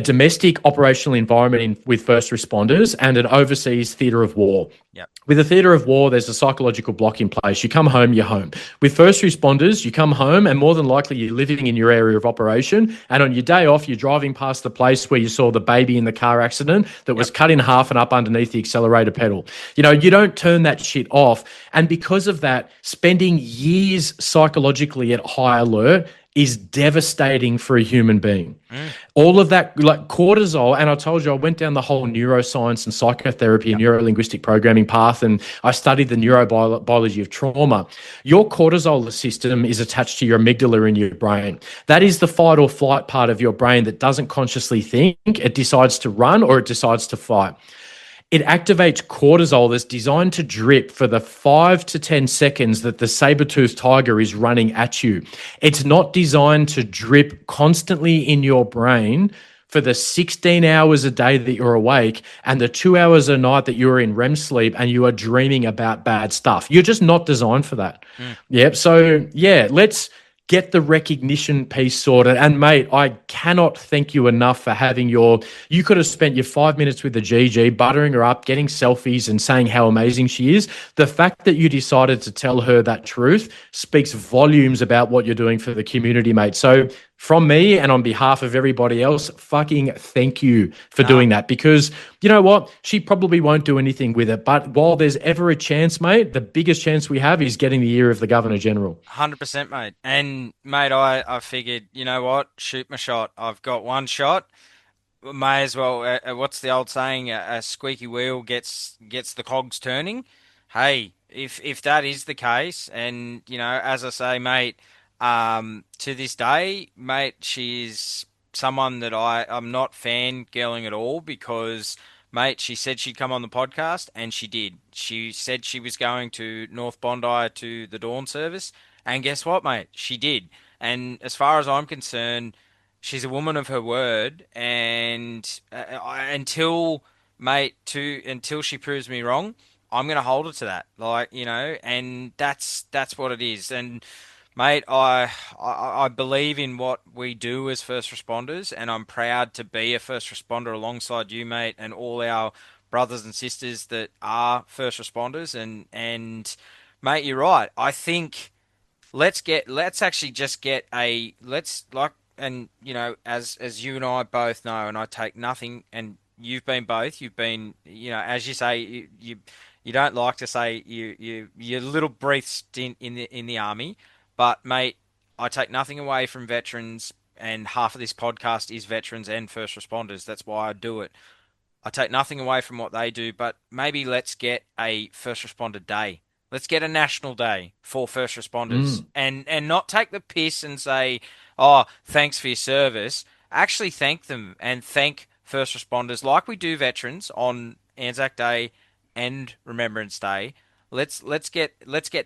domestic operational environment with first responders and an overseas theatre of war. Yep. With a theatre of war, there's a psychological block in place. You come home, you're home. With first responders, you come home and more than likely you're living in your area of operation. And on your day off, you're driving past the place where you saw the baby in the car accident that was cut in half and up underneath the accelerator pedal. You know, you don't turn that shit off. And because of that, spending years psychologically at high alert is devastating for a human being. All of that, like cortisol, and I told you I went down the whole neuroscience and psychotherapy and neuro-linguistic programming path, and I studied the neurobiology of trauma. Your cortisol system is attached to your amygdala in your brain. That is the fight or flight part of your brain that doesn't consciously think. It decides to run or it decides to fight. It activates cortisol that's designed to drip for the 5 to 10 seconds that the saber-toothed tiger is running at you. It's not designed to drip constantly in your brain for the 16 hours a day that you're awake and the 2 hours a night that you're in REM sleep and you are dreaming about bad stuff. You're just not designed for that. Yep. So, yeah, let's get the recognition piece sorted. And, mate, I cannot thank you enough for having you could have spent your 5 minutes with the GG, buttering her up, getting selfies and saying how amazing she is. The fact that you decided to tell her that truth speaks volumes about what you're doing for the community, mate. So from me and on behalf of everybody else, fucking thank you for doing that, because you know what? She probably won't do anything with it. But while there's ever a chance, mate, the biggest chance we have is getting the ear of the Governor-General. 100%, mate. And, mate, I figured, you know what? Shoot my shot. I've got one shot. May as well. What's the old saying? A squeaky wheel gets the cogs turning. Hey, if that is the case, and, you know, as I say, mate, to this day, mate, she's someone that I'm not fangirling at all because, mate, she said she'd come on the podcast and she did. She said she was going to North Bondi to the dawn service, and guess what, mate? She did. And as far as I'm concerned, she's a woman of her word, and until she proves me wrong, I'm going to hold her to that. Like, you know, and that's what it is. And, mate, I believe in what we do as first responders, and I'm proud to be a first responder alongside you, mate, and all our brothers and sisters that are first responders. And mate, you're right. I think let's actually just get and you know, as you and I both know, and I take nothing, and you've been, you know, as you say, you don't like to say your little brief stint in the army. But, mate, I take nothing away from veterans, and half of this podcast is veterans and first responders. That's why I do it. I take nothing away from what they do, but maybe let's get a first responder day. Let's get a national day for first responders, and not take the piss and say, oh, thanks for your service. Actually thank them and thank first responders like we do veterans on Anzac Day and Remembrance Day. let's get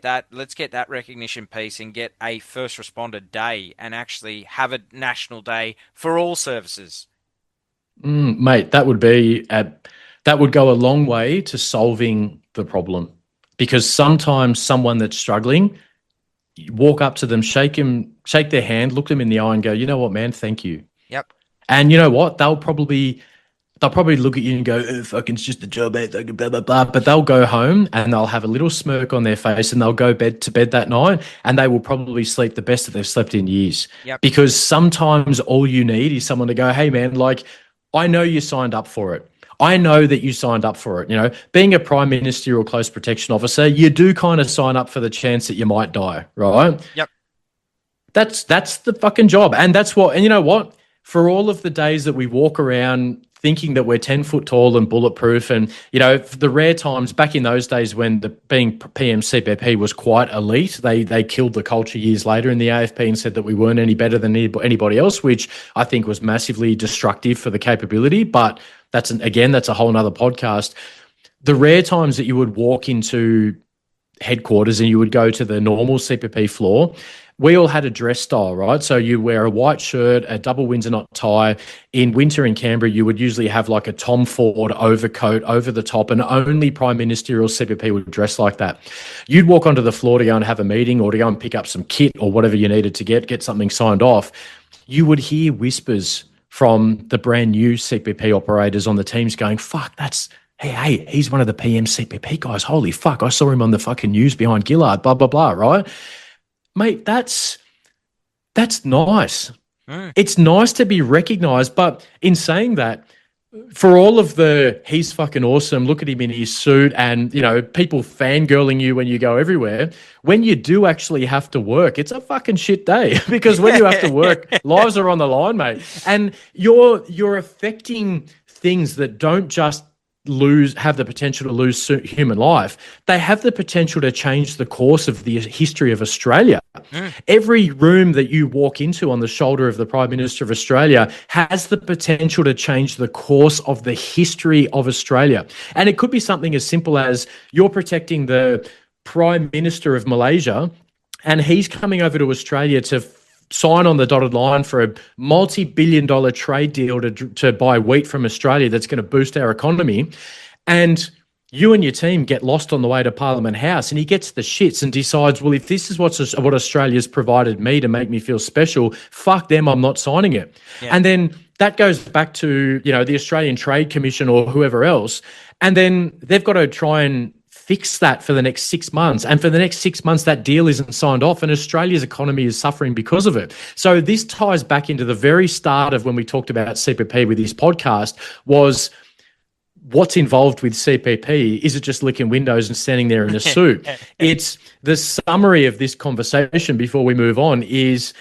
that recognition piece and get a first responder day and actually have a national day for all services. Mate, that would go a long way to solving the problem, because sometimes someone that's struggling, you walk up to them, shake their hand, look them in the eye, and go, "You know what, man? Thank you." Yep. And you know what? They'll probably look at you and go, "Oh, fucking, it's just a job, mate, blah blah blah." But they'll go home and they'll have a little smirk on their face, and they'll go to bed that night, and they will probably sleep the best that they've slept in years. Yep. Because sometimes all you need is someone to go, "Hey, man, like, I know you signed up for it. I know that you signed up for it." You know, being a prime minister or close protection officer, you do kind of sign up for the chance that you might die, right? Yep. That's the fucking job. And that's what, and you know what? For all of the days that we walk around thinking that we're 10 foot tall and bulletproof, and, you know, the rare times back in those days when being PM CPP was quite elite, they killed the culture years later in the AFP and said that we weren't any better than anybody else, which I think was massively destructive for the capability. But that's a whole nother podcast. The rare times that you would walk into headquarters and you would go to the normal CPP floor, we all had a dress style, right? So you wear a white shirt, a double Windsor knot tie. In winter in Canberra, you would usually have like a Tom Ford overcoat over the top, and only Prime Ministerial CPP would dress like that. You'd walk onto the floor to go and have a meeting or to go and pick up some kit or whatever you needed to get something signed off. You would hear whispers from the brand new CPP operators on the teams going, "Fuck, hey, he's one of the PM CPP guys. Holy fuck, I saw him on the fucking news behind Gillard, blah, blah, blah," right? Mate, that's nice. It's nice to be recognised, but in saying that, for all of the "he's fucking awesome, look at him in his suit," and, you know, people fangirling you when you go everywhere, when you do actually have to work, it's a fucking shit day. Because when you have to work, lives are on the line, mate. And you're affecting things that don't just have the potential to lose human life. They have the potential to change the course of the history of Australia. Every room that you walk into on the shoulder of the Prime Minister of Australia has the potential to change the course of the history of Australia. And it could be something as simple as you're protecting the Prime Minister of Malaysia, and he's coming over to Australia to sign on the dotted line for a multi-billion-dollar trade deal to buy wheat from Australia that's going to boost our economy. And you and your team get lost on the way to Parliament House, and he gets the shits and decides, well, if this is what Australia's provided me to make me feel special, fuck them, I'm not signing it. Yeah. And then that goes back to, you know, the Australian Trade Commission or whoever else, and then they've got to try and fix that for the next 6 months. And for the next 6 months, that deal isn't signed off, and Australia's economy is suffering because of it. So this ties back into the very start of when we talked about CPP with this podcast, was what's involved with CPP. Is it just licking windows and standing there in a suit? It's the summary of this conversation before we move on is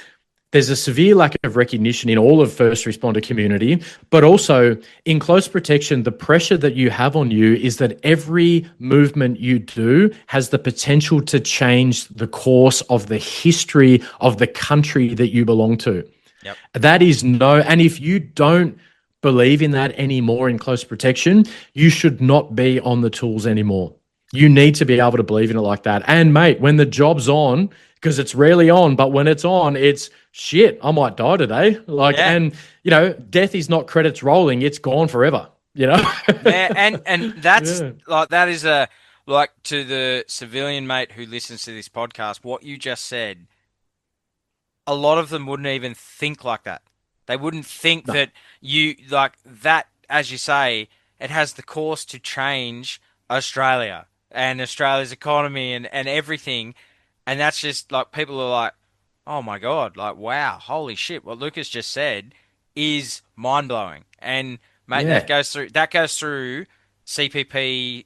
there's a severe lack of recognition in all of first responder community, but also in close protection, the pressure that you have on you is that every movement you do has the potential to change the course of the history of the country that you belong to. Yep. That is and if you don't believe in that anymore in close protection, you should not be on the tools anymore. You need to be able to believe in it like that. And mate, when the job's on, because it's rarely on, but when it's on, it's shit, I might die today. And, you know, death is not credits rolling. It's gone forever, you know? and that's that is to the civilian mate who listens to this podcast, what you just said, a lot of them wouldn't even think like that. They wouldn't think that you, like that, as you say, it has the course to change Australia and Australia's economy and everything. And that's just like, people are like, oh my God, like, wow, holy shit, what Lucas just said is mind blowing. And mate, that goes through CPP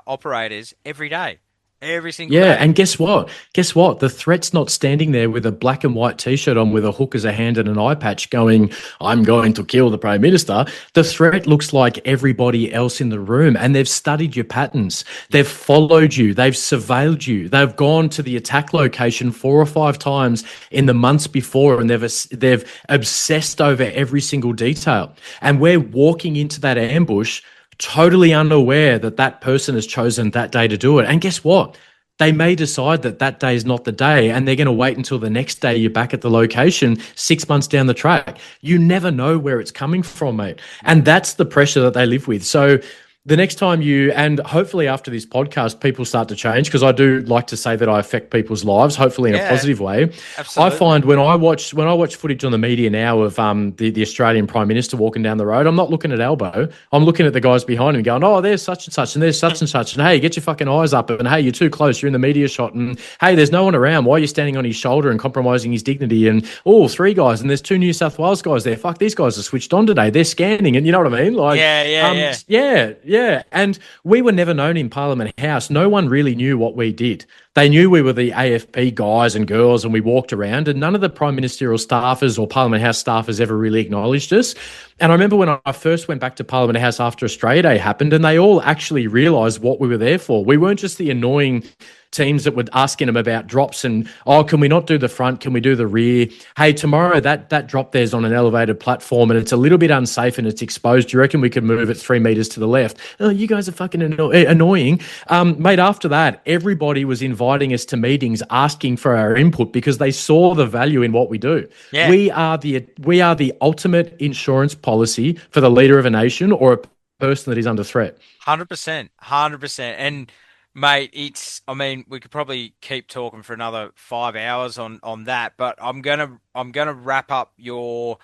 operators every day. Every single day. And guess what? The threat's not standing there with a black and white T-shirt on with a hook as a hand and an eye patch going, "I'm going to kill the Prime Minister." The threat looks like everybody else in the room, and they've studied your patterns. They've followed you. They've surveilled you. They've gone to the attack location 4 or 5 times in the months before, and they've obsessed over every single detail. And we're walking into that ambush totally unaware that that person has chosen that day to do it. And guess what? They may decide that that day is not the day, and they're going to wait until the next day you're back at the location 6 months down the track. You never know where it's coming from, mate. And that's the pressure that they live with. So the next time and hopefully after this podcast, people start to change, because I do like to say that I affect people's lives, hopefully in a positive way. Absolutely. I find when I watch footage on the media now of the Australian Prime Minister walking down the road, I'm not looking at Albo. I'm looking at the guys behind him going, oh, there's such and such, and there's such and such, and hey, get your fucking eyes up, and hey, you're too close, you're in the media shot, and hey, there's no one around. Why are you standing on his shoulder and compromising his dignity? And three guys, and there's two New South Wales guys there. Fuck, these guys are switched on today. They're scanning, and you know what I mean? Like, yeah. And we were never known in Parliament House. No one really knew what we did. They knew we were the AFP guys and girls, and we walked around, and none of the Prime Ministerial staffers or Parliament House staffers ever really acknowledged us. And I remember when I first went back to Parliament House after Australia Day happened, and they all actually realised what we were there for. We weren't just the annoying teams that were asking them about drops and, can we not do the front? Can we do the rear? Hey, tomorrow that drop there's on an elevated platform and it's a little bit unsafe and it's exposed. Do you reckon we could move it 3 meters to the left? Oh, you guys are fucking annoying. Mate, after that, everybody was inviting us to meetings asking for our input because they saw the value in what we do. Yeah. We are the ultimate insurance policy for the leader of a nation or a person that is under threat. 100%. And mate, we could probably keep talking for another 5 hours on that, but I'm gonna wrap up your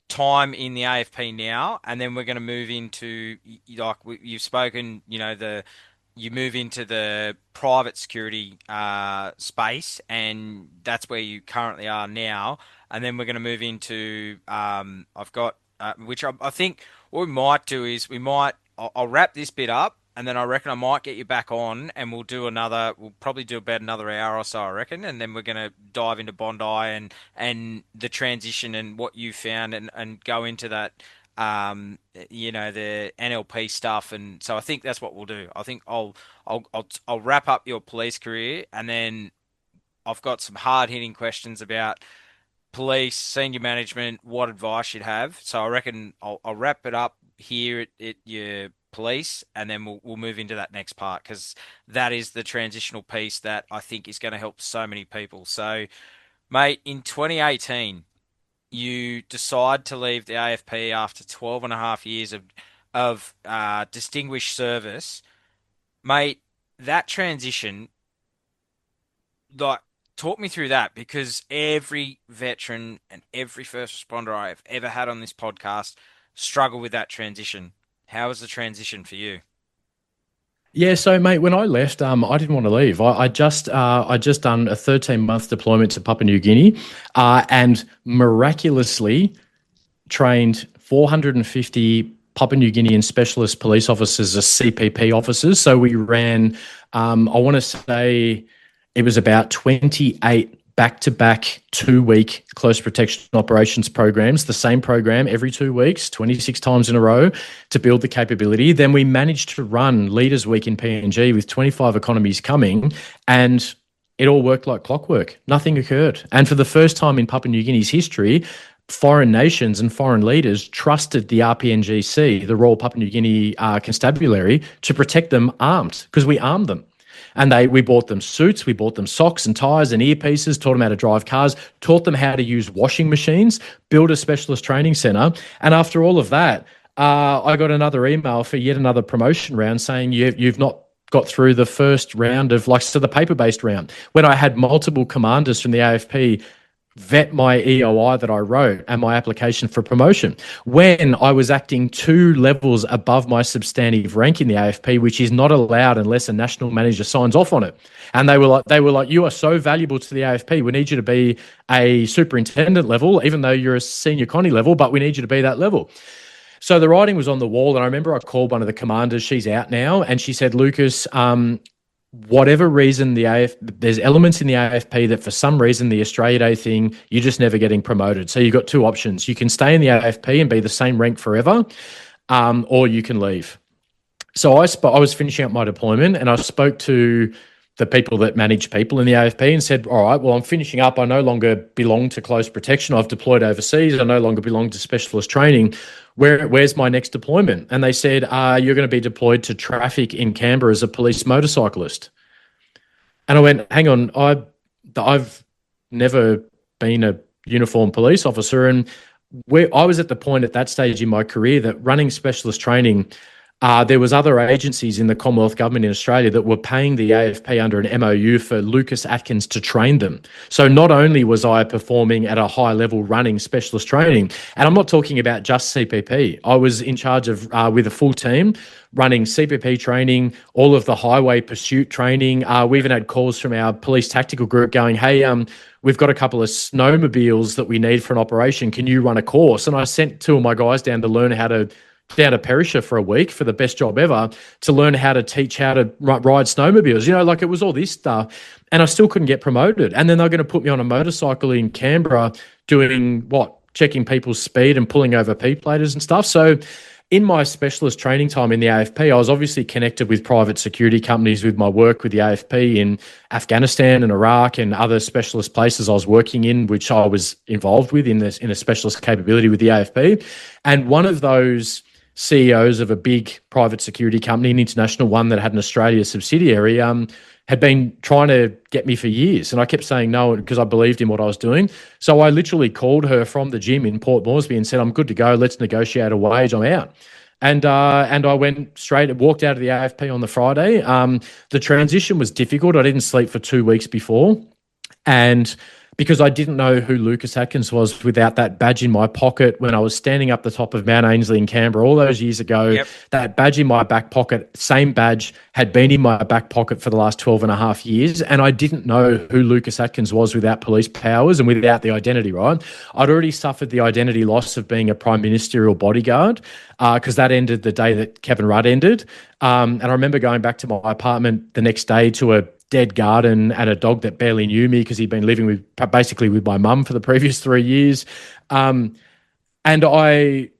time in the AFP now, and then we're gonna move into, like you've spoken, you move into the private security space, and that's where you currently are now, and then we're gonna move into I've got which I think what we might do is I'll wrap this bit up. And then I reckon I might get you back on, and we'll probably do about another hour or so, I reckon. And then we're going to dive into Bondi and the transition and what you found, and go into that, the NLP stuff. And so I think that's what we'll do. I think I'll wrap up your police career, and then I've got some hard hitting questions about police, senior management, what advice you'd have. So I reckon I'll wrap it up here at your police, and then we'll move into that next part, because that is the transitional piece that I think is going to help so many people. So, mate, in 2018, you decide to leave the AFP after 12 and a half years of distinguished service. Mate, that transition, like, talk me through that, because every veteran and every first responder I've ever had on this podcast struggle with that transition. How was the transition for you? Yeah, so mate, when I left, I didn't want to leave. I just done a 13-month deployment to Papua New Guinea, and miraculously trained 450 Papua New Guinean specialist police officers as CPP officers. So we ran, I want to say, it was about 28 back-to-back 2-week close protection operations programs, the same program every 2 weeks, 26 times in a row to build the capability. Then we managed to run Leaders Week in PNG with 25 economies coming, and it all worked like clockwork. Nothing occurred. And for the first time in Papua New Guinea's history, foreign nations and foreign leaders trusted the RPNGC, the Royal Papua New Guinea Constabulary, to protect them armed, because we armed them. And we bought them suits, we bought them socks and ties and earpieces, taught them how to drive cars, taught them how to use washing machines, build a specialist training centre. And after all of that, I got another email for yet another promotion round saying you've not got through the first round of, the paper-based round. When I had multiple commanders from the AFP vet my EOI that I wrote and my application for promotion, when I was acting 2 levels above my substantive rank in the AFP, which is not allowed unless a national manager signs off on it. And they were like, you are so valuable to the AFP. We need you to be a superintendent level, even though you're a senior connie level, but we need you to be that level. So the writing was on the wall, and I remember I called one of the commanders. She's out now, and she said, Lucas, whatever reason there's elements in the AFP that for some reason the Australia Day thing, you're just never getting promoted. So you've got 2 options. You can stay in the AFP and be the same rank forever, or you can leave. So I was finishing up my deployment, and I spoke to the people that manage people in the AFP and said, all right, well, I'm finishing up. I no longer belong to close protection. I've deployed overseas. I no longer belong to specialist training. Where's my next deployment? And they said, you're going to be deployed to traffic in Canberra as a police motorcyclist. And I went, hang on, I've never been a uniformed police officer. And I was at the point at that stage in my career that running specialist training, there was other agencies in the Commonwealth Government in Australia that were paying the AFP under an MOU for Lucas Atkins to train them. So not only was I performing at a high level running specialist training, and I'm not talking about just CPP. I was in charge of, with a full team, running CPP training, all of the highway pursuit training. We even had calls from our police tactical group going, hey, we've got a couple of snowmobiles that we need for an operation. Can you run a course? And I sent 2 of my guys down to learn how to down to Perisher for a week for the best job ever to learn how to teach how to ride snowmobiles. Like it was all this stuff. And I still couldn't get promoted. And then they're going to put me on a motorcycle in Canberra doing checking people's speed and pulling over P-platers and stuff. So in my specialist training time in the AFP, I was obviously connected with private security companies with my work with the AFP in Afghanistan and Iraq and other specialist places I was working in, which I was involved with in a specialist capability with the AFP. And one of those CEOs of a big private security company, an international one that had an Australia subsidiary, had been trying to get me for years. And I kept saying no because I believed in what I was doing. So I literally called her from the gym in Port Moresby and said, I'm good to go. Let's negotiate a wage. I'm out. And I went straight, walked out of the AFP on the Friday. The transition was difficult. I didn't sleep for 2 weeks before. And because I didn't know who Lucas Atkins was without that badge in my pocket when I was standing up the top of Mount Ainslie in Canberra all those years ago. Yep. That badge in my back pocket, same badge, had been in my back pocket for the last 12 and a half years. And I didn't know who Lucas Atkins was without police powers and without the identity, right? I'd already suffered the identity loss of being a prime ministerial bodyguard because that ended the day that Kevin Rudd ended. And I remember going back to my apartment the next day to a dead garden and a dog that barely knew me because he'd been living with my mum for the previous 3 years. And I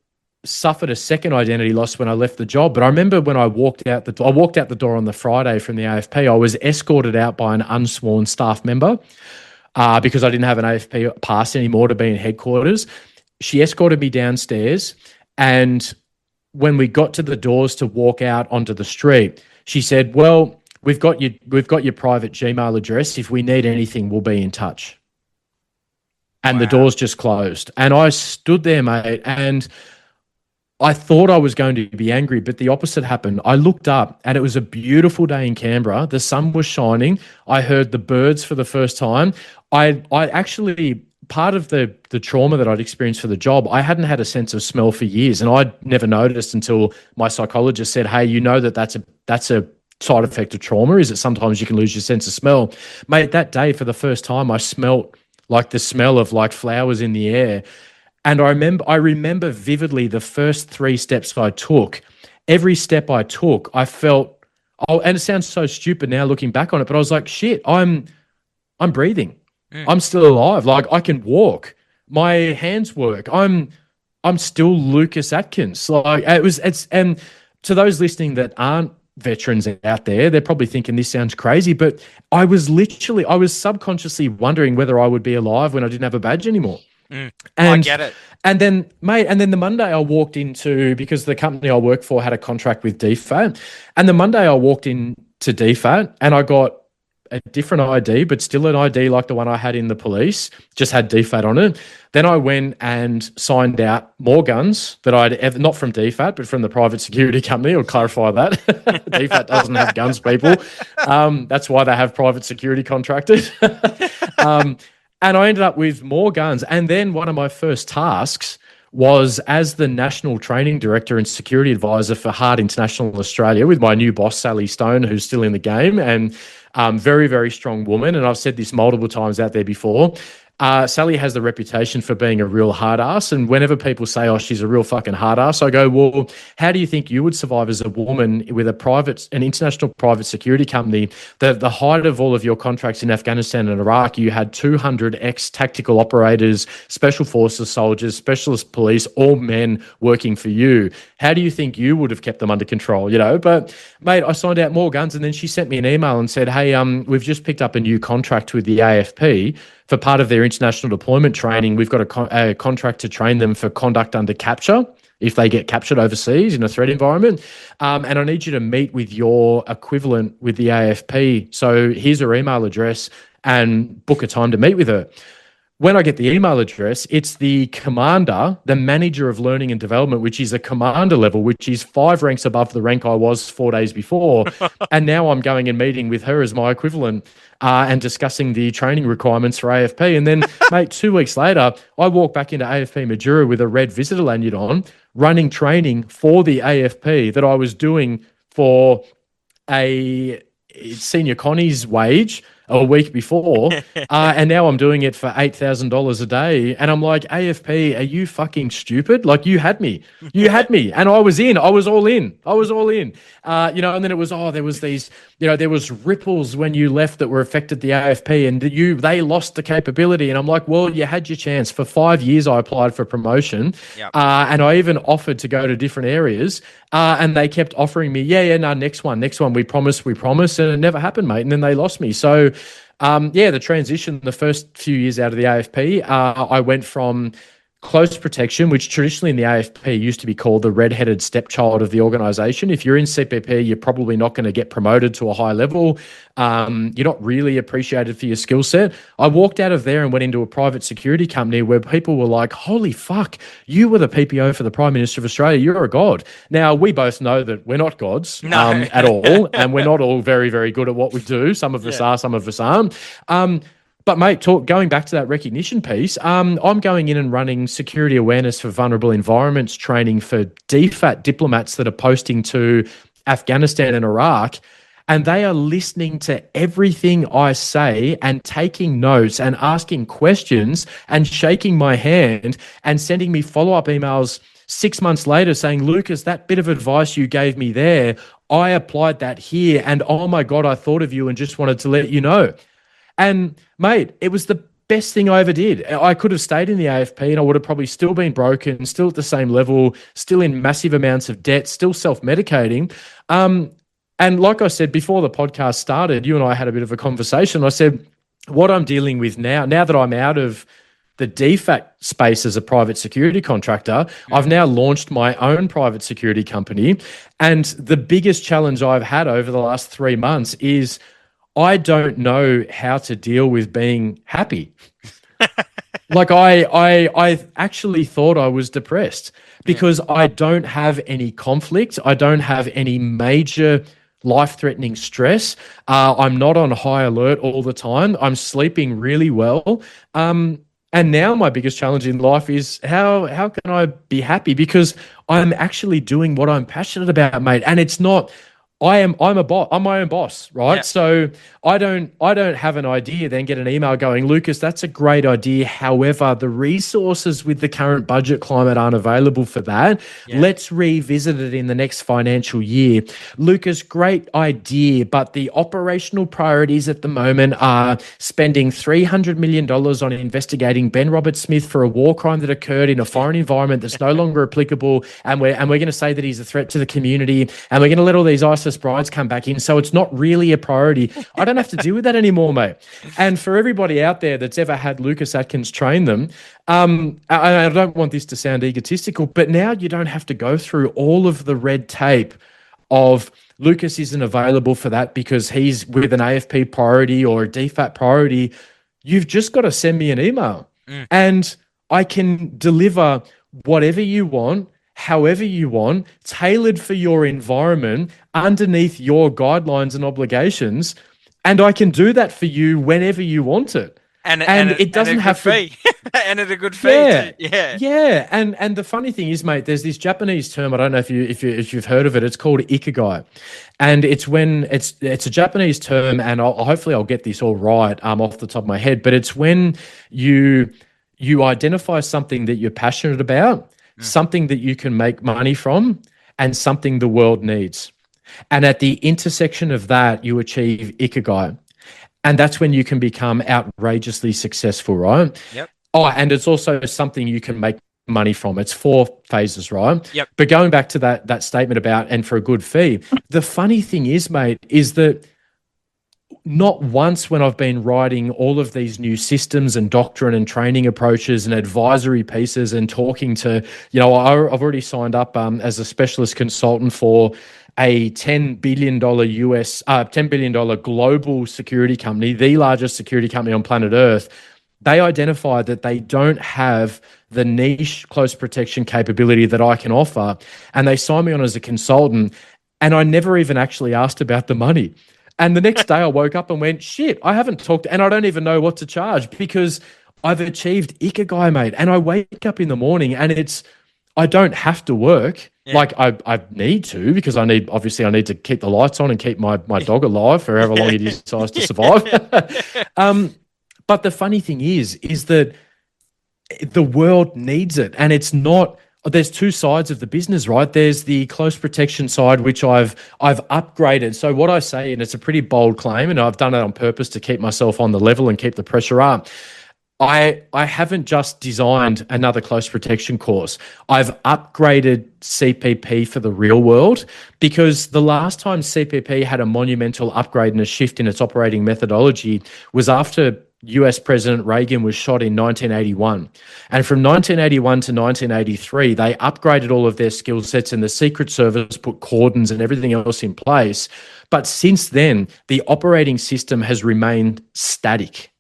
suffered a second identity loss when I left the job. But I remember when I walked out the door on the Friday from the AFP, I was escorted out by an unsworn staff member because I didn't have an AFP pass anymore to be in headquarters. She escorted me downstairs, and when we got to the doors to walk out onto the street, she said, well, We've got your private Gmail address. If we need anything, we'll be in touch. And The doors just closed. And I stood there, mate, and I thought I was going to be angry, but the opposite happened. I looked up, and it was a beautiful day in Canberra. The sun was shining. I heard the birds for the first time. I actually, part of the trauma that I'd experienced for the job, I hadn't had a sense of smell for years, and I'd never noticed until my psychologist said, hey, you know that's a side effect of trauma, is that sometimes you can lose your sense of smell. Mate, that day for the first time, I smelt like the smell of like flowers in the air. And I remember vividly the first 3 steps I took. Every step I took, I felt, and it sounds so stupid now looking back on it, but I was like, shit, I'm breathing. I'm still alive. Like I can walk. My hands work. I'm still Lucas Atkins. Like and to those listening that aren't veterans out there, they're probably thinking this sounds crazy, but I was subconsciously wondering whether I would be alive when I didn't have a badge anymore. And I get it. And then, mate, the Monday I walked into, because the company I work for had a contract with DFAT, and the Monday I walked into DFAT and I got a different ID, but still an ID like the one I had in the police, just had DFAT on it. Then I went and signed out more guns that I'd ever, not from DFAT, but from the private security company. I'll clarify that. DFAT doesn't have guns, people. That's why they have private security contractors. And I ended up with more guns. And then one of my first tasks was as the National Training Director and Security Advisor for Heart International Australia with my new boss, Sally Stone, who's still in the game, and very, very strong woman. And I've said this multiple times out there before. Sally has the reputation for being a real hard ass. And whenever people say, oh, she's a real fucking hard ass, I go, well, how do you think you would survive as a woman with an international private security company? The height of all of your contracts in Afghanistan and Iraq, you had 200 ex-tactical operators, special forces soldiers, specialist police, all men working for you. How do you think you would have kept them under control? But mate, I signed out more guns, and then she sent me an email and said, hey, we've just picked up a new contract with the AFP for part of their international deployment training. We've got a contract to train them for conduct under capture if they get captured overseas in a threat environment. And I need you to meet with your equivalent with the AFP. So here's her email address and book a time to meet with her. When I get the email address, it's the commander, the manager of learning and development, which is a commander level, which is 5 ranks above the rank I was 4 days before. And now I'm going and meeting with her as my equivalent and discussing the training requirements for AFP. And then, mate, 2 weeks later, I walk back into AFP Majura with a red visitor lanyard on, running training for the AFP that I was doing for a senior Connie's wage a week before, and now I'm doing it for $8,000 a day. And I'm like, AFP, are you fucking stupid? Like, you had me, and I was all in. And then it was, there was these, there was ripples when you left that were affected the AFP, and they lost the capability. And I'm like, well, you had your chance. For 5 years, I applied for promotion, and I even offered to go to different areas, and they kept offering me, next one, we promise, and it never happened, mate. And then they lost me. So, the transition, the first few years out of the AFP, I went from close protection, which traditionally in the AFP used to be called the red-headed stepchild of the organisation. If you're in CPP, you're probably not going to get promoted to a high level. You're not really appreciated for your skill set. I walked out of there and went into a private security company where people were like, holy fuck, you were the PPO for the Prime Minister of Australia. You're a god. Now, we both know that we're not gods at all, and we're not all very, very good at what we do. Some of us are, some of us aren't. But mate, going back to that recognition piece, I'm going in and running security awareness for vulnerable environments training for DFAT diplomats that are posting to Afghanistan and Iraq, and they are listening to everything I say and taking notes and asking questions and shaking my hand and sending me follow-up emails 6 months later saying, Lucas, that bit of advice you gave me there, I applied that here, and oh my God, I thought of you and just wanted to let you know. And mate, it was the best thing I ever did. I could have stayed in the AFP and I would have probably still been broken, still at the same level, still in massive amounts of debt, still self-medicating. And like I said, before the podcast started, you and I had a bit of a conversation. I said, what I'm dealing with now that I'm out of the DFAT space as a private security contractor, I've now launched my own private security company. And the biggest challenge I've had over the last 3 months is I don't know how to deal with being happy. Like I actually thought I was depressed because I don't have any conflict. I don't have any major life-threatening stress. I'm not on high alert all the time. I'm sleeping really well. And now my biggest challenge in life is how can I be happy? Because I'm actually doing what I'm passionate about, mate. And it's not, I'm my own boss, right? Yeah. So I don't have an idea, then get an email going, Lucas, that's a great idea. However, the resources with the current budget climate aren't available for that. Yeah. Let's revisit it in the next financial year. Lucas, great idea, but the operational priorities at the moment are spending $300 million on investigating Ben Roberts-Smith for a war crime that occurred in a foreign environment that's no longer applicable, and we're going to say that he's a threat to the community, and we're going to let all these ISIS brides come back in, so it's not really a priority. I don't have to deal with that anymore, mate. And for everybody out there that's ever had Lucas Atkins train them, I don't want this to sound egotistical, but now you don't have to go through all of the red tape of Lucas isn't available for that because he's with an AFP priority or a DFAT priority. You've just got to send me an email and I can deliver whatever you want, however you want, tailored for your environment, underneath your guidelines and obligations. And I can do that for you whenever you want it. and it doesn't have to be and at a good fee. Yeah. And the funny thing is, mate, there's this Japanese term. I don't know if you've heard of it. It's called ikigai, and it's when it's a Japanese term, and hopefully I'll get this all right off the top of my head. But it's when you identify something that you're passionate about, something that you can make money from, and something the world needs. And at the intersection of that, you achieve ikigai. And that's when you can become outrageously successful, right? Yep. Oh, and it's also something you can make money from. It's 4 phases, right? Yep. But going back to that statement about and for a good fee, the funny thing is, mate, is that not once when I've been writing all of these new systems and doctrine and training approaches and advisory pieces and talking to, I've already signed up as a specialist consultant for a $10 billion $10 billion global security company, the largest security company on planet Earth. They identified that they don't have the niche close protection capability that I can offer. And they signed me on as a consultant. And I never even actually asked about the money. And the next day I woke up and went, shit, I haven't talked, and I don't even know what to charge because I've achieved ikigai, mate. And I wake up in the morning and I don't have to work. Yeah. Like I need to, because I need to keep the lights on and keep my dog alive for however long he decides to survive. But the funny thing is that the world needs it. And it's not, there's 2 sides of the business, right? There's the close protection side, which I've upgraded. So what I say, and it's a pretty bold claim, and I've done it on purpose to keep myself on the level and keep the pressure up. I haven't just designed another close protection course. I've upgraded CPP for the real world, because the last time CPP had a monumental upgrade and a shift in its operating methodology was after US President Reagan was shot in 1981. And from 1981 to 1983, they upgraded all of their skill sets, and the Secret Service put cordons and everything else in place. But since then, the operating system has remained static.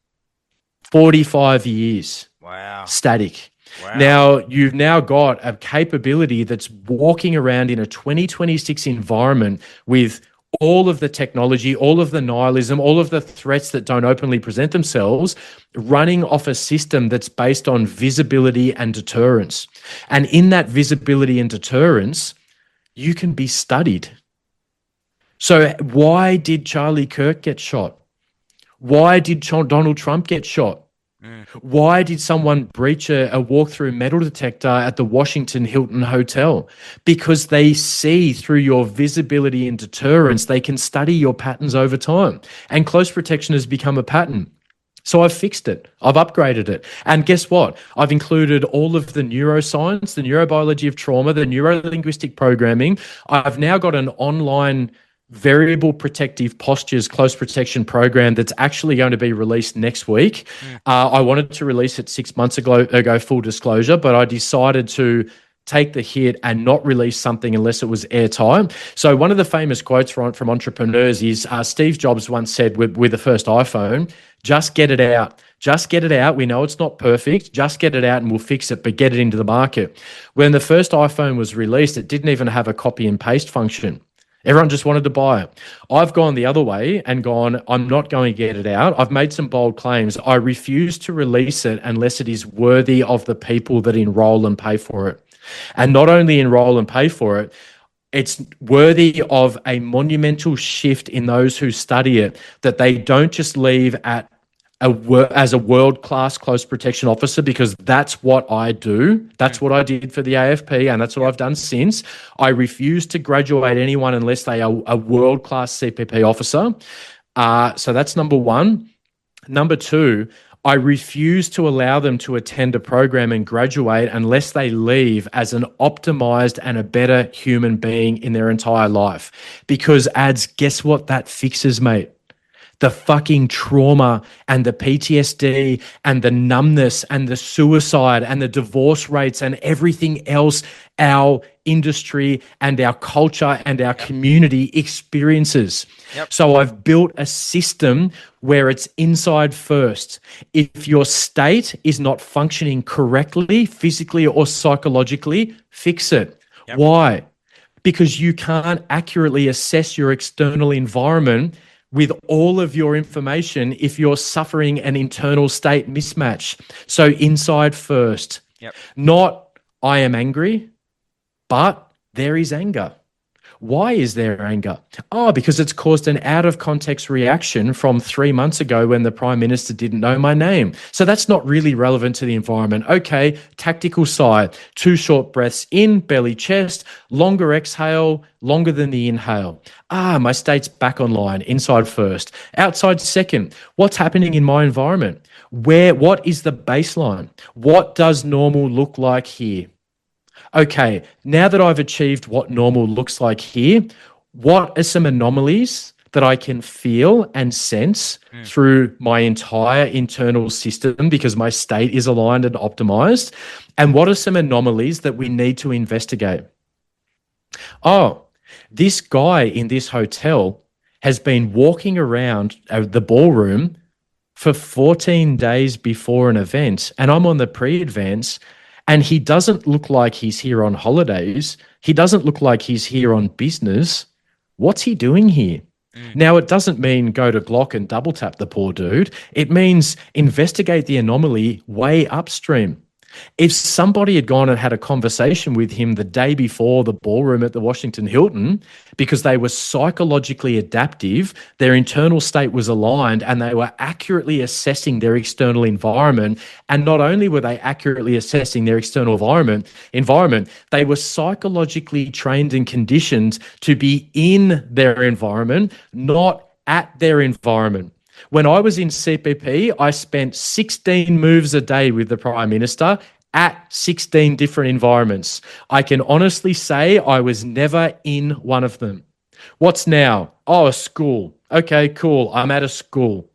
45 years. Wow. Static. Wow. Now, you've now got a capability that's walking around in a 2026 environment with all of the technology, all of the nihilism, all of the threats that don't openly present themselves, running off a system that's based on visibility and deterrence. And in that visibility and deterrence, you can be studied. So why did Charlie Kirk get shot? Why did Donald Trump get shot? Why did someone breach a walk-through metal detector at the Washington Hilton Hotel? Because they see through your visibility and deterrence, they can study your patterns over time. And close protection has become a pattern. So I've fixed it. I've upgraded it. And guess what? I've included all of the neuroscience, the neurobiology of trauma, the neuro-linguistic programming. I've now got an online variable protective postures close protection program that's actually going to be released next week. I wanted to release it 6 months ago, full disclosure, but I decided to take the hit and not release something unless it was airtime. So one of the famous quotes from entrepreneurs is Steve Jobs once said with the first iPhone, just get it out. Just get it out. We know it's not perfect. Just get it out and we'll fix it, but get it into the market. When the first iPhone was released, it didn't even have a copy and paste function. Everyone just wanted to buy it. I've gone the other way and gone, I'm not going to get it out. I've made some bold claims. I refuse to release it unless it is worthy of the people that enroll and pay for it. And not only enroll and pay for it, it's worthy of a monumental shift in those who study it, that they don't just leave at as a world-class close protection officer, because that's what I do. That's what I did for the AFP, and that's what I've done since. I refuse to graduate anyone unless they are a world-class CPP officer. So that's number one. Number two, I refuse to allow them to attend a program and graduate unless they leave as an optimized and a better human being in their entire life. Because ads, guess what that fixes, mate? The fucking trauma and the PTSD and the numbness and the suicide and the divorce rates and everything else our industry and our culture and our community experiences. So I've built a system where it's inside first. If your state is not functioning correctly, physically or psychologically, fix it. Why? Because you can't accurately assess your external environment with all of your information if you're suffering an internal state mismatch. So inside first, not I am angry, but there is anger. Why is there anger? Oh, because it's caused an out-of-context reaction from 3 months ago when the Prime Minister didn't know my name. So that's not really relevant to the environment. Okay, tactical side, 2 short breaths in, belly, chest, longer exhale, longer than the inhale. My state's back online, inside first. Outside second, what's happening in my environment? What is the baseline? What does normal look like here? Okay, now that I've achieved what normal looks like here, what are some anomalies that I can feel and sense through my entire internal system because my state is aligned and optimized? And what are some anomalies that we need to investigate? Oh, this guy in this hotel has been walking around the ballroom for 14 days before an event, and I'm on the pre-advance. And he doesn't look like he's here on holidays. He doesn't look like he's here on business. What's he doing here? Now, it doesn't mean go to Glock and double tap the poor dude. It means investigate the anomaly way upstream. If somebody had gone and had a conversation with him the day before the ballroom at the Washington Hilton, because they were psychologically adaptive, their internal state was aligned, and they were accurately assessing their external environment. And not only were they accurately assessing their external environment, they were psychologically trained and conditioned to be in their environment, not at their environment. When I was in CPP, I spent 16 moves a day with the Prime Minister at 16 different environments. I can honestly say I was never in one of them. What's now? Oh, a school. Okay, cool. I'm at a school.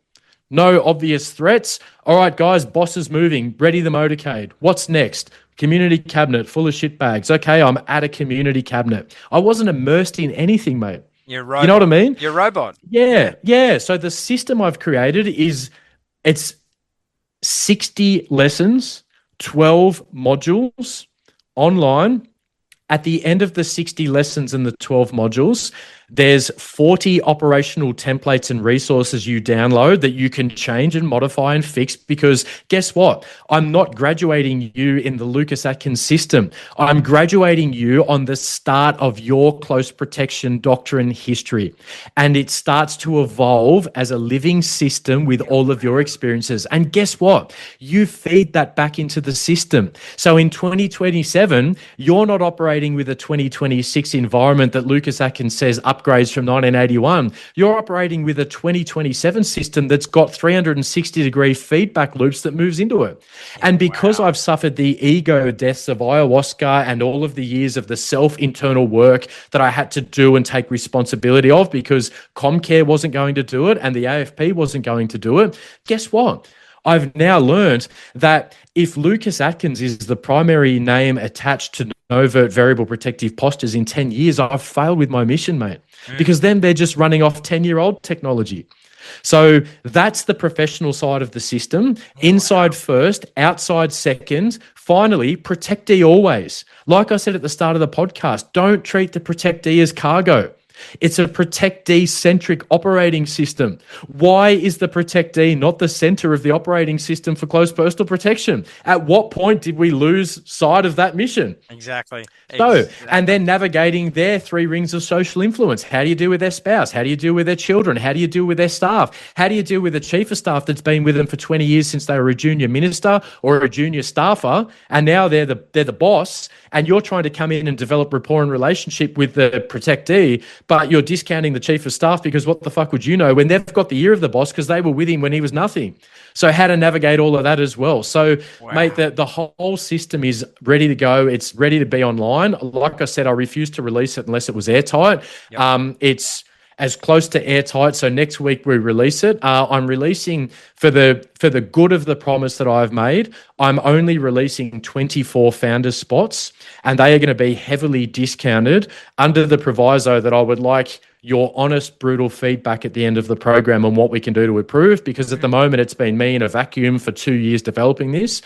No obvious threats. All right, guys, boss is moving. Ready the motorcade. What's next? Community cabinet full of shitbags. Okay, I'm at a community cabinet. I wasn't immersed in anything, mate. You're right. You know what I mean? You're a robot. Yeah. So the system I've created it's 60 lessons, 12 modules online. At the end of the 60 lessons and the 12 modules, there's 40 operational templates and resources you download that you can change and modify and fix, because guess what? I'm not graduating you in the Lucas Atkins system. I'm graduating you on the start of your close protection doctrine history. And it starts to evolve as a living system with all of your experiences. And guess what? You feed that back into the system. So in 2027, you're not operating with a 2026 environment that Lucas Atkins says upgrades from 1981. You're operating with a 2027 system that's got 360-degree feedback loops that moves into it. And because I've suffered the ego deaths of ayahuasca and all of the years of the self-internal work that I had to do and take responsibility of, because Comcare wasn't going to do it and the AFP wasn't going to do it, guess what? I've now learned that if Lucas Atkins is the primary name attached to overt variable protective postures in 10 years, I've failed with my mission, mate, because then they're just running off 10-year-old technology. So that's the professional side of the system. Inside first, outside second. Finally, protectee always. Like I said at the start of the podcast, don't treat the protectee as cargo. It's a protectee-centric operating system. Why is the protectee not the center of the operating system for close personal protection? At what point did we lose sight of that mission? Exactly. And then navigating their 3 rings of social influence. How do you deal with their spouse? How do you deal with their children? How do you deal with their staff? How do you deal with a chief of staff that's been with them for 20 years since they were a junior minister or a junior staffer, and now they're the boss, and you're trying to come in and develop rapport and relationship with the protectee, but you're discounting the chief of staff because what the fuck would you know when they've got the ear of the boss because they were with him when he was nothing. So how to navigate all of that as well. So, mate, the whole system is ready to go. It's ready to be online. Like I said, I refused to release it unless it was airtight. It's as close to airtight. So next week we release it. I'm releasing for the good of the promise that I've made. I'm only releasing 24 founder spots, and they are going to be heavily discounted under the proviso that I would like your honest, brutal feedback at the end of the program on what we can do to improve, because at the moment it's been me in a vacuum for 2 years developing this.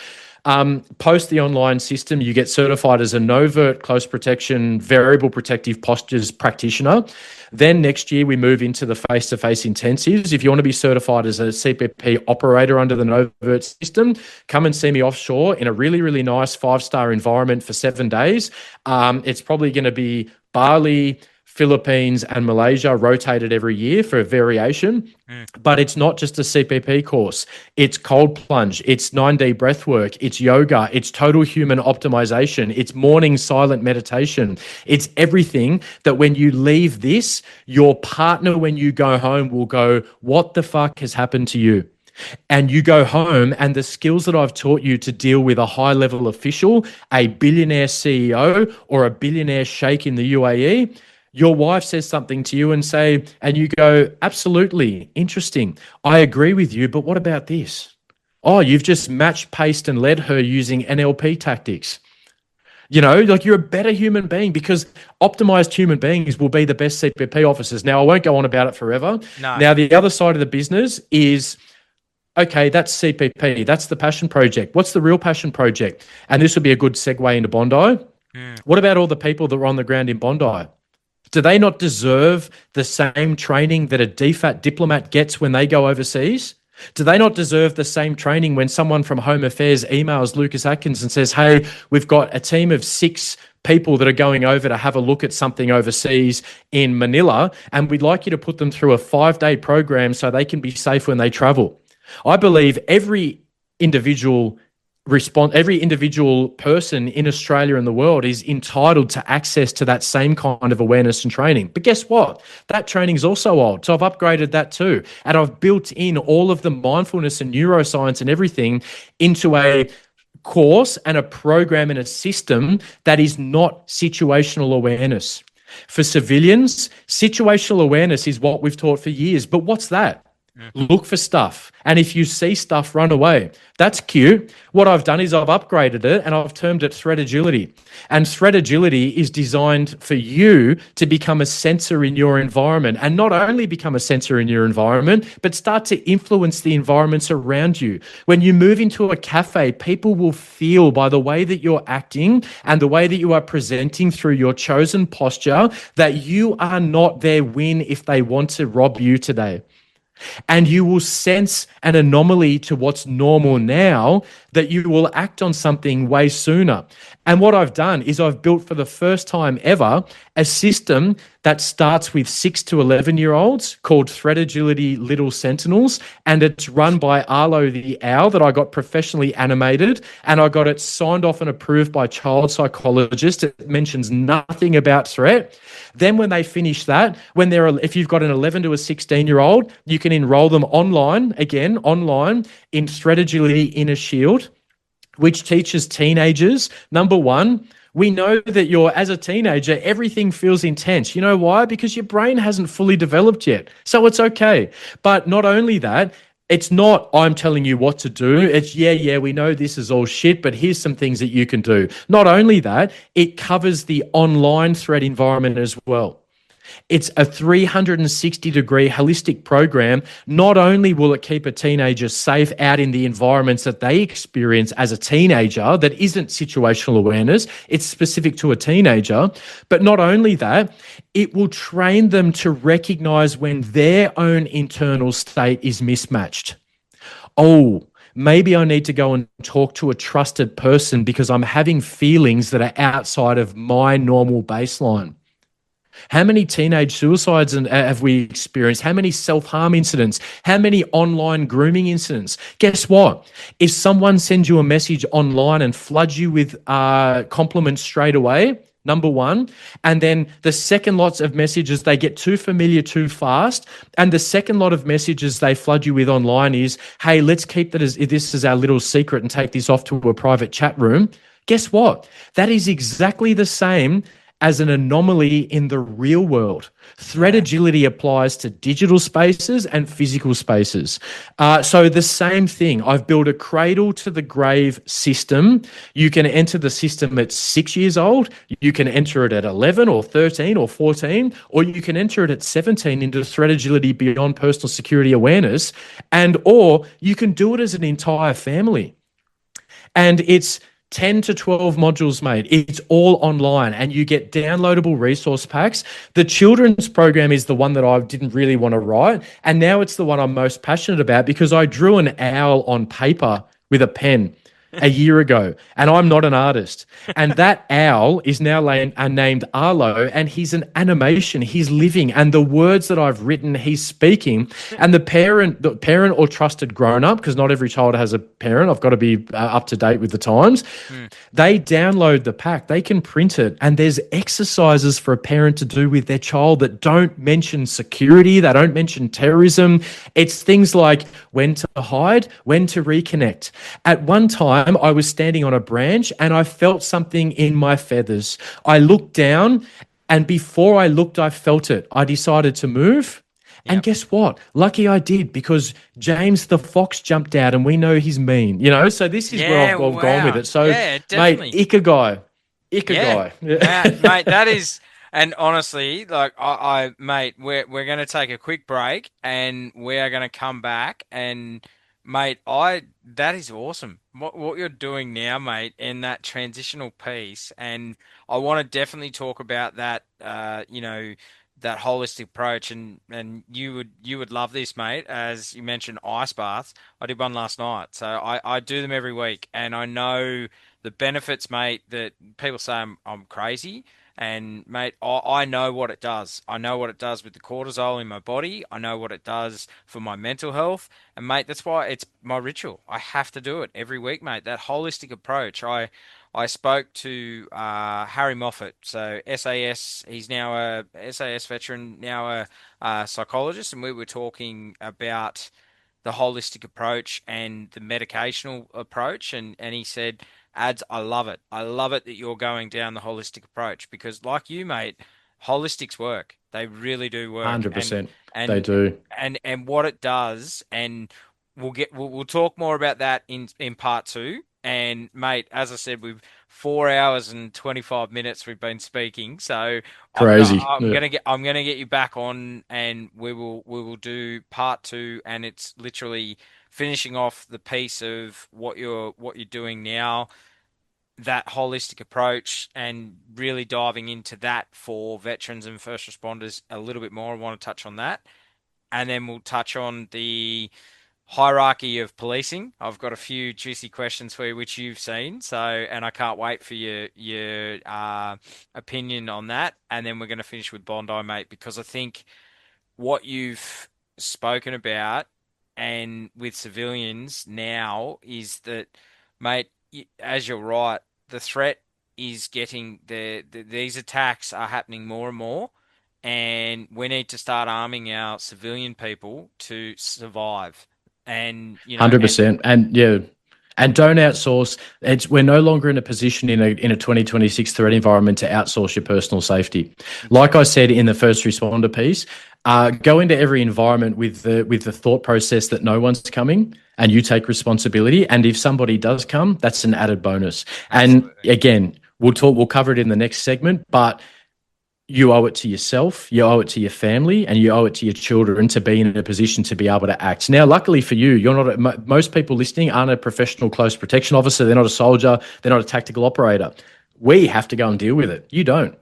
Post the online system, you get certified as a no-vert, close protection, variable protective postures practitioner. Then next year, we move into the face-to-face intensives. If you want to be certified as a CPP operator under the no-vert system, come and see me offshore in a really, really nice 5-star environment for 7 days. It's probably going to be Bali, Philippines and Malaysia rotated every year for a variation. But it's not just a CPP course. It's cold plunge. It's 9D breath work. It's yoga. It's total human optimization. It's morning silent meditation. It's everything that when you leave this, your partner, when you go home, will go, what the fuck has happened to you? And you go home and the skills that I've taught you to deal with a high-level official, a billionaire CEO or a billionaire sheikh in the UAE, your wife says something to you and you go, absolutely, interesting. I agree with you, but what about this? Oh, you've just matched, paced, and led her using NLP tactics. You know, like you're a better human being because optimized human beings will be the best CPP officers. Now, I won't go on about it forever. No. Now, the other side of the business is, okay, that's CPP. That's the passion project. What's the real passion project? And this would be a good segue into Bondi. What about all the people that were on the ground in Bondi? Do they not deserve the same training that a DFAT diplomat gets when they go overseas? Do they not deserve the same training when someone from Home Affairs emails Lucas Atkins and says, hey, we've got a team of 6 people that are going over to have a look at something overseas in Manila, and we'd like you to put them through a 5-day program so they can be safe when they travel? I believe every individual person in Australia and the world is entitled to access to that same kind of awareness and training. But guess what? That training is also old. So I've upgraded that too. And I've built in all of the mindfulness and neuroscience and everything into a course and a program and a system that is not situational awareness. For civilians, situational awareness is what we've taught for years. But what's that? Look for stuff. And if you see stuff, run away. That's cute. What I've done is I've upgraded it and I've termed it threat agility. And threat agility is designed for you to become a sensor in your environment, and not only become a sensor in your environment, but start to influence the environments around you. When you move into a cafe, people will feel by the way that you're acting and the way that you are presenting through your chosen posture that you are not their win if they want to rob you today. And you will sense an anomaly to what's normal now, that you will act on something way sooner. And what I've done is I've built for the first time ever a system that starts with 6 to 11-year-olds called Threat Agility Little Sentinels. And it's run by Arlo the Owl that I got professionally animated. And I got it signed off and approved by child psychologists. It mentions nothing about threat. Then when they finish that, if you've got an 11 to a 16-year-old, you can enroll them online in Threat Agility Inner Shield, which teaches teenagers, number one, we know that as a teenager, everything feels intense. You know why? Because your brain hasn't fully developed yet. So it's okay. But not only that, it's not, I'm telling you what to do. It's, we know this is all shit, but here's some things that you can do. Not only that, it covers the online threat environment as well. It's a 360-degree holistic program. Not only will it keep a teenager safe out in the environments that they experience as a teenager that isn't situational awareness, it's specific to a teenager, but not only that, it will train them to recognize when their own internal state is mismatched. Oh, maybe I need to go and talk to a trusted person because I'm having feelings that are outside of my normal baseline. How many teenage suicides have we experienced? How many self-harm incidents? How many online grooming incidents? Guess what? If someone sends you a message online and floods you with compliments straight away, number one, and then the second lots of messages, they get too familiar too fast, and the second lot of messages they flood you with online is, hey, let's keep this as our little secret and take this off to a private chat room. Guess what? That is exactly the same as an anomaly in the real world. Threat agility applies to digital spaces and physical spaces. So the same thing. I've built a cradle to the grave system. You can enter the system at 6 years old. You can enter it at 11 or 13 or 14, or you can enter it at 17 into threat agility beyond personal security awareness, or you can do it as an entire family. And it's 10 to 12 modules, mate. It's all online and you get downloadable resource packs. The children's program is the one that I didn't really want to write. And now it's the one I'm most passionate about because I drew an owl on paper with a pen a year ago, and I'm not an artist. And that owl is now named Arlo, and he's an animation. He's living, and the words that I've written, he's speaking. And the parent or trusted grown-up, because not every child has a parent. I've got to be up to date with the times. They download the pack. They can print it, and there's exercises for a parent to do with their child that don't mention security. They don't mention terrorism. It's things like when to hide, when to reconnect. At one time, I was standing on a branch and I felt something in my feathers. I looked down, and before I looked, I felt it. I decided to move. Yep. And guess what? Lucky I did, because James the fox jumped out and we know he's mean, so this is where I've gone with it. So, mate, Ikigai. Mate, that is... And honestly, like mate, we're going to take a quick break and we are going to come back and... Mate, that is awesome. What you're doing now, mate, in that transitional piece, and I want to definitely talk about that. That holistic approach, and you would love this, mate. As you mentioned, ice baths. I did one last night, so I do them every week, and I know the benefits, mate. That people say I'm crazy. And mate, I know what it does. I know what it does with the cortisol in my body. I know what it does for my mental health. And mate, that's why it's my ritual. I have to do it every week, mate. That holistic approach. I spoke to Harry Moffat, so SAS. He's now a SAS veteran, now a psychologist, and we were talking about the holistic approach and the medicational approach, and he said, Ads, I love it. I love it that you're going down the holistic approach because, like you, mate, holistics work. They really do work. 100%. They do. And what it does, and we'll talk more about that in part two. And mate, as I said, we've 4 hours and 25 minutes we've been speaking. So crazy. I'm gonna get you back on, and we will do part two, and it's literally finishing off the piece of what you're doing now, that holistic approach, and really diving into that for veterans and first responders a little bit more. I want to touch on that, and then we'll touch on the hierarchy of policing. I've got a few juicy questions for you, which you've seen, and I can't wait for your opinion on that. And then we're going to finish with Bondi, mate, because I think what you've spoken about and with civilians now is that, mate, as you're right, the threat is getting these attacks are happening more and more, and we need to start arming our civilian people to survive. And 100%. And don't outsource. We're no longer in a position in a 2026 threat environment to outsource your personal safety. Like I said in the first responder piece, go into every environment with the thought process that no one's coming and you take responsibility. And if somebody does come, that's an added bonus. Absolutely. And again, we'll cover it in the next segment, but you owe it to yourself, you owe it to your family, and you owe it to your children to be in a position to be able to act. Now, luckily for you, most people listening aren't a professional close protection officer. They're not a soldier. They're not a tactical operator. We have to go and deal with it. You don't.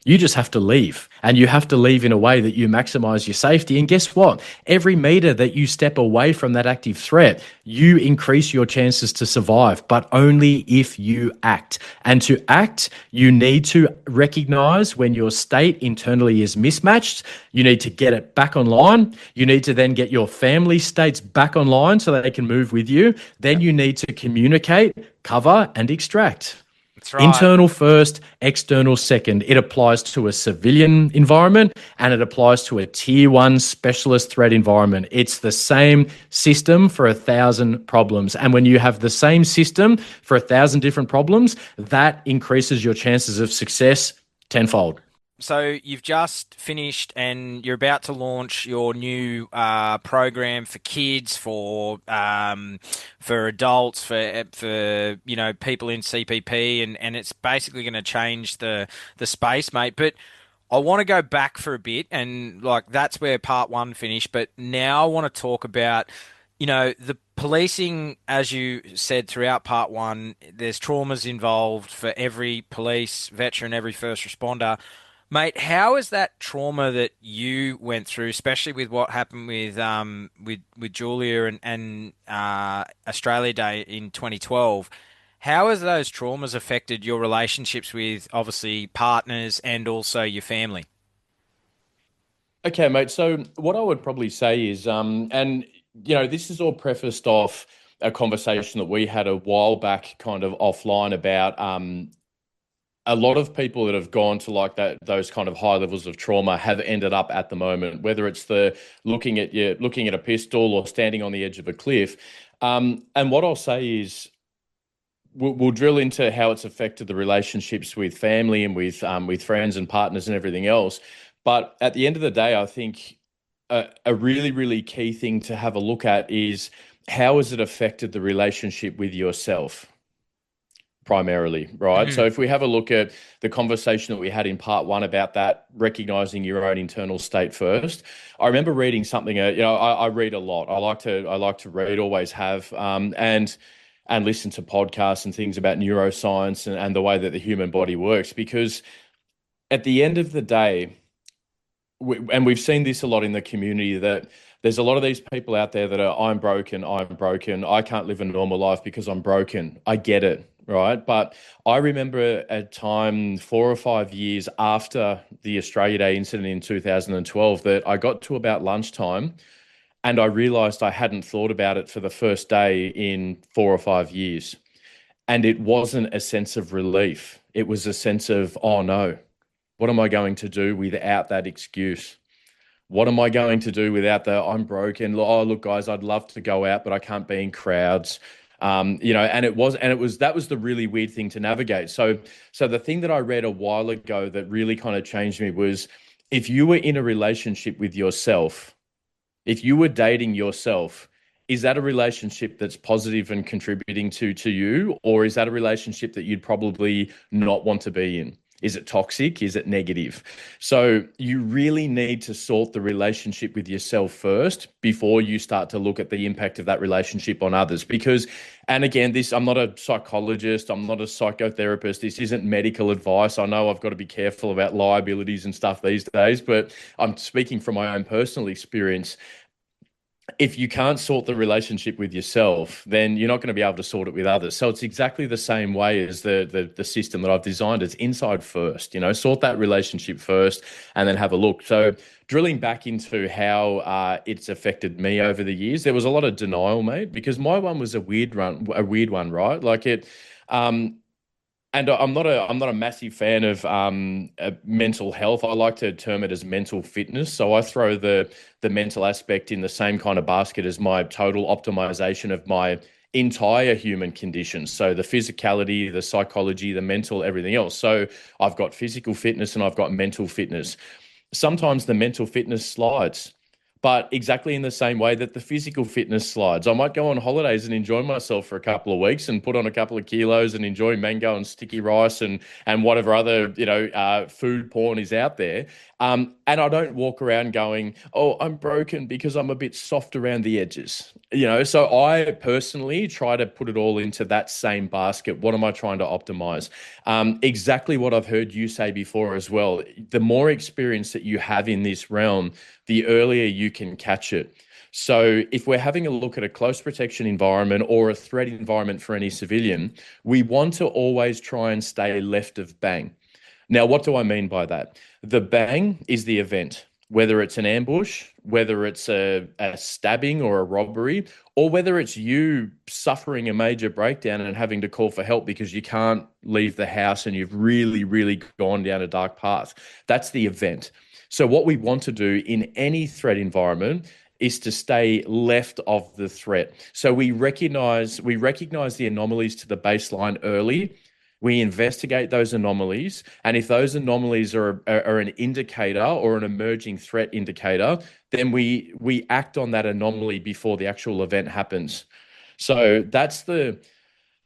You just have to leave, and you have to leave in a way that you maximize your safety. And guess what? Every meter that you step away from that active threat, you increase your chances to survive, but only if you act. And to act, you need to recognize when your state internally is mismatched. You need to get it back online. You need to then get your family states back online so that they can move with you. Then you need to communicate, cover, and extract. That's right. Internal first, external second. It applies to a civilian environment and it applies to a tier 1 specialist threat environment. It's the same system for 1,000 problems. And when you have the same system for 1,000 different problems, that increases your chances of success tenfold. So you've just finished and you're about to launch your new program for kids, for adults, for people in CPP, and it's basically going to change the space, mate. But I want to go back for a bit, and that's where part one finished. But now I want to talk about the policing, as you said throughout part one, there's traumas involved for every police, veteran, every first responder. Mate, how is that trauma that you went through, especially with what happened with Julia and Australia Day in 2012? How has those traumas affected your relationships with obviously partners and also your family? Okay, mate. So what I would probably say is, and this is all prefaced off a conversation that we had a while back, kind of offline, about a lot of people that have gone to like that, those kind of high levels of trauma have ended up at the moment, whether it's the looking at a pistol or standing on the edge of a cliff. And what I'll say is, we'll drill into how it's affected the relationships with family and with friends and partners and everything else. But at the end of the day, I think a really, really key thing to have a look at is, how has it affected the relationship with yourself primarily, right? Mhm. So if we have a look at the conversation that we had in part one about that, recognizing your own internal state first, I remember reading something. I read a lot. I like to read, always have, and listen to podcasts and things about neuroscience and the way that the human body works. Because at the end of the day, and we've seen this a lot in the community, that there's a lot of these people out there that are, I'm broken, I can't live a normal life because I'm broken. I get it, right? But I remember a time 4 or 5 years after the Australia Day incident in 2012 that I got to about lunchtime and I realized I hadn't thought about it for the first day in 4 or 5 years. And it wasn't a sense of relief. It was a sense of, oh no, what am I going to do without that excuse? What am I going to do without the, I'm broken? Oh, look, guys, I'd love to go out, but I can't be in crowds. That was the really weird thing to navigate. So the thing that I read a while ago that really kind of changed me was, if you were in a relationship with yourself, if you were dating yourself, is that a relationship that's positive and contributing to you, or is that a relationship that you'd probably not want to be in? Is it toxic? Is it negative? So you really need to sort the relationship with yourself first before you start to look at the impact of that relationship on others. Because, and again, I'm not a psychologist, I'm not a psychotherapist, this isn't medical advice. I know I've got to be careful about liabilities and stuff these days, but I'm speaking from my own personal experience. If you can't sort the relationship with yourself, then you're not going to be able to sort it with others. So it's exactly the same way as the system that I've designed. It's inside first, sort that relationship first and then have a look. So drilling back into how it's affected me over the years, there was a lot of denial, mate, because my one was a weird one, right? Like it, and I'm not a massive fan of mental health. I like to term it as mental fitness. So I throw the mental aspect in the same kind of basket as my total optimization of my entire human condition. So the physicality, the psychology, the mental, everything else. So I've got physical fitness and I've got mental fitness. Sometimes the mental fitness slides, but exactly in the same way that the physical fitness slides. I might go on holidays and enjoy myself for a couple of weeks and put on a couple of kilos and enjoy mango and sticky rice and whatever other food porn is out there. And I don't walk around going, oh, I'm broken because I'm a bit soft around the edges. So I personally try to put it all into that same basket. What am I trying to optimize? Exactly what I've heard you say before as well. The more experience that you have in this realm, the earlier you can catch it. So if we're having a look at a close protection environment or a threat environment for any civilian, we want to always try and stay left of bang. Now, what do I mean by that? The bang is the event, whether it's an ambush, whether it's a stabbing or a robbery, or whether it's you suffering a major breakdown and having to call for help because you can't leave the house and you've really, really gone down a dark path. That's the event. So what we want to do in any threat environment is to stay left of the threat. So we recognize the anomalies to the baseline early. We investigate those anomalies, and if those anomalies are an indicator or an emerging threat indicator, then we act on that anomaly before the actual event happens. So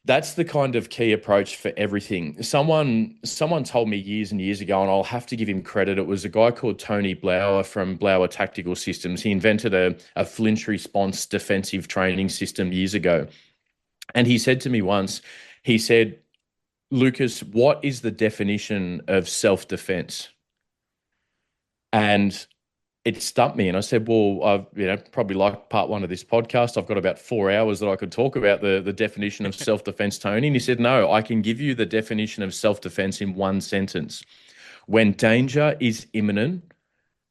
That's the kind of key approach for everything. Someone told me years and years ago, and I'll have to give him credit. It was a guy called Tony Blauer from Blauer Tactical Systems. He invented a flinch response defensive training system years ago. And he said to me once, he said, Lucas, what is the definition of self-defense? And it stumped me. And I said, well, I've probably like part one of this podcast, I've got about 4 hours that I could talk about the definition of self-defense, Tony. And he said, no, I can give you the definition of self-defense in one sentence. When danger is imminent,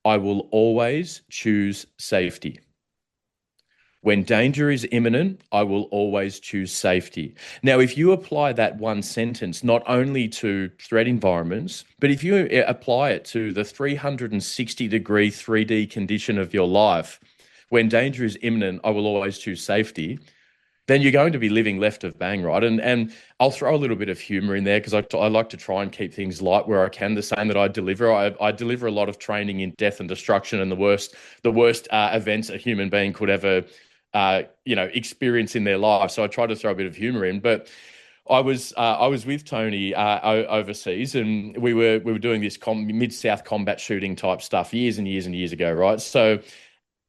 I will always choose safety. When danger is imminent, I will always choose safety. Now, if you apply that one sentence not only to threat environments, but if you apply it to the 360-degree 3D condition of your life, when danger is imminent, I will always choose safety, then you're going to be living left of bang, right? And I'll throw a little bit of humor in there because I like to try and keep things light where I can. The same that I deliver. I deliver a lot of training in death and destruction and the worst events a human being could ever experience in their life. So I try to throw a bit of humor in, but I was with Tony overseas, and we were doing this mid-south combat shooting type stuff years and years and years ago, right? So,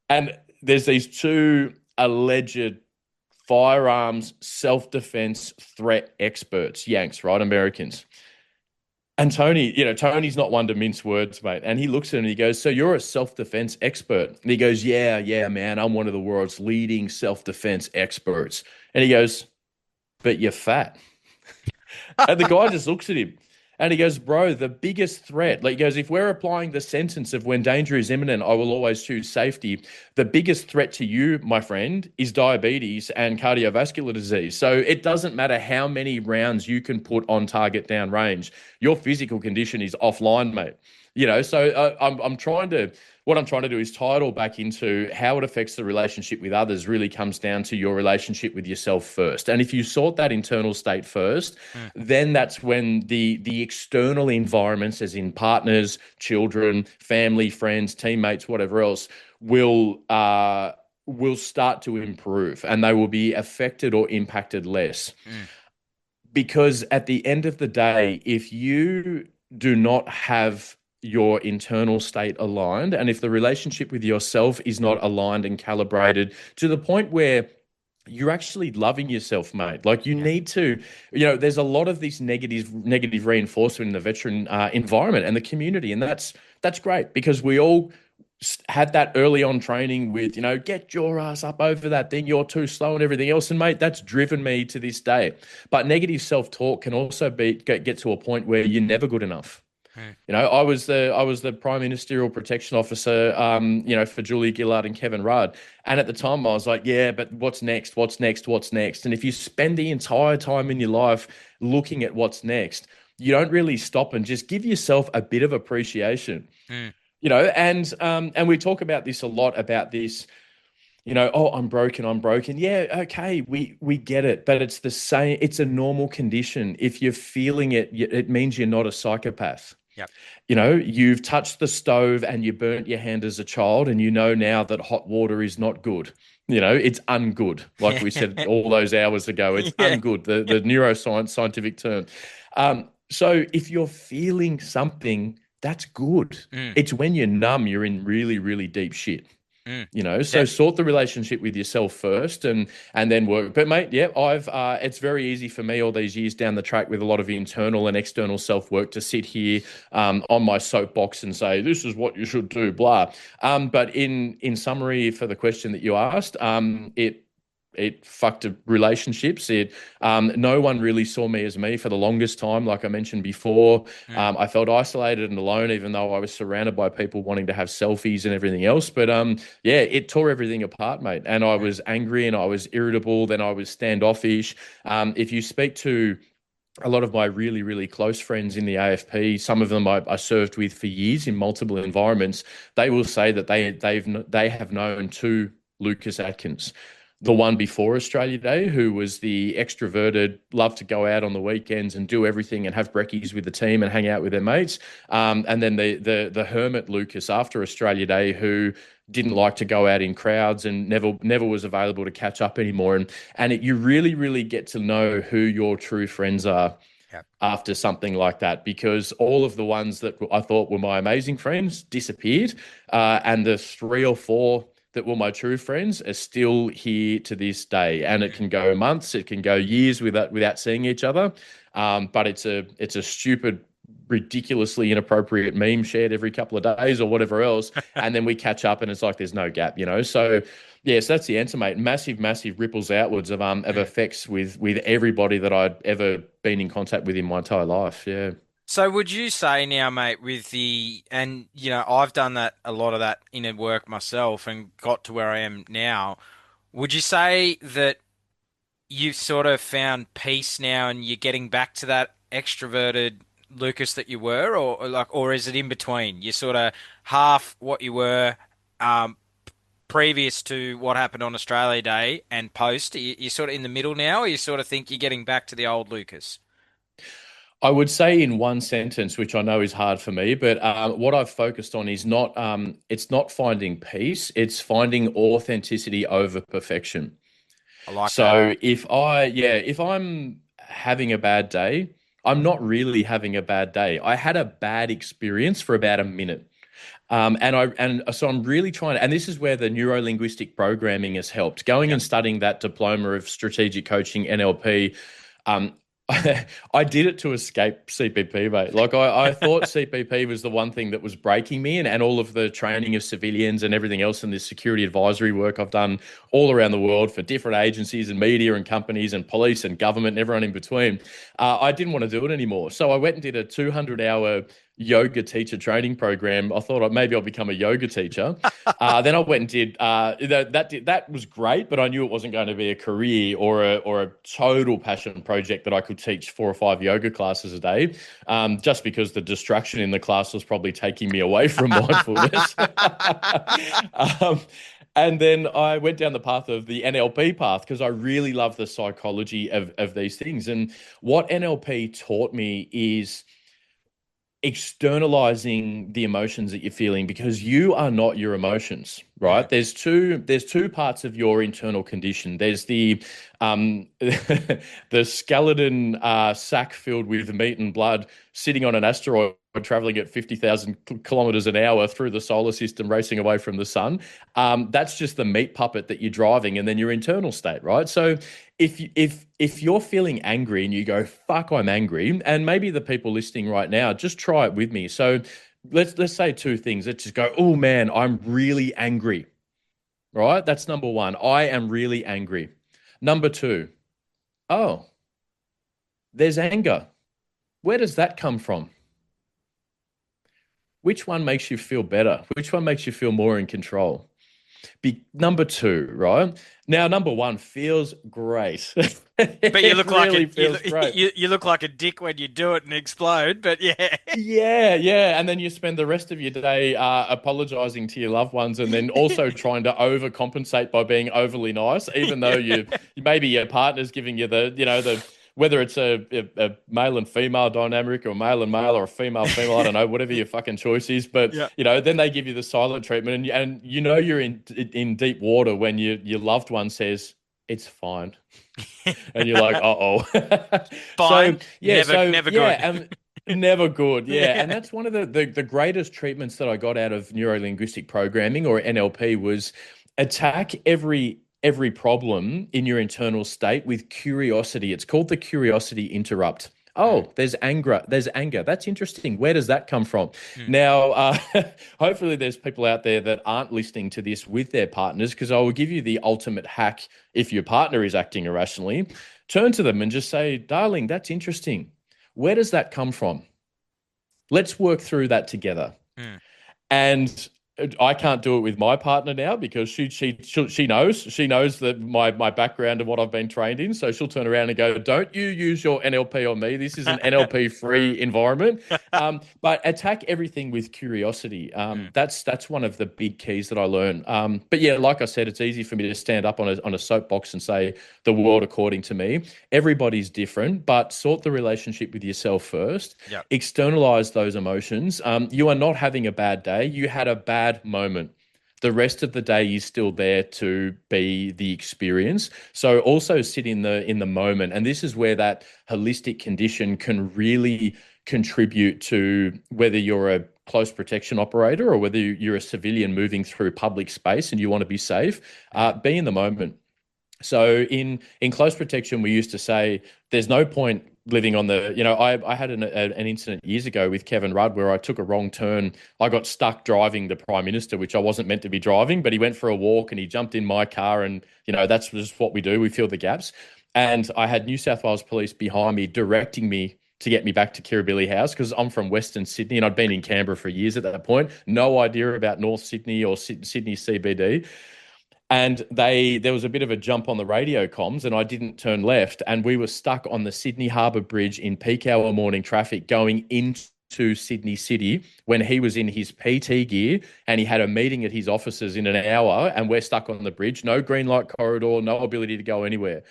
and there's these two alleged firearms self-defense threat experts, Yanks, right? Americans. And Tony, Tony's not one to mince words, mate. And he looks at him and he goes, so you're a self-defense expert? And he goes, yeah, man, I'm one of the world's leading self-defense experts. And he goes, but you're fat. And the guy just looks at him and he goes, bro, the biggest threat, he goes, if we're applying the sentence of when danger is imminent, I will always choose safety. The biggest threat to you, my friend, is diabetes and cardiovascular disease. So it doesn't matter how many rounds you can put on target downrange. Your physical condition is offline, mate. So what I'm trying to do is tie it all back into how it affects the relationship with others really comes down to your relationship with yourself first. And if you sort that internal state first, then that's when the external environments, as in partners, children, family, friends, teammates, whatever else, will start to improve and they will be affected or impacted less. Because at the end of the day, if you do not have your internal state aligned, and if the relationship with yourself is not aligned and calibrated to the point where you're actually loving yourself, mate. You need to, there's a lot of this negative reinforcement in the veteran environment and the community. And that's great because we all had that early on training with, get your ass up over that thing, you're too slow and everything else. And mate, that's driven me to this day. But negative self-talk can also get to a point where you're never good enough. I was the Prime Ministerial Protection Officer, for Julia Gillard and Kevin Rudd. And at the time I was like, yeah, but what's next? What's next? What's next? And if you spend the entire time in your life looking at what's next, you don't really stop and just give yourself a bit of appreciation, and we talk about this a lot about this, oh, I'm broken. Yeah. Okay. We get it, but it's the same. It's a normal condition. If you're feeling it, it means you're not a psychopath. Yep. You've touched the stove and you burnt your hand as a child and you know now that hot water is not good. It's ungood. Like we said all those hours ago, it's ungood, the neuroscience scientific term. So if you're feeling something, that's good. It's when you're numb, you're in really, really deep shit. So sort the relationship with yourself first and then work. But mate, it's very easy for me all these years down the track with a lot of internal and external self-work to sit here on my soapbox and say, this is what you should do, blah. But in summary for the question that you asked, it fucked relationships. No one really saw me as me for the longest time. Like I mentioned before, I felt isolated and alone, even though I was surrounded by people wanting to have selfies and everything else. But it tore everything apart, mate. And I was angry and I was irritable. Then I was standoffish. If you speak to a lot of my really, really close friends in the AFP, some of them I served with for years in multiple environments, they will say that they have known two Lucas Atkins. the one before Australia Day, who was the extroverted, loved to go out on the weekends and do everything and have brekkies with the team and hang out with their mates. And then the hermit Lucas after Australia Day, who didn't like to go out in crowds and never was available to catch up anymore. And you really, really get to know who your true friends are after something like that, because all of the ones that I thought were my amazing friends disappeared, and the 3 or 4 that were my true friends are still here to this day. And it can go months, it can go years without seeing each other. But it's a stupid, ridiculously inappropriate meme shared every couple of days or whatever else. And then we catch up and it's like there's no gap, So yes, that's the answer, mate. Massive, massive ripples outwards of effects with everybody that I'd ever been in contact with in my entire life. Yeah. So would you say now, mate, I've done a lot of that inner work myself and got to where I am now. Would you say that you've sort of found peace now and you're getting back to that extroverted Lucas that you were, or is it in between? You're sort of half what you were, previous to what happened on Australia Day and post? You're sort of in the middle now, or you sort of think you're getting back to the old Lucas? I would say in one sentence, which I know is hard for me, but what I've focused on is it's not finding peace, it's finding authenticity over perfection. I like that. So if I'm having a bad day, I'm not really having a bad day. I had a bad experience for about a minute. So I'm really trying to, and this is where the neuro-linguistic programming has helped. Going and studying that diploma of strategic coaching, NLP, I did it to escape CPP, mate. Like I thought CPP was the one thing that was breaking me, and all of the training of civilians and everything else and this security advisory work I've done all around the world for different agencies and media and companies and police and government and everyone in between. I didn't want to do it anymore. So I went and did a 200-hour yoga teacher training program. I thought maybe I'll become a yoga teacher. Then I went and did that was great, but I knew it wasn't going to be a career or a total passion project that I could teach 4 or 5 yoga classes a day, just because the distraction in the class was probably taking me away from mindfulness. And then I went down the path of the NLP path because I really love the psychology of these things. And what NLP taught me is externalizing the emotions that you're feeling, because you are not your emotions, right? There's two parts of your internal condition. There's the the skeleton sack filled with meat and blood sitting on an asteroid traveling at 50,000 kilometers an hour through the solar system, racing away from the sun. That's just the meat puppet that you're driving, and then your internal state, right? So if you're feeling angry and you go, fuck, I'm angry, and maybe the people listening right now, just try it with me. So let's say 2 things. Let's just go, oh man, I'm really angry, right? That's number 1. I am really angry. Number 2, oh, there's anger. Where does that come from? Which one makes you feel better? Which one makes you feel more in control? Number 2, right? Now, number 1 feels great. But you look great. You look like a dick when you do it and explode, but yeah. Yeah. And then you spend the rest of your day apologizing to your loved ones, and then also trying to overcompensate by being overly nice, even though maybe your partner's giving you the whether it's a male and female dynamic, or male and male, or a female, I don't know, whatever your fucking choice is. But, then they give you the silent treatment, and you're in deep water when your loved one says, it's fine. And you're like, uh-oh. Fine. So, never good. Never good. Yeah. And that's one of the greatest treatments that I got out of neuro-linguistic programming, or NLP, was attack every problem in your internal state with curiosity. It's called the curiosity interrupt. Oh, there's anger. That's interesting. Where does that come from? Now, hopefully there's people out there that aren't listening to this with their partners, because I will give you the ultimate hack. If your partner is acting irrationally, turn to them and just say, darling, that's interesting. Where does that come from? Let's work through that together. And I can't do it with my partner now because she knows that my background and what I've been trained in. So she'll turn around and go, "Don't you use your NLP on me? This is an NLP free environment." But attack everything with curiosity. That's one of the big keys that I learned. But yeah, like I said, it's easy for me to stand up on a soapbox and say the world according to me. Everybody's different, but sort the relationship with yourself first. Yep. Externalize those emotions. You are not having a bad day. You had a bad moment. The rest of the day is still there to be the experience. So also sit in the moment. And this is where that holistic condition can really contribute to whether you're a close protection operator or whether you're a civilian moving through public space and you want to be safe. Be in the moment. So in close protection, we used to say there's no point living on the, I had an incident years ago with Kevin Rudd where I took a wrong turn. I got stuck driving the Prime Minister, which I wasn't meant to be driving, but he went for a walk and he jumped in my car and, that's just what we do. We fill the gaps. And I had New South Wales Police behind me directing me to get me back to Kirribilli House because I'm from Western Sydney and I'd been in Canberra for years at that point. No idea about North Sydney or Sydney CBD. And there was a bit of a jump on the radio comms and I didn't turn left. And we were stuck on the Sydney Harbour Bridge in peak hour morning traffic going into Sydney City when he was in his PT gear and he had a meeting at his offices in an hour and we're stuck on the bridge. No green light corridor, no ability to go anywhere.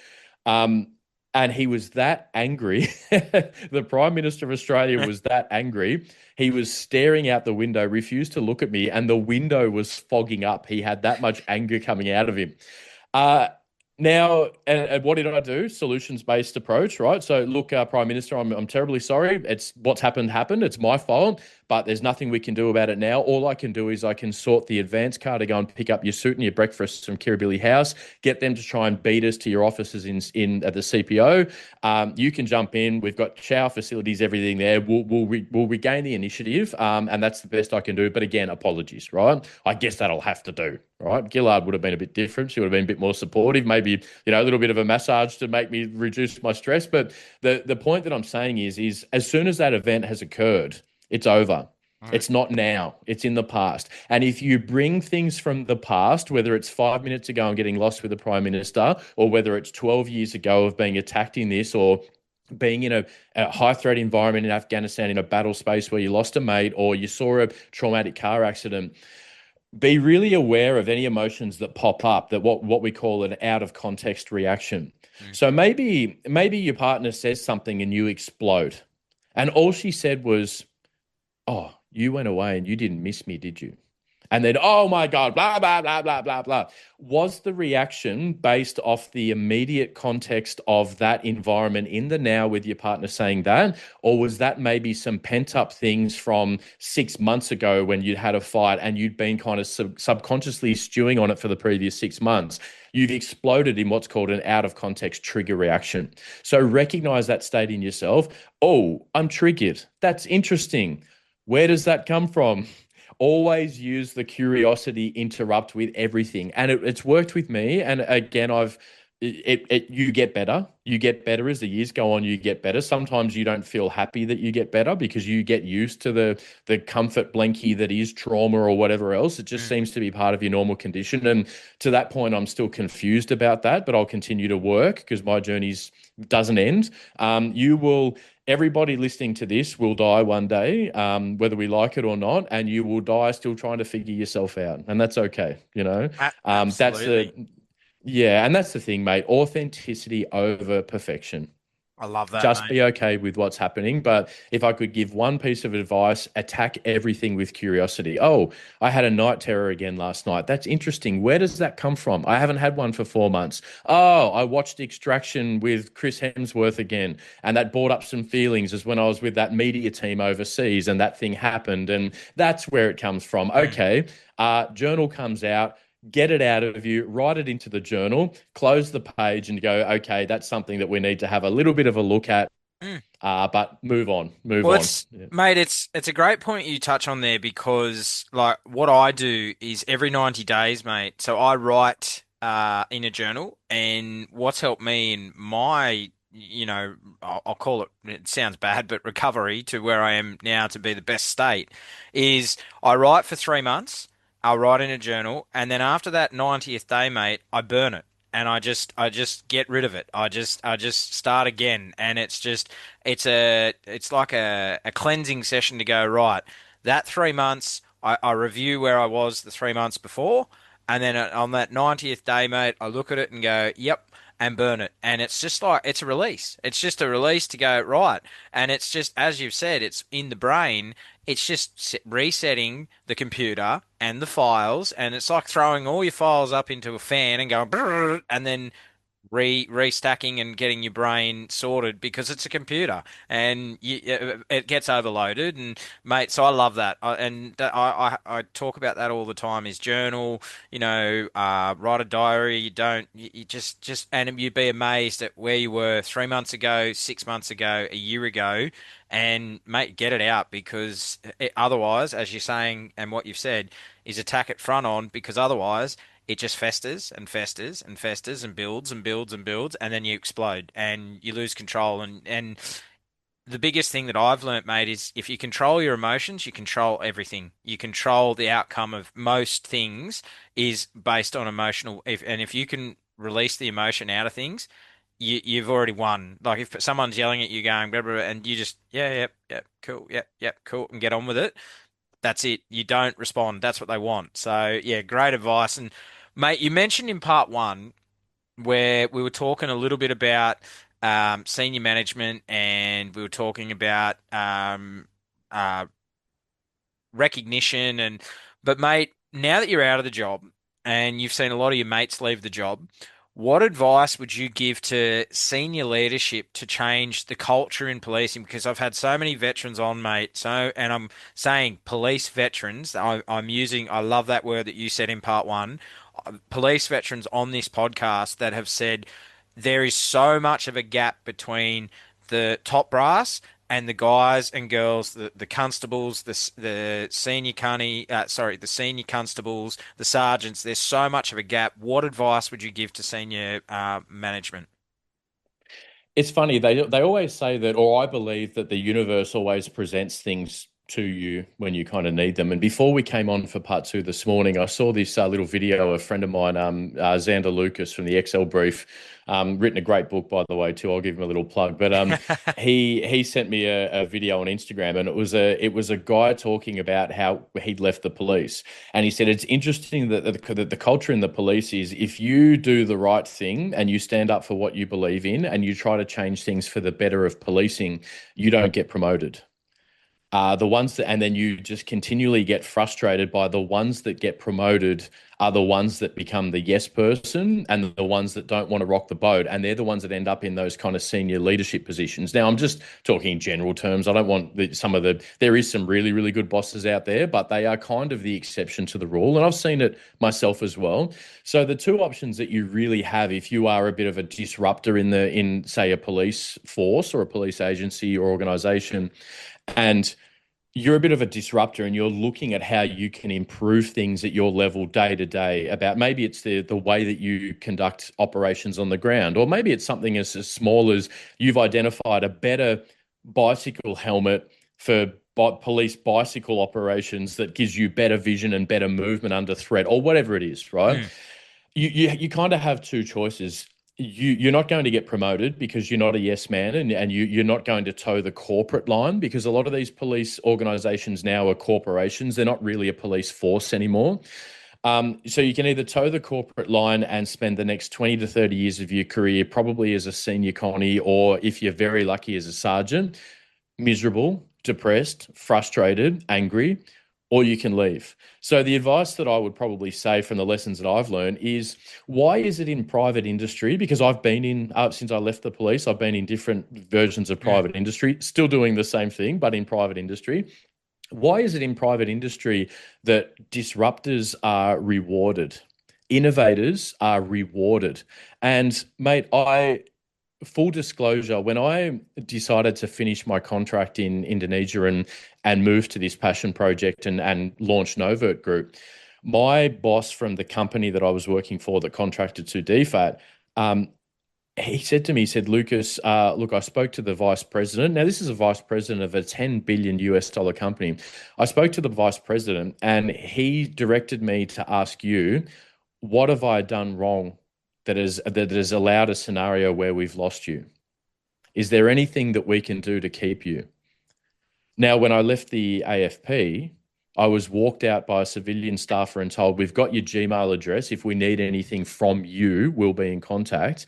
And he was that angry. The Prime Minister of Australia was that angry. He was staring out the window, refused to look at me, and the window was fogging up. He had that much anger coming out of him. Now, and what did I do? Solutions-based approach, right? So, look, Prime Minister, I'm terribly sorry. It's what's happened. It's my fault, but there's nothing we can do about it now. All I can do is I can sort the advance car to go and pick up your suit and your breakfast from Kirribilli House, get them to try and beat us to your offices in at the CPO. You can jump in. We've got shower facilities, everything there. We'll regain the initiative, and that's the best I can do. But again, apologies, right? I guess that'll have to do, right? Gillard would have been a bit different. She would have been a bit more supportive, maybe, a little bit of a massage to make me reduce my stress. But the point that I'm saying is as soon as that event has occurred, it's over. It's not now. It's in the past. And if you bring things from the past, whether it's 5 minutes ago and getting lost with the Prime Minister, or whether it's 12 years ago of being attacked in this, or being in a high-threat environment in Afghanistan in a battle space where you lost a mate, or you saw a traumatic car accident, be really aware of any emotions that pop up, that what we call an out-of-context reaction. So maybe your partner says something and you explode. And all she said was, "Oh, you went away and you didn't miss me, did you?" And then, "Oh my God, blah, blah, blah, blah, blah, blah." Was the reaction based off the immediate context of that environment in the now with your partner saying that? Or was that maybe some pent up things from 6 months ago when you'd had a fight and you'd been kind of subconsciously stewing on it for the previous 6 months? You've exploded in what's called an out of context trigger reaction. So recognize that state in yourself. "Oh, I'm triggered. That's interesting. Where does that come from?" Always use the curiosity interrupt with everything. And it's worked with me. And again, you get better. You get better as the years go on, you get better. Sometimes you don't feel happy that you get better because you get used to the comfort blankie that is trauma or whatever else. It just seems to be part of your normal condition. And to that point, I'm still confused about that, but I'll continue to work because my journey doesn't end. Everybody listening to this will die one day, whether we like it or not, and you will die still trying to figure yourself out. And that's okay, Absolutely. And that's the thing, mate. Authenticity over perfection. I love that, Just mate. be okay with what's happening. But if I could give one piece of advice, attack everything with curiosity. "Oh, I had a night terror again last night. That's interesting. Where does that come from? I haven't had one for 4 months. Oh, I watched Extraction with Chris Hemsworth again, and that brought up some feelings as when I was with that media team overseas and that thing happened. And that's where it comes from." Okay, journal comes out. Get it out of you, write it into the journal, close the page and go, "Okay, that's something that we need to have a little bit of a look at, but move on. Mate, it's a great point you touch on there because like what I do is every 90 days, mate. So I write in a journal, and what's helped me in my, I'll call it sounds bad, but recovery to where I am now to be the best state is I write for 3 months. I'll write in a journal, and then after that 90th day, mate, I burn it. And I just get rid of it. I just start again, and it's like a cleansing session to go right. That 3 months, I review where I was the 3 months before, and then on that 90th day, mate, I look at it and go, yep, and burn it. And it's just like, it's a release. It's just a release to go, right. And it's just, as you've said, it's in the brain. It's just resetting the computer and the files. And it's like throwing all your files up into a fan and going, brrr, and then restacking and getting your brain sorted because it's a computer and it gets overloaded. And mate, so I love that. I talk about that all the time. Is journal, write a diary. You just and you'd be amazed at where you were 3 months ago, 6 months ago, a year ago, and mate, get it out because otherwise, as you're saying and what you've said, is attack it front on because otherwise it just festers and festers and festers and builds and builds and builds, and then you explode and you lose control. And the biggest thing that I've learnt, mate, is if you control your emotions, you control everything. You control the outcome of most things is based on emotional. If you can release the emotion out of things, you've already won. Like if someone's yelling at you, going blah, blah, blah, and you just yep, cool, yep, cool, and get on with it. That's it. You don't respond. That's what they want. So yeah, great advice. And mate, you mentioned in part one where we were talking a little bit about senior management, and we were talking about uh, recognition. But mate, now that you're out of the job and you've seen a lot of your mates leave the job, what advice would you give to senior leadership to change the culture in policing? Because I've had so many veterans on, mate. And I'm saying police veterans. I love that word that you said in part one. Police veterans on this podcast that have said there is so much of a gap between the top brass and the guys and girls, the constables, the senior the senior constables, the sergeants. There's so much of a gap. What advice would you give to senior management? It's funny, they always say that, or I believe that the universe always presents things to you when you kind of need them. And before we came on for part two this morning, I saw this little video. A friend of mine, Xander Lucas from the XL Brief, written a great book, by the way, too. I'll give him a little plug. But he sent me a video on Instagram, and it was a guy talking about how he'd left the police, and he said it's interesting that the culture in the police is if you do the right thing and you stand up for what you believe in and you try to change things for the better of policing, you don't get promoted. And then you just continually get frustrated by the ones that get promoted are the ones that become the yes person and the ones that don't want to rock the boat. And they're the ones that end up in those kind of senior leadership positions. Now, I'm just talking in general terms. I don't want there is some really, really good bosses out there, but they are kind of the exception to the rule. And I've seen it myself as well. So the two options that you really have, if you are a bit of a disruptor in say a police force or a police agency or organization, and you're a bit of a disruptor and you're looking at how you can improve things at your level day to day, about maybe it's the way that you conduct operations on the ground, or maybe it's something as small as you've identified a better bicycle helmet for police bicycle operations that gives you better vision and better movement under threat, or whatever it is, right? Mm. You kind of have two choices. You're not going to get promoted because you're not a yes man, and you're not going to toe the corporate line, because a lot of these police organizations now are corporations. They're not really a police force anymore. So you can either toe the corporate line and spend the next 20 to 30 years of your career probably as a senior connie, or if you're very lucky as a sergeant, miserable, depressed, frustrated, angry, or you can leave. So the advice that I would probably say from the lessons that I've learned is, why is it in private industry? Because I've been in, since I left the police, I've been in different versions of private industry, still doing the same thing, but in private industry. Why is it in private industry that disruptors are rewarded? Innovators are rewarded. And mate, full disclosure, when I decided to finish my contract in Indonesia and move to this passion project and launch Novert Group, my boss from the company that I was working for that contracted to DFAT, he said to me, he said, Lucas, look, I spoke to the vice president. Now, this is a vice president of a 10 billion US dollar company. I spoke to the vice president and he directed me to ask you, what have I done wrong that has allowed a scenario where we've lost you? Is there anything that we can do to keep you? Now, when I left the AFP, I was walked out by a civilian staffer and told, we've got your Gmail address. If we need anything from you, we'll be in contact.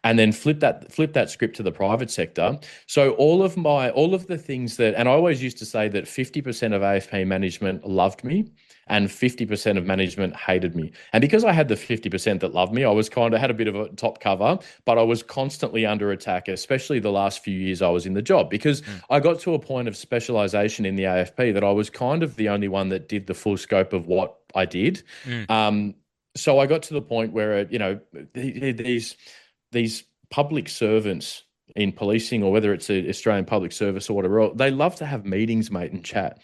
And then flip that script to the private sector. So all of the things that, and I always used to say that 50% of AFP management loved me and 50% of management hated me. And because I had the 50% that loved me, I was kind of had a bit of a top cover, but I was constantly under attack, especially the last few years I was in the job, because I got to a point of specialization in the AFP that I was kind of the only one that did the full scope of what I did. Mm. So I got to the point where, these public servants in policing, or whether it's the Australian Public Service or whatever, they love to have meetings, mate, and chat.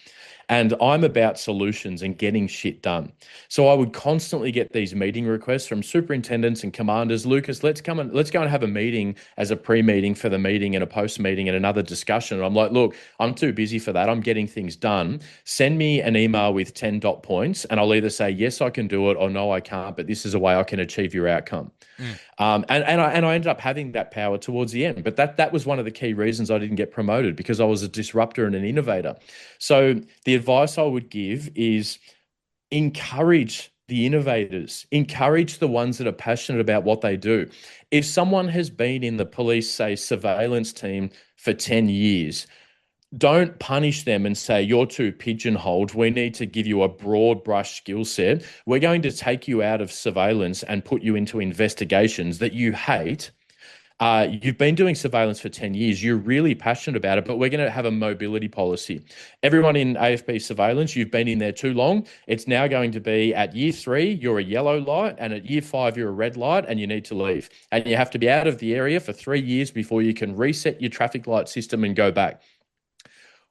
And I'm about solutions and getting shit done. So I would constantly get these meeting requests from superintendents and commanders. Lucas, let's go and have a meeting as a pre-meeting for the meeting and a post-meeting and another discussion. And I'm like, look, I'm too busy for that. I'm getting things done. Send me an email with 10 dot points and I'll either say, yes, I can do it, or no, I can't, but this is a way I can achieve your outcome. And I ended up having that power towards the end. But that was one of the key reasons I didn't get promoted, because I was a disruptor and an innovator. So the advice I would give is encourage the innovators, encourage the ones that are passionate about what they do. If someone has been in the police, say, surveillance team for 10 years, don't punish them and say, you're too pigeonholed. We need to give you a broad brush skill set. We're going to take you out of surveillance and put you into investigations that you hate. You've been doing surveillance for 10 years. You're really passionate about it, but we're going to have a mobility policy. Everyone in AFB surveillance, you've been in there too long. It's now going to be at year 3, you're a yellow light, and at year 5, you're a red light, and you need to leave. And you have to be out of the area for 3 years before you can reset your traffic light system and go back.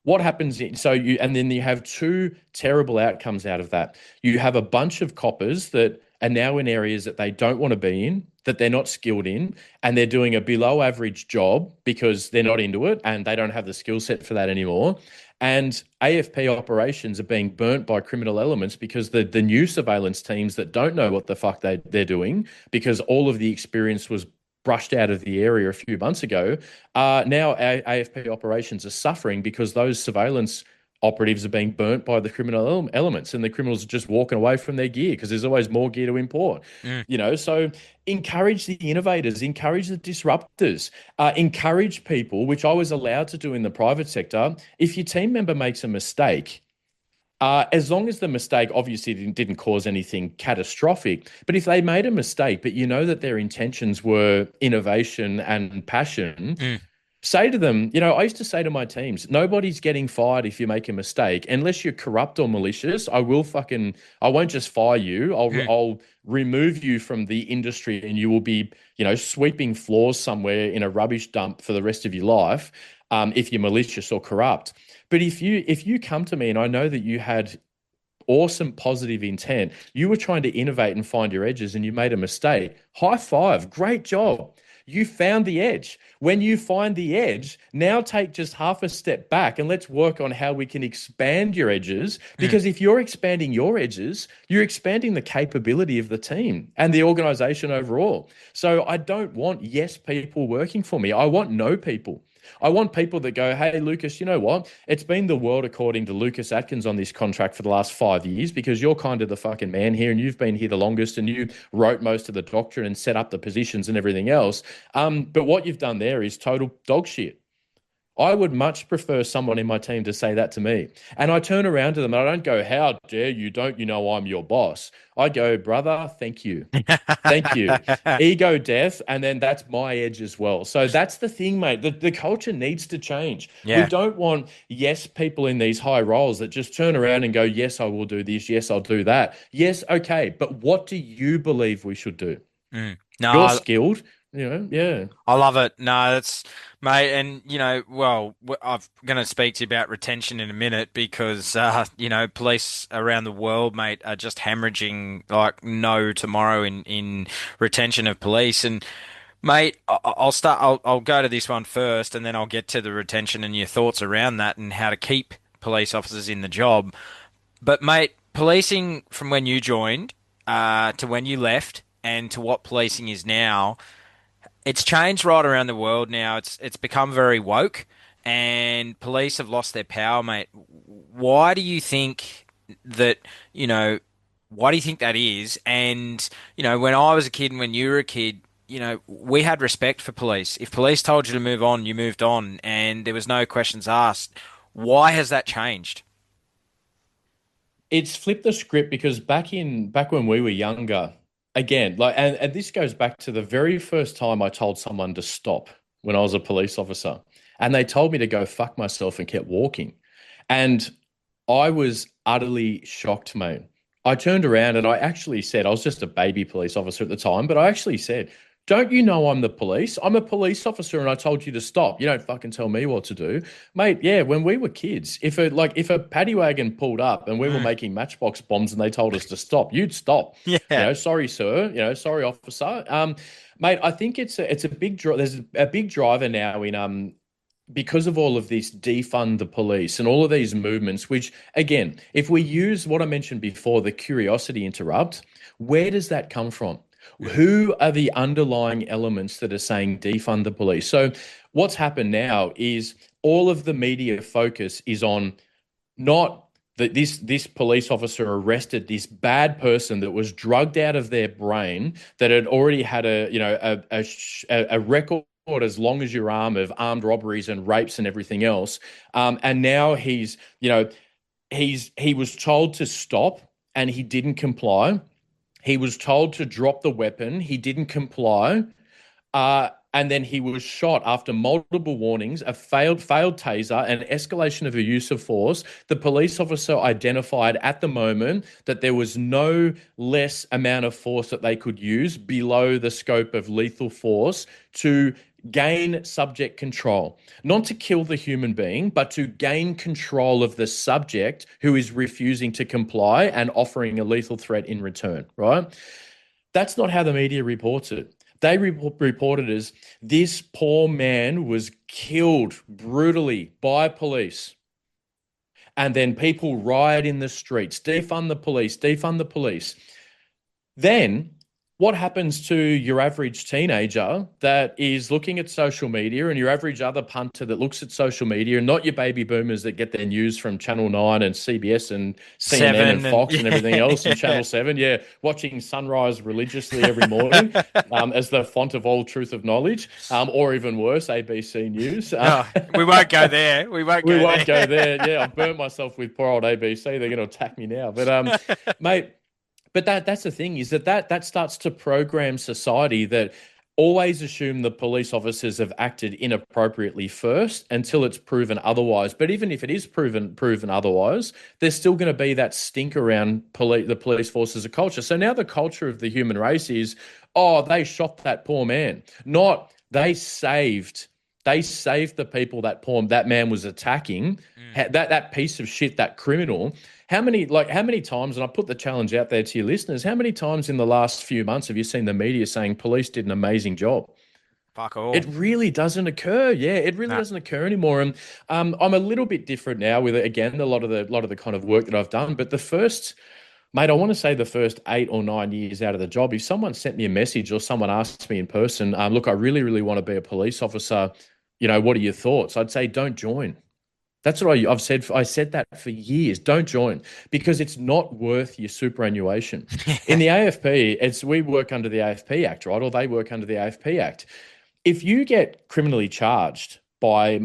What happens? And then you have two terrible outcomes out of that. You have a bunch of coppers that are now in areas that they don't want to be in, that they're not skilled in, and they're doing a below average job because they're not into it and they don't have the skill set for that anymore. And AFP operations are being burnt by criminal elements because the new surveillance teams that don't know what the fuck they're doing, because all of the experience was brushed out of the area a few months ago, now AFP operations are suffering because those surveillance operatives are being burnt by the criminal elements, and the criminals are just walking away from their gear because there's always more gear to import. So encourage the innovators, encourage the disruptors, encourage people, which I was allowed to do in the private sector. If your team member makes a mistake, as long as the mistake obviously didn't cause anything catastrophic, but if they made a mistake, but you know that their intentions were innovation and passion, say to them, I used to say to my teams, nobody's getting fired if you make a mistake, unless you're corrupt or malicious. I won't just fire you. I'll remove you from the industry, and you will be, sweeping floors somewhere in a rubbish dump for the rest of your life, if you're malicious or corrupt. But if you come to me and I know that you had awesome positive intent, you were trying to innovate and find your edges, and you made a mistake, high five, great job. You found the edge. When you find the edge, now take just half a step back and let's work on how we can expand your edges. Because if you're expanding your edges, you're expanding the capability of the team and the organization overall. So I don't want yes people working for me. I want no people. I want people that go, hey, Lucas, you know what? It's been the world according to Lucas Atkins on this contract for the last 5 years, because you're kind of the fucking man here and you've been here the longest and you wrote most of the doctrine and set up the positions and everything else. But what you've done there is total dog shit. I would much prefer someone in my team to say that to me. And I turn around to them and I don't go, how dare you? Don't you know I'm your boss? I go, brother, thank you. Thank you. Ego death. And then that's my edge as well. So that's the thing, mate. The culture needs to change. Yeah. We don't want yes people in these high roles that just turn around and go, yes, I will do this. Yes, I'll do that. Yes, okay. But what do you believe we should do? No, You're skilled. Yeah. I love it. No, that's mate, and I'm going to speak to you about retention in a minute because police around the world, mate, are just hemorrhaging like no tomorrow in retention of police. And Mate, I'll start. I'll go to this one first, and then I'll get to the retention and your thoughts around that and how to keep police officers in the job. But mate, policing from when you joined to when you left and to what policing is now, it's changed right around the world now. It's become very woke, and police have lost their power, mate. Why do you think that, you know, why do you think that is? And, when I was a kid and when you were a kid, we had respect for police. If police told you to move on, you moved on, and there was no questions asked. Why has that changed? It's flipped the script because back when we were younger, again, and this goes back to the very first time I told someone to stop when I was a police officer, and they told me to go fuck myself and kept walking. And I was utterly shocked, mate. I turned around and I actually said, I was just a baby police officer at the time, but I actually said, don't you know I'm the police? I'm a police officer and I told you to stop. You don't fucking tell me what to do. Mate, yeah, when we were kids, if a paddy wagon pulled up and we were Mm. making matchbox bombs and they told us to stop, you'd stop. Yeah. Sorry, sir. Sorry, officer. Mate, I think it's a big there's a big driver now in because of all of this defund the police and all of these movements, which again, if we use what I mentioned before, the curiosity interrupt, where does that come from? Who are the underlying elements that are saying defund the police? So what's happened now is all of the media focus is on not that this police officer arrested this bad person that was drugged out of their brain, that had already had a record as long as your arm of armed robberies and rapes and everything else, and now he was told to stop and he didn't comply. He was told to drop the weapon. He didn't comply. And then he was shot after multiple warnings, a failed taser, and escalation of a use of force. The police officer identified at the moment that there was no less amount of force that they could use below the scope of lethal force to gain subject control, not to kill the human being, but to gain control of the subject who is refusing to comply and offering a lethal threat in return, right? That's not how the media reports it. They report it as this poor man was killed brutally by police. And then people riot in the streets, defund the police, defund the police. Then what happens to your average teenager that is looking at social media and your average other punter that looks at social media and not your baby boomers that get their news from Channel 9 and CBS and CNN and Fox and everything else and Channel 7, watching sunrise religiously every morning as the font of all truth of knowledge, or even worse, ABC News. We won't go there. We won't go there. Yeah, I've burnt myself with poor old ABC. They're going to attack me now. But, mate, but that's the thing, is that starts to program society that always assume the police officers have acted inappropriately first until it's proven otherwise. But even if it is proven otherwise, there's still going to be that stink around the police force as a culture. So now the culture of the human race is, oh, they shot that poor man, not they saved the people that man was attacking, that piece of shit, that criminal. How many times, and I put the challenge out there to your listeners, how many times in the last few months have you seen the media saying police did an amazing job? Fuck all. It really doesn't occur. Yeah, it really doesn't occur anymore. And I'm a little bit different now with, again, a lot of the kind of work that I've done. But I want to say the first 8 or 9 years out of the job, if someone sent me a message or someone asked me in person, look, I really, really want to be a police officer, what are your thoughts? I'd say, don't join. That's what I've said. I said that for years. Don't join, because it's not worth your superannuation. In the AFP, we work under the AFP Act, right? Or they work under the AFP Act. If you get criminally charged by,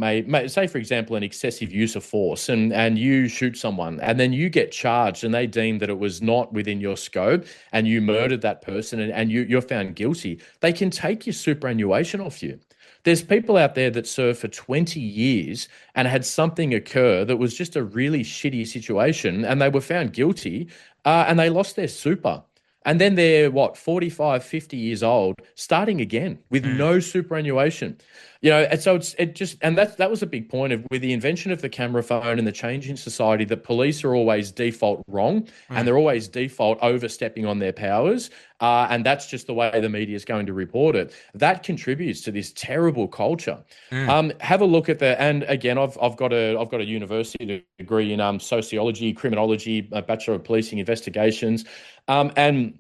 say, for example, an excessive use of force, and you shoot someone, and then you get charged and they deem that it was not within your scope and you murdered that person, and you're found guilty, they can take your superannuation off you. There's people out there that served for 20 years and had something occur that was just a really shitty situation, and they were found guilty, and they lost their super. And then they're, 45, 50 years old, starting again with no superannuation. And so that was a big point of with the invention of the camera phone and the change in society that police are always default wrong and they're always default overstepping on their powers. And that's just the way the media is going to report it. That contributes to this terrible culture. Have a look at and again, I've got a university degree in sociology, criminology, a Bachelor of Policing Investigations, and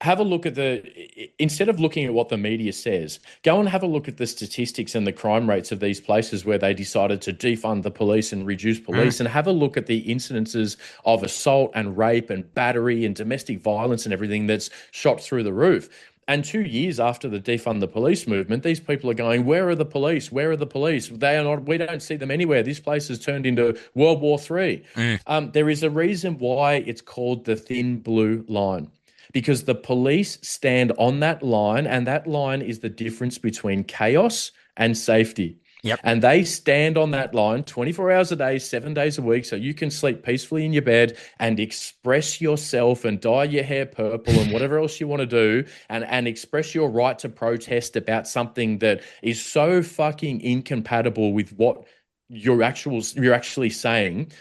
have a look at instead of looking at what the media says, go and have a look at the statistics and the crime rates of these places where they decided to defund the police and reduce police, and have a look at the incidences of assault and rape and battery and domestic violence and everything that's shot through the roof. And 2 years after the defund the police movement, these people are going, where are the police? Where are the police? They are not, we don't see them anywhere. This place has turned into World War III. There is a reason why it's called the thin blue line. Because the police stand on that line, and that line is the difference between chaos and safety. Yep. And they stand on that line 24 hours a day, 7 days a week, so you can sleep peacefully in your bed and express yourself and dye your hair purple and whatever else you want to do, and express your right to protest about something that is so fucking incompatible with what you're actually saying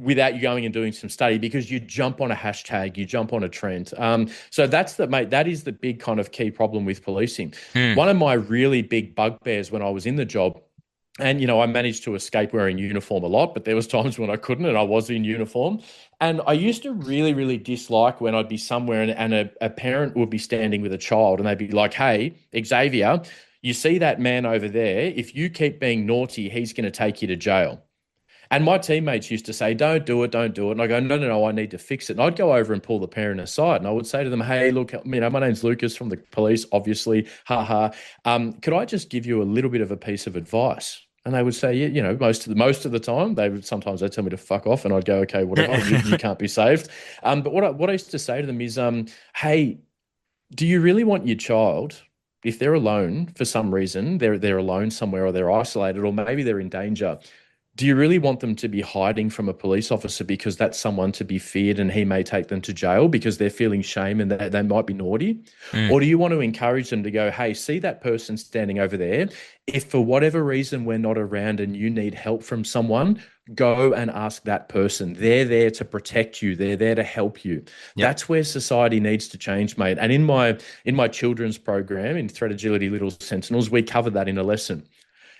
without you going and doing some study, because you jump on a hashtag, you jump on a trend. So that is the big kind of key problem with policing. One of my really big bugbears when I was in the job, and, I managed to escape wearing uniform a lot, but there was times when I couldn't and I was in uniform. And I used to really, really dislike when I'd be somewhere and a parent would be standing with a child and they'd be like, hey, Xavier, you see that man over there? If you keep being naughty, he's going to take you to jail. And my teammates used to say, don't do it, don't do it. And I go, no, I need to fix it. And I'd go over and pull the parent aside. And I would say to them, hey, look, my name's Lucas from the police, obviously, could I just give you a little bit of a piece of advice? And they would say, yeah, most of the time, they'd tell me to fuck off. And I'd go, okay, whatever, you can't be saved. But what I used to say to them is, hey, do you really want your child, if they're alone for some reason, they're alone somewhere or they're isolated or maybe they're in danger, do you really want them to be hiding from a police officer because that's someone to be feared and he may take them to jail because they're feeling shame and they might be naughty? Or do you want to encourage them to go, hey, see that person standing over there? If for whatever reason we're not around and you need help from someone, go and ask that person. They're there to protect you. They're there to help you. Yep. That's where society needs to change, mate. And in my children's program, in Threat Agility Little Sentinels, we cover that in a lesson.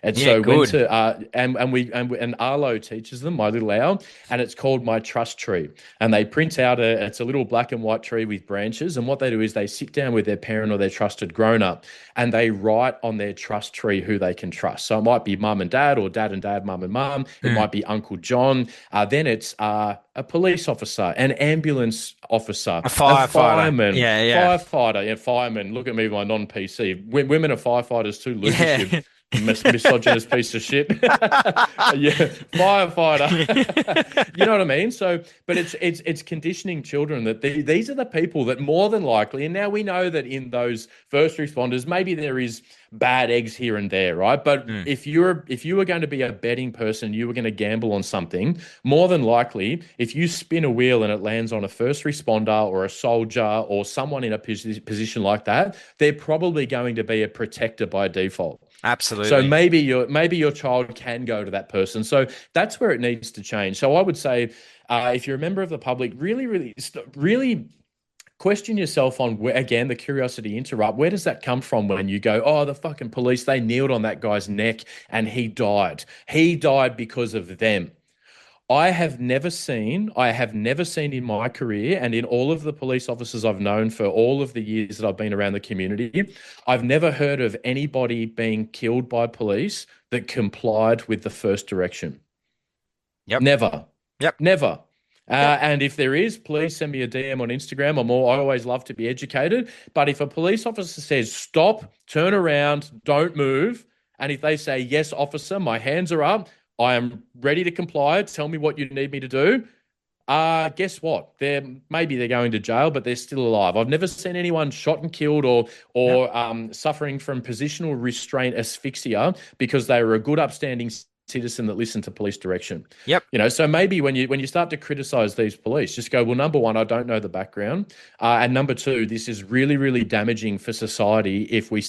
And so went to and Arlo teaches them, my little owl, and it's called My Trust Tree. And they print out it's a little black and white tree with branches. And what they do is they sit down with their parent or their trusted grown up and they write on their trust tree who they can trust. So it might be mum and dad or dad and dad, mum and mum. It might be Uncle John. Then it's a police officer, an ambulance officer, a fireman. Firefighter. Fireman. Look at me, my non-PC. Women are firefighters too, Lucas. Yeah. Misogynist piece of shit. Firefighter. You know what I mean? So, but it's conditioning children that these are the people that more than likely, and now we know that in those first responders, maybe there is bad eggs here and there, right? But if you were going to be a betting person, you were going to gamble on something, more than likely, if you spin a wheel and it lands on a first responder or a soldier or someone in a position like that, they're probably going to be a protector by default. Absolutely. So maybe your child can go to that person. So that's where it needs to change. So I would say, if you're a member of the public, really question yourself on where, again, the curiosity interrupt. Where does that come from when you go, oh, the fucking police, they kneeled on that guy's neck and he died. He died because of them. I have never seen in my career and in all of the police officers I've known for all of the years that I've been around the community, I've never heard of anybody being killed by police that complied with the first direction. Yep. Never. Yep. Never. And if there is, please send me a DM on Instagram. I always love to be educated. But if a police officer says, stop, turn around, don't move, and if they say, yes, officer, my hands are up, I am ready to comply. Tell me what you need me to do. Guess what? Maybe they're going to jail, but they're still alive. I've never seen anyone shot and killed or suffering from positional restraint asphyxia because they were a good, upstanding citizen that listened to police direction. Yep. So maybe when you start to criticize these police, just go, well, number one, I don't know the background. And number two, this is really, really damaging for society if we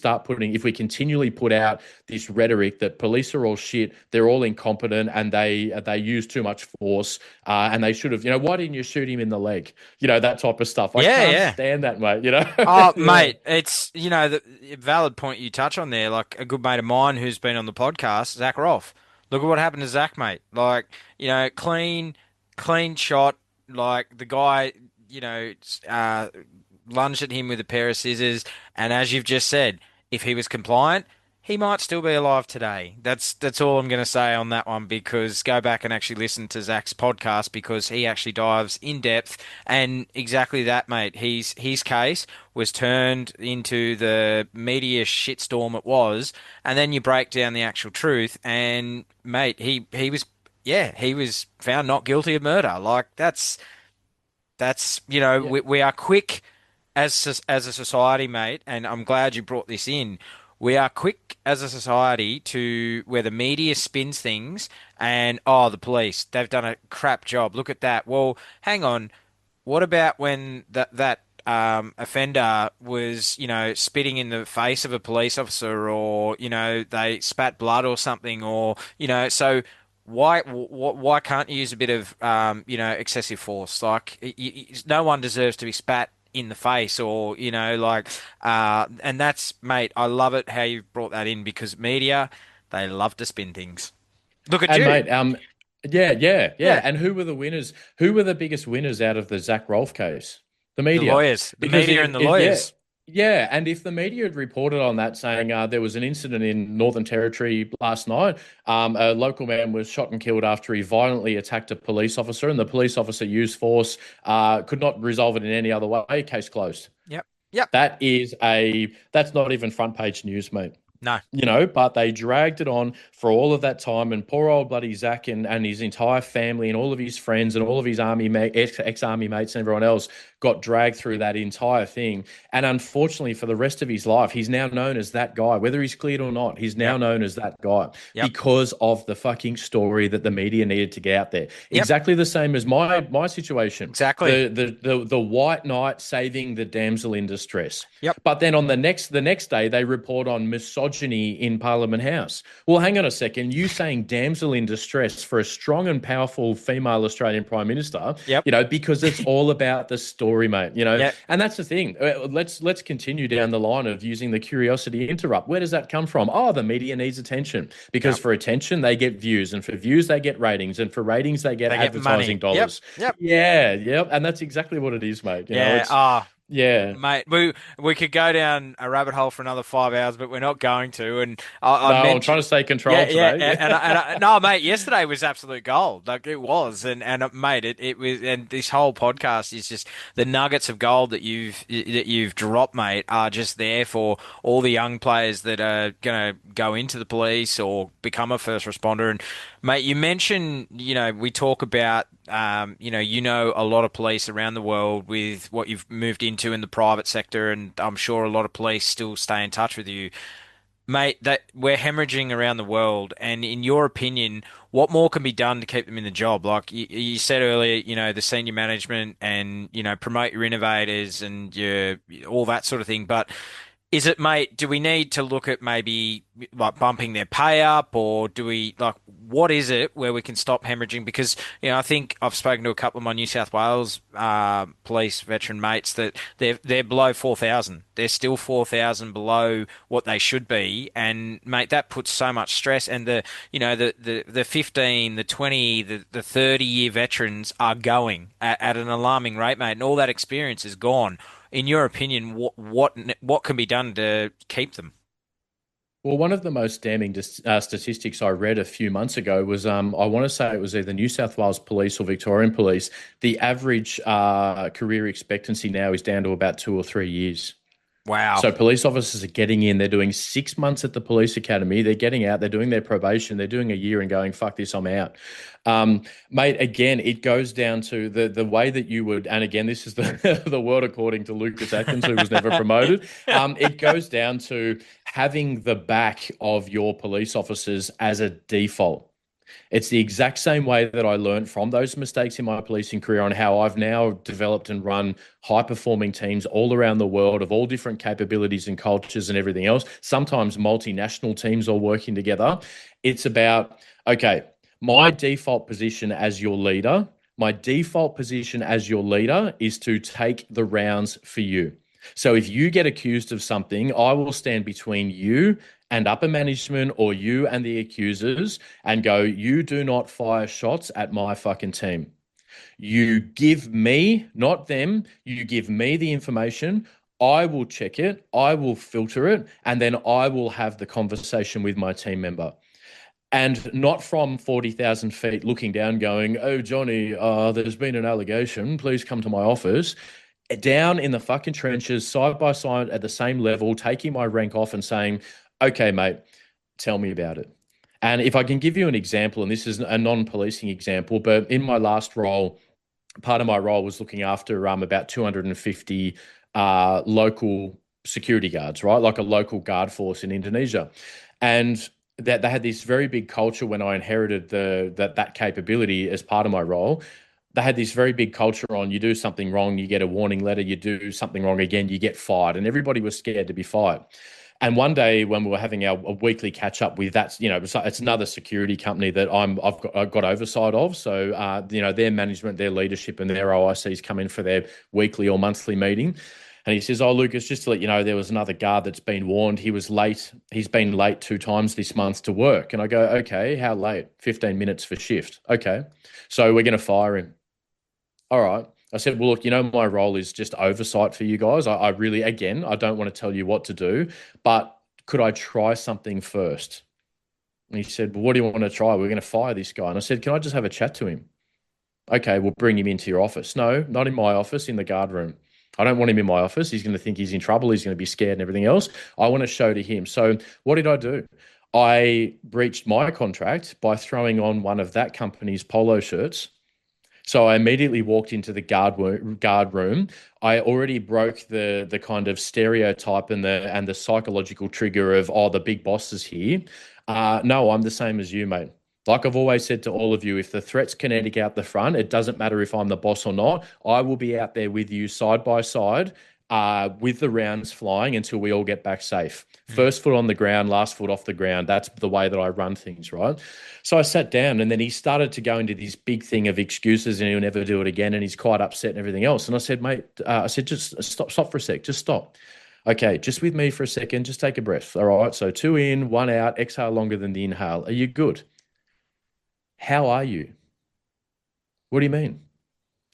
continually put out this rhetoric that police are all shit, they're all incompetent, and they use too much force, and they should have, why didn't you shoot him in the leg? That type of stuff. I can't stand that, mate. Oh, mate, it's, the valid point you touch on there. Like a good mate of mine who's been on the podcast, Zach Rolfe. Look at what happened to Zach, mate. Like, clean shot. Like the guy, lunged at him with a pair of scissors. And as you've just said, if he was compliant, he might still be alive today. That's all I'm going to say on that one, because go back and actually listen to Zach's podcast, because he actually dives in depth, and exactly that, mate. His case was turned into the media shitstorm it was, and then you break down the actual truth, and mate, he was found not guilty of murder. Like that's we are quick as a society, mate, and I'm glad you brought this in. We are quick as a society to where the media spins things and, the police, they've done a crap job. Look at that. Well, hang on. What about when that offender was, spitting in the face of a police officer, or, they spat blood or something, or, so why can't you use a bit of, excessive force? Like, no one deserves to be spat in the face, or and that's, mate, I love it how you brought that in, because media, they love to spin things. Look at you, mate. Yeah. And who were the winners? Who were the biggest winners out of the Zach Rolfe case? The media, the media and the lawyers. Yeah, and if the media had reported on that, saying there was an incident in Northern Territory last night, a local man was shot and killed after he violently attacked a police officer, and the police officer used force, could not resolve it in any other way, case closed. Yep. That's not even front page news, mate. No. But they dragged it on for all of that time, and poor old bloody Zach and his entire family and all of his friends and all of his ex-army mates and everyone else got dragged through that entire thing. And unfortunately, for the rest of his life, he's now known as that guy. Whether he's cleared or not, he's now known as that guy because of the fucking story that the media needed to get out there. Exactly the same as my situation. Exactly. The white knight saving the damsel in distress. Yep. But then on the next day, they report on misogyny in Parliament House. Well, hang on a second. You saying damsel in distress for a strong and powerful female Australian Prime Minister, because it's all about the story, mate, and that's the thing. Let's continue down the line of using the curiosity interrupt. Where does that come from? The media needs attention, because for attention, they get views, and for views, they get ratings, and for ratings, they get advertising dollars. Yep. And that's exactly what it is, mate. Yeah, mate, we could go down a rabbit hole for another 5 hours, but we're not going to. And I'm trying to stay controlled today. And no, mate, yesterday was absolute gold. Like it was, and mate, it was, and this whole podcast is just the nuggets of gold that you've dropped, mate, are just there for all the young players that are going to go into the police or become a first responder. And mate, you mentioned, we talk about, a lot of police around the world with what you've moved into in the private sector, and I'm sure a lot of police still stay in touch with you. Mate, that we're hemorrhaging around the world, and in your opinion, what more can be done to keep them in the job? Like you said earlier, the senior management and, promote your innovators and all that sort of thing. But is it, mate, do we need to look at maybe like bumping their pay up, or do we, like, what is it where we can stop hemorrhaging? Because, I think I've spoken to a couple of my New South Wales police veteran mates that they're below 4,000. They're still 4,000 below what they should be. And mate, that puts so much stress. And the 15, the 20, the 30-year veterans are going at an alarming rate, mate. And all that experience is gone. In your opinion, what can be done to keep them? Well, one of the most damning statistics I read a few months ago was, I want to say it was either New South Wales Police or Victorian Police. The average career expectancy now is down to about 2 or 3 years. Wow. So police officers are getting in, they're doing 6 months at the police academy, they're getting out, they're doing their probation, they're doing a year and going, fuck this, I'm out. Mate, again, it goes down to the way that you would, and again, this is the world according to Lucas Atkins, who was never promoted. It goes down to having the back of your police officers as a default. It's the exact same way that I learned from those mistakes in my policing career on how I've now developed and run high-performing teams all around the world of all different capabilities and cultures and everything else, sometimes multinational teams all working together. It's about, okay, my default position as your leader, is to take the rounds for you. So if you get accused of something, I will stand between you and upper management or you and the accusers and go, you do not fire shots at my fucking team. You give me, not them, you give me the information. I will check it, I will filter it, and then I will have the conversation with my team member. And not from 40,000 feet looking down going, oh, Johnny, there's been an allegation. Please come to my office. Down in the fucking trenches, side by side at the same level, taking my rank off and saying, okay, mate, tell me about it. And if I can give you an example, and this is a non-policing example, but in my last role, part of my role was looking after about 250 local security guards, right? Like a local guard force in Indonesia. And that they had this very big culture when I inherited that capability as part of my role. They had this very big culture on you do something wrong, you get a warning letter, you do something wrong again, you get fired. And everybody was scared to be fired. And one day when we were having our weekly catch up with that, it's another security company that I've got oversight of. So, their management, their leadership and their OICs come in for their weekly or monthly meeting. And he says, oh, Lucas, just to let you know, there was another guard that's been warned. He was late. He's been late 2 times this month to work. And I go, okay, how late? 15 minutes for shift. Okay. So we're going to fire him. All right. I said, well, look, my role is just oversight for you guys. I really, again, I don't want to tell you what to do, but could I try something first? And he said, well, what do you want to try? We're going to fire this guy. And I said, can I just have a chat to him? Okay, we'll bring him into your office. No, not in my office, in the guard room. I don't want him in my office. He's going to think he's in trouble. He's going to be scared and everything else. I want to show to him. So what did I do? I breached my contract by throwing on one of that company's polo shirts. So I immediately walked into the guard room. I already broke the kind of stereotype and the psychological trigger of, oh, the big boss is here. No, I'm the same as you, mate. Like I've always said to all of you, if the threat's kinetic out the front, it doesn't matter if I'm the boss or not. I will be out there with you side by side with the rounds flying until we all get back safe. First foot on the ground, last foot off the ground. That's the way that I run things, right? So I sat down and then he started to go into this big thing of excuses and he'll never do it again and he's quite upset and everything else. And I said, mate, just stop for a sec. Just stop. Okay, just with me for a second. Just take a breath. All right, so 2 in, 1 out, exhale longer than the inhale. Are you good? How are you? What do you mean?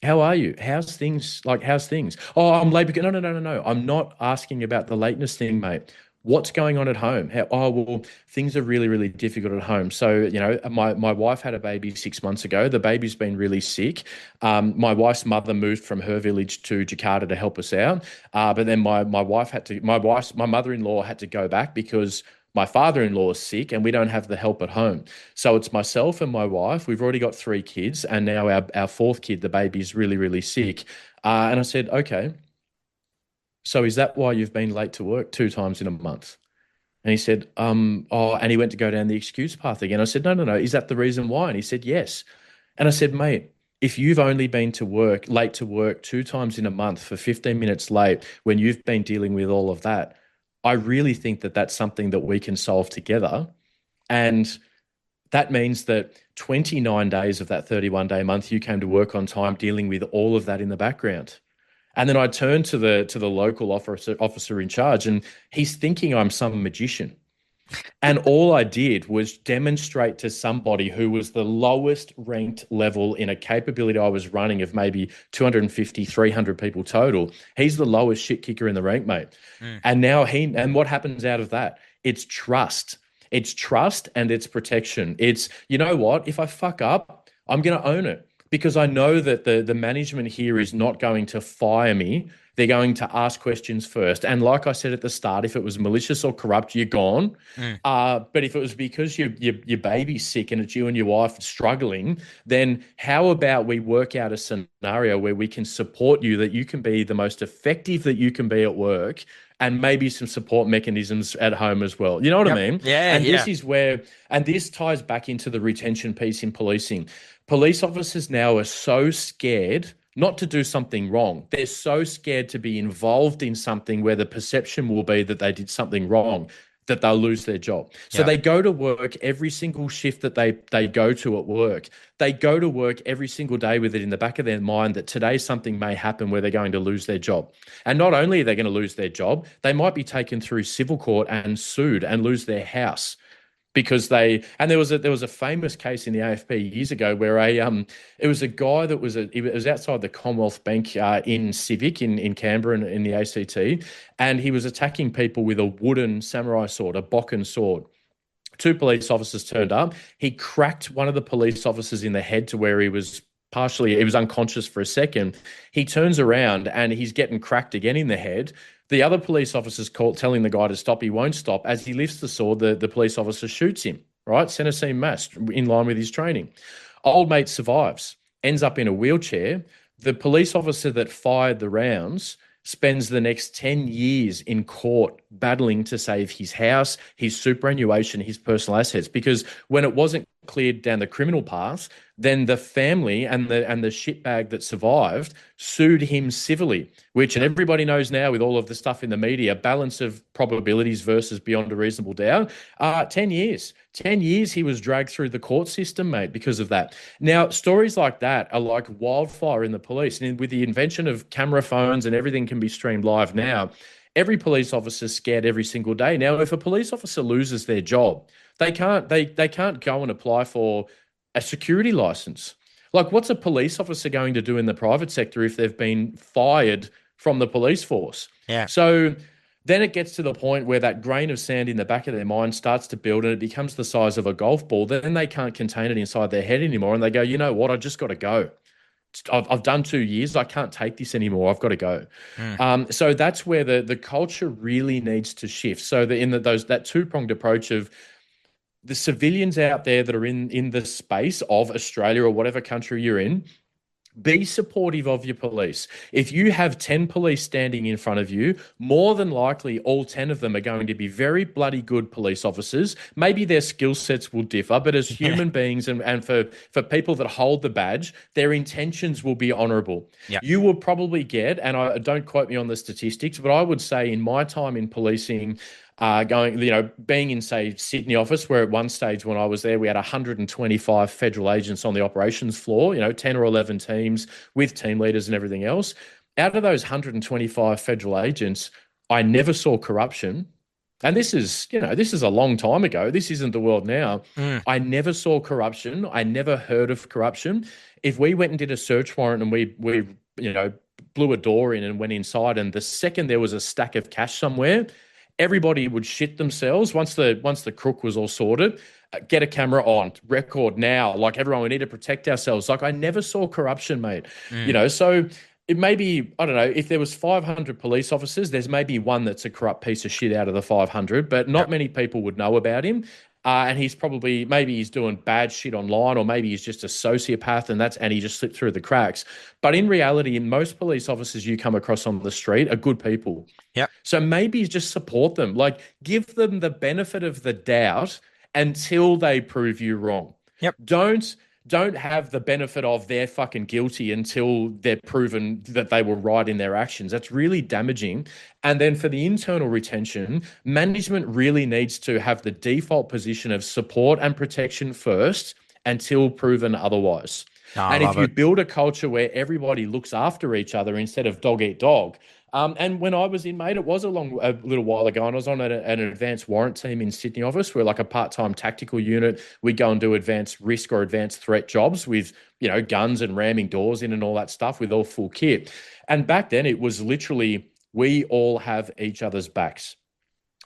How are you? How's things? Oh, I'm late. No. I'm not asking about the lateness thing, mate. What's going on at home? Well, things are really, really difficult at home. So, my wife had a baby 6 months ago. The baby's been really sick. My wife's mother moved from her village to Jakarta to help us out. But then my mother-in-law had to go back because my father-in-law is sick and we don't have the help at home. So it's myself and my wife. We've already got 3 kids and now our 4th kid, the baby's really, really sick. And I said, okay, so is that why you've been late to work 2 times in a month? And he said, and he went to go down the excuse path again. I said, no. Is that the reason why? And he said, yes. And I said, mate, if you've only been late to work 2 times in a month for 15 minutes late when you've been dealing with all of that, I really think that that's something that we can solve together. And that means that 29 days of that 31-day month, you came to work on time dealing with all of that in the background. And then I turned to the local officer in charge and he's thinking I'm some magician. And all I did was demonstrate to somebody who was the lowest ranked level in a capability I was running of maybe 250, 300 people total. He's the lowest shit kicker in the rank, mate. And now what happens out of that? It's trust. It's trust and it's protection. It's, you know what? If I fuck up, I'm going to own it. because I know that the management here is not going to fire me. They're going to ask questions first. And like I said at the start, if it was malicious or corrupt, you're gone. But if it was because your baby's sick and it's you and your wife struggling, then how about we work out a scenario where we can support you, that you can be the most effective that you can be at work, and maybe some support mechanisms at home as well. You know what I mean? Yeah. And this is where, and this ties back into the retention piece in policing. Police officers now are so scared not to do something wrong. They're so scared to be involved in something where the perception will be that they did something wrong, that they'll lose their job. So they go to work every single shift that they go to at work. They go to work every single day with it in the back of their mind that today something may happen where they're going to lose their job. And not only are they going to lose their job, they might be taken through civil court and sued and lose their house. Because there was a famous case in the AFP years ago where it was a guy that it was outside the Commonwealth Bank in Civic in Canberra in the ACT, and he was attacking people with a wooden samurai sword, a bokken sword. 2 police officers turned up. He cracked one of the police officers in the head to where he was unconscious for a second. He turns around and he's getting cracked again in the head. The other police officers telling the guy to stop. He won't stop. As he lifts the sword, the police officer shoots him, right? Center scene mass, in line with his training. Old mate survives, ends up in a wheelchair. The police officer that fired the rounds spends the next 10 years in court battling to save his house, his superannuation, his personal assets, because when it wasn't cleared down the criminal path, then the family and the shitbag that survived sued him civilly, which, and everybody knows now with all of the stuff in the media, balance of probabilities versus beyond a reasonable doubt, 10 years. 10 years he was dragged through the court system, mate, because of that. Now, stories like that are like wildfire in the police. And with the invention of camera phones and everything can be streamed live now, every police officer is scared every single day. Now, if a police officer loses their job, they can't go and apply for a security license. Like, what's a police officer going to do in the private sector if they've been fired from the police force? Yeah. So then it gets to the point where that grain of sand in the back of their mind starts to build and it becomes the size of a golf ball. Then they can't contain it inside their head anymore. And they go, you know what? I just got to go. I've done 2 years. I can't take this anymore. I've got to go. So that's where the culture really needs to shift. So that 2-pronged approach of the civilians out there that are in the space of Australia or whatever country you're in, be supportive of your police. If you have 10 police standing in front of you, more than likely all 10 of them are going to be very bloody good police officers. Maybe their skill sets will differ, but as human beings and for people that hold the badge, their intentions will be honourable. Yep. You will probably get, and I don't quote me on the statistics, but I would say in my time in policing, being in, say, Sydney office, where at one stage when I was there, we had 125 federal agents on the operations floor, 10 or 11 teams with team leaders and everything else. Out of those 125 federal agents, I never saw corruption. And this is a long time ago. This isn't the world now. I never saw corruption. I never heard of corruption. If we went and did a search warrant and we blew a door in and went inside, and the second there was a stack of cash somewhere, everybody would shit themselves once the crook was all sorted. Get a camera on, record now. Like, everyone, we need to protect ourselves. Like, I never saw corruption, mate. So it may be, I don't know, if there was 500 police officers, there's maybe one that's a corrupt piece of shit out of the 500, but not many people would know about him. And maybe he's doing bad shit online, or maybe he's just a sociopath and he just slipped through the cracks. But in reality, most police officers you come across on the street are good people. Yep. So maybe just support them, like give them the benefit of the doubt until they prove you wrong. Yep. Don't have the benefit of they're fucking guilty until they're proven that they were right in their actions. That's really damaging. And then for the internal retention, management really needs to have the default position of support and protection first until proven otherwise. And if you build a culture where everybody looks after each other instead of dog eat dog. And when I was in, mate, it was a little while ago, and I was on an advanced warrant team in Sydney office. We're like a part-time tactical unit. We go and do advanced risk or advanced threat jobs with, guns and ramming doors in and all that stuff with all full kit. And back then it was literally, we all have each other's backs.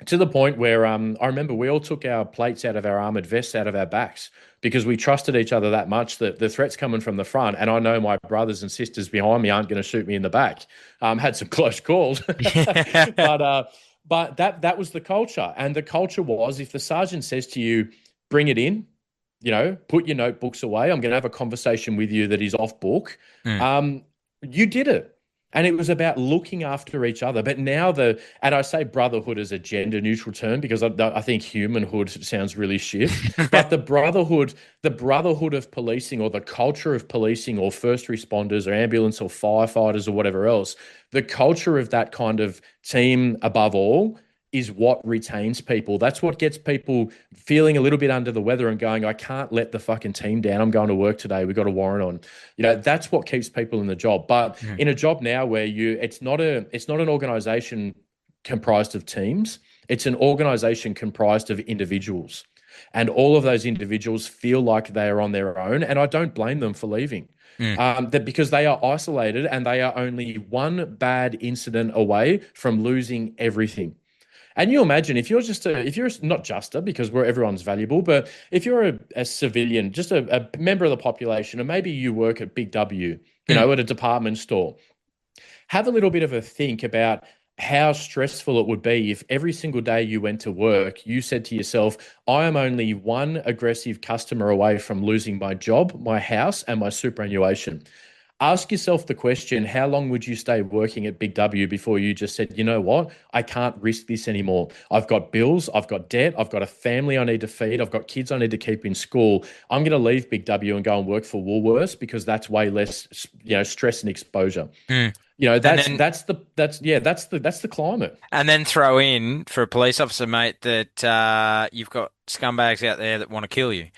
to the point where I remember we all took our plates out of our armored vests out of our backs because we trusted each other that much that the threat's coming from the front, and I know my brothers and sisters behind me aren't going to shoot me in the back. Had some close calls, but that was the culture, and the culture was if the sergeant says to you, "Bring it in," put your notebooks away. I'm going to have a conversation with you that is off book. Mm. You did it. And it was about looking after each other. But now and I say brotherhood as a gender neutral term because I think humanhood sounds really shit. But the brotherhood of policing, or the culture of policing, or first responders or ambulance or firefighters or whatever else, the culture of that kind of team above all is what retains people. That's what gets people feeling a little bit under the weather and going, I can't let the fucking team down. I'm going to work today. We've got a warrant on. That's what keeps people in the job. But in a job now where it's not an organization comprised of teams. It's an organization comprised of individuals. And all of those individuals feel like they are on their own. And I don't blame them for leaving. That because they are isolated and they are only one bad incident away from losing everything. And you imagine if you're not because everyone's valuable, but if you're a civilian, just a member of the population, or maybe you work at Big W, at a department store, have a little bit of a think about how stressful it would be if every single day you went to work, you said to yourself, I am only one aggressive customer away from losing my job, my house, and my superannuation. Ask yourself the question, how long would you stay working at Big W before you just said, you know what, I can't risk this anymore. I've got bills, I've got debt, I've got a family I need to feed, I've got kids I need to keep in school. I'm going to leave Big W and go and work for Woolworths because that's way less, stress and exposure. That's the climate. And then throw in for a police officer, mate, that you've got scumbags out there that want to kill you.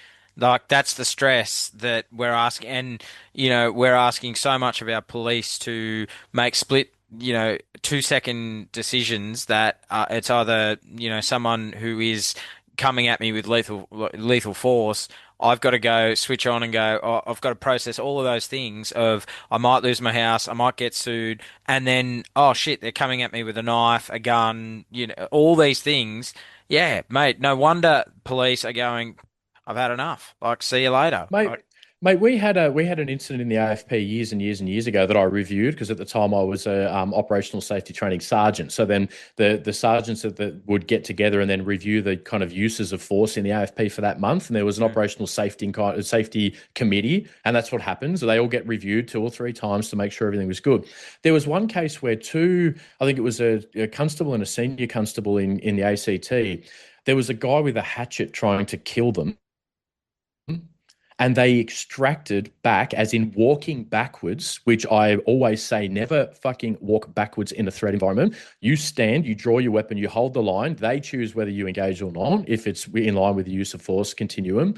Like that's the stress that we're asking, and we're asking so much of our police to make split, 2-second decisions that it's either someone who is coming at me with lethal force. I've got to go switch on and go, oh, I've got to process all of those things of I might lose my house, I might get sued, and then, oh shit, they're coming at me with a knife, a gun, all these things. Yeah, mate, no wonder police are going, I've had enough. Like, see you later. Mate, we had an incident in the AFP years and years and years ago that I reviewed because at the time I was a operational safety training sergeant. So then the sergeants that would get together and then review the kind of uses of force in the AFP for that month, and there was an operational safety committee, and that's what happens. They all get reviewed 2 or 3 times to make sure everything was good. There was one case where I think it was a constable and a senior constable in the ACT. There was a guy with a hatchet trying to kill them. And they extracted back, as in walking backwards, which I always say, never fucking walk backwards in a threat environment. You stand, you draw your weapon, you hold the line. They choose whether you engage or not, if it's in line with the use of force continuum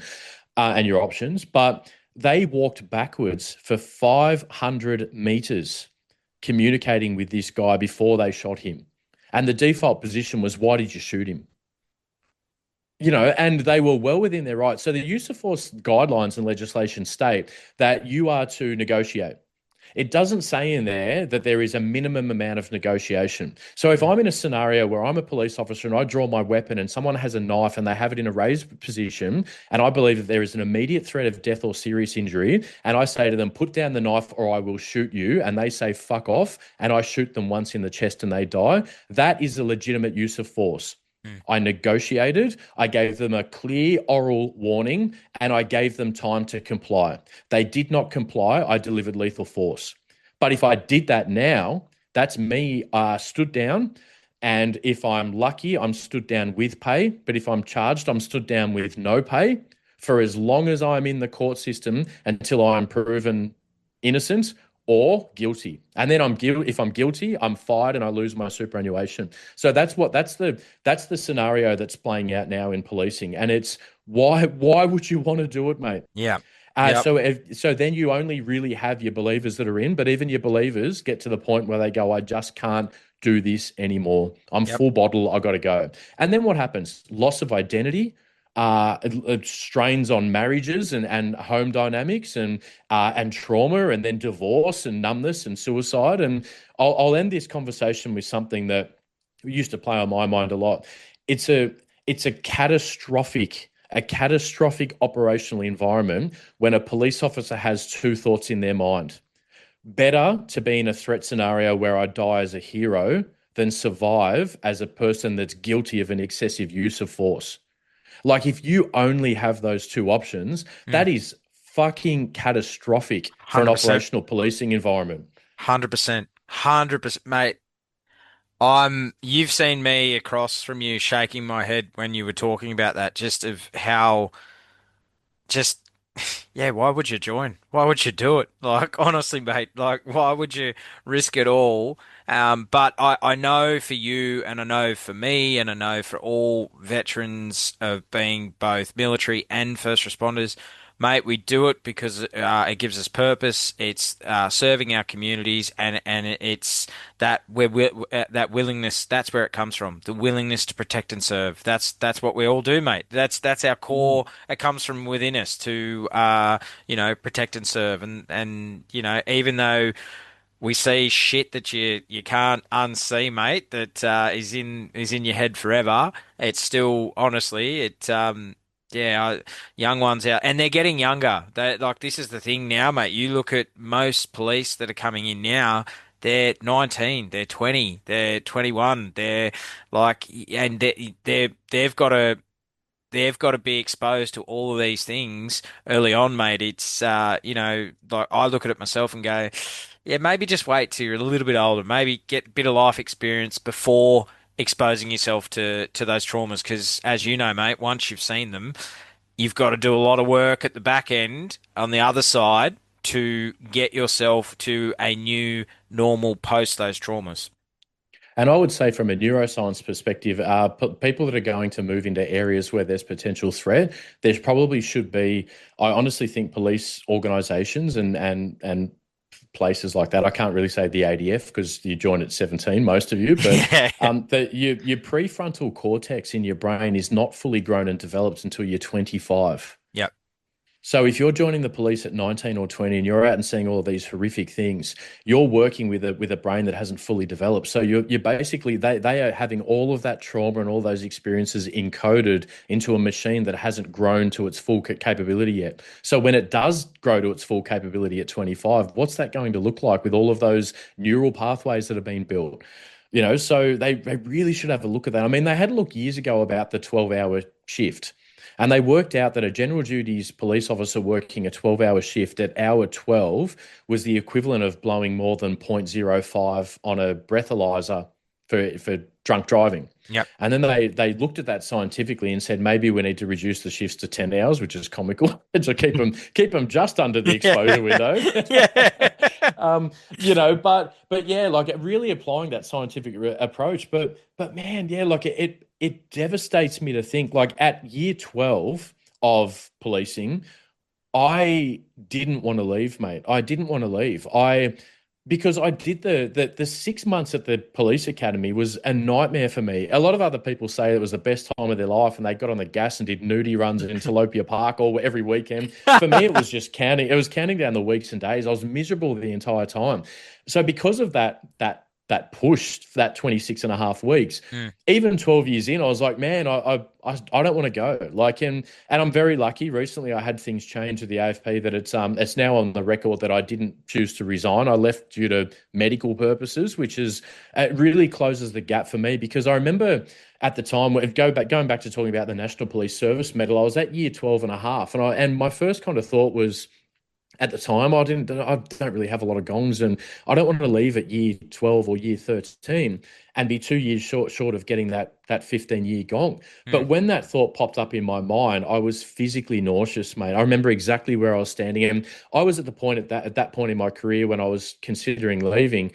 and your options. But they walked backwards for 500 meters communicating with this guy before they shot him. And the default position was, why did you shoot him? And they were well within their rights. So the use of force guidelines and legislation state that you are to negotiate. It doesn't say in there that there is a minimum amount of negotiation. So if I'm in a scenario where I'm a police officer and I draw my weapon and someone has a knife and they have it in a raised position, and I believe that there is an immediate threat of death or serious injury, and I say to them, put down the knife or I will shoot you, and they say, fuck off, and I shoot them once in the chest and they die, that is a legitimate use of force. I negotiated, I gave them a clear oral warning, and I gave them time to comply. They did not comply, I delivered lethal force. But if I did that now, that's me stood down, and if I'm lucky, I'm stood down with pay. But if I'm charged, I'm stood down with no pay for as long as I'm in the court system until I'm proven innocent or guilty. And then if I'm guilty, I'm fired and I lose my superannuation. So that's the scenario that's playing out now in policing. And it's why would you want to do it, mate? Yeah. So then you only really have your believers that are in, but even your believers get to the point where they go, I just can't do this anymore. I'm full bottle. I got to go. And then what happens? Loss of identity. It strains on marriages and home dynamics and trauma, and then divorce and numbness and suicide. And I'll end this conversation with something that used to play on my mind a lot. it's a catastrophic operational environment when a police officer has two thoughts in their mind. Better to be in a threat scenario where I die as a hero than survive as a person that's guilty of an excessive use of force. Like, if you only have those two options, that is fucking catastrophic for an 100%. operational policing environment. 100%. 100%, mate. You've seen me across from you shaking my head when you were talking about that, just of how just yeah, why would you join? Why would you do it? Like, honestly, mate, like, why would you risk it all? But I know for you, and I know for me, and I know for all veterans of being both military and first responders, mate, we do it because it gives us purpose. It's serving our communities, and it's that that willingness. That's where it comes from. The willingness to protect and serve. That's what we all do, mate. That's our core. It comes from within us to protect and serve, and even though we see shit that you can't unsee, mate, that is in your head forever. It's still, honestly, young ones out, and they're getting younger. They, like, this is the thing now, mate. You look at most police that are coming in now. They're 19, they're 20, they're 21. They're like, and they've got to be exposed to all of these things early on, mate. It's like, I look at it myself and go, yeah, maybe just wait till you're a little bit older, maybe get a bit of life experience before exposing yourself to those traumas. Because as you know, mate, once you've seen them, you've got to do a lot of work at the back end on the other side to get yourself to a new normal post those traumas. And I would say, from a neuroscience perspective, people that are going to move into areas where there's potential threat, there probably should be. I honestly think police organisations and places like that. I can't really say the ADF because you join at 17, most of you, but your prefrontal cortex in your brain is not fully grown and developed until you're 25. Yep. So if you're joining the police at 19 or 20 and you're out and seeing all of these horrific things, you're working with a brain that hasn't fully developed. So you're basically, they are having all of that trauma and all those experiences encoded into a machine that hasn't grown to its full capability yet. So when it does grow to its full capability at 25, what's that going to look like with all of those neural pathways that have been built? So they really should have a look at that. I mean, they had a look years ago about the 12-hour shift. And they worked out that a general duties police officer working a 12-hour shift at hour 12 was the equivalent of blowing more than 0.05 on a breathalyzer for drunk driving. Yep. And then they looked at that scientifically and said, maybe we need to reduce the shifts to 10 hours, which is comical, to keep them just under the exposure window. But yeah, like, really applying that scientific approach. But man, yeah, like, it devastates me to think, like, at year 12 of policing, I didn't want to leave, mate. I didn't want to leave. Because I did the 6 months at the police academy was a nightmare for me. A lot of other people say it was the best time of their life and they got on the gas and did nudie runs in Tilapia Park every weekend. For me, it was just counting. It was counting down the weeks and days. I was miserable the entire time. So because of that push, that 26 and a half weeks, even 12 years in, I was like, man, I don't want to go. Like, and I'm very lucky. Recently, I had things change with the AFP that it's now on the record that I didn't choose to resign. I left due to medical purposes, which is, it really closes the gap for me, because I remember at the time, going back to talking about the National Police Service Medal, I was at year 12 and a half. And my first kind of thought was, at the time, I don't really have a lot of gongs, and I don't want to leave at year 12 or year 13 and be 2 years short of getting that 15-year gong. But when that thought popped up in my mind, I was physically nauseous, mate. I remember exactly where I was standing, and I was at the point at that point in my career when I was considering leaving.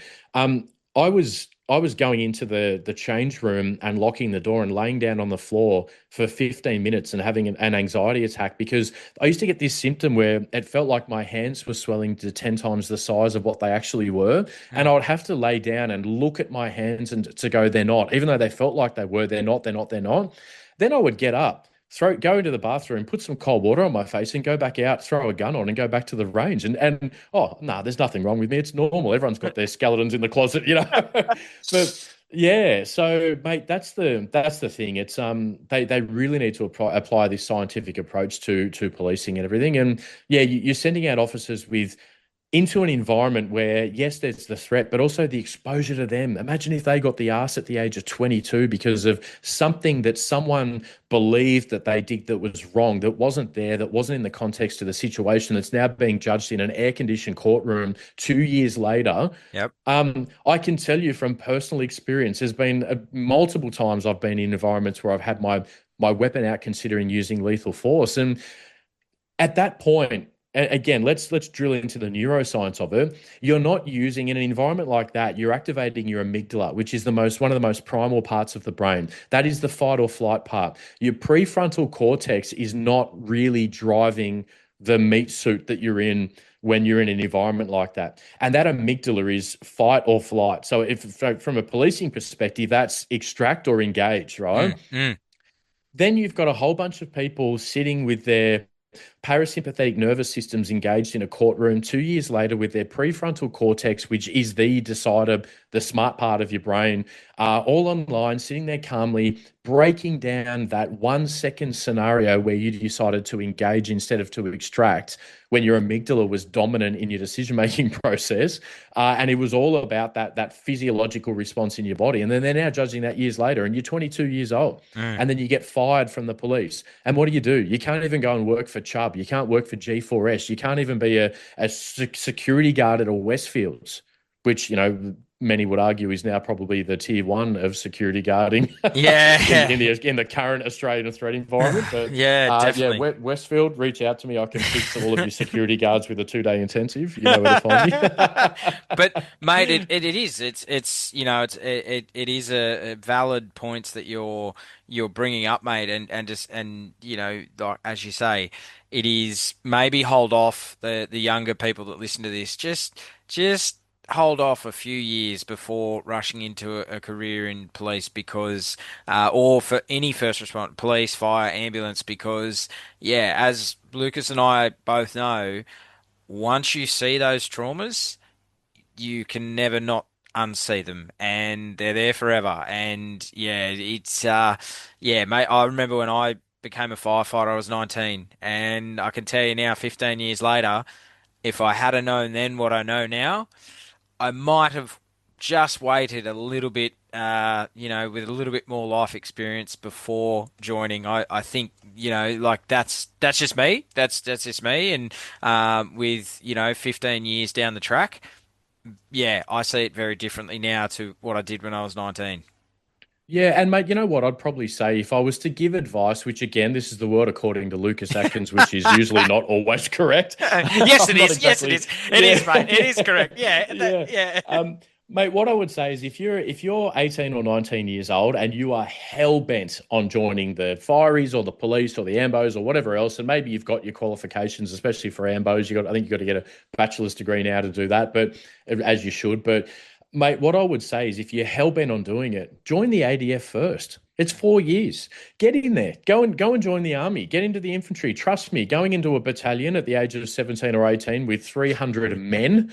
I was going into the change room and locking the door and laying down on the floor for 15 minutes and having an anxiety attack, because I used to get this symptom where it felt like my hands were swelling to 10 times the size of what they actually were. And I would have to lay down and look at my hands and to go, they're not, even though they felt like they were, they're not. Then I would get up, go into the bathroom, put some cold water on my face and go back out, throw a gun on and go back to the range. There's nothing wrong with me. It's normal. Everyone's got their skeletons in the closet, Yeah, so mate, that's the thing. It's they really need to apply this scientific approach to policing and everything. And yeah, you're sending out officers with into an environment where, yes, there's the threat, but also the exposure to them. Imagine if they got the arse at the age of 22 because of something that someone believed that they did that was wrong, that wasn't there, that wasn't in the context of the situation, that's now being judged in an air-conditioned courtroom 2 years later. Yep. I can tell you from personal experience, there's been multiple times I've been in environments where I've had my weapon out considering using lethal force. And at that point, again, let's drill into the neuroscience of it. You're not using in an environment like that, you're activating your amygdala, which is one of the most primal parts of the brain. That is the fight or flight part. Your prefrontal cortex is not really driving the meat suit that you're in when you're in an environment like that. And that amygdala is fight or flight. So if from a policing perspective, that's extract or engage, right? Mm. Then you've got a whole bunch of people sitting with their parasympathetic nervous systems engaged in a courtroom 2 years later with their prefrontal cortex, which is the decider, the smart part of your brain, all online, sitting there calmly, breaking down that 1 second scenario where you decided to engage instead of to extract when your amygdala was dominant in your decision-making process. And it was all about that physiological response in your body. And then they're now judging that years later, and you're 22 years old. And then you get fired from the police. And what do? You can't even go and work for Chubb. You can't work for G4S. You can't even be a security guard at a Westfields, which, many would argue is now probably the tier one of security guarding Yeah. in the current Australian threat environment. But Yeah, definitely. Westfield, reach out to me. I can fix all of your security guards with a 2-day intensive. You know where to find me. But mate, it is. It is a valid points that you're bringing up, mate, and like, as you say, it is maybe hold off the younger people that listen to this. Just hold off a few years before rushing into a career in police because or for any first response, police, fire, ambulance, because yeah, as Lucas and I both know, once you see those traumas, you can never not unsee them, and they're there forever. And yeah, it's yeah, mate. I remember when I became a firefighter, I was 19, and I can tell you now, 15 years later, if I had known then what I know now, I might have just waited a little bit, with a little bit more life experience before joining. I think, like that's just me. That's just me. And with 15 years down the track, yeah, I see it very differently now to what I did when I was 19. Yeah, and mate, you know what? I'd probably say if I was to give advice, which again, this is the word according to Lucas Atkins, which is usually not always correct. Yes, it is. Exactly, Yes, it is. It is, mate. It is correct. Yeah, yeah. yeah. Mate, what I would say is if you're 18 or 19 years old and you are hell bent on joining the fireys or the police or the ambos or whatever else, and maybe you've got your qualifications, especially for ambos, I think you've got to get a bachelor's degree now to do that, but as you should. But mate, what I would say is if you're hell bent on doing it, join the ADF first. It's 4 years. Get in there. Go and join the army. Get into the infantry. Trust me, going into a battalion at the age of 17 or 18 with 300 men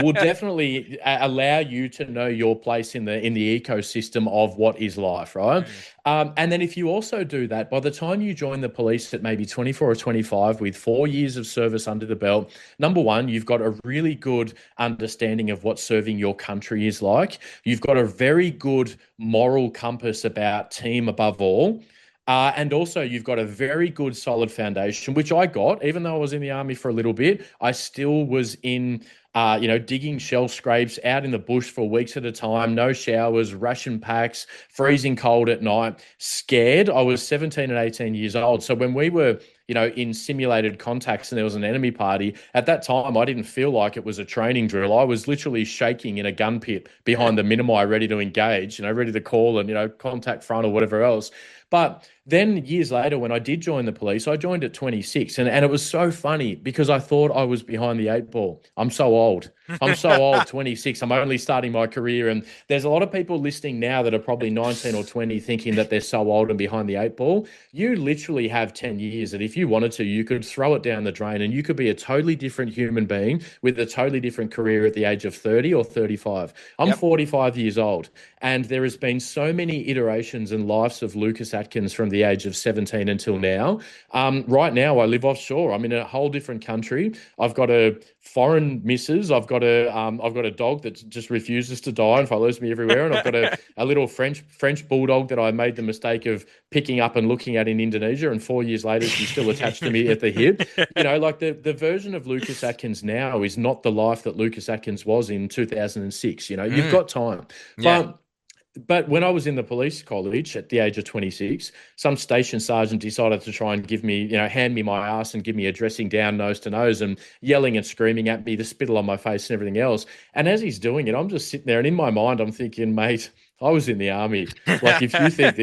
will definitely allow you to know your place in the ecosystem of what is life, right? And then if you also do that, by the time you join the police at maybe 24 or 25 with 4 years of service under the belt, number one, you've got a really good understanding of what serving your country is like. You've got a very good moral compass about team above all. And also, you've got a very good, solid foundation, which I got, even though I was in the army for a little bit, I still was in, digging shell scrapes out in the bush for weeks at a time, no showers, ration packs, freezing cold at night, scared. I was 17 and 18 years old. So when we were, in simulated contacts and there was an enemy party, at that time, I didn't feel like it was a training drill. I was literally shaking in a gun pit behind the minimi, ready to engage, ready to call and, contact front or whatever else. But then years later, when I did join the police, I joined at 26. And it was so funny because I thought I was behind the eight ball. I'm so old. I'm so old, 26. I'm only starting my career. And there's a lot of people listening now that are probably 19 or 20 thinking that they're so old and behind the eight ball. You literally have 10 years that if you wanted to, you could throw it down the drain and you could be a totally different human being with a totally different career at the age of 30 or 35. I'm Yep. 45 years old, and there has been so many iterations and lives of Lucas Atkins from the age of 17 until now. Right now, I live offshore. I'm in a whole different country. I've got a foreign missus. I've got a dog that just refuses to die and follows me everywhere, and I've got a little French bulldog that I made the mistake of picking up and looking at in Indonesia, and 4 years later she's still attached to me at the hip. Like the version of Lucas Atkins now is not the life that Lucas Atkins was in 2006. You've got time. Yeah. But when I was in the police college at the age of 26, some station sergeant decided to try and give me, hand me my ass and give me a dressing down nose to nose and yelling and screaming at me, the spittle on my face and everything else. And as he's doing it, I'm just sitting there and in my mind, I'm thinking, mate, I was in the army. Like, if you think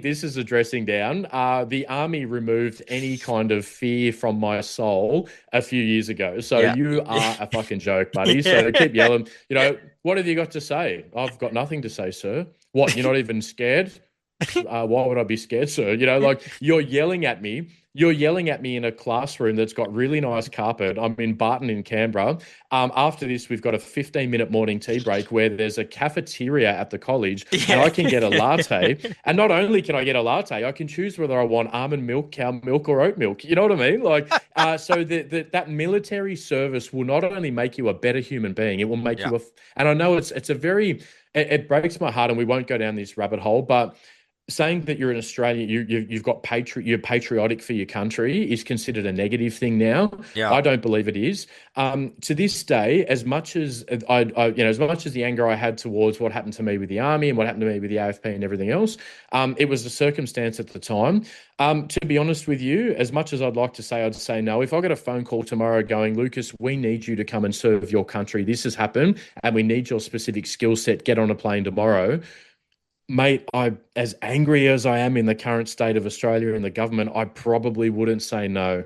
this is a dressing down, the army removed any kind of fear from my soul a few years ago. So Yeah. you are a fucking joke, buddy. So keep yelling. What have you got to say? I've got nothing to say, sir. What? You're not even scared? Why would I be scared, sir? Like, you're yelling at me. You're yelling at me in a classroom that's got really nice carpet. I'm in Barton in Canberra. After this, we've got a 15-minute morning tea break where there's a cafeteria at the college, and I can get a latte. And not only can I get a latte, I can choose whether I want almond milk, cow milk, or oat milk. You know what I mean? Like, so that military service will not only make you a better human being, it will make you and I know it's a very, it breaks my heart, and we won't go down this rabbit hole, but saying that you're an Australian, you've got you're patriotic for your country is considered a negative thing now. Yeah. I don't believe it is. To this day, as much as as much as the anger I had towards what happened to me with the army and what happened to me with the AFP and everything else, it was a circumstance at the time. To be honest with you, as much as I'd like to say, I'd say no. If I got a phone call tomorrow going, Lucas, we need you to come and serve your country. This has happened, and we need your specific skill set. Get on a plane tomorrow. Mate, as angry as I am in the current state of Australia and the government, I probably wouldn't say no.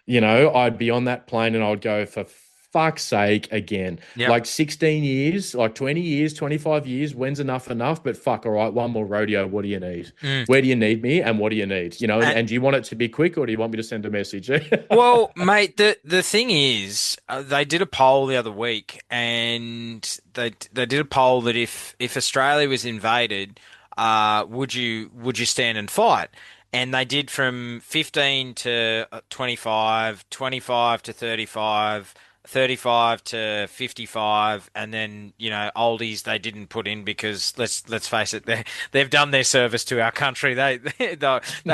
I'd be on that plane and I'd go, for fuck's sake, again. Yep. Like 16 years, like 20 years, 25 years, when's enough? But fuck, all right, one more rodeo. What do you need? Where do you need me and what do you need? And do you want it to be quick or do you want me to send a message? Well, mate, the thing is, they did a poll the other week, and they did a poll that if Australia was invaded, would you stand and fight? And they did from 15 to 25, 25 to 35, 35 to 55, and then oldies they didn't put in because let's face it, they've done their service to our country. They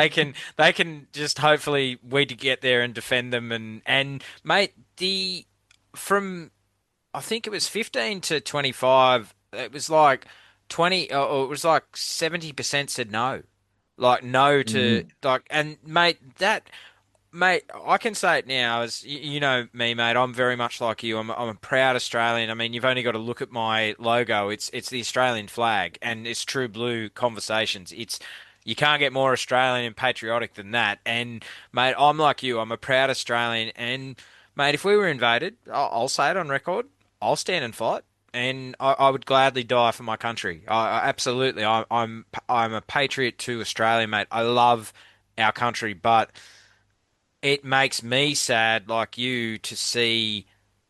can just hopefully we to get there and defend them, and mate, from I think it was 15 to 25, it was like 20 or it was like 70% said no. Like no to like, and mate, I can say it now, as you know me, mate. I'm very much like you. I'm a proud Australian. I mean, you've only got to look at my logo. It's the Australian flag, and it's True Blue Conversations. You can't get more Australian and patriotic than that. And mate, I'm like you. I'm a proud Australian. And mate, if we were invaded, I'll say it on record. I'll stand and fight, and I would gladly die for my country. Absolutely. I'm a patriot to Australia, mate. I love our country, but it makes me sad, like you, to see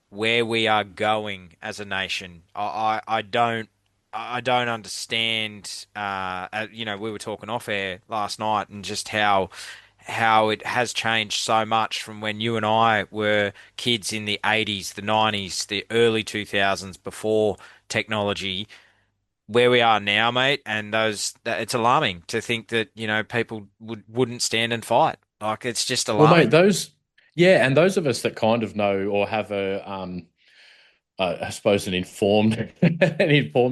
where we are going as a nation. I don't understand. We were talking off air last night, and just how it has changed so much from when you and I were kids in the 80s, the 90s, the early 2000s, before technology. Where we are now, mate, and it's alarming to think that people wouldn't stand and fight. Like, it's just Well, mate, alarming. and those of us that kind of know or have a I suppose, an informed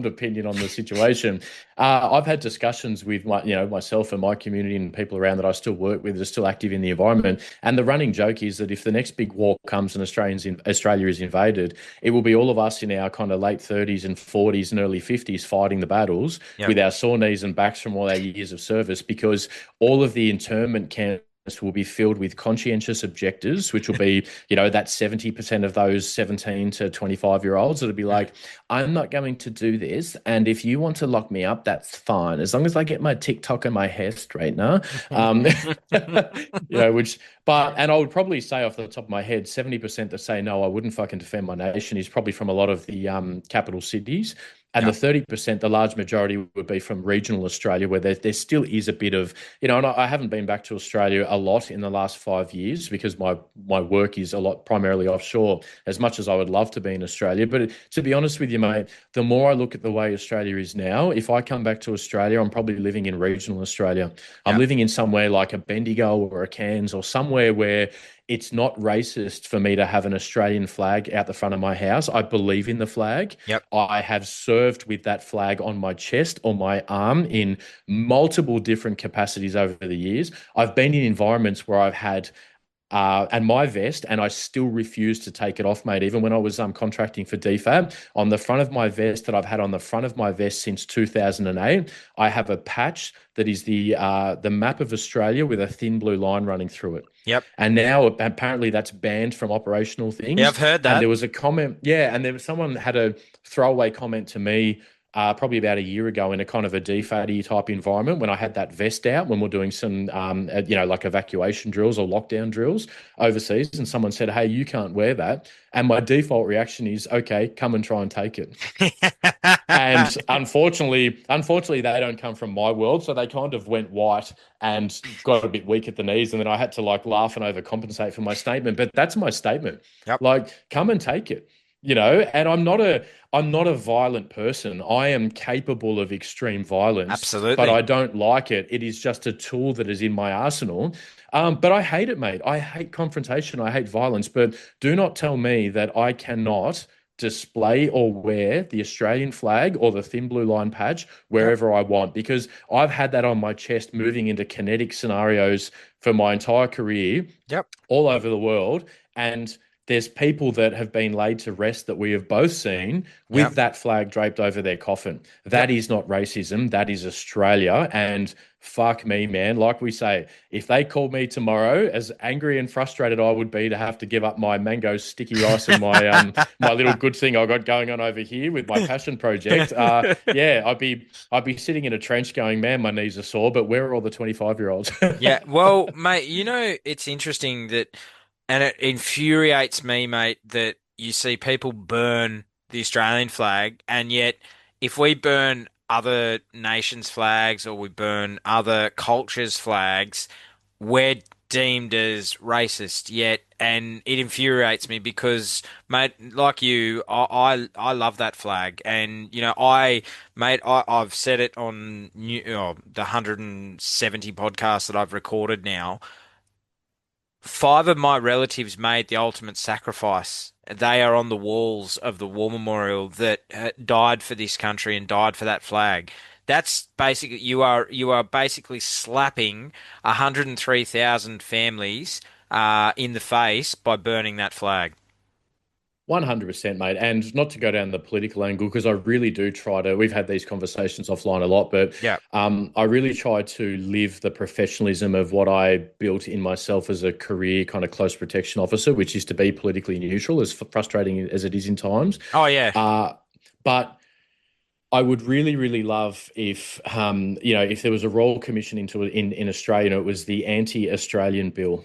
opinion on the situation. I've had discussions with myself and my community and people around that I still work with that are still active in the environment. And the running joke is that if the next big war comes and Australia is invaded, it will be all of us in our kind of late 30s and 40s and early 50s fighting the battles with our sore knees and backs from all our years of service, because all of the internment camps will be filled with conscientious objectors, which will be, that 70% of those 17 to 25-year-olds that'll be like, I'm not going to do this. And if you want to lock me up, that's fine. As long as I get my TikTok and my hair straightener. And I would probably say off the top of my head, 70% that say, no, I wouldn't fucking defend my nation is probably from a lot of the capital cities. And the 30%, the large majority would be from regional Australia, where there still is a bit of, and I haven't been back to Australia a lot in the last 5 years because my work is a lot primarily offshore, as much as I would love to be in Australia. But to be honest with you, mate, the more I look at the way Australia is now, if I come back to Australia, I'm probably living in regional Australia. I'm living in somewhere like a Bendigo or a Cairns or somewhere where it's not racist for me to have an Australian flag out the front of my house. I believe in the flag. I have served with that flag on my chest or my arm in multiple different capacities over the years. I've been in environments where I've had and my vest, and I still refuse to take it off, mate. Even when I was contracting for DFAB, on the front of my vest that I've had on the front of my vest since 2008, I have a patch that is the map of Australia with a thin blue line running through it. And now apparently that's banned from operational things. I've heard that. And there was a comment, and there was someone had a throwaway comment to me probably about a year ago in a kind of a DFAD type environment when I had that vest out when we're doing some, like evacuation drills or lockdown drills overseas. And someone said, hey, you can't wear that. And my default reaction is, okay, come and try and take it. And unfortunately, they don't come from my world. So they kind of went white and got a bit weak at the knees. And then I had to laugh and overcompensate for my statement. But that's my statement. Come and take it. And I'm not a violent person. I am capable of extreme violence. Absolutely. But I don't like it. It is just a tool that is in my arsenal. But I hate it, mate. I hate confrontation. I hate violence. But do not tell me that I cannot display or wear the Australian flag or the thin blue line patch wherever I want, because I've had that on my chest moving into kinetic scenarios for my entire career all over the world. And there's people that have been laid to rest that we have both seen with that flag draped over their coffin. That is not racism. That is Australia. And fuck me, man. Like we say, if they called me tomorrow, as angry and frustrated I would be to have to give up my mango sticky rice and my my little good thing I got going on over here with my passion project, I'd be sitting in a trench going, man, my knees are sore, but where are all the 25-year-olds? Well, mate, it's interesting that, and it infuriates me, mate, that you see people burn the Australian flag, and yet if we burn other nations' flags or we burn other cultures' flags, we're deemed as racist yet. And it infuriates me because, mate, like you, I love that flag. And, I've said it on the 170 podcasts that I've recorded now. 5 of my relatives made the ultimate sacrifice. They are on the walls of the war memorial that died for this country and died for that flag. That's basically, you are basically slapping 103,000 families in the face by burning that flag. 100%, mate. And not to go down the political angle, because I really do try to, we've had these conversations offline a lot, but I really try to live the professionalism of what I built in myself as a career kind of close protection officer, which is to be politically neutral, as frustrating as it is in times. Oh, yeah. But I would really, really love if, if there was a royal commission in Australia, it was the anti-Australian bill.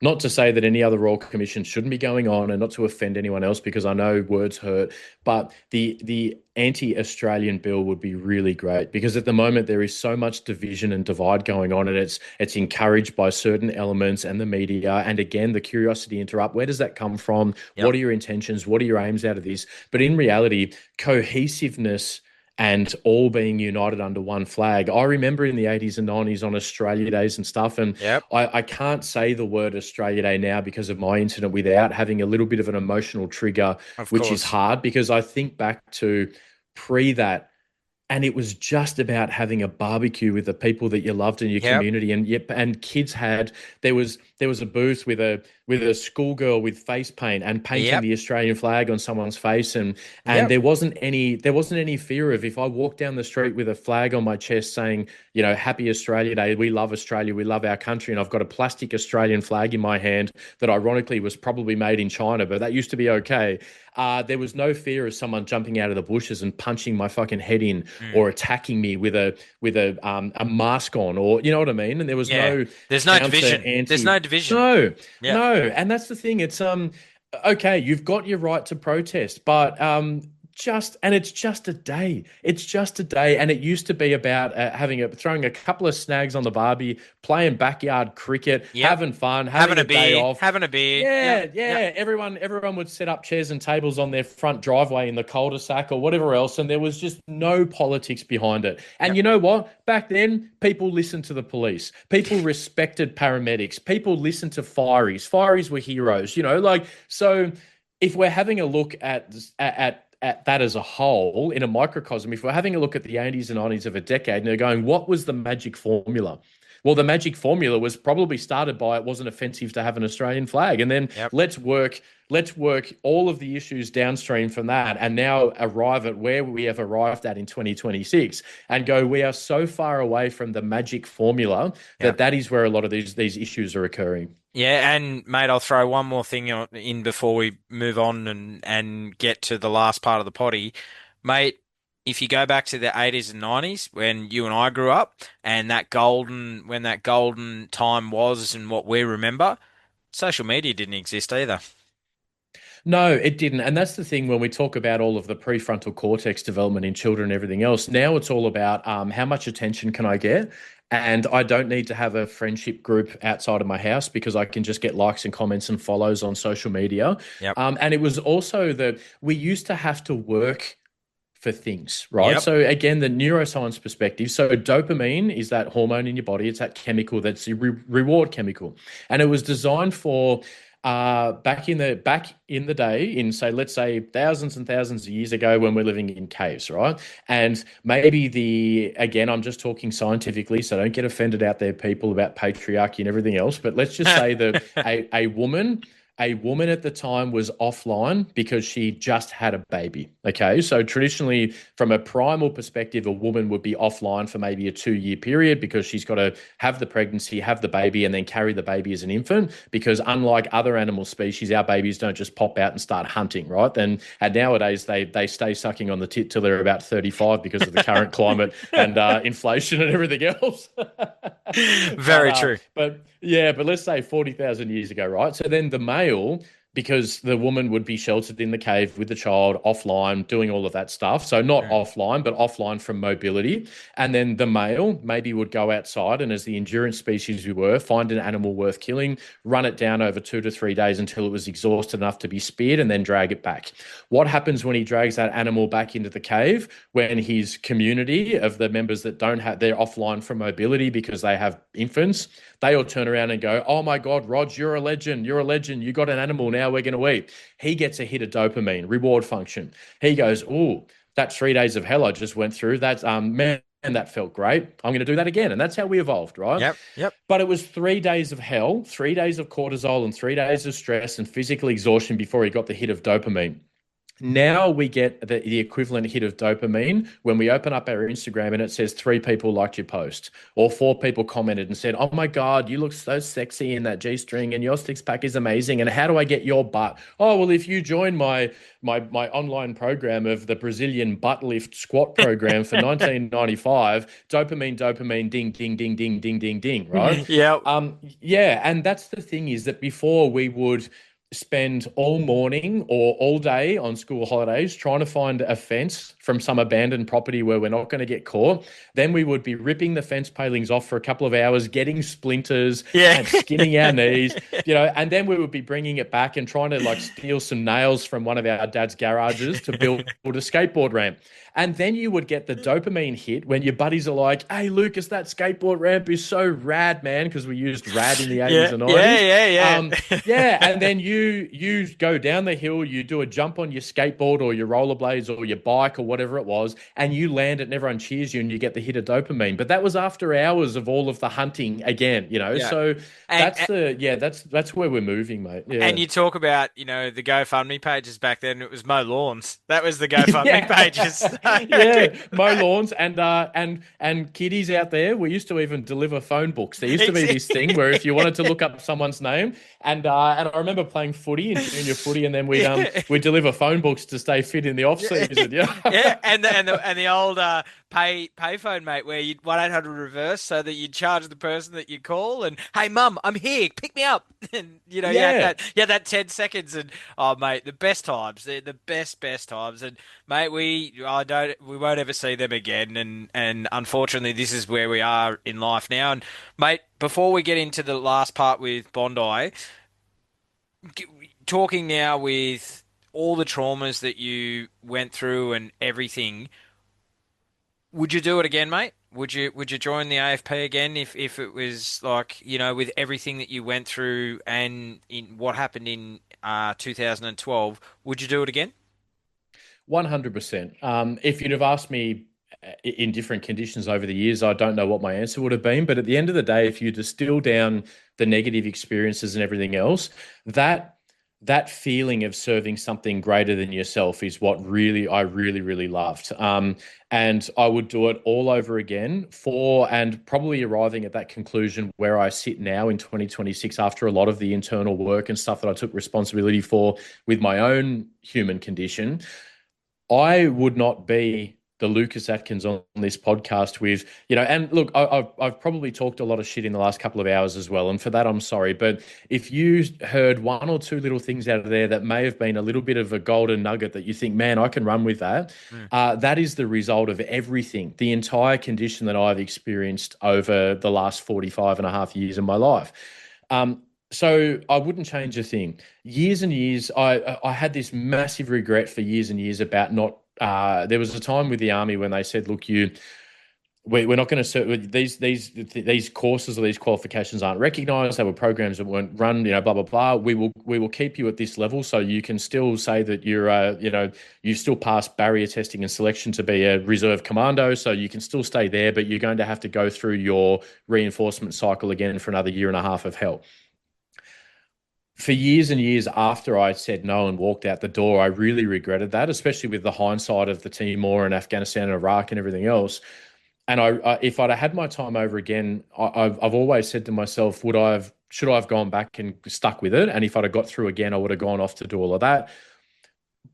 Not to say that any other royal commission shouldn't be going on, and not to offend anyone else, because I know words hurt, but the anti-Australian bill would be really great, because at the moment there is so much division and divide going on, and it's encouraged by certain elements and the media. And again, the curiosity interrupt. Where does that come from? What are your intentions? What are your aims out of this? But in reality, cohesiveness and all being united under one flag. I remember in the 80s and 90s on Australia Days and stuff, and Yep. I can't say the word Australia Day now because of my incident without having a little bit of an emotional trigger, Of which is course. hard because I think back to pre that. And it was just about having a barbecue with the people that you loved in your Yep. community. And yep, and kids had there was a booth with a schoolgirl with face paint and painting Yep. the Australian flag on someone's face, and Yep. there wasn't any fear of if I walked down the street with a flag on my chest saying, Happy Australia Day, we love Australia, we love our country, and I've got a plastic Australian flag in my hand that ironically was probably made in China, but that used to be okay. There was no fear of someone jumping out of the bushes and punching my fucking head in or attacking me with a mask on, or you know what I mean. And there was There's no division. There's no division. No, and that's the thing. It's okay. You've got your right to protest, but it's just a day. It's just a day, and it used to be about throwing a couple of snags on the barbie, playing backyard cricket, having fun, having a day off, having a beer. Yeah. Everyone would set up chairs and tables on their front driveway in the cul-de-sac or whatever else, and there was just no politics behind it. And you know what? Back then, people listened to the police. People respected paramedics. People listened to fireys. Fireys were heroes. So. If we're having a look at that as a whole in a microcosm, if we're having a look at the 80s and 90s of a decade and they're going, what was the magic formula? Well, the magic formula was probably started by it wasn't offensive to have an Australian flag. And then let's work all of the issues downstream from that and now arrive at where we have arrived at in 2026 and go, we are so far away from the magic formula that is where a lot of these issues are occurring. Yeah, and mate, I'll throw one more thing in before we move on and get to the last part of the potty. Mate, if you go back to the 80s and 90s when you and I grew up and when that golden time was and what we remember, social media didn't exist either. No, it didn't. And that's the thing when we talk about all of the prefrontal cortex development in children and everything else. Now it's all about how much attention can I get? And I don't need to have a friendship group outside of my house because I can just get likes and comments and follows on social media. Yep. And it was also that we used to have to work for things, right? Yep. So again, the neuroscience perspective. So dopamine is that hormone in your body. It's that chemical that's a reward chemical. And it was designed for back in the day, in let's say thousands and thousands of years ago when we're living in caves, right? And maybe again, I'm just talking scientifically, so don't get offended out there, people, about patriarchy and everything else. But let's just say that a woman at the time was offline because she just had a baby. Okay. So traditionally, from a primal perspective, a woman would be offline for maybe a 2-year period because she's got to have the pregnancy, have the baby, and then carry the baby as an infant. Because unlike other animal species, our babies don't just pop out and start hunting, right? And nowadays, they stay sucking on the tit till they're about 35 because of the current climate and inflation and everything else. Very true. But let's say 40,000 years ago, right? So then the male, because the woman would be sheltered in the cave with the child, offline, doing all of that stuff. So not offline, but offline from mobility. And then the male maybe would go outside and, as the endurance species we were, find an animal worth killing, run it down over 2 to 3 days until it was exhausted enough to be speared, and then drag it back. What happens when he drags that animal back into the cave? When his community of the members that they're offline from mobility because they have infants, they all turn around and go, oh my God, Rog, you're a legend. You're a legend. You got an animal. Now we're going to eat. He gets a hit of dopamine, reward function. He goes, oh, that 3 days of hell I just went through, that's, man, that felt great. I'm going to do that again. And that's how we evolved, right? Yep. But it was 3 days of hell, 3 days of cortisol and 3 days of stress and physical exhaustion before he got the hit of dopamine. Now we get the equivalent hit of dopamine when we open up our Instagram and it says 3 people liked your post or 4 people commented and said, oh my God, you look so sexy in that G-string and your six-pack is amazing. And how do I get your butt? Oh, well, if you join my online program of the Brazilian butt lift squat program for $19.95, dopamine, ding, ding, ding, ding, ding, ding, ding, right? Yeah. And that's the thing is that before we would spend all morning or all day on school holidays trying to find a fence from some abandoned property where we're not going to get caught. Then we would be ripping the fence palings off for a couple of hours, getting splinters and skinning our knees, and then we would be bringing it back and trying to like steal some nails from one of our dad's garages to build a skateboard ramp. And then you would get the dopamine hit when your buddies are like, "Hey, Lucas, that skateboard ramp is so rad, man," because we used rad in the 80s and 90s. Yeah. And then you go down the hill, you do a jump on your skateboard or your rollerblades or your bike or whatever it was, and you land it and everyone cheers you and you get the hit of dopamine. But that was after hours of all of the hunting again, So that's where we're moving, mate. Yeah. And you talk about, the GoFundMe pages back then, it was mow lawns. That was the GoFundMe pages. Yeah, mow lawns and kiddies out there. We used to even deliver phone books. There used to be this thing where if you wanted to look up someone's name, and I remember playing footy in junior footy, and then we'd deliver phone books to stay fit in the off season. Yeah, and the old payphone, mate, where you'd 1-800 reverse so that you'd charge the person that you call, and hey, mum, I'm here, pick me up, and you had that 10 seconds, and oh, mate, the best times, the best times, and mate, we won't ever see them again, and unfortunately, this is where we are in life now, and mate, before we get into the last part with Bondi, talking now with all the traumas that you went through and everything. Would you do it again, mate? Would you join the AFP again if it was like, with everything that you went through and in what happened in 2012, would you do it again? 100%. If you'd have asked me in different conditions over the years, I don't know what my answer would have been. But at the end of the day, if you distill down the negative experiences and everything else, that feeling of serving something greater than yourself is what I really, really loved. And I would do it all over again and probably arriving at that conclusion where I sit now in 2026 after a lot of the internal work and stuff that I took responsibility for with my own human condition. I would not be the Lucas Atkins on this podcast with, and look, I've probably talked a lot of shit in the last couple of hours as well. And for that, I'm sorry. But if you heard one or two little things out of there that may have been a little bit of a golden nugget that you think, man, I can run with that, that is the result of everything, the entire condition that I've experienced over the last 45 and a half years of my life. So I wouldn't change a thing. Years and years, I had this massive regret for years and years about not. There was a time with the Army when they said, "Look, we're not going to these courses or these qualifications aren't recognised. They were programs that weren't run, blah blah blah. We will keep you at this level so you can still say that you still passed barrier testing and selection to be a reserve commando, so you can still stay there, but you're going to have to go through your reinforcement cycle again for another year and a half of hell." For years and years after I said no and walked out the door, I really regretted that, especially with the hindsight of the Timor and Afghanistan and Iraq and everything else. And if I'd had my time over again, I've always said to myself, should I have gone back and stuck with it? And if I'd have got through again, I would have gone off to do all of that.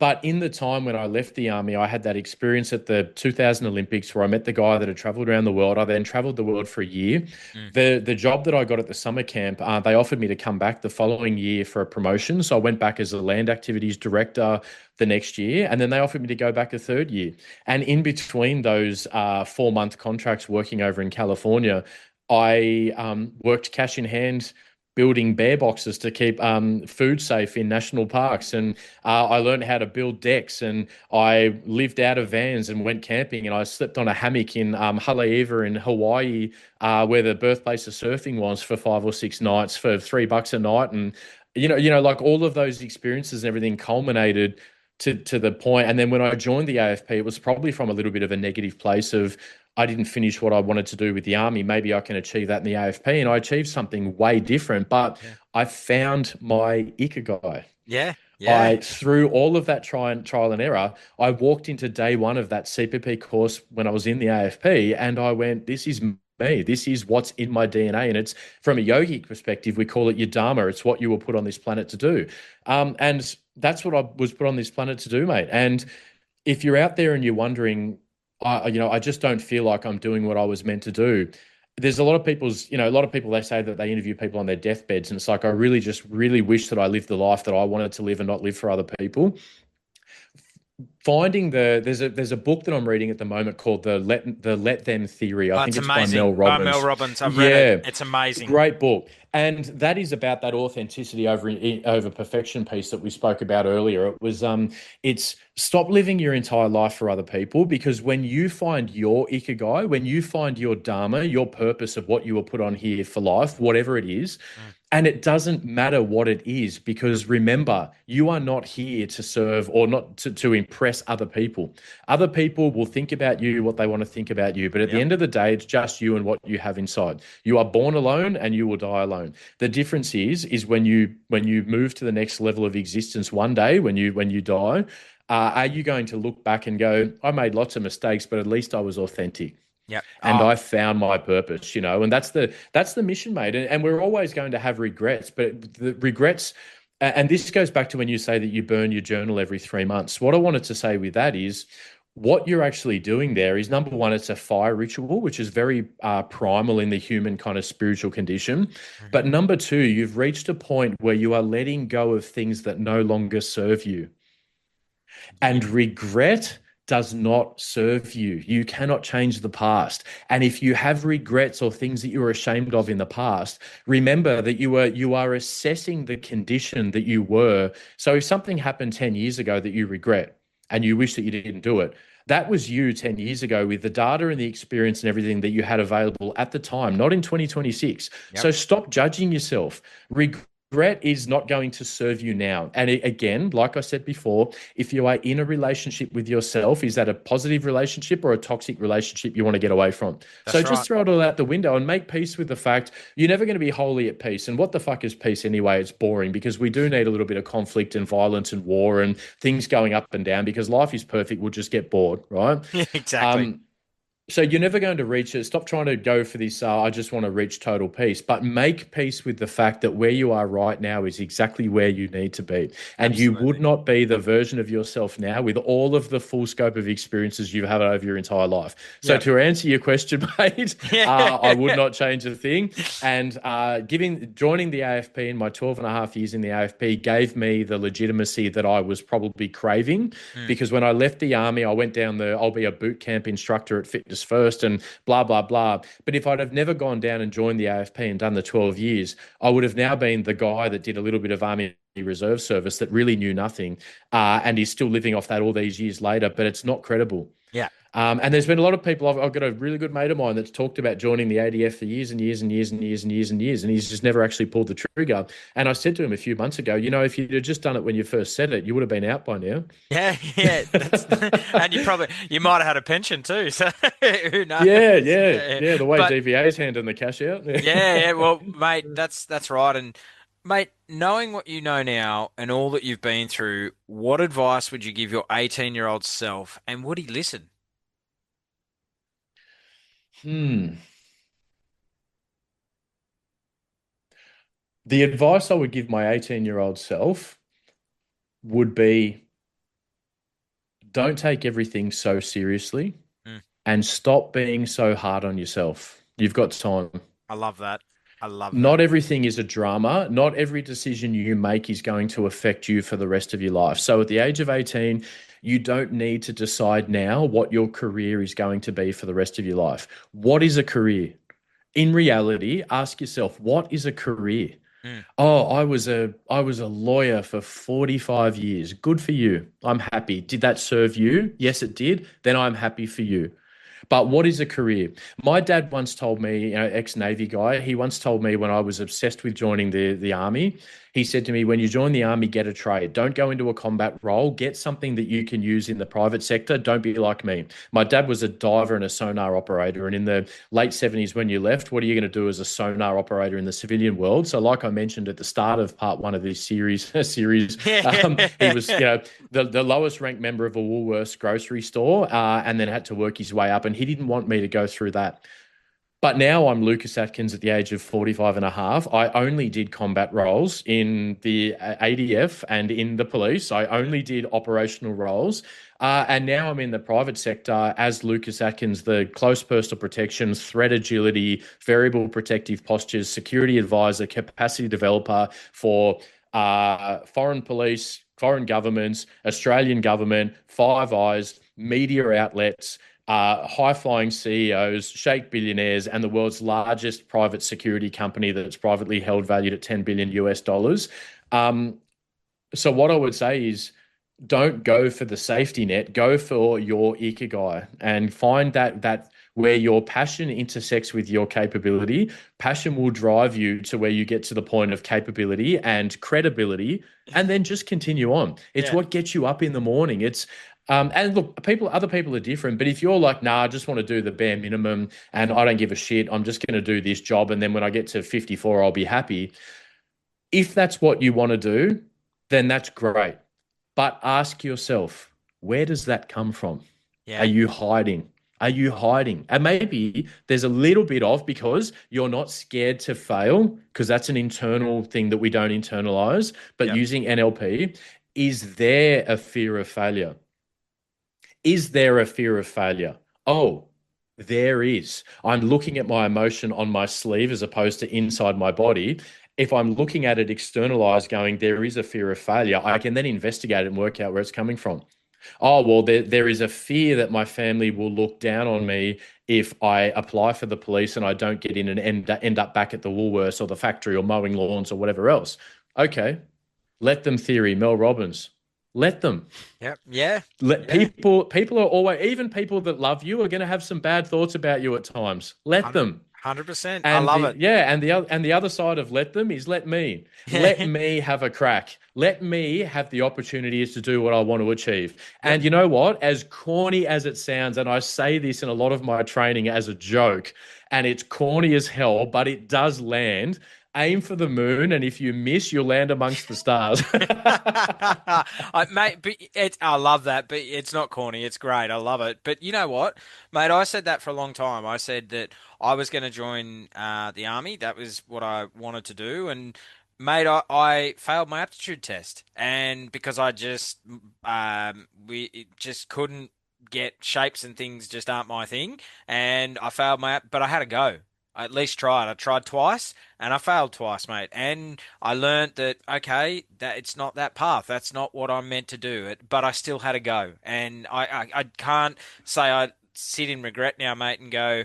But in the time when I left the Army, I had that experience at the 2000 Olympics where I met the guy that had traveled around the world. I then traveled the world for a year. The job that I got at the summer camp, they offered me to come back the following year for a promotion. So I went back as a land activities director the next year, and then they offered me to go back a third year. And in between those 4-month contracts working over in California, I worked cash in hand building bear boxes to keep food safe in national parks. And I learned how to build decks, and I lived out of vans and went camping, and I slept on a hammock in Haleiwa in Hawaii, where the birthplace of surfing was, for 5 or 6 nights for $3 a night. And, like all of those experiences and everything culminated to the point. And then when I joined the AFP, it was probably from a little bit of a negative place of, I didn't finish what I wanted to do with the Army. Maybe I can achieve that in the AFP. And I achieved something way different, but I found my ikigai. Yeah. Through all of that trial and error, I walked into day one of that CPP course when I was in the AFP, and I went, this is me. This is what's in my DNA. And it's, from a yogic perspective, we call it your dharma. It's what you were put on this planet to do. And that's what I was put on this planet to do, mate. And if you're out there and you're wondering, I just don't feel like I'm doing what I was meant to do, there's a lot of people, they say that they interview people on their deathbeds, and it's like, I really just really wish that I lived the life that I wanted to live and not live for other people. Finding there's a book that I'm reading at the moment called the Let Them Theory. I think it's amazing. by Mel Robbins. By Mel Robbins. I've read it. It's amazing. Great book. And that is about that authenticity over perfection piece that we spoke about earlier. It was it's stop living your entire life for other people, because when you find your ikigai, when you find your dharma, your purpose of what you were put on here for life, whatever it is, and it doesn't matter what it is, because remember, you are not here to serve or not to impress other people. Other people will think about you what they want to think about you. But at the end of the day, it's just you and what you have inside. You are born alone and you will die alone. The difference is when you move to the next level of existence one day, when you die, are you going to look back and go, I made lots of mistakes, but at least I was authentic. Yeah. And I found my purpose, and that's the mission, mate. And we're always going to have regrets, but the regrets, and this goes back to when you say that you burn your journal every 3 months. What I wanted to say with that is, what you're actually doing there is, number one, it's a fire ritual, which is very primal in the human kind of spiritual condition. But number two, you've reached a point where you are letting go of things that no longer serve you. And regret does not serve you. You cannot change the past. And if you have regrets or things that you were ashamed of in the past, remember that you are assessing the condition that you were. So if something happened 10 years ago that you regret and you wish that you didn't do it, that was you 10 years ago with the data and the experience and everything that you had available at the time, not in 2026. So stop judging yourself. Regret is not going to serve you now. And again, like I said before, if you are in a relationship with yourself, is that a positive relationship or a toxic relationship you want to get away from? That's so just throw it all out the window and make peace with the fact you're never going to be wholly at peace. And what the fuck is peace anyway? It's boring, because we do need a little bit of conflict and violence and war and things going up and down, because life is perfect. We'll just get bored, right? Yeah, exactly. So you're never going to reach it. Stop trying to go for this, I just want to reach total peace, but make peace with the fact that where you are right now is exactly where you need to be. And Absolutely. You would not be the version of yourself now with all of the full scope of experiences you've had over your entire life. So to answer your question, mate, I would not change a thing. And joining the AFP in my 12 and a half years in the AFP gave me the legitimacy that I was probably craving, because when I left the army, I went down I'll be a boot camp instructor at Fitness First and blah, blah, blah. But if I'd have never gone down and joined the AFP and done the 12 years, I would have now been the guy that did a little bit of Army Reserve service that really knew nothing and is still living off that all these years later, but it's not credible. Yeah. And there's been a lot of people, I've got a really good mate of mine that's talked about joining the ADF for years and years and years and years and years and years, and he's just never actually pulled the trigger. And I said to him a few months ago, if you'd have just done it when you first said it, you would have been out by now. Yeah. And you might have had a pension too, so who knows? Yeah, the way DVA's handing the cash out. Yeah, well, mate, that's right. And mate, knowing what you know now and all that you've been through, what advice would you give your 18-year-old self, and would he listen? The advice I would give my 18-year-old self would be, don't take everything so seriously and stop being so hard on yourself. You've got time. I love that. Not everything is a drama. Not every decision you make is going to affect you for the rest of your life. So at the age of 18, you don't need to decide now what your career is going to be for the rest of your life. What is a career? In reality, ask yourself, what is a career? Oh, I was a lawyer for 45 years. Good for you. I'm happy. Did that serve you? Yes, it did. Then I'm happy for you. But what is a career? My dad once told me, ex-Navy guy, he once told me when I was obsessed with joining the army, he said to me, when you join the army, get a trade. Don't go into a combat role. Get something that you can use in the private sector. Don't be like me. My dad was a diver and a sonar operator. And in the late 70s, when you left, what are you going to do as a sonar operator in the civilian world? So like I mentioned at the start of part one of this series, he was the lowest ranked member of a Woolworths grocery store and then had to work his way up. And he didn't want me to go through that. But now I'm Lucas Atkins at the age of 45 and a half. I only did combat roles in the ADF and in the police. I only did operational roles. And now I'm in the private sector as Lucas Atkins, the close personal protection, threat agility, variable protective postures, security advisor, capacity developer for foreign police, foreign governments, Australian government, Five Eyes, media outlets, high-flying CEOs, sheikh billionaires, and the world's largest private security company that's privately held, valued at 10 billion US dollars. So what I would say is, don't go for the safety net, go for your ikigai and find that where your passion intersects with your capability. Passion will drive you to where you get to the point of capability and credibility, and then just continue on. It's what gets you up in the morning. And look, other people are different, but if you're like, nah, I just want to do the bare minimum and I don't give a shit, I'm just going to do this job, and then when I get to 54, I'll be happy. If that's what you want to do, then that's great. But ask yourself, where does that come from? Yeah. Are you hiding? Are you hiding? And maybe there's a little bit of, because you're not scared to fail, because that's an internal thing that we don't internalize, but using NLP, is there a fear of failure? Is there a fear of failure? Oh, there is. I'm looking at my emotion on my sleeve as opposed to inside my body. If I'm looking at it externalized, going, there is a fear of failure, I can then investigate it and work out where it's coming from. Oh, well, there is a fear that my family will look down on me if I apply for the police and I don't get in and end up back at the Woolworths or the factory or mowing lawns or whatever else. Okay, let them theory, Mel Robbins. Let them. People are always, even people that love you are going to have some bad thoughts about you at times. Let them. 100%. I love it. Yeah, and the other side of let them is let me. Let me have a crack. Let me have the opportunities to do what I want to achieve. And you know what? As corny as it sounds, and I say this in a lot of my training as a joke, and it's corny as hell, but it does land. Aim for the moon, and if you miss, you'll land amongst the stars. Mate, I love that, but it's not corny. It's great. I love it. But you know what, mate? I said that for a long time. I said that I was going to join the army. That was what I wanted to do. And mate, I failed my aptitude test, and because I just we just couldn't get shapes and things just aren't my thing, and I failed but I had to go. I at least tried. I tried twice and I failed twice, mate. And I learned that, okay, that it's not that path. That's not what I'm meant to do. But I still had to go. And I can't say I sit in regret now, mate, and go,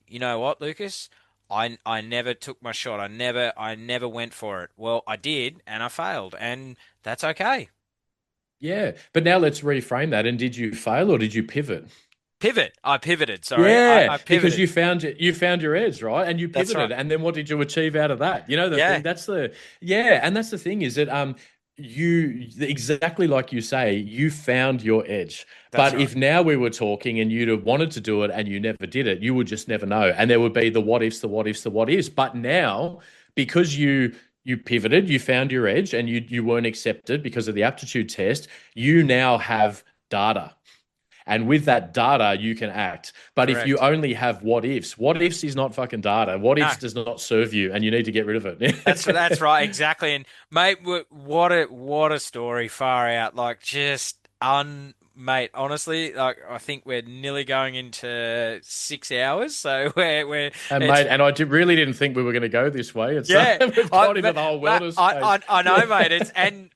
you know what, Lucas? I never took my shot. I never went for it. Well, I did and I failed, and that's okay. Yeah. But now let's reframe that. And did you fail or did you pivot? I pivoted. Sorry. Yeah, I pivoted. Because you found your edge, right? And you pivoted. Right. And then what did you achieve out of that? You know, thing, that's the thing is that you, exactly like you say, you found your edge. But if now we were talking and you'd have wanted to do it and you never did it, you would just never know. And there would be the what ifs, the what ifs, the what ifs. But now, because you pivoted, you found your edge, and you weren't accepted because of the aptitude test, you now have data. And with that data, you can act. But Correct. If you only have what ifs is not fucking data. What ifs does not serve you, and you need to get rid of it. That's right, exactly. And mate, what a story, far out. Like mate, honestly, like I think we're nearly going into 6 hours, so we're and mate, and I really didn't think we were going to go this way. It's we've got into the whole wellness. I know, mate.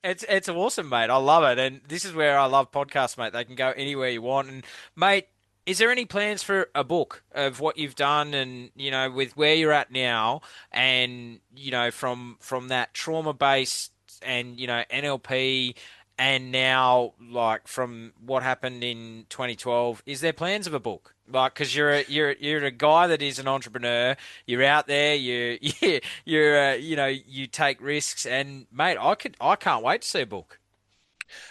It's awesome, mate. I love it, and this is where I love podcasts, mate. They can go anywhere you want, and mate, is there any plans for a book of what you've done, and you know, with where you're at now, and you know, from that trauma based and you know NLP. And now, like from what happened in 2012, is there plans of a book? Like, because you're a guy that is an entrepreneur. You're out there. You take risks. And mate, I can't wait to see a book.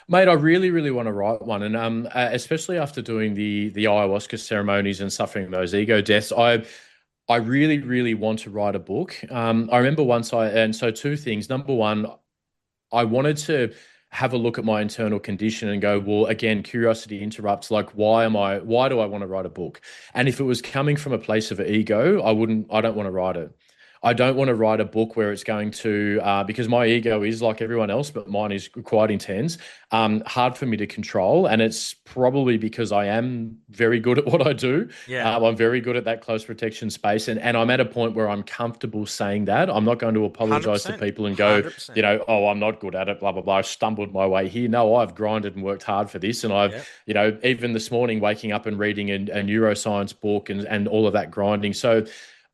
Mate, I really, really want to write one, and especially after doing the ayahuasca ceremonies and suffering those ego deaths, I really, really want to write a book. I remember once so two things. Number one, I wanted to have a look at my internal condition and go, well, again, curiosity interrupts. Like, why do I want to write a book? And if it was coming from a place of ego, I don't want to write it. I don't want to write a book where it's going to, because my ego is like everyone else, but mine is quite intense, hard for me to control. And it's probably because I am very good at what I do. Yeah. I'm very good at that close protection space. And I'm at a point where I'm comfortable saying that. I'm not going to apologize to people and go, 100%. oh, I'm not good at it, blah, blah, blah. I stumbled my way here. No, I've grinded and worked hard for this. And I've, even this morning, waking up and reading a neuroscience book and all of that grinding. So,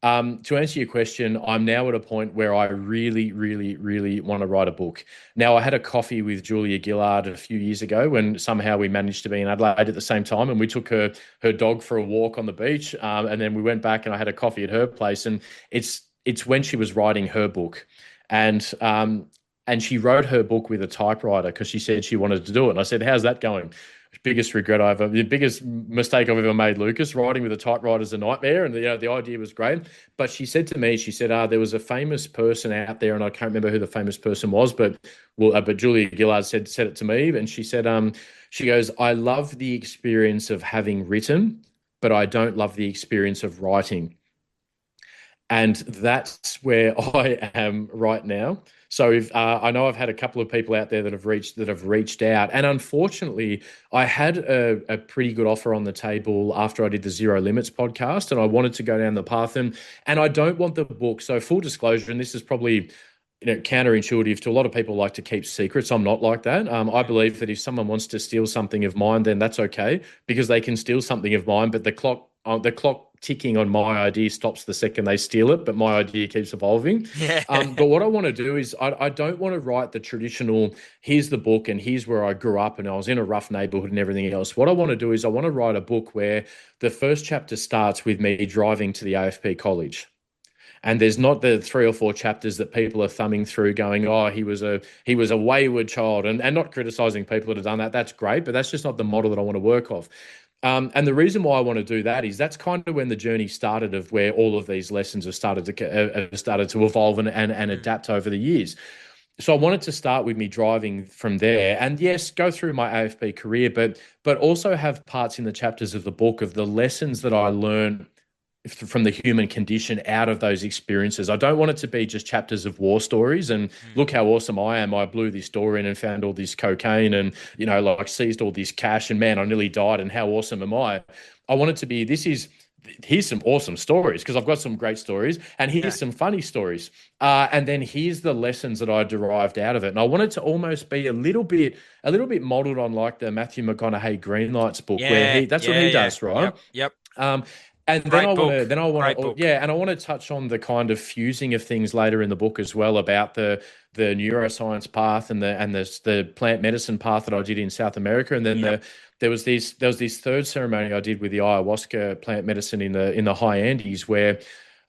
to answer your question, I'm now at a point where I really, really, really want to write a book. Now, I had a coffee with Julia Gillard a few years ago when somehow we managed to be in Adelaide at the same time, and we took her dog for a walk on the beach, and then we went back and I had a coffee at her place, and it's when she was writing her book, and she wrote her book with a typewriter because she said she wanted to do it. And I said, "How's that going?" The biggest mistake I've ever made, Lucas. Writing with a typewriter is a nightmare, and the idea was great. But she said to me, there was a famous person out there, and I can't remember who the famous person was, but Julia Gillard said it to me, and she said, she goes, "I love the experience of having written, but I don't love the experience of writing." And that's where I am right now. So if I know I've had a couple of people out there that have reached out, and unfortunately, I had a pretty good offer on the table after I did the Zero Limits podcast, and I wanted to go down the path, and I don't want the book. So full disclosure, and this is probably counterintuitive to a lot of people like to keep secrets. I'm not like that. I believe that if someone wants to steal something of mine, then that's okay because they can steal something of mine, but the clock ticking on my idea stops the second they steal it, but my idea keeps evolving. Yeah. But what I want to do is I don't want to write the traditional, here's the book and here's where I grew up and I was in a rough neighborhood and everything else. What I want to do is I want to write a book where the first chapter starts with me driving to the AFP college. And there's not the 3 or 4 chapters that people are thumbing through going, oh, he was a wayward child, and not criticizing people that have done that. That's great, but that's just not the model that I want to work off. And the reason why I want to do that is that's kind of when the journey started of where all of these lessons have started to evolve and adapt over the years. So I wanted to start with me driving from there, and yes, go through my AFP career, but also have parts in the chapters of the book of the lessons that I learned from the human condition out of those experiences. I don't want it to be just chapters of war stories and look how awesome I am. I blew this door in and found all this cocaine and, seized all this cash and man, I nearly died and how awesome am I? I want it to be, here's some awesome stories because I've got some great stories and here's some funny stories. And then here's the lessons that I derived out of it. And I want it to almost be a little bit modeled on like the Matthew McConaughey Greenlights book where that's what he does, right? Yep. And then I want to touch on the kind of fusing of things later in the book as well about the neuroscience path and the plant medicine path that I did in South America, and then there was this third ceremony I did with the ayahuasca plant medicine in the high Andes where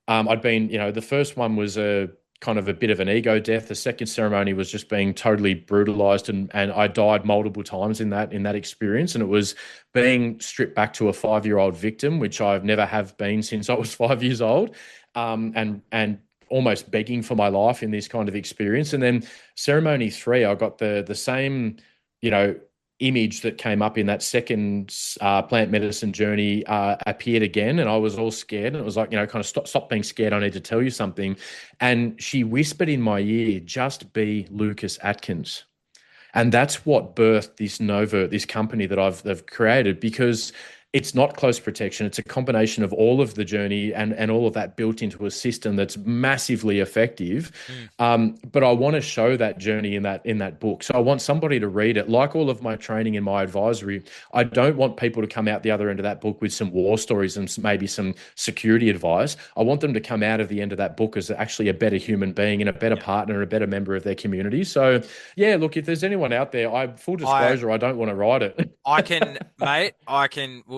I'd been, the first one was a kind of a bit of an ego death. The second ceremony was just being totally brutalized and I died multiple times in that experience. And it was being stripped back to a 5-year-old victim, which I've never have been since I was 5 years old. And almost begging for my life in this kind of experience. And then ceremony 3, I got the same, image that came up in that second plant medicine journey appeared again, and I was all scared, and it was like, kind of stop being scared, I need to tell you something. And she whispered in my ear, just be Lucas Atkins. And that's what birthed this company that I've created, because it's not close protection. It's a combination of all of the journey and all of that built into a system that's massively effective. But I want to show that journey in that book. So I want somebody to read it. Like all of my training and my advisory, I don't want people to come out the other end of that book with some war stories and maybe some security advice. I want them to come out of the end of that book as actually a better human being and a better partner and a better member of their community. So yeah, look, if there's anyone out there, full disclosure, I don't want to write it.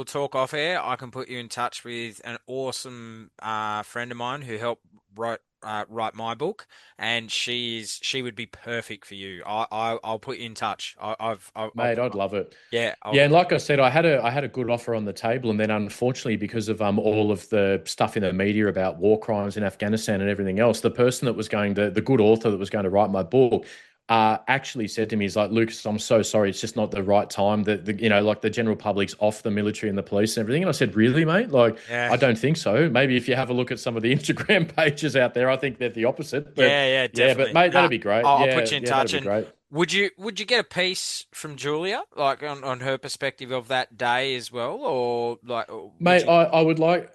We'll talk off air. I can put you in touch with an awesome friend of mine who helped write my book, and she would be perfect for you. I'll put you in touch. I'd love it. Yeah, and like I said, I had a good offer on the table, and then unfortunately, because of all of the stuff in the media about war crimes in Afghanistan and everything else, the person that was the good author that was going to write my book, actually said to me, he's like, Lucas, I'm so sorry. It's just not the right time. Like the general public's off the military and the police and everything. And I said, really, mate? Like, Yeah. I don't think so. Maybe if you have a look at some of the Instagram pages out there, I think they're the opposite. But Yeah, yeah, but definitely. mate, Nah, that'd be great. I'll Yeah, put you in yeah, that'd touch. be And great. would you get a piece from Julia, like on her perspective of that day as well, or like would Mate, you? I would like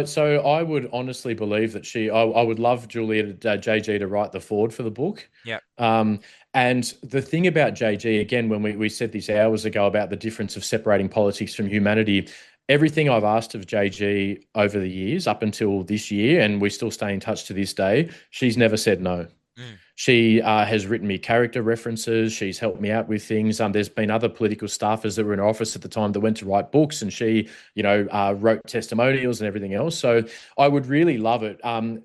so I would honestly believe that I would love Julia JG to write the forward for the book. Yeah, Um, and the thing about JG, again, when we said this hours ago about the difference of separating politics from humanity, everything I've asked of JG over the years, up until this year, and we still stay in touch to this day, she's never said no. mm, She has written me character references. She's helped me out with things. There's been other political staffers that were in her office at the time that went to write books, and she, wrote testimonials and everything else. So I would really love it,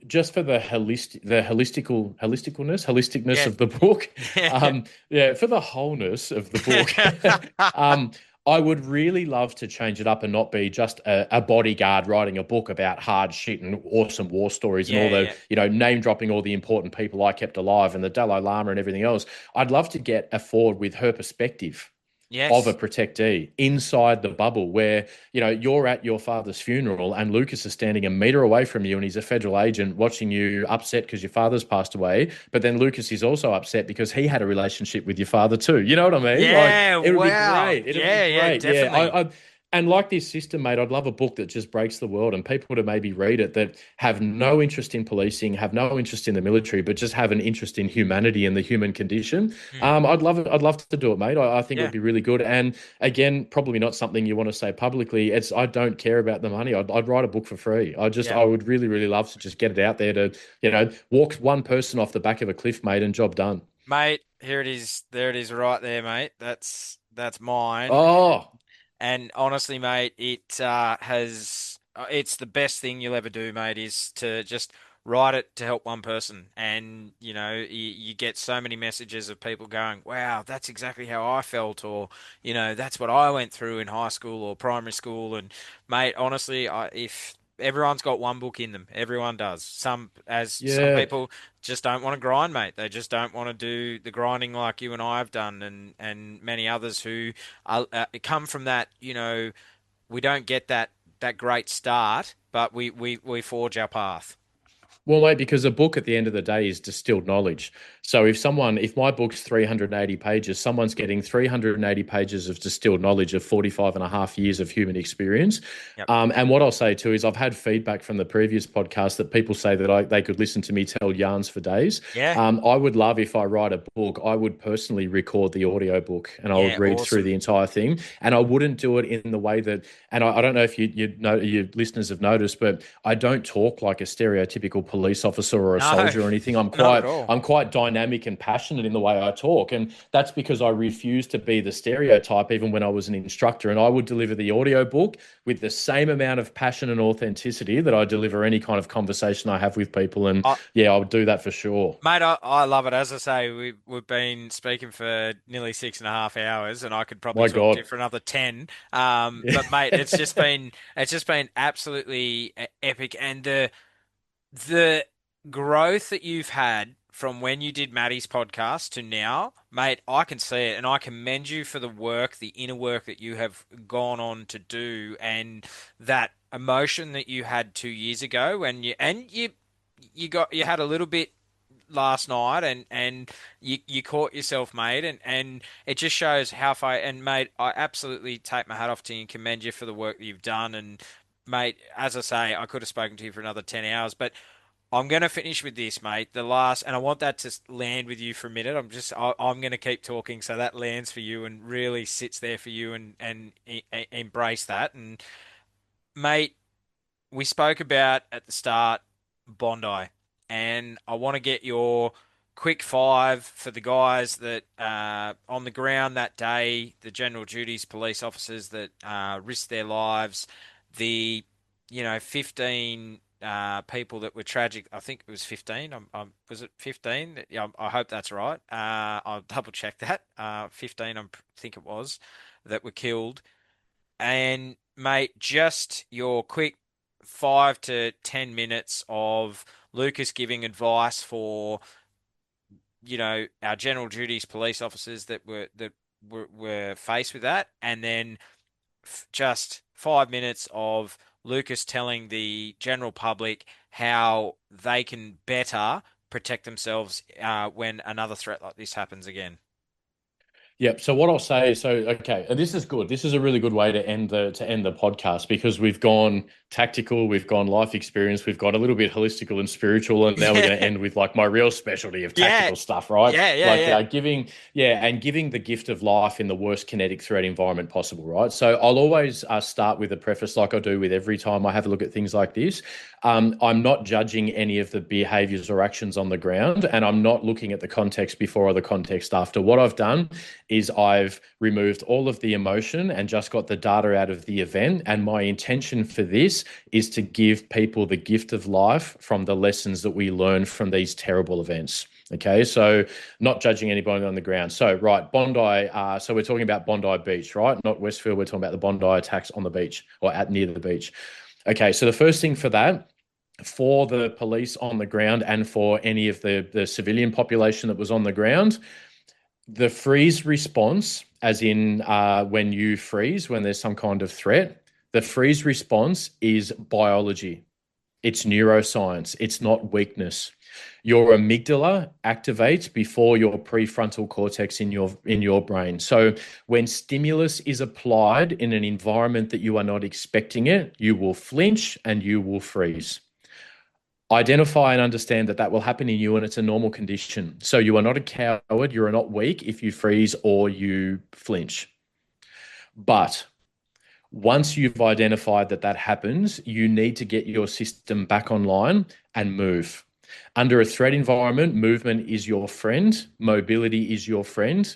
just for the holisticness yeah, of the book. yeah. Yeah, for the wholeness of the book. I would really love to change it up and not be just a bodyguard writing a book about hard shit and awesome war stories and all Yeah, the, yeah. name dropping all the important people I kept alive and the Dalai Lama and everything else. I'd love to get a forward with her perspective of a Yes. protectee inside the bubble where, you're at your father's funeral and Lucas is standing a meter away from you and he's a federal agent watching you upset because your father's passed away. But then Lucas is also upset because he had a relationship with your father too. You know what I mean? Like, Yeah, it would be wow. great. It'd be Yeah, yeah, great. Yeah. definitely. And like this system, mate, I'd love a book that just breaks the world and people to maybe read it that have no interest in policing, have no interest in the military, but just have an interest in humanity and the human condition. Mm, I'd love it. I'd love to do it, mate. I think it would yeah, be really good. And again, probably not something you want to say publicly. I don't care about the money. I'd write a book for free. yeah. I would really, really love to just get it out there to, walk one person off the back of a cliff, mate, and job done. Mate, here it is. There it is right there, mate. That's mine. Oh, And honestly, mate, it's the best thing you'll ever do, mate, is to just write it to help one person. And, you get so many messages of people going, wow, that's exactly how I felt, or, that's what I went through in high school or primary school. And, mate, honestly, if everyone's got one book in them, everyone does. Some yeah. people just don't want to grind, mate. They just don't want to do the grinding like you and I have done, and many others who come from that, we don't get that great start, but we forge our path. Well, mate, because a book at the end of the day is distilled knowledge. So if my book's 380 pages, someone's getting 380 pages of distilled knowledge of 45 and a half years of human experience. Yep. And what I'll say too is I've had feedback from the previous podcast that people say that they could listen to me tell yarns for days. Yeah. I would love if I write a book, I would personally record the audio book and I would Yeah. read through Awesome. the entire thing. And I wouldn't do it in the way that, and I don't know if you know your listeners have noticed, but I don't talk like a stereotypical police officer or a No, soldier or anything. not at all. I'm quite dynamic and passionate in the way I talk, and that's because I refuse to be the stereotype even when I was an instructor. And I would deliver the audio book with the same amount of passion and authenticity that I deliver any kind of conversation I have with people. And I, yeah, I would do that for sure. Mate, I love it. As I say, we've been speaking for nearly 6.5 hours, and I could probably My talk to you God. for another 10. Yeah. But mate, it's just been absolutely epic, and the growth that you've had from when you did Maddie's podcast to now, mate, I can see it, and I commend you for the work, the inner work that you have gone on to do, and that emotion that you had 2 years ago, when you had a little bit last night, and you caught yourself, mate, and it just shows how far. And mate, I absolutely take my hat off to you and commend you for the work that you've done. And mate, as I say, I could have spoken to you for another 10 hours, but I'm going to finish with this, mate. The last, and I want that to land with you for a minute. I'm going to keep talking so that lands for you and really sits there for you, and embrace that. And mate, we spoke about at the start Bondi, and I want to get your quick five for the guys that on the ground that day, the general duties police officers that risked their lives, the 15 people that were tragic. I think it was 15. Was it 15? Yeah, I hope that's right. I'll double check that. 15, think it was, that were killed. And mate, just your quick 5 to 10 minutes of Lucas giving advice for our general duties police officers that were faced with that, and then just 5 minutes of Lucas telling the general public how they can better protect themselves when another threat like this happens again. Yep. So what I'll say is, okay, and this is good. This is a really good way to end the podcast, because we've gone tactical, we've gone life experience, we've got a little bit holistical and spiritual, and now we're going to end with like my real specialty of tactical stuff, right? Giving the gift of life in the worst kinetic threat environment possible, right? So I'll always start with a preface, like I do with every time I have a look at things like this. I'm not judging any of the behaviors or actions on the ground, and I'm not looking at the context before or the context after. What I've done is I've removed all of the emotion and just got the data out of the event. And my intention for this is to give people the gift of life from the lessons that we learn from these terrible events. Okay, so not judging anybody on the ground. So, right, Bondi, so we're talking about Bondi Beach, right? Not Westfield, we're talking about the Bondi attacks on the beach or near the beach. Okay, so the first thing for that, for the police on the ground and for any of the civilian population that was on the ground, the freeze response, as in when you freeze, when there's some kind of threat, the freeze response is biology. It's neuroscience. It's not weakness. Your amygdala activates before your prefrontal cortex in your brain. So when stimulus is applied in an environment that you are not expecting it, you will flinch and you will freeze. Identify and understand that will happen in you, and it's a normal condition. So you are not a coward, you are not weak if you freeze or you flinch. But once you've identified that happens, you need to get your system back online and move. Under a threat environment, movement is your friend. Mobility is your friend.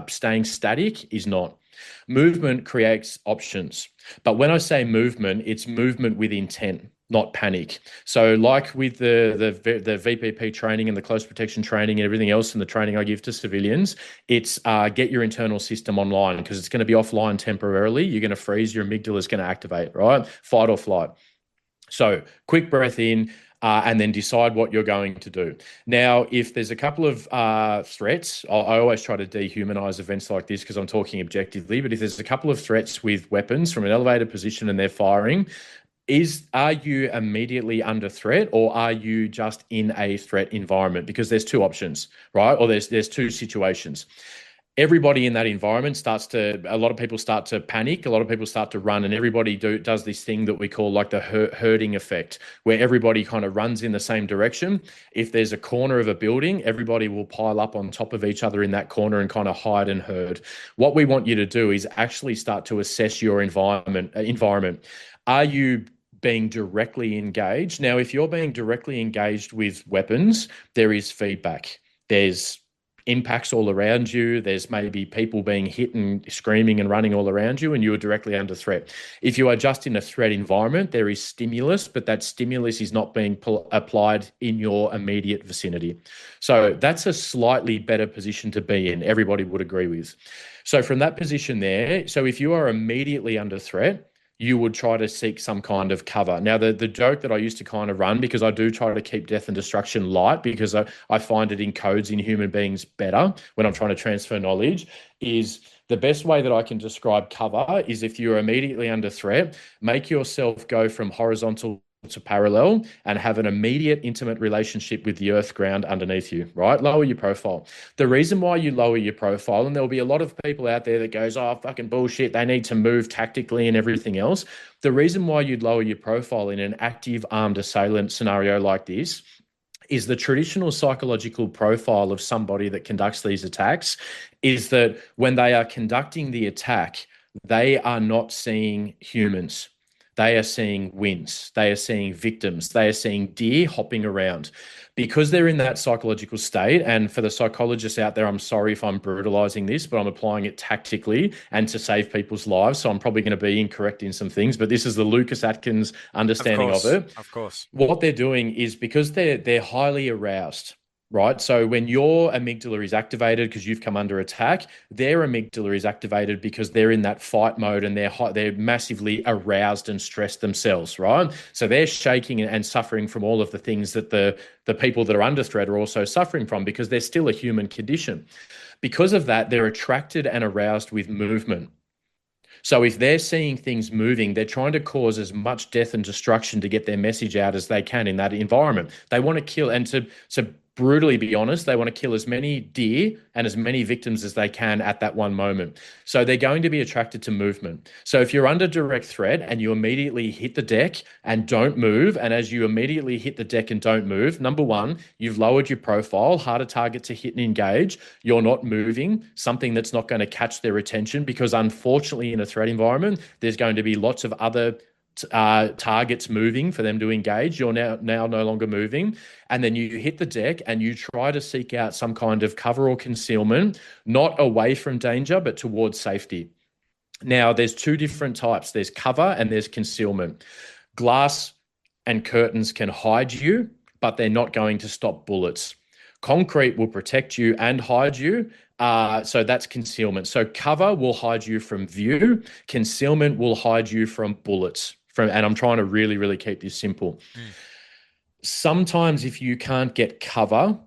Staying static is not. Movement creates options. But when I say movement, it's movement with intent, not panic. So like with the VPP training and the close protection training and everything else and the training I give to civilians, it's get your internal system online, because it's going to be offline temporarily. You're going to freeze, your amygdala is going to activate, right? Fight or flight. So quick breath in, and then decide what you're going to do. Now, if there's a couple of threats, I always try to dehumanize events like this because I'm talking objectively, but if there's a couple of threats with weapons from an elevated position and they're firing, are you immediately under threat, or are you just in a threat environment? Because there's two options, right? Or there's two situations. Everybody in that environment a lot of people start to panic, a lot of people start to run, and everybody does this thing that we call like the herding effect, where everybody kind of runs in the same direction. If there's a corner of a building, everybody will pile up on top of each other in that corner and kind of hide and herd. What we want you to do is actually start to assess your environment. Are you being directly engaged? Now, if you're being directly engaged with weapons, there is feedback. There's impacts all around you. There's maybe people being hit and screaming and running all around you, and you are directly under threat. If you are just in a threat environment, there is stimulus, but that stimulus is not being applied in your immediate vicinity. So that's a slightly better position to be in, everybody would agree with. So from that position there, so if you are immediately under threat, you would try to seek some kind of cover. Now, the joke that I used to kind of run, because I do try to keep death and destruction light, because I find it encodes in human beings better when I'm trying to transfer knowledge, is the best way that I can describe cover is if you're immediately under threat, make yourself go from horizontal to parallel and have an immediate intimate relationship with the earth ground underneath you, right? Lower your profile. The reason why you lower your profile, and there'll be a lot of people out there that goes, oh, fucking bullshit, they need to move tactically and everything else. The reason why you'd lower your profile in an active armed assailant scenario like this is the traditional psychological profile of somebody that conducts these attacks is that when they are conducting the attack, they are not seeing humans. They are seeing wins. They are seeing victims. They are seeing deer hopping around. Because they're in that psychological state, and for the psychologists out there, I'm sorry if I'm brutalizing this, but I'm applying it tactically and to save people's lives. So I'm probably going to be incorrect in some things, but this is the Lucas Atkins understanding of it. Of course. What they're doing is, because they're highly aroused, right? So when your amygdala is activated because you've come under attack, their amygdala is activated because they're in that fight mode and they're massively aroused and stressed themselves, right? So they're shaking and suffering from all of the things that the people that are under threat are also suffering from because they're still a human condition. Because of that, they're attracted and aroused with movement. So if they're seeing things moving, they're trying to cause as much death and destruction to get their message out as they can in that environment. They want to kill, and to brutally be honest, they want to kill as many deer and as many victims as they can at that one moment. So they're going to be attracted to movement. So if you're under direct threat and you immediately hit the deck and don't move, and as you immediately hit the deck and don't move, number one, you've lowered your profile, harder target to hit and engage. You're not moving, something that's not going to catch their attention because unfortunately in a threat environment, there's going to be lots of other targets moving for them to engage. You're now no longer moving. And then you hit the deck and you try to seek out some kind of cover or concealment, not away from danger, but towards safety. Now, there's two different types. There's cover and there's concealment. Glass and curtains can hide you, but they're not going to stop bullets. Concrete will protect you and hide you. So that's concealment. So cover will hide you from view. Concealment will hide you from bullets. And I'm trying to really, really keep this simple. Sometimes if you can't get cover,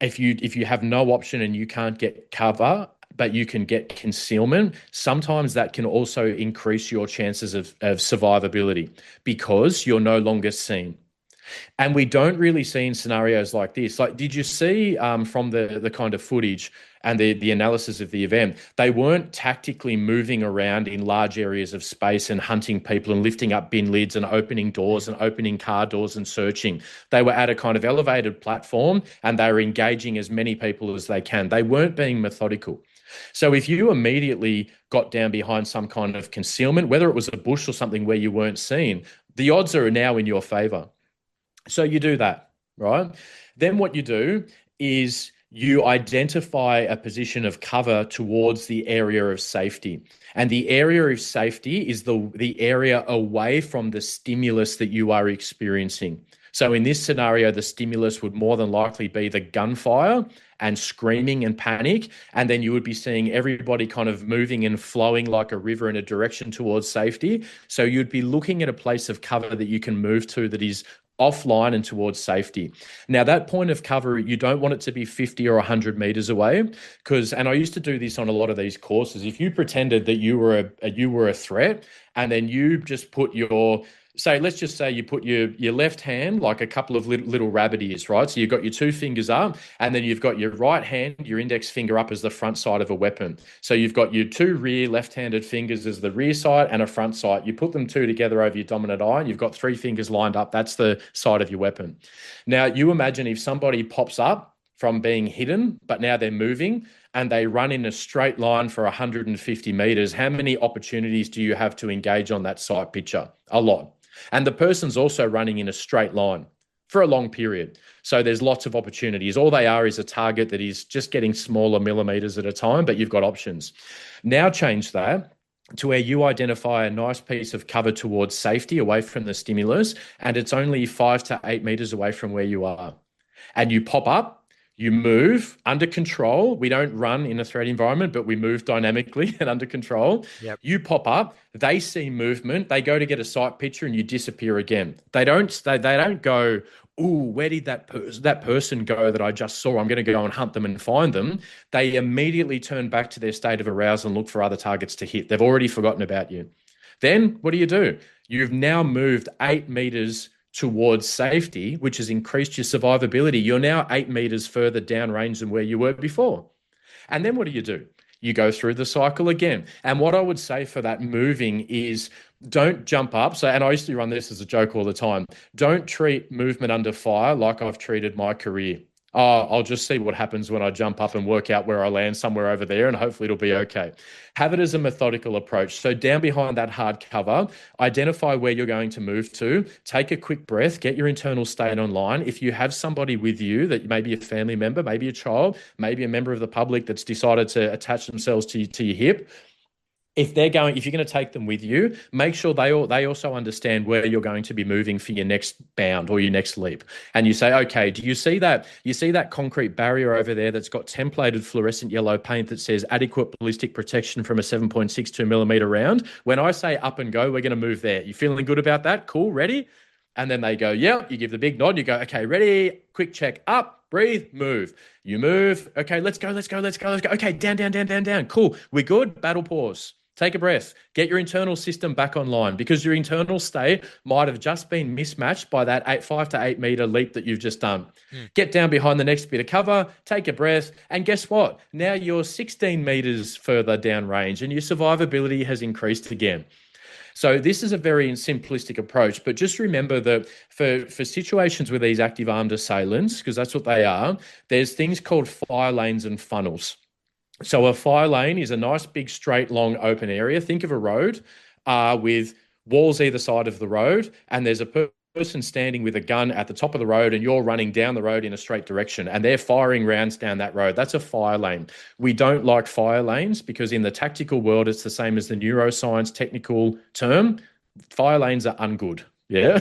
if you have no option and you can't get cover, but you can get concealment, sometimes that can also increase your chances of survivability because you're no longer seen. And we don't really see in scenarios like this. Like, did you see from the kind of footage and the analysis of the event, they weren't tactically moving around in large areas of space and hunting people and lifting up bin lids and opening doors and opening car doors and searching. They were at a kind of elevated platform and they were engaging as many people as they can. They weren't being methodical. So if you immediately got down behind some kind of concealment, whether it was a bush or something where you weren't seen, the odds are now in your favor. So you do that, right? Then what you do is you identify a position of cover towards the area of safety. And the area of safety is the area away from the stimulus that you are experiencing. So in this scenario, the stimulus would more than likely be the gunfire and screaming and panic. And then you would be seeing everybody kind of moving and flowing like a river in a direction towards safety. So you'd be looking at a place of cover that you can move to that is offline and towards safety. Now, that point of cover, you don't want it to be 50 or 100 meters away and I used to do this on a lot of these courses. If you pretended that you were a threat and then you just put let's just say you put your left hand like a couple of little rabbit ears, right? So you've got your two fingers up and then you've got your right hand, your index finger up as the front side of a weapon. So you've got your two rear left-handed fingers as the rear side and a front side. You put them two together over your dominant eye and you've got three fingers lined up. That's the side of your weapon. Now you imagine if somebody pops up from being hidden, but now they're moving and they run in a straight line for 150 meters, how many opportunities do you have to engage on that sight picture? A lot. And the person's also running in a straight line for a long period. So there's lots of opportunities. All they are is a target that is just getting smaller millimeters at a time, but you've got options. Now change that to where you identify a nice piece of cover towards safety away from the stimulus, and it's only 5 to 8 meters away from where you are. And you pop up, you move under control. We don't run in a threat environment, but we move dynamically and under control. Yep. You pop up, they see movement, they go to get a sight picture and you disappear again. They don't go, ooh, where did that person go that I just saw? I'm going to go and hunt them and find them. They immediately turn back to their state of arousal and look for other targets to hit. They've already forgotten about you. Then what do? You've now moved 8 meters towards safety, which has increased your survivability. You're now 8 meters further downrange than where you were before. And then what do? You go through the cycle again. And what I would say for that moving is don't jump up. And I used to run this as a joke all the time. Don't treat movement under fire like I've treated my career. I'll just see what happens when I jump up and work out where I land somewhere over there, and hopefully it'll be okay. Have it as a methodical approach. So down behind that hard cover, identify where you're going to move to, take a quick breath, get your internal state online. If you have somebody with you that may be a family member, maybe a child, maybe a member of the public that's decided to attach themselves to your hip, if you're going to take them with you, make sure they also understand where you're going to be moving for your next bound or your next leap. And you say, okay, do you see that? You see that concrete barrier over there that's got templated fluorescent yellow paint that says adequate ballistic protection from a 7.62 millimeter round? When I say up and go, we're going to move there. You feeling good about that? Cool, ready? And then they go, yeah, you give the big nod. You go, okay, ready, quick check, up, breathe, move. You move. Okay, let's go. Okay, down. Cool. We're good. Battle pause. Take a breath. Get your internal system back online, because your internal state might have just been mismatched by that 5 to 8 meter leap that you've just done. Get down behind the next bit of cover, take a breath, and guess what? Now you're 16 meters further down range and your survivability has increased again. So this is a very simplistic approach, but just remember that for situations with these active armed assailants, because that's what they are, there's things called fire lanes and funnels. So a fire lane is a nice, big, straight, long, open area. Think of a road with walls either side of the road, and there's a person standing with a gun at the top of the road, and you're running down the road in a straight direction, and they're firing rounds down that road. That's a fire lane. We don't like fire lanes because in the tactical world, it's the same as the neuroscience technical term. Fire lanes are ungood. Yeah.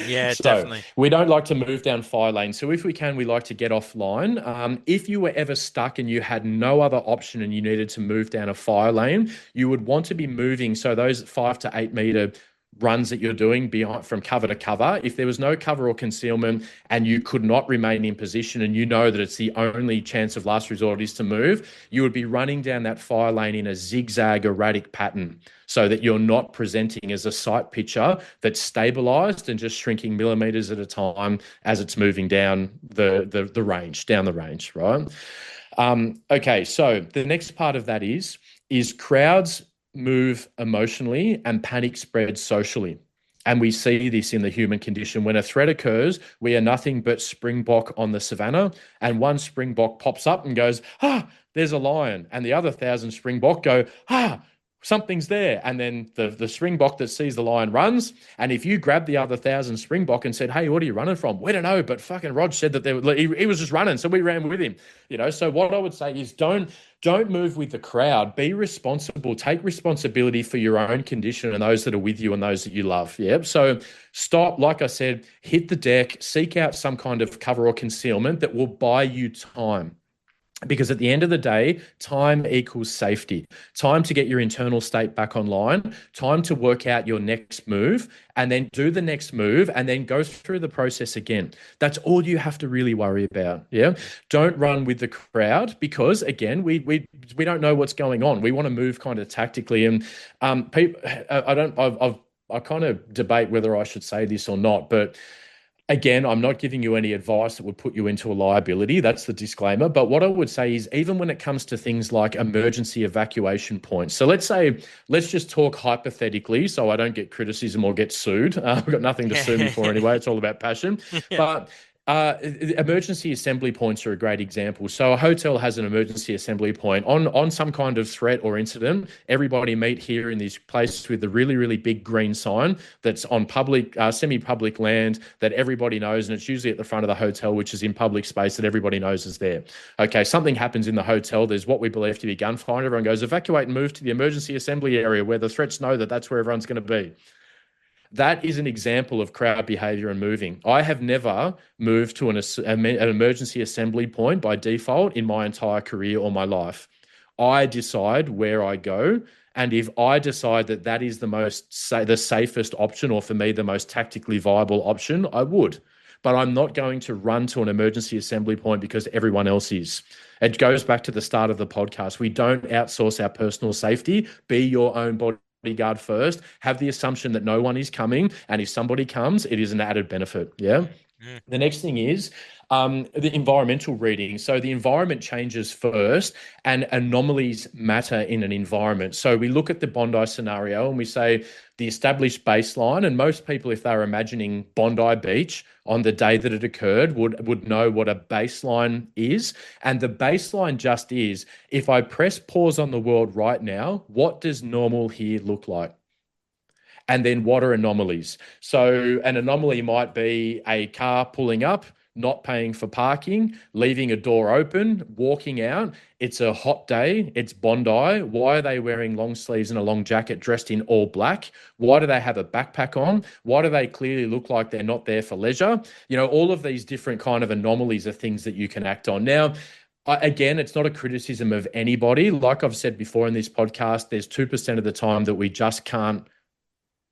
Yeah, So definitely. we don't like to move down fire lanes. So if we can, we like to get offline. If you were ever stuck and you had no other option and you needed to move down a fire lane, you would want to be moving. So those 5 to 8 meter runs that you're doing behind from cover to cover, if there was no cover or concealment and you could not remain in position and you know that it's the only chance of last resort is to move, you would be running down that fire lane in a zigzag erratic pattern so that you're not presenting as a sight picture that's stabilized and just shrinking millimeters at a time as it's moving down the range, right? Okay, so the next part of that is crowds move emotionally and panic spreads socially. And we see this in the human condition. When a threat occurs, we are nothing but springbok on the savannah, and one springbok pops up and goes, there's a lion. And the other 1,000 springbok go, something's there. And then the springbok that sees the lion runs. And if you grab the other 1,000 springbok and said, hey, what are you running from? We don't know, but fucking Rog said that he was just running, so we ran with him. So what I would say is don't move with the crowd. Be responsible. Take responsibility for your own condition and those that are with you and those that you love. Yeah. So stop, like I said, hit the deck, seek out some kind of cover or concealment that will buy you time. Because at the end of the day, time equals safety. Time to get your internal state back online, time to work out your next move, and then do the next move, and then go through the process again. That's all you have to really worry about. Yeah. Don't run with the crowd because, again, we don't know what's going on. We want to move kind of tactically. And people, I kind of debate whether I should say this or not, but again, I'm not giving you any advice that would put you into a liability. That's the disclaimer. But what I would say is, even when it comes to things like emergency evacuation points. So let's just talk hypothetically so I don't get criticism or get sued. I've got nothing to sue me for anyway. It's all about passion. Yeah. But emergency assembly points are a great example. So a hotel has an emergency assembly point on some kind of threat or incident. Everybody meet here in this place with the really, really big green sign that's on public, semi-public land that everybody knows. And it's usually at the front of the hotel, which is in public space that everybody knows is there. Okay, something happens in the hotel. There's what we believe to be gunfire. Everyone goes, evacuate and move to the emergency assembly area where the threats know that that's where everyone's going to be. That is an example of crowd behavior and moving. I have never moved to an emergency assembly point by default in my entire career or my life. I decide where I go. And if I decide that that is the safest option, or for me, the most tactically viable option, I would. But I'm not going to run to an emergency assembly point because everyone else is. It goes back to the start of the podcast. We don't outsource our personal safety. Be your own bodyguard first. Have the assumption that no one is coming, and if somebody comes, it is an added benefit. Yeah. The next thing is the environmental reading. So the environment changes first, and anomalies matter in an environment. So we look at the Bondi scenario and we say the established baseline, and most people, if they're imagining Bondi Beach on the day that it occurred, would know what a baseline is. And the baseline just is, if I press pause on the world right now, what does normal here look like? And then what are anomalies? So an anomaly might be a car pulling up, not paying for parking, leaving a door open, walking out. It's a hot day. It's Bondi. Why are they wearing long sleeves and a long jacket dressed in all black? Why do they have a backpack on? Why do they clearly look like they're not there for leisure? All of these different kind of anomalies are things that you can act on. Now, again, it's not a criticism of anybody. Like I've said before in this podcast, there's 2% of the time that we just can't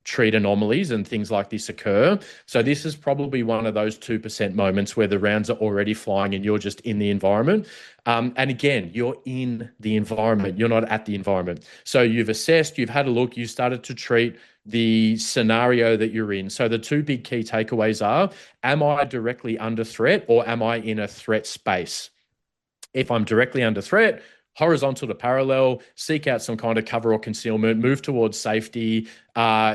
treat anomalies and things like this occur. So this is probably one of those 2% moments where the rounds are already flying and you're just in the environment. And again, you're in the environment. You're not at the environment. So you've assessed, you've had a look, you started to treat the scenario that you're in. So the two big key takeaways are, am I directly under threat or am I in a threat space? If I'm directly under threat, horizontal to parallel, seek out some kind of cover or concealment, move towards safety,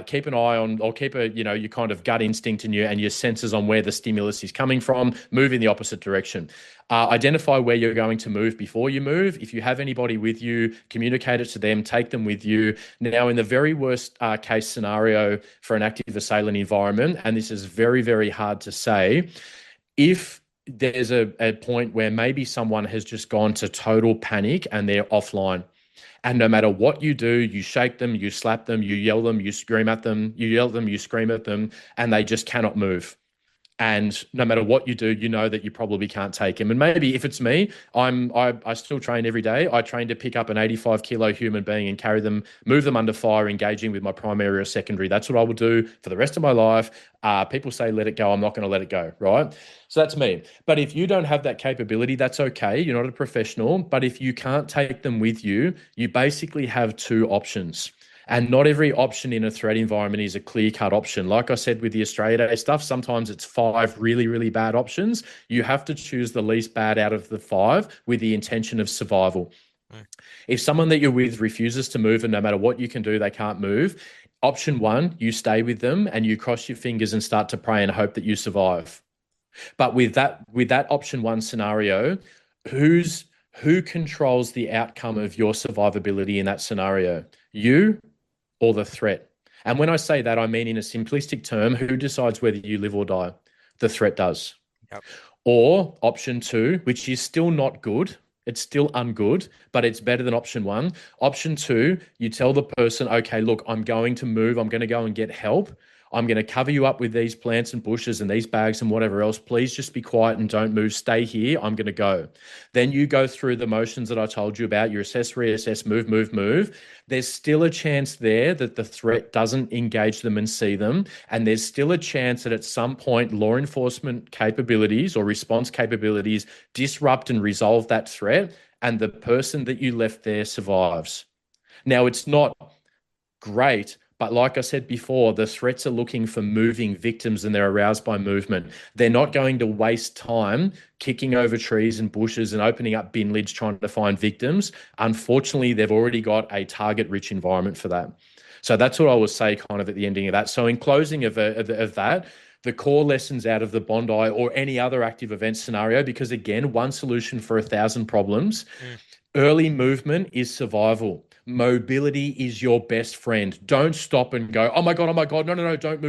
keep an eye on, or keep your kind of gut instinct and your senses on where the stimulus is coming from, move in the opposite direction. Identify where you're going to move before you move. If you have anybody with you, communicate it to them, take them with you. Now, in the very worst case scenario for an active assailant environment, and this is very, very hard to say, if there's a point where maybe someone has just gone to total panic and they're offline. And no matter what you do, you shake them, you slap them, you yell them, you scream at them, you yell at them, you scream at them, and they just cannot move. And no matter what you do, you know that you probably can't take him. And maybe if it's me, I still train every day. I train to pick up an 85-kilo human being and carry them, move them under fire, engaging with my primary or secondary. That's what I will do for the rest of my life. People say, let it go. I'm not going to let it go, right? So that's me. But if you don't have that capability, that's okay. You're not a professional. But if you can't take them with you, you basically have two options. And not every option in a threat environment is a clear-cut option. Like I said with the Australia Day stuff, sometimes it's 5 really, really bad options. You have to choose the least bad out of the 5 with the intention of survival. If someone that you're with refuses to move, and no matter what you can do, they can't move, option 1, you stay with them and you cross your fingers and start to pray and hope that you survive. But with that option 1 scenario, who controls the outcome of your survivability in that scenario? You or the threat? And when I say that, I mean in a simplistic term, who decides whether you live or die? The threat does. Yep. Or option 2, which is still not good. It's still ungood, but it's better than option 1. Option 2, you tell the person, okay, look, I'm going to move. I'm going to go and get help. I'm going to cover you up with these plants and bushes and these bags and whatever else. Please just be quiet and don't move. Stay here. I'm going to go. Then you go through the motions that I told you about. You assess, reassess, move. There's still a chance there that the threat doesn't engage them and see them. And there's still a chance that at some point law enforcement capabilities or response capabilities disrupt and resolve that threat, and the person that you left there survives. Now, it's not great, but like I said before, the threats are looking for moving victims and they're aroused by movement. They're not going to waste time kicking over trees and bushes and opening up bin lids trying to find victims. Unfortunately, they've already got a target-rich environment for that. So that's what I will say kind of at the ending of that. So in closing of that, the core lessons out of the Bondi or any other active event scenario, because again, one solution for 1,000 problems, early movement is survival. Mobility is your best friend. Don't stop and go, oh my God, no, don't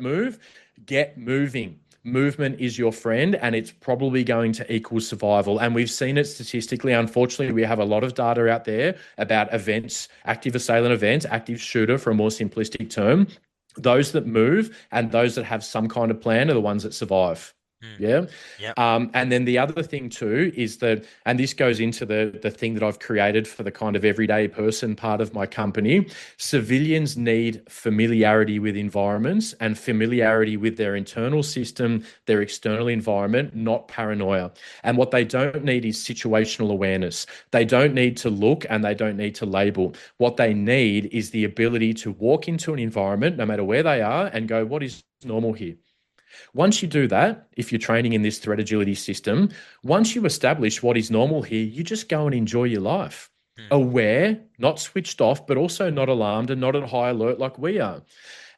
move. Get moving. Movement is your friend, and it's probably going to equal survival. And we've seen it statistically. Unfortunately, we have a lot of data out there about events, active assailant events, active shooter for a more simplistic term. Those that move and those that have some kind of plan are the ones that survive. Yeah. Yep. And then the other thing too is that, and this goes into the thing that I've created for the kind of everyday person part of my company, civilians need familiarity with environments and familiarity with their internal system, their external environment, not paranoia. And what they don't need is situational awareness. They don't need to look and they don't need to label. What they need is the ability to walk into an environment, no matter where they are, and go, what is normal here? Once you do that, if you're training in this threat agility system, once you establish what is normal here, you just go and enjoy your life. Aware, not switched off, but also not alarmed and not at high alert like we are.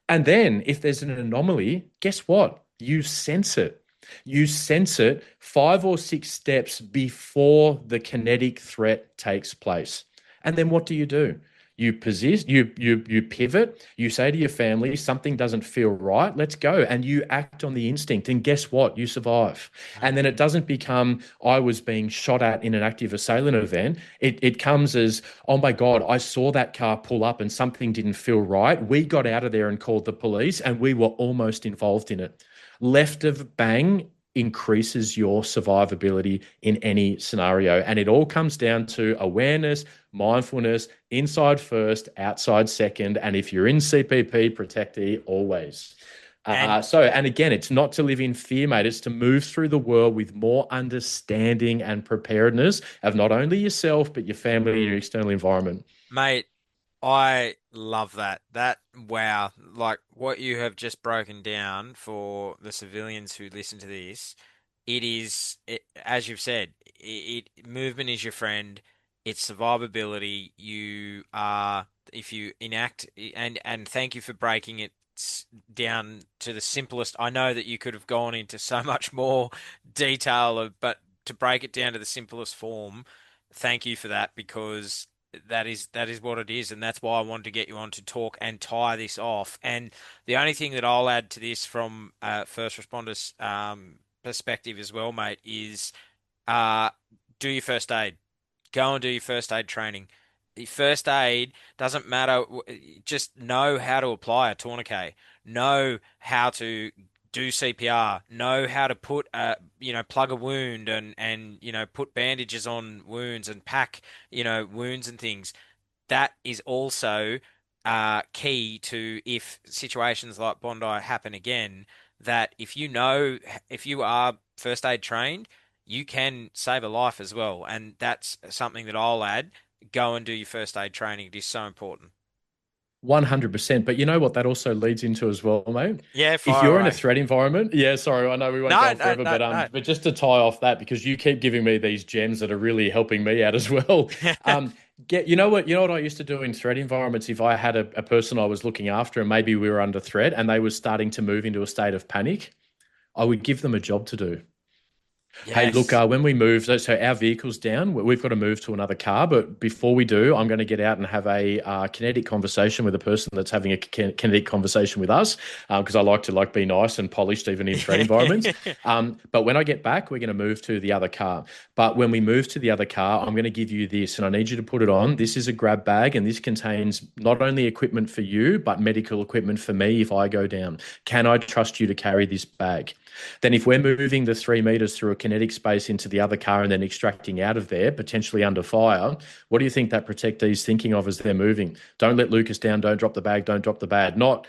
And then if there's an anomaly, guess what? You sense it. You sense it 5 or 6 steps before the kinetic threat takes place. And then what do? you persist, you pivot, you say to your family, something doesn't feel right, let's go. And you act on the instinct. And guess what? You survive. And then it doesn't become, I was being shot at in an active assailant event. It comes as, oh my God, I saw that car pull up and something didn't feel right. We got out of there and called the police, and we were almost involved in it. Left of bang increases your survivability in any scenario. And it all comes down to awareness, mindfulness, inside first, outside second. And if you're in CPP, protectee always. And And again, it's not to live in fear, mate. It's to move through the world with more understanding and preparedness of not only yourself, but your family and your external environment. mate, I love that. Wow, like what you have just broken down for the civilians who listen to this, as you've said, movement is your friend. It's survivability. If you enact, and thank you for breaking it down to the simplest. I know that you could have gone into so much more detail, but to break it down to the simplest form, thank you for that, because that is what it is, and that's why I wanted to get you on to talk and tie this off. And the only thing that I'll add to this from first responders perspective as well, mate, is uh, do your first aid. Go and do your first aid training. The first aid doesn't matter. Just know how to apply a tourniquet. Know how to do CPR. Know how to plug a wound and put bandages on wounds and pack, wounds and things. That is also key to, if situations like Bondi happen again, that if you are first aid trained, you can save a life as well. And that's something that I'll add. Go and do your first aid training. It is so important. 100%. But you know what that also leads into as well, mate? Yeah, If fire you're in a away. threat environment, yeah, sorry, I know we won't go No, on no, forever, no, but no. but just to tie off that, because you keep giving me these gems that are really helping me out as well. Um, you know what I used to do in threat environments, if I had a person I was looking after and maybe we were under threat and they were starting to move into a state of panic, I would give them a job to do. Hey, look, Yes. when we move, so our vehicle's down, we've got to move to another car. But before we do, I'm going to get out and have a kinetic conversation with a person that's having a kinetic conversation with us, because I like to be nice and polished even in threat environments. But when I get back, we're going to move to the other car. But when we move to the other car, I'm going to give you this, and I need you to put it on. This is a grab bag, and this contains not only equipment for you, but medical equipment for me if I go down. Can I trust you to carry this bag? Then if we're moving the 3 meters through a kinetic space into the other car and then extracting out of there, potentially under fire, what do you think that protectee is thinking of as they're moving? Don't let Lucas down. Don't drop the bag. Don't drop the bag. Not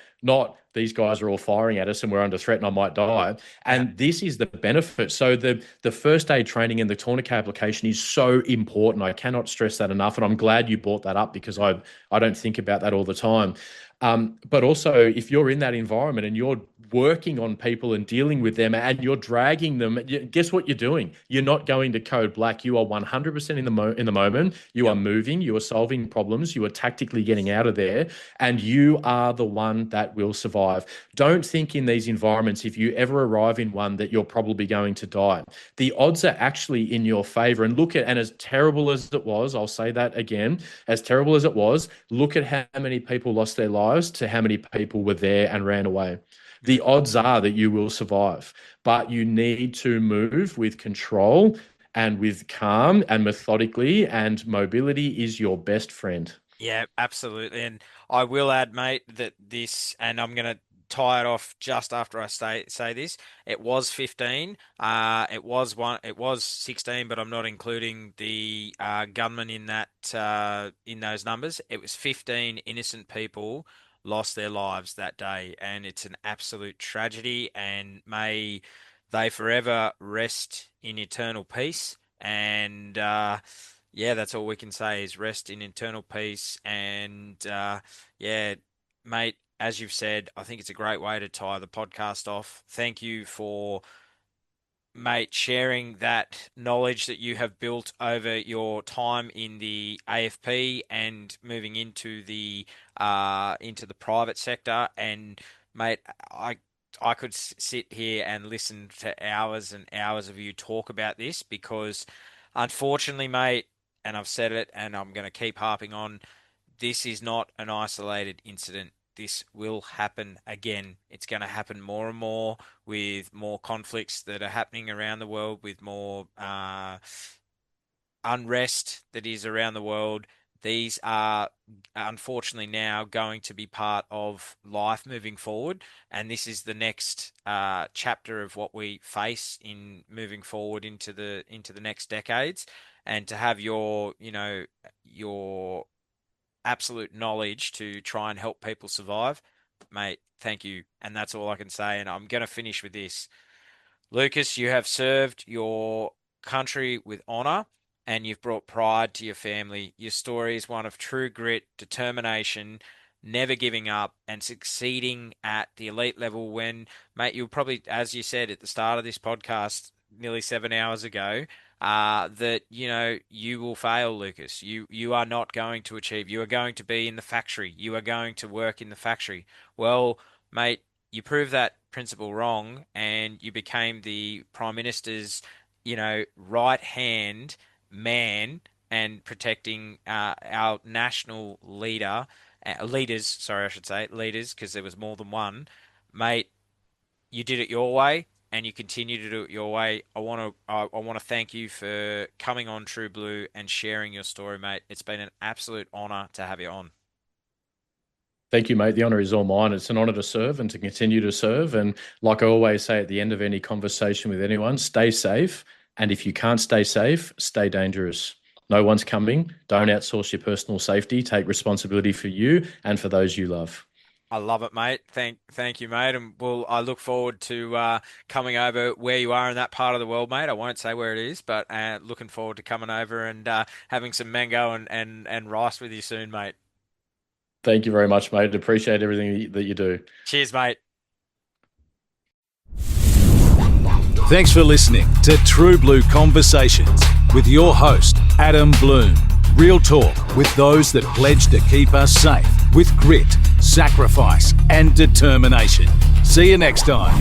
these guys are all firing at us and we're under threat and I might die. Yeah. And this is the benefit. So the first aid training and the tourniquet application is so important. I cannot stress that enough. And I'm glad you brought that up, because I don't think about that all the time. But also, if you're in that environment and you're working on people and dealing with them and you're dragging them, guess what you're doing? You're not going to code black. You are 100% in the moment. You are Yep. moving. You are solving problems. You are tactically getting out of there, and you are the one that will survive. Don't think in these environments, if you ever arrive in one, that you're probably going to die. The odds are actually in your favor. And as terrible as it was, I'll say that again, as terrible as it was, look at how many people lost their lives to how many people were there and ran away. The odds are that you will survive, but you need to move with control and with calm and methodically, and mobility is your best friend. Yeah, absolutely. And I will add, mate, that and I'm going to tie it off just after I say this. It was 15. It was 16, but I'm not including the gunman in in those numbers. It was 15 innocent people lost their lives that day, and it's an absolute tragedy. And may they forever rest in eternal peace. And yeah, that's all we can say is rest in internal peace. And yeah, mate, as you've said, I think it's a great way to tie the podcast off. Thank you for, mate, sharing that knowledge that you have built over your time in the AFP and moving into the private sector. And mate, I could sit here and listen to hours and hours of you talk about this, because unfortunately, mate, and I've said it and I'm going to keep harping on, this is not an isolated incident. This will happen again. It's going to happen more and more with more conflicts that are happening around the world, with more unrest that is around the world. These are unfortunately now going to be part of life moving forward, and this is the next chapter of what we face in moving forward into the next decades. And to have your absolute knowledge to try and help people survive, mate, thank you. And that's all I can say. And I'm going to finish with this. Lucas, you have served your country with honor, and you've brought pride to your family. Your story is one of true grit, determination, never giving up, and succeeding at the elite level when, mate, you'll probably, as you said at the start of this podcast nearly 7 hours ago, that you will fail, Lucas. You are not going to achieve. You are going to be in the factory. You are going to work in the factory. Well, mate, you proved that principle wrong, and you became the Prime Minister's right hand man and protecting our national leaders. Sorry, I should say leaders, because there was more than one, mate. You did it your way, and you continue to do it your way. I want to thank you for coming on True Blue and sharing your story, mate. It's been an absolute honour to have you on. Thank you, mate. The honour is all mine. It's an honour to serve and to continue to serve. And like I always say at the end of any conversation with anyone, stay safe. And if you can't stay safe, stay dangerous. No one's coming. Don't outsource your personal safety. Take responsibility for you and for those you love. I love it, mate. Thank you, mate. And I look forward to coming over where you are in that part of the world, mate. I won't say where it is, but looking forward to coming over and having some mango and rice with you soon, mate. Thank you very much, mate. Appreciate everything that you do. Cheers, mate. Thanks for listening to True Blue Conversations with your host, Adam Bloom. Real talk with those that pledge to keep us safe with grit, sacrifice, and determination. See you next time.